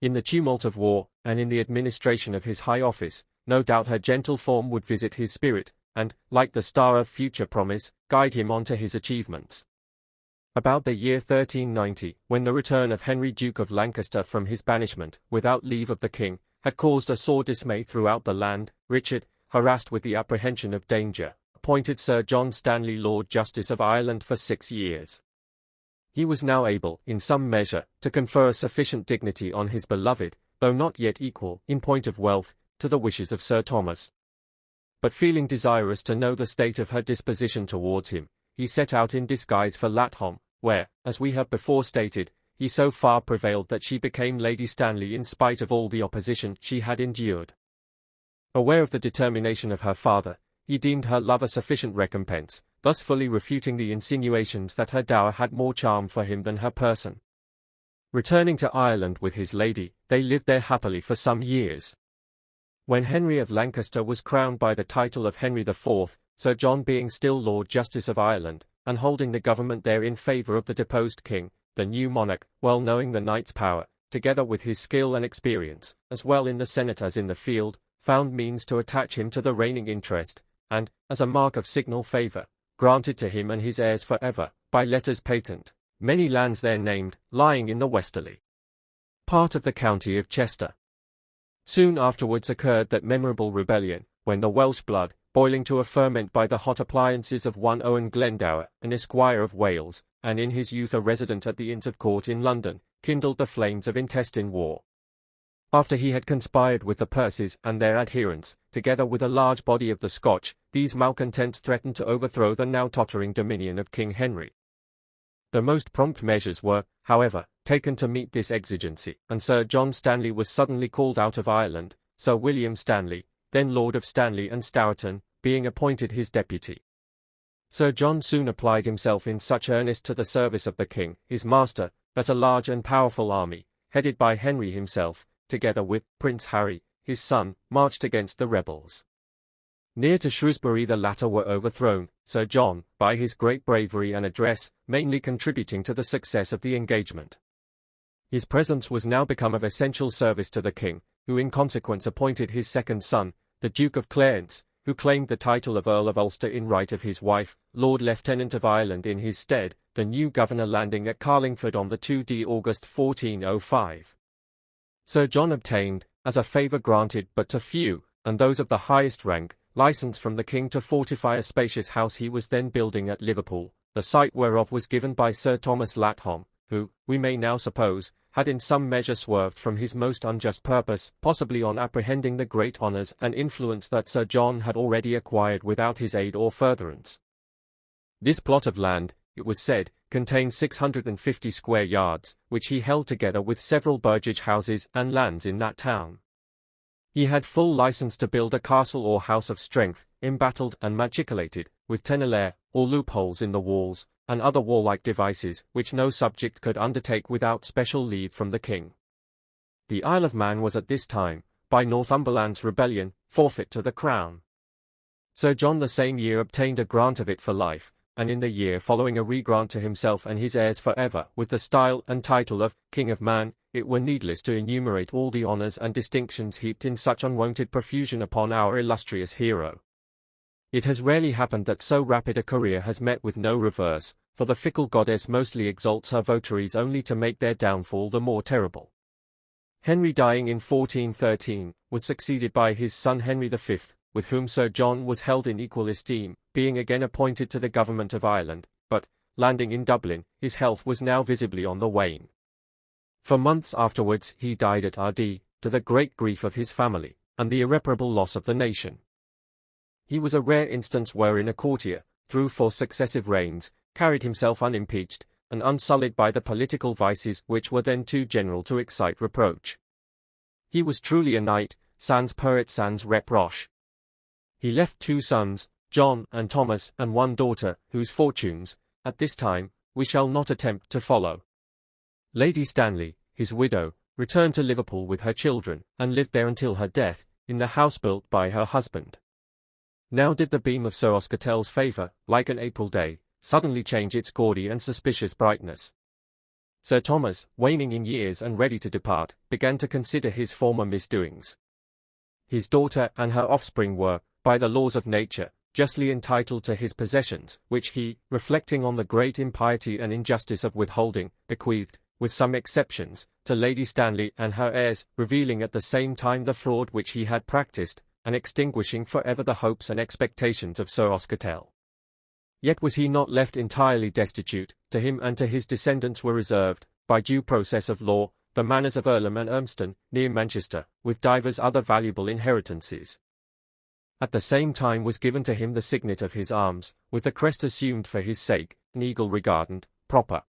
A: In the tumult of war, and in the administration of his high office, no doubt her gentle form would visit his spirit, and, like the star of future promise, guide him on to his achievements. About the year 1390, when the return of Henry Duke of Lancaster from his banishment, without leave of the king, had caused a sore dismay throughout the land, Richard, harassed with the apprehension of danger, appointed Sir John Stanley Lord Justice of Ireland for 6 years. He was now able, in some measure, to confer a sufficient dignity on his beloved, though not yet equal, in point of wealth, to the wishes of Sir Thomas. But feeling desirous to know the state of her disposition towards him, he set out in disguise for Lathom, where, as we have before stated, he so far prevailed that she became Lady Stanley in spite of all the opposition she had endured. Aware of the determination of her father, he deemed her love a sufficient recompense, thus fully refuting the insinuations that her dower had more charm for him than her person. Returning to Ireland with his lady, they lived there happily for some years. When Henry of Lancaster was crowned by the title of Henry IV, Sir John being still Lord Justice of Ireland, and holding the government there in favour of the deposed king, the new monarch, well knowing the knight's power, together with his skill and experience, as well in the Senate as in the field, found means to attach him to the reigning interest, and, as a mark of signal favour, granted to him and his heirs for ever, by letters patent, many lands there named, lying in the westerly part of the county of Chester. Soon afterwards occurred that memorable rebellion, when the Welsh blood, boiling to a ferment by the hot appliances of one Owen Glendower, an esquire of Wales, and in his youth a resident at the Inns of Court in London, kindled the flames of intestine war. After he had conspired with the Percys and their adherents, together with a large body of the Scotch, these malcontents threatened to overthrow the now tottering dominion of King Henry. The most prompt measures were, however, taken to meet this exigency, and Sir John Stanley was suddenly called out of Ireland, Sir William Stanley, then Lord of Stanley and Stourton, being appointed his deputy. Sir John soon applied himself in such earnest to the service of the king, his master, that a large and powerful army, headed by Henry himself, together with Prince Harry, his son, marched against the rebels. Near to Shrewsbury the latter were overthrown, Sir John, by his great bravery and address, mainly contributing to the success of the engagement. His presence was now become of essential service to the king, who in consequence appointed his second son, the Duke of Clarence, who claimed the title of Earl of Ulster in right of his wife, Lord Lieutenant of Ireland in his stead, the new governor landing at Carlingford on the 2 August 1405. Sir John obtained, as a favour granted but to few, and those of the highest rank, license from the king to fortify a spacious house he was then building at Liverpool, the site whereof was given by Sir Thomas Lathom, who, we may now suppose, had in some measure swerved from his most unjust purpose, possibly on apprehending the great honours and influence that Sir John had already acquired without his aid or furtherance. This plot of land, it was said, contained 650 square yards, which he held together with several burgage houses and lands in that town. He had full license to build a castle or house of strength, embattled and machicolated, with tenellae, or loopholes in the walls, and other warlike devices, which no subject could undertake without special leave from the king. The Isle of Man was at this time, by Northumberland's rebellion, forfeit to the crown. Sir John the same year obtained a grant of it for life, and in the year following a regrant to himself and his heirs forever, with the style and title of King of Man. It were needless to enumerate all the honours and distinctions heaped in such unwonted profusion upon our illustrious hero. It has rarely happened that so rapid a career has met with no reverse, for the fickle goddess mostly exalts her votaries only to make their downfall the more terrible. Henry, dying in 1413, was succeeded by his son Henry V, with whom Sir John was held in equal esteem, being again appointed to the government of Ireland, but, landing in Dublin, his health was now visibly on the wane. For months afterwards he died at Ardee, to the great grief of his family, and the irreparable loss of the nation. He was a rare instance wherein a courtier, through 4 successive reigns, carried himself unimpeached, and unsullied by the political vices which were then too general to excite reproach. He was truly a knight, sans poet sans reproche. He left 2 sons, John and Thomas, and 1 daughter, whose fortunes, at this time, we shall not attempt to follow. Lady Stanley, his widow, returned to Liverpool with her children, and lived there until her death, in the house built by her husband. Now did the beam of Sir Oscartel's favour, like an April day, suddenly change its gaudy and suspicious brightness. Sir Thomas, waning in years and ready to depart, began to consider his former misdoings. His daughter and her offspring were, by the laws of nature, justly entitled to his possessions, which he, reflecting on the great impiety and injustice of withholding, bequeathed, with some exceptions, to Lady Stanley and her heirs, revealing at the same time the fraud which he had practiced, and extinguishing forever the hopes and expectations of Sir Oscartel. Yet was he not left entirely destitute. To him and to his descendants were reserved, by due process of law, the manors of Earlham and Urmston, near Manchester, with divers other valuable inheritances. At the same time was given to him the signet of his arms, with the crest assumed for his sake, an eagle regardant, proper.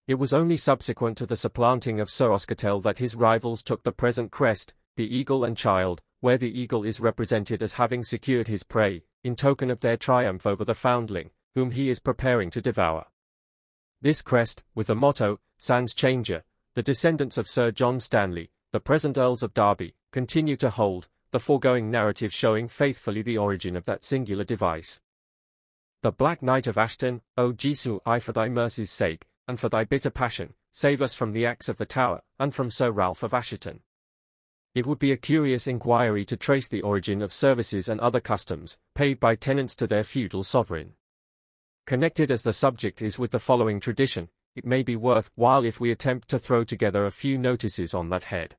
A: It was only subsequent to the supplanting of Sir Oscartel that his rivals took the present crest, the Eagle and Child, where the eagle is represented as having secured his prey, in token of their triumph over the foundling, whom he is preparing to devour. This crest, with the motto, Sans Changer, the descendants of Sir John Stanley, the present Earls of Derby, continue to hold, the foregoing narrative showing faithfully the origin of that singular device. The Black Knight of Ashton, O Jesu, I for thy mercy's sake, and for thy bitter passion, save us from the axe of the Tower, and from Sir Ralph of Assheton. It would be a curious inquiry to trace the origin of services and other customs, paid by tenants to their feudal sovereign. Connected as the subject is with the following tradition, it may be worth while if we attempt to throw together a few notices on that head.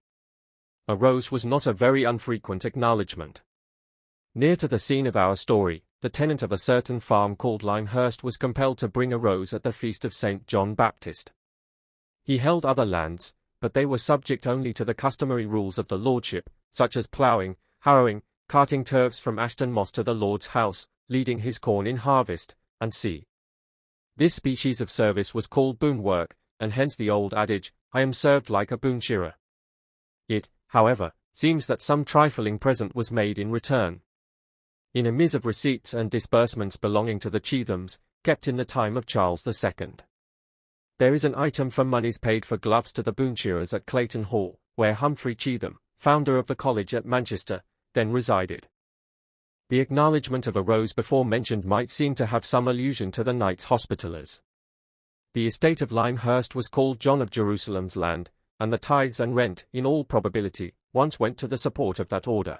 A: A rose was not a very unfrequent acknowledgment. Near to the scene of our story, the tenant of a certain farm called Limehurst was compelled to bring a rose at the feast of St. John Baptist. He held other lands, but they were subject only to the customary rules of the lordship, such as ploughing, harrowing, carting turfs from Ashton Moss to the lord's house, leading his corn in harvest, and c. This species of service was called boon work, and hence the old adage, I am served like a boon shearer. It, however, seems that some trifling present was made in return. In a miss of receipts and disbursements belonging to the Cheethams, kept in the time of Charles II. There is an item for monies paid for gloves to the boonshearers at Clayton Hall, where Humphrey Cheetham, founder of the college at Manchester, then resided. The acknowledgment of a rose before mentioned might seem to have some allusion to the Knights Hospitallers. The estate of Limehurst was called John of Jerusalem's land, and the tithes and rent, in all probability, once went to the support of that order.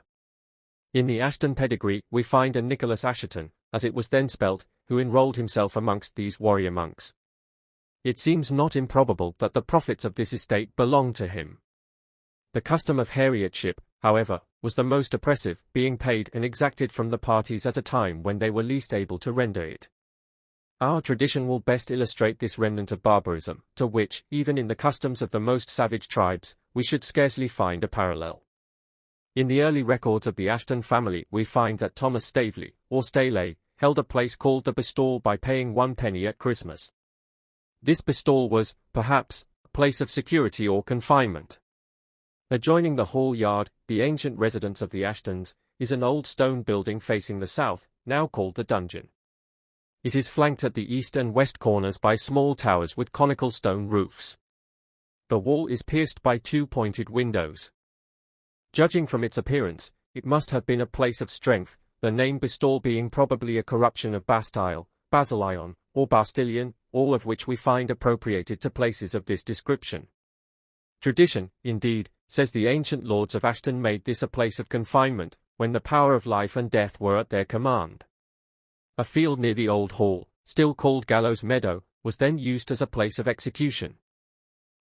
A: In the Ashton pedigree we find a Nicholas Assheton, as it was then spelt, who enrolled himself amongst these warrior monks. It seems not improbable that the profits of this estate belonged to him. The custom of Heriotship, however, was the most oppressive, being paid and exacted from the parties at a time when they were least able to render it. Our tradition will best illustrate this remnant of barbarism, to which, even in the customs of the most savage tribes, we should scarcely find a parallel. In the early records of the Ashton family we find that Thomas Staveley, or Staley, held a place called the Bestall by paying 1 penny at Christmas. This bestall was, perhaps, a place of security or confinement. Adjoining the hall yard, the ancient residence of the Ashtons, is an old stone building facing the south, now called the dungeon. It is flanked at the east and west corners by small towers with conical stone roofs. The wall is pierced by two pointed windows. Judging from its appearance, it must have been a place of strength, the name bestall being probably a corruption of Bastile, Basilion, or Bastilion, all of which we find appropriated to places of this description. Tradition, indeed, says the ancient lords of Ashton made this a place of confinement, when the power of life and death were at their command. A field near the old hall, still called Gallows Meadow, was then used as a place of execution.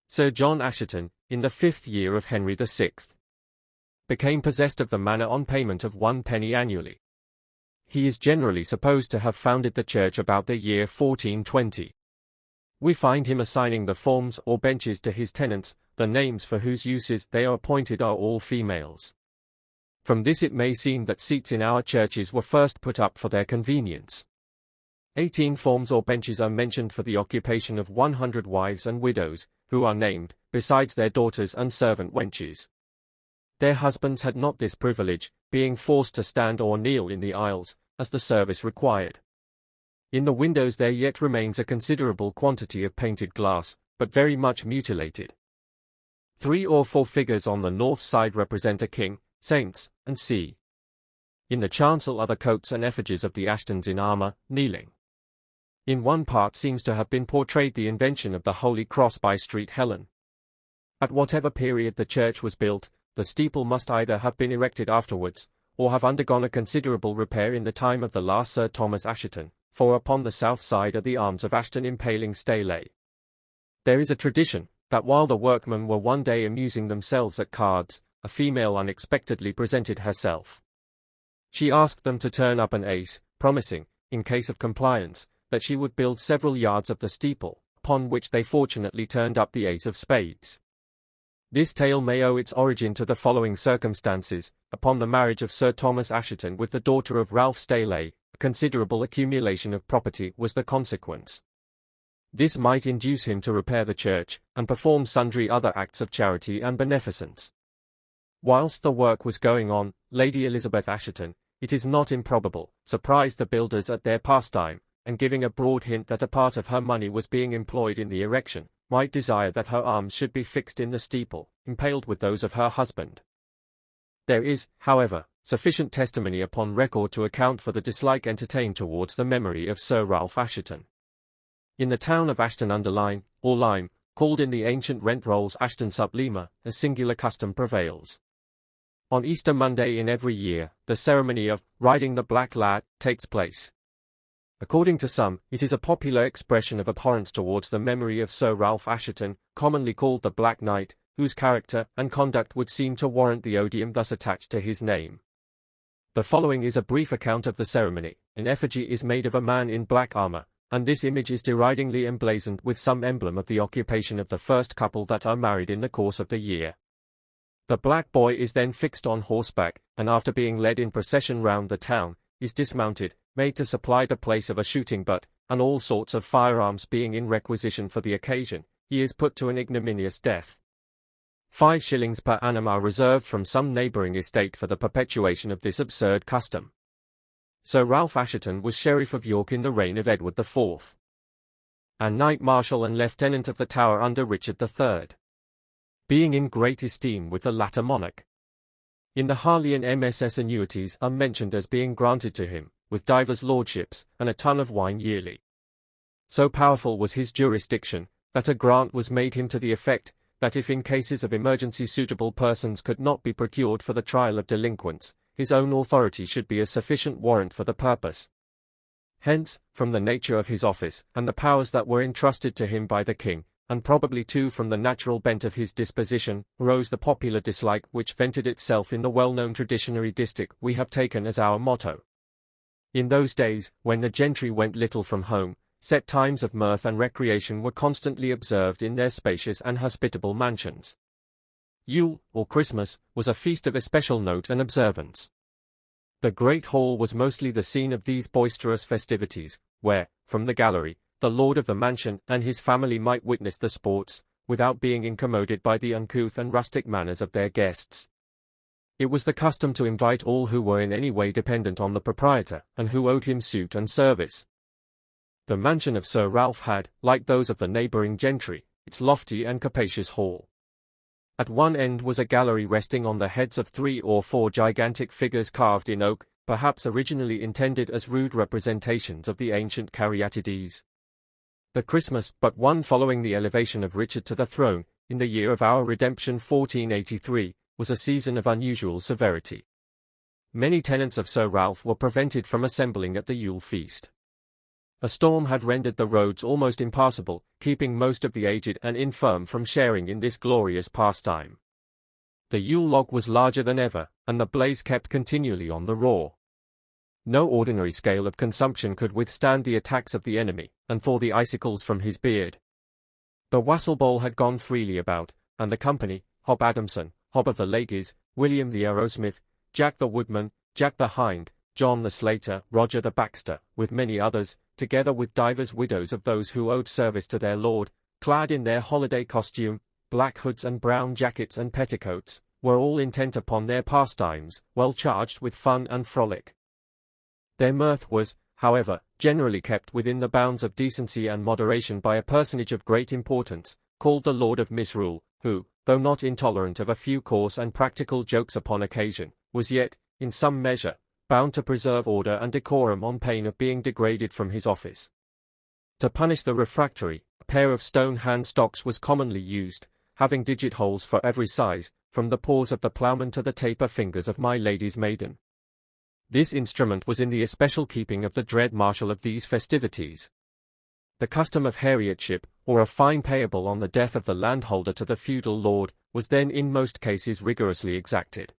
A: Sir John Assheton, in the 5th year of Henry VI, became possessed of the manor on payment of 1 penny annually. He is generally supposed to have founded the church about the year 1420. We find him assigning the forms or benches to his tenants, the names for whose uses they are appointed are all females. From this it may seem that seats in our churches were first put up for their convenience. 18 forms or benches are mentioned for the occupation of 100 wives and widows, who are named, besides their daughters and servant wenches. Their husbands had not this privilege, being forced to stand or kneel in the aisles, as the service required. In the windows there yet remains a considerable quantity of painted glass, but very much mutilated. 3 or 4 figures on the north side represent a king, saints, and sea. In the chancel are the coats and effigies of the Ashtons in armour, kneeling. In one part seems to have been portrayed the invention of the Holy Cross by Street Helen. At whatever period the church was built, the steeple must either have been erected afterwards, or have undergone a considerable repair in the time of the last Sir Thomas Assheton, for upon the south side are the arms of Ashton impaling stele. There is a tradition, that while the workmen were one day amusing themselves at cards, a female unexpectedly presented herself. She asked them to turn up an ace, promising, in case of compliance, that she would build several yards of the steeple, upon which they fortunately turned up the ace of spades. This tale may owe its origin to the following circumstances: upon the marriage of Sir Thomas Assheton with the daughter of Ralph Stele, a considerable accumulation of property was the consequence. This might induce him to repair the church, and perform sundry other acts of charity and beneficence. Whilst the work was going on, Lady Elizabeth Assheton, it is not improbable, surprised the builders at their pastime, and giving a broad hint that a part of her money was being employed in the erection, might desire that her arms should be fixed in the steeple, impaled with those of her husband. There is, however, sufficient testimony upon record to account for the dislike entertained towards the memory of Sir Ralph Assheton. In the town of Ashton-under-Lyne, or Lyme, called in the ancient rent rolls Ashton-sub-Lyme, a singular custom prevails. On Easter Monday in every year, the ceremony of riding the black lad takes place. According to some, it is a popular expression of abhorrence towards the memory of Sir Ralph Assheton, commonly called the Black Knight, whose character and conduct would seem to warrant the odium thus attached to his name. The following is a brief account of the ceremony. An effigy is made of a man in black armour, and this image is deridingly emblazoned with some emblem of the occupation of the first couple that are married in the course of the year. The black boy is then fixed on horseback, and after being led in procession round the town, is dismounted, made to supply the place of a shooting butt, and all sorts of firearms being in requisition for the occasion, he is put to an ignominious death. 5 shillings per annum are reserved from some neighbouring estate for the perpetuation of this absurd custom. Sir Ralph Assheton was Sheriff of York in the reign of Edward IV, and Knight Marshal and Lieutenant of the Tower under Richard III, being in great esteem with the latter monarch. In the Harleian MSS annuities are mentioned as being granted to him, with divers lordships, and a ton of wine yearly. So powerful was his jurisdiction, that a grant was made him to the effect, that if in cases of emergency suitable persons could not be procured for the trial of delinquents, his own authority should be a sufficient warrant for the purpose. Hence, from the nature of his office, and the powers that were entrusted to him by the king, and probably too from the natural bent of his disposition, arose the popular dislike which vented itself in the well-known traditionary distich we have taken as our motto. In those days, when the gentry went little from home, set times of mirth and recreation were constantly observed in their spacious and hospitable mansions. Yule, or Christmas, was a feast of especial note and observance. The great hall was mostly the scene of these boisterous festivities, where, from the gallery, the lord of the mansion and his family might witness the sports, without being incommoded by the uncouth and rustic manners of their guests. It was the custom to invite all who were in any way dependent on the proprietor, and who owed him suit and service. The mansion of Sir Ralph had, like those of the neighbouring gentry, its lofty and capacious hall. At one end was a gallery resting on the heads of 3 or 4 gigantic figures carved in oak, perhaps originally intended as rude representations of the ancient caryatides. The Christmas but one following the elevation of Richard to the throne, in the year of our redemption 1483, was a season of unusual severity. Many tenants of Sir Ralph were prevented from assembling at the Yule feast. A storm had rendered the roads almost impassable, keeping most of the aged and infirm from sharing in this glorious pastime. The Yule log was larger than ever, and the blaze kept continually on the raw. No ordinary scale of consumption could withstand the attacks of the enemy, and thaw the icicles from his beard. The wassail bowl had gone freely about, and the company, Hob Adamson, Hob of the Lakes, William the Arrowsmith, Jack the Woodman, Jack the Hind, John the Slater, Roger the Baxter, with many others, together with divers widows of those who owed service to their lord, clad in their holiday costume, black hoods and brown jackets and petticoats, were all intent upon their pastimes, well charged with fun and frolic. Their mirth was, however, generally kept within the bounds of decency and moderation by a personage of great importance, called the Lord of Misrule, who, though not intolerant of a few coarse and practical jokes upon occasion, was yet, in some measure, bound to preserve order and decorum on pain of being degraded from his office. To punish the refractory, a pair of stone hand stocks was commonly used, having digit holes for every size, from the paws of the ploughman to the taper fingers of my lady's maiden. This instrument was in the especial keeping of the dread marshal of these festivities. The custom of Heriotship, or a fine payable on the death of the landholder to the feudal lord, was then in most cases rigorously exacted.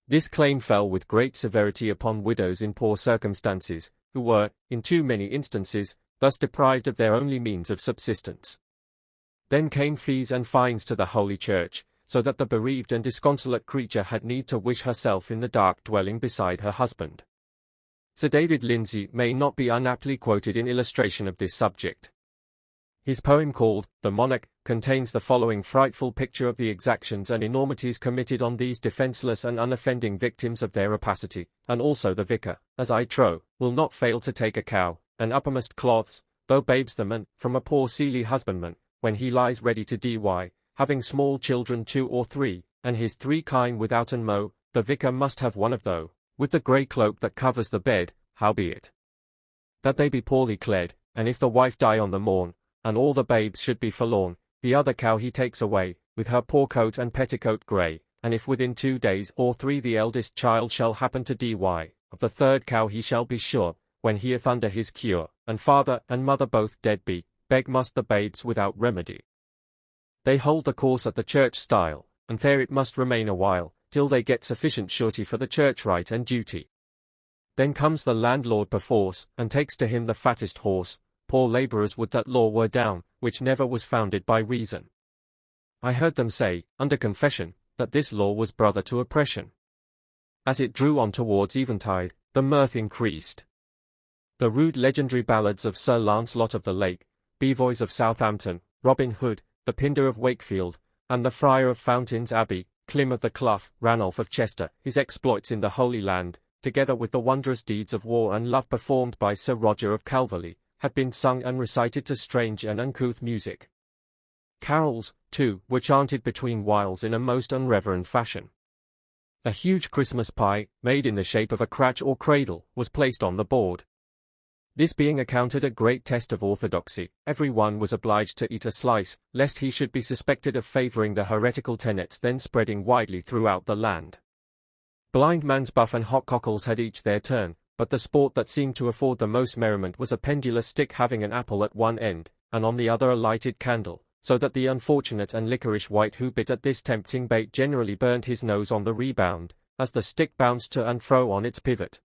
A: This claim fell with great severity upon widows in poor circumstances, who were, in too many instances, thus deprived of their only means of subsistence. Then came fees and fines to the Holy Church, so that the bereaved and disconsolate creature had need to wish herself in the dark dwelling beside her husband. Sir David Lindsay may not be unaptly quoted in illustration of this subject. His poem called The Monarch contains the following frightful picture of the exactions and enormities committed on these defenceless and unoffending victims of their rapacity, and also the vicar, as I trow, will not fail to take a cow, and uppermost cloths, though babes them and, from a poor seely husbandman, when he lies ready to die, having small children 2 or 3, and his 3 kine withouten mow, the vicar must have one of though, with the grey cloak that covers the bed, howbeit that they be poorly clad, and if the wife die on the morn, and all the babes should be forlorn, the other cow he takes away, with her poor coat and petticoat grey, and if within 2 days or 3 the eldest child shall happen to die, of the 3rd cow he shall be sure, when he is under his cure, and father and mother both dead be, beg must the babes without remedy. They hold the course at the church stile, and there it must remain a while, till they get sufficient surety for the church right and duty. Then comes the landlord perforce, and takes to him the fattest horse. Poor labourers would that law were down, which never was founded by reason. I heard them say, under confession, that this law was brother to oppression. As it drew on towards eventide, the mirth increased. The rude legendary ballads of Sir Lancelot of the Lake, Bevoys of Southampton, Robin Hood, the Pinder of Wakefield, and the Friar of Fountains Abbey, Clym of the Clough, Ranulph of Chester, his exploits in the Holy Land, together with the wondrous deeds of war and love performed by Sir Roger of Calverley, had been sung and recited to strange and uncouth music. Carols, too, were chanted between whiles in a most unreverend fashion. A huge Christmas pie, made in the shape of a cratch or cradle, was placed on the board. This being accounted a great test of orthodoxy, every one was obliged to eat a slice, lest he should be suspected of favouring the heretical tenets then spreading widely throughout the land. Blindman's-buff and hot cockles had each their turn, but the sport that seemed to afford the most merriment was a pendulous stick having an apple at one end, and on the other a lighted candle, so that the unfortunate and liquorish wight who bit at this tempting bait generally burnt his nose on the rebound, as the stick bounced to and fro on its pivot.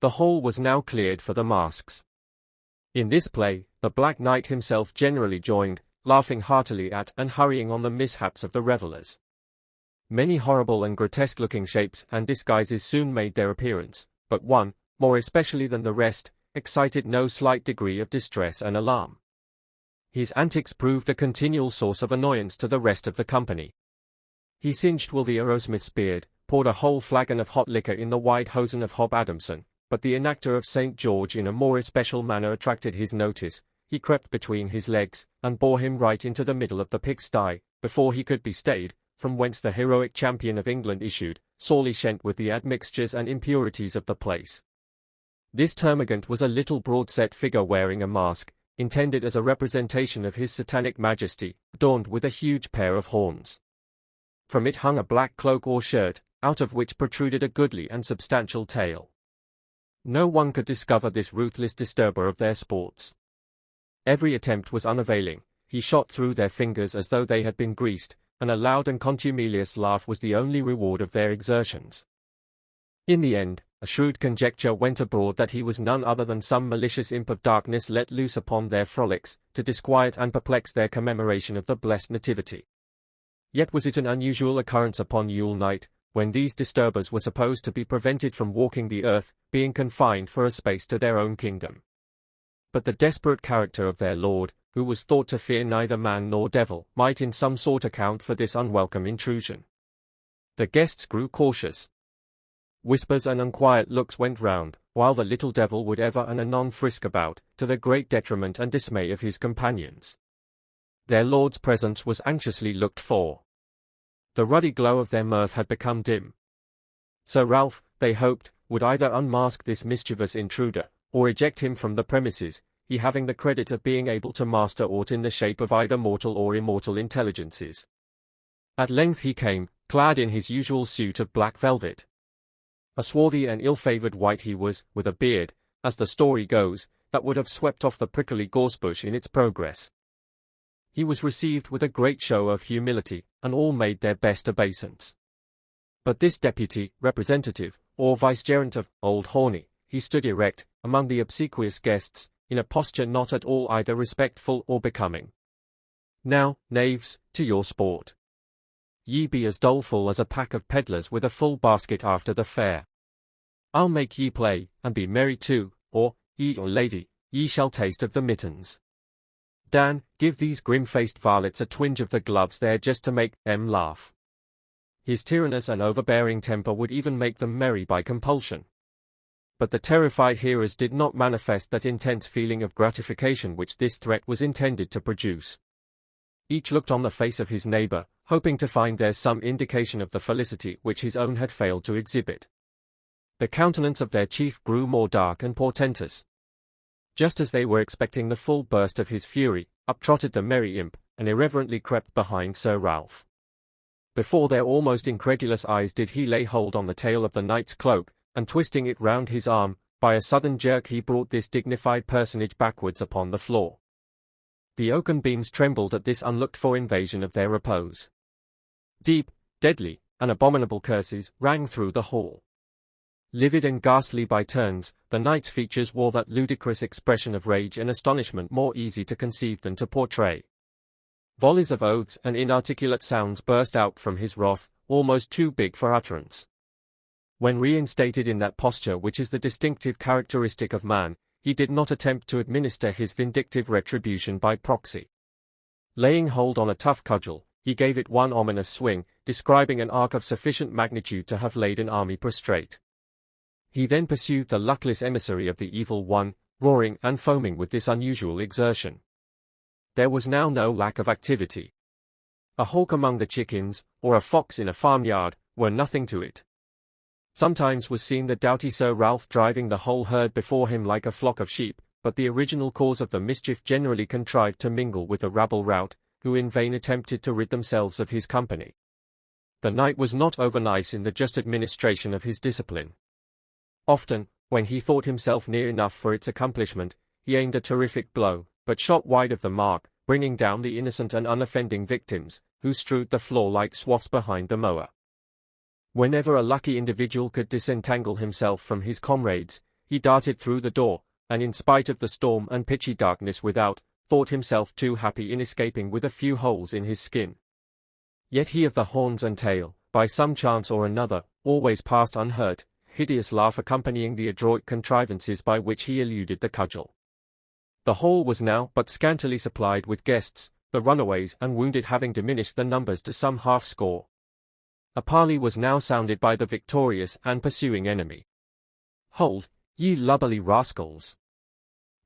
A: The hall was now cleared for the masks. In this play, the Black Knight himself generally joined, laughing heartily at and hurrying on the mishaps of the revellers. Many horrible and grotesque-looking shapes and disguises soon made their appearance, but one, more especially than the rest, excited no slight degree of distress and alarm. His antics proved a continual source of annoyance to the rest of the company. He singed Will the Aerosmith's beard, poured a whole flagon of hot liquor in the wide hosen of Hob Adamson, but the enactor of St. George in a more especial manner attracted his notice. He crept between his legs, and bore him right into the middle of the pigsty, before he could be stayed, from whence the heroic champion of England issued, sorely shent with the admixtures and impurities of the place. This termagant was a little broad-set figure wearing a mask, intended as a representation of his satanic majesty, adorned with a huge pair of horns. From it hung a black cloak or shirt, out of which protruded a goodly and substantial tail. No one could discover this ruthless disturber of their sports. Every attempt was unavailing. He shot through their fingers as though they had been greased, and a loud and contumelious laugh was the only reward of their exertions. In the end, a shrewd conjecture went abroad that he was none other than some malicious imp of darkness let loose upon their frolics, to disquiet and perplex their commemoration of the blessed Nativity. Yet was it an unusual occurrence upon Yule night, when these disturbers were supposed to be prevented from walking the earth, being confined for a space to their own kingdom. But the desperate character of their lord, who was thought to fear neither man nor devil, might in some sort account for this unwelcome intrusion. The guests grew cautious. Whispers and unquiet looks went round, while the little devil would ever and anon frisk about, to the great detriment and dismay of his companions. Their lord's presence was anxiously looked for. The ruddy glow of their mirth had become dim. Sir Ralph, they hoped, would either unmask this mischievous intruder, or eject him from the premises, he having the credit of being able to master aught in the shape of either mortal or immortal intelligences. At length he came, clad in his usual suit of black velvet. A swarthy and ill-favoured wight he was, with a beard, as the story goes, that would have swept off the prickly gorse-bush in its progress. He was received with a great show of humility, and all made their best obeisance. But this deputy, representative, or vicegerent of Old Horny, he stood erect, among the obsequious guests, in a posture not at all either respectful or becoming. Now, knaves, to your sport. Ye be as doleful as a pack of pedlars with a full basket after the fair. I'll make ye play, and be merry too, or, ye or lady, ye shall taste of the mittens. Dan, give these grim-faced varlets a twinge of the gloves there just to make them laugh. His tyrannous and overbearing temper would even make them merry by compulsion. But the terrified hearers did not manifest that intense feeling of gratification which this threat was intended to produce. Each looked on the face of his neighbour, hoping to find there some indication of the felicity which his own had failed to exhibit. The countenance of their chief grew more dark and portentous. Just as they were expecting the full burst of his fury, up trotted the merry imp, and irreverently crept behind Sir Ralph. Before their almost incredulous eyes did he lay hold on the tail of the knight's cloak, and twisting it round his arm, by a sudden jerk he brought this dignified personage backwards upon the floor. The oaken beams trembled at this unlooked-for invasion of their repose. Deep, deadly, and abominable curses rang through the hall. Livid and ghastly by turns, the knight's features wore that ludicrous expression of rage and astonishment more easy to conceive than to portray. Volleys of oaths and inarticulate sounds burst out from his wrath, almost too big for utterance. When reinstated in that posture which is the distinctive characteristic of man, he did not attempt to administer his vindictive retribution by proxy. Laying hold on a tough cudgel, he gave it one ominous swing, describing an arc of sufficient magnitude to have laid an army prostrate. He then pursued the luckless emissary of the evil one, roaring and foaming with this unusual exertion. There was now no lack of activity. A hawk among the chickens, or a fox in a farmyard, were nothing to it. Sometimes was seen the doughty Sir Ralph driving the whole herd before him like a flock of sheep, but the original cause of the mischief generally contrived to mingle with the rabble-rout, who in vain attempted to rid themselves of his company. The knight was not over-nice in the just administration of his discipline. Often, when he thought himself near enough for its accomplishment, he aimed a terrific blow, but shot wide of the mark, bringing down the innocent and unoffending victims, who strewed the floor like swats behind the mower. Whenever a lucky individual could disentangle himself from his comrades, he darted through the door, and in spite of the storm and pitchy darkness without, thought himself too happy in escaping with a few holes in his skin. Yet he of the horns and tail, by some chance or another, always passed unhurt, hideous laugh accompanying the adroit contrivances by which he eluded the cudgel. The hall was now but scantily supplied with guests, the runaways and wounded having diminished the numbers to some half-score. A parley was now sounded by the victorious and pursuing enemy. "Hold, ye lubberly rascals!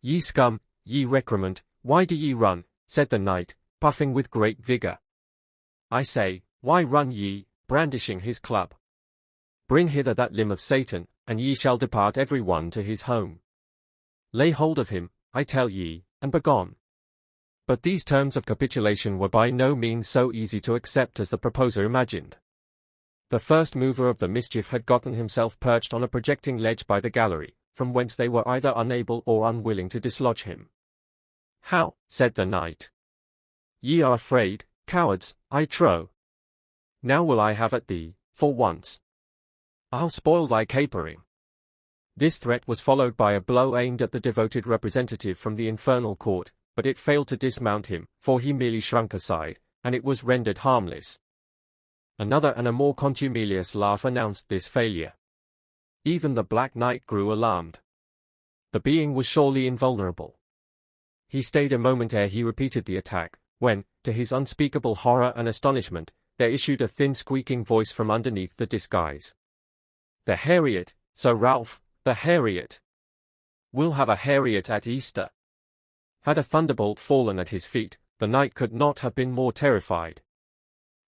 A: Ye scum, ye recreant, why do ye run?" said the knight, puffing with great vigour. "I say, why run ye?" brandishing his club. "Bring hither that limb of Satan, and ye shall depart every one to his home. Lay hold of him, I tell ye, and begone." But these terms of capitulation were by no means so easy to accept as the proposer imagined. The first mover of the mischief had gotten himself perched on a projecting ledge by the gallery, from whence they were either unable or unwilling to dislodge him. "How?" said the knight. "Ye are afraid, cowards, I trow. Now will I have at thee, for once. I'll spoil thy capering." This threat was followed by a blow aimed at the devoted representative from the infernal court, but it failed to dismount him, for he merely shrunk aside, and it was rendered harmless. Another and a more contumelious laugh announced this failure. Even the Black Knight grew alarmed. The being was surely invulnerable. He stayed a moment ere he repeated the attack, when, to his unspeakable horror and astonishment, there issued a thin squeaking voice from underneath the disguise. "The Harriet, Sir Ralph, the Harriet! We'll have a Harriet at Easter." Had a thunderbolt fallen at his feet, the knight could not have been more terrified.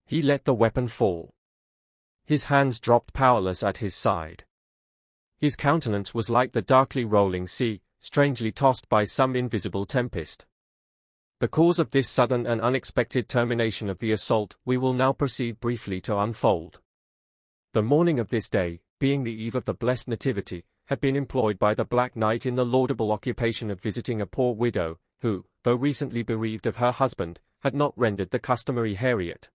A: He let the weapon fall. His hands dropped powerless at his side. His countenance was like the darkly rolling sea, strangely tossed by some invisible tempest. The cause of this sudden and unexpected termination of the assault we will now proceed briefly to unfold. The morning of this day, being the eve of the blessed Nativity, had been employed by the Black Knight in the laudable occupation of visiting a poor widow, who, though recently bereaved of her husband, had not rendered the customary Harriet.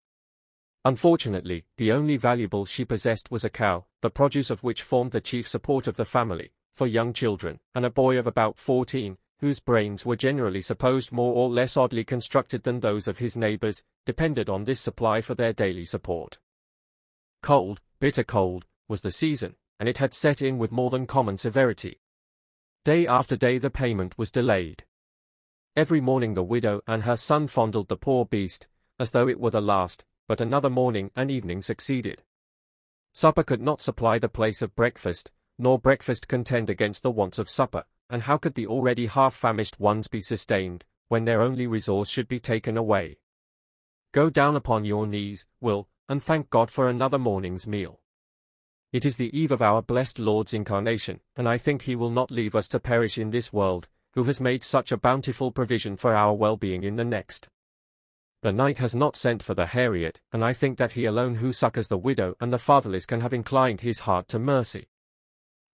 A: Unfortunately, the only valuable she possessed was a cow, the produce of which formed the chief support of the family, for young children, and a boy of about 14, whose brains were generally supposed more or less oddly constructed than those of his neighbours, depended on this supply for their daily support. Cold, bitter cold, was the season, and it had set in with more than common severity. Day after day the payment was delayed. Every morning the widow and her son fondled the poor beast, as though it were the last, but another morning and evening succeeded. Supper could not supply the place of breakfast, nor breakfast contend against the wants of supper, and how could the already half-famished ones be sustained, when their only resource should be taken away? Go down upon your knees, Will, and thank God for another morning's meal. It is the eve of our blessed Lord's incarnation, and I think he will not leave us to perish in this world, who has made such a bountiful provision for our well-being in the next. The knight has not sent for the Harriet, and I think that he alone who succours the widow and the fatherless can have inclined his heart to mercy.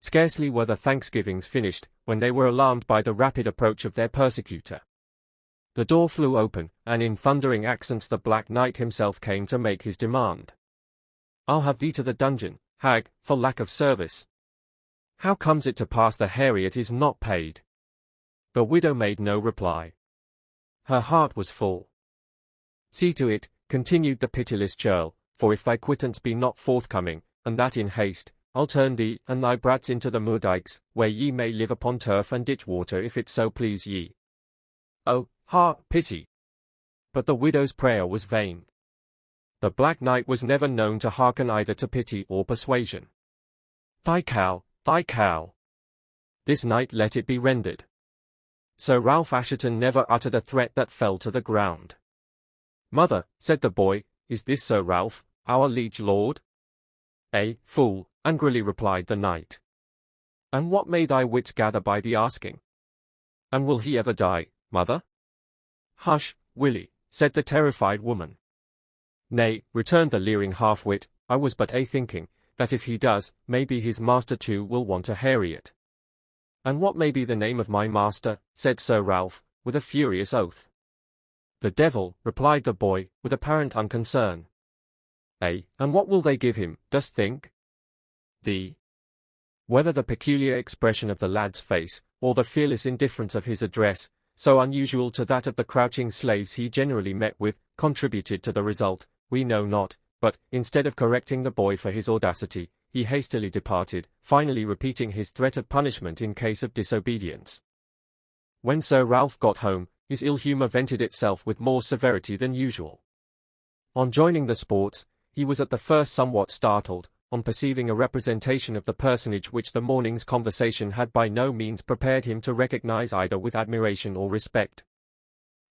A: Scarcely were the thanksgivings finished, when they were alarmed by the rapid approach of their persecutor. The door flew open, and in thundering accents the Black Knight himself came to make his demand. "I'll have thee to the dungeon, hag, for lack of service. How comes it to pass the Harriet is not paid?" The widow made no reply. Her heart was full. "See to it," continued the pitiless churl, "for if thy quittance be not forthcoming, and that in haste, I'll turn thee and thy brats into the moordikes, where ye may live upon turf and ditch water if it so please ye." "Oh, ha, pity!" But the widow's prayer was vain. The Black Knight was never known to hearken either to pity or persuasion. Thy cow, thy cow." This night let it be rendered. Sir Ralph Assheton never uttered a threat that fell to the ground. "Mother," said the boy, "is this Sir Ralph, our liege lord?" "Eh, fool," angrily replied the knight. "And what may thy wits gather by the asking? And will he ever die, mother?" "Hush, Willie," said the terrified woman. "Nay," returned the leering half-wit, "I was but a-thinking, that if he does, maybe his master too will want a Harriet." "And what may be the name of my master?" said Sir Ralph, with a furious oath. "The devil," replied the boy, with apparent unconcern. "Eh, and what will they give him, dost think?" Whether the peculiar expression of the lad's face, or the fearless indifference of his address, so unusual to that of the crouching slaves he generally met with, contributed to the result, we know not, but, instead of correcting the boy for his audacity, he hastily departed, finally repeating his threat of punishment in case of disobedience. When Sir Ralph got home, his ill humour vented itself with more severity than usual. On joining the sports, he was at the first somewhat startled, on perceiving a representation of the personage which the morning's conversation had by no means prepared him to recognize either with admiration or respect.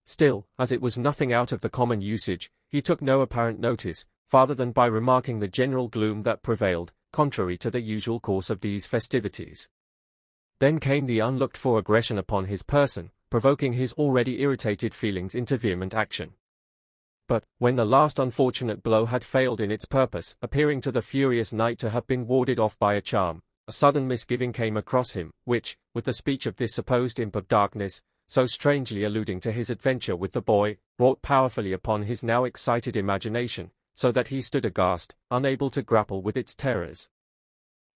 A: Still, as it was nothing out of the common usage, he took no apparent notice, farther than by remarking the general gloom that prevailed, contrary to the usual course of these festivities. Then came the unlooked-for aggression upon his person, provoking his already irritated feelings into vehement action. But, when the last unfortunate blow had failed in its purpose, appearing to the furious knight to have been warded off by a charm, a sudden misgiving came across him, which, with the speech of this supposed imp of darkness, so strangely alluding to his adventure with the boy, wrought powerfully upon his now excited imagination, so that he stood aghast, unable to grapple with its terrors.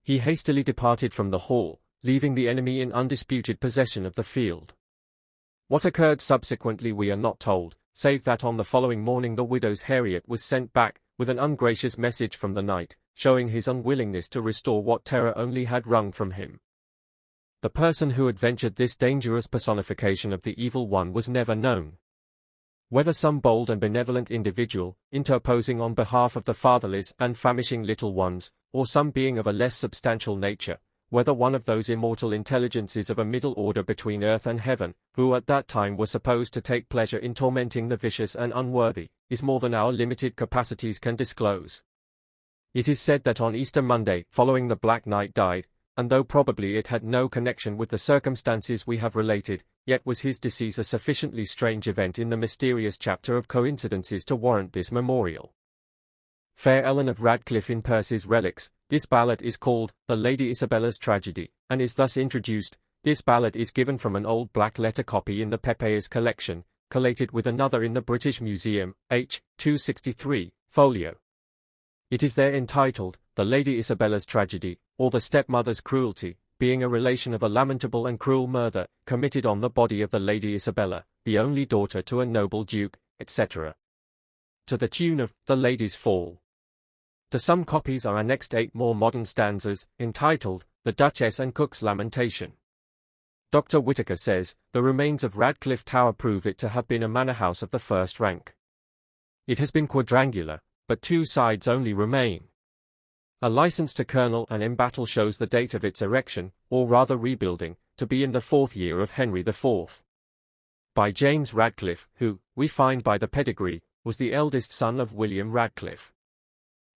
A: He hastily departed from the hall, leaving the enemy in undisputed possession of the field. What occurred subsequently we are not told, save that on the following morning the widow's Harriet was sent back, with an ungracious message from the knight, showing his unwillingness to restore what terror only had wrung from him. The person who adventured this dangerous personification of the evil one was never known. Whether some bold and benevolent individual, interposing on behalf of the fatherless and famishing little ones, or some being of a less substantial nature, whether one of those immortal intelligences of a middle order between earth and heaven, who at that time were supposed to take pleasure in tormenting the vicious and unworthy, is more than our limited capacities can disclose. It is said that on Easter Monday following the Black Knight died, and though probably it had no connection with the circumstances we have related, yet was his decease a sufficiently strange event in the mysterious chapter of coincidences to warrant this memorial. Fair Ellen of Radcliffe in Percy's Relics. This ballad is called The Lady Isabella's Tragedy, and is thus introduced. This ballad is given from an old black-letter copy in the Pepys collection, collated with another in the British Museum, H. 263, folio. It is there entitled, The Lady Isabella's Tragedy, or the Stepmother's Cruelty, being a relation of a lamentable and cruel murder, committed on the body of the Lady Isabella, the only daughter to a noble duke, etc. To the tune of, The Lady's Fall. To some copies are annexed 8 more modern stanzas, entitled, The Duchess and Cook's Lamentation. Dr. Whitaker says, the remains of Radcliffe Tower prove it to have been a manor house of the first rank. It has been quadrangular, but 2 sides only remain. A license to Colonel and Embattle shows the date of its erection, or rather rebuilding, to be in the 4th year of Henry IV. By James Radcliffe, who, we find by the pedigree, was the eldest son of William Radcliffe.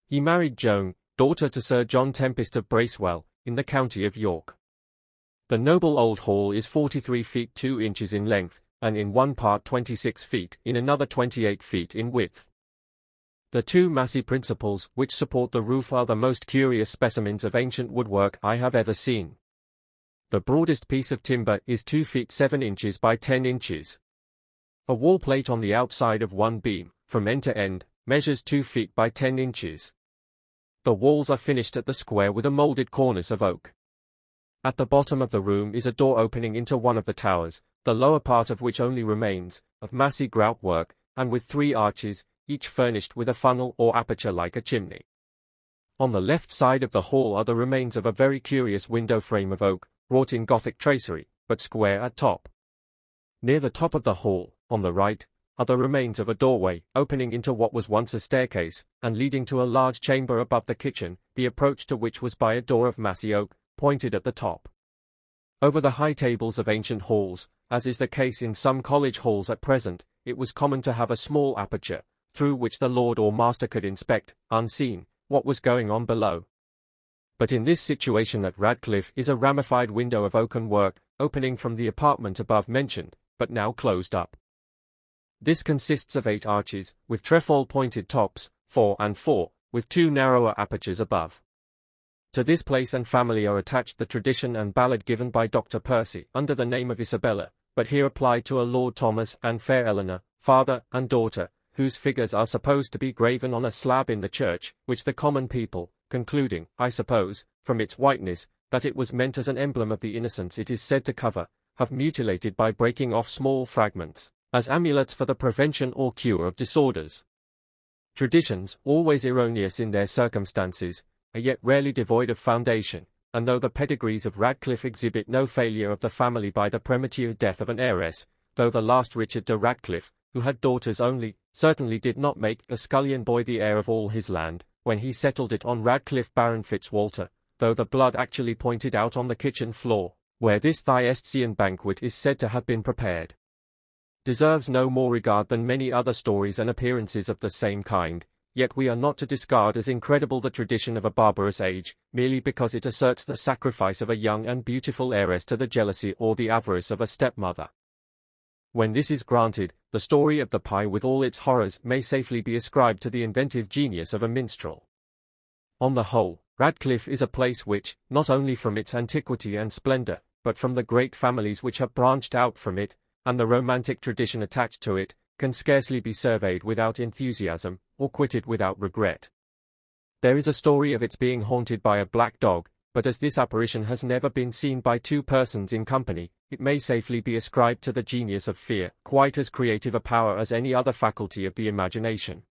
A: He married Joan, daughter to Sir John Tempest of Bracewell, in the county of York. The noble old hall is 43 feet 2 inches in length, and in one part 26 feet, in another 28 feet in width. The 2 massy principals which support the roof are the most curious specimens of ancient woodwork I have ever seen. The broadest piece of timber is 2 feet 7 inches by 10 inches. A wall plate on the outside of one beam, from end to end, measures 2 feet by 10 inches. The walls are finished at the square with a moulded cornice of oak. At the bottom of the room is a door opening into one of the towers, the lower part of which only remains, of massy grout work, and with 3 arches, each furnished with a funnel or aperture like a chimney. On the left side of the hall are the remains of a very curious window frame of oak, wrought in Gothic tracery, but square at top. Near the top of the hall, on the right, are the remains of a doorway, opening into what was once a staircase, and leading to a large chamber above the kitchen, the approach to which was by a door of massy oak, pointed at the top. Over the high tables of ancient halls, as is the case in some college halls at present, it was common to have a small aperture, through which the lord or master could inspect, unseen, what was going on below. But in this situation at Radcliffe is a ramified window of oaken work, opening from the apartment above mentioned, but now closed up. This consists of 8 arches, with trefoil-pointed tops, 4 and 4, with 2 narrower apertures above. To this place and family are attached the tradition and ballad given by Dr. Percy, under the name of Isabella, but here applied to a Lord Thomas and fair Eleanor, father and daughter, whose figures are supposed to be graven on a slab in the church, which the common people, concluding, I suppose, from its whiteness, that it was meant as an emblem of the innocence it is said to cover, have mutilated by breaking off small fragments, as amulets for the prevention or cure of disorders. Traditions, always erroneous in their circumstances, are yet rarely devoid of foundation, and though the pedigrees of Radcliffe exhibit no failure of the family by the premature death of an heiress, though the last Richard de Radcliffe, who had daughters only, certainly did not make a scullion boy the heir of all his land, when he settled it on Radcliffe Baron Fitzwalter, though the blood actually pointed out on the kitchen floor, where this Thyestean banquet is said to have been prepared, deserves no more regard than many other stories and appearances of the same kind, yet we are not to discard as incredible the tradition of a barbarous age, merely because it asserts the sacrifice of a young and beautiful heiress to the jealousy or the avarice of a stepmother. When this is granted, the story of the pie with all its horrors may safely be ascribed to the inventive genius of a minstrel. On the whole, Radcliffe is a place which, not only from its antiquity and splendor, but from the great families which have branched out from it, and the romantic tradition attached to it, can scarcely be surveyed without enthusiasm, or quitted without regret. There is a story of its being haunted by a black dog, but as this apparition has never been seen by two persons in company, it may safely be ascribed to the genius of fear, quite as creative a power as any other faculty of the imagination.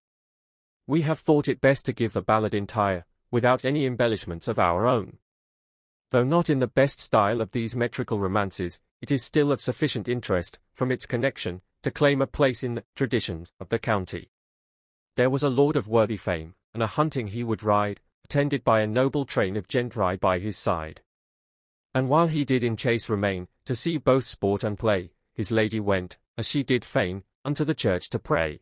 A: We have thought it best to give the ballad entire, without any embellishments of our own. Though not in the best style of these metrical romances, it is still of sufficient interest, from its connection, to claim a place in the traditions of the county. There was a lord of worthy fame, and a hunting he would ride, attended by a noble train of gentry by his side. And while he did in chase remain, to see both sport and play, his lady went, as she did fain, unto the church to pray.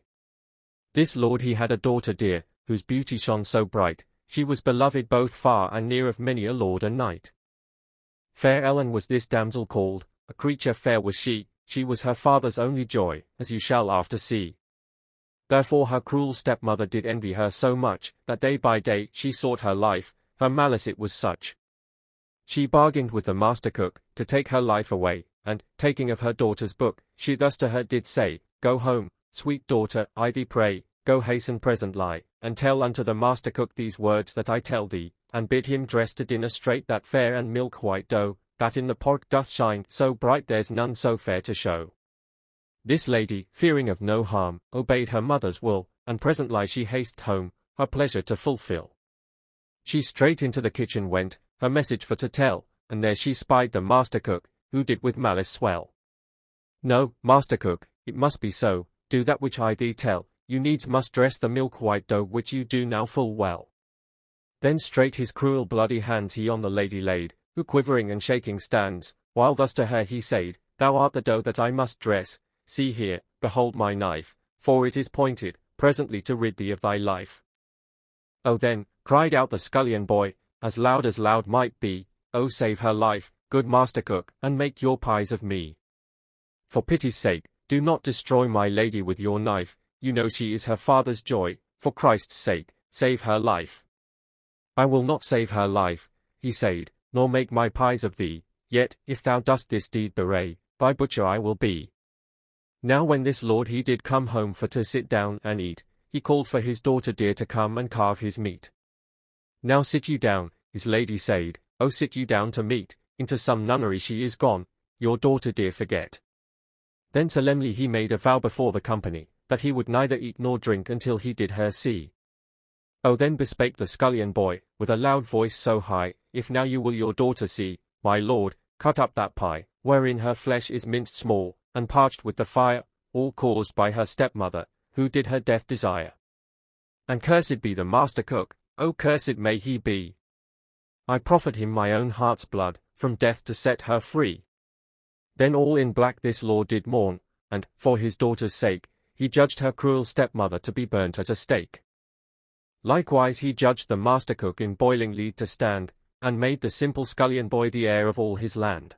A: This lord he had a daughter dear, whose beauty shone so bright, she was beloved both far and near of many a lord and knight. Fair Ellen was this damsel called, a creature fair was she was her father's only joy, as you shall after see. Therefore her cruel stepmother did envy her so much, that day by day she sought her life, her malice it was such. She bargained with the master cook, to take her life away, and, taking of her daughter's book, she thus to her did say, Go home, sweet daughter, I thee pray, go hasten presently, and tell unto the master cook these words that I tell thee, and bid him dress to dinner straight that fair and milk white doe, that in the pot doth shine so bright there's none so fair to show. This lady, fearing of no harm, obeyed her mother's will, and presently she hasted home, her pleasure to fulfill. She straight into the kitchen went, her message for to tell, and there she spied the master cook, who did with malice swell. No, master cook, it must be so, do that which I thee tell, you needs must dress the milk white doe which you do now full well. Then straight his cruel bloody hands he on the lady laid, who quivering and shaking stands, while thus to her he said, Thou art the doe that I must dress, see here, behold my knife, for it is pointed, presently to rid thee of thy life. Oh then, cried out the scullion boy, as loud might be, Oh save her life, good master cook, and make your pies of me. For pity's sake, do not destroy my lady with your knife, you know she is her father's joy, for Christ's sake, save her life. I will not save her life, he said, nor make my pies of thee, yet, if thou dost this deed bewray, thy butcher I will be. Now when this lord he did come home for to sit down and eat, he called for his daughter dear to come and carve his meat. Now sit you down, his lady said, Oh sit you down to meat, into some nunnery she is gone, your daughter dear forget. Then solemnly he made a vow before the company, that he would neither eat nor drink until he did her see. Oh then bespake the scullion boy, with a loud voice so high, If now you will your daughter see, my lord, cut up that pie, wherein her flesh is minced small, and parched with the fire, all caused by her stepmother, who did her death desire. And cursed be the master cook, oh cursed may he be. I proffered him my own heart's blood, from death to set her free. Then all in black this lord did mourn, and, for his daughter's sake, he judged her cruel stepmother to be burnt at a stake. Likewise he judged the master cook in boiling lead to stand, and made the simple scullion boy the heir of all his land.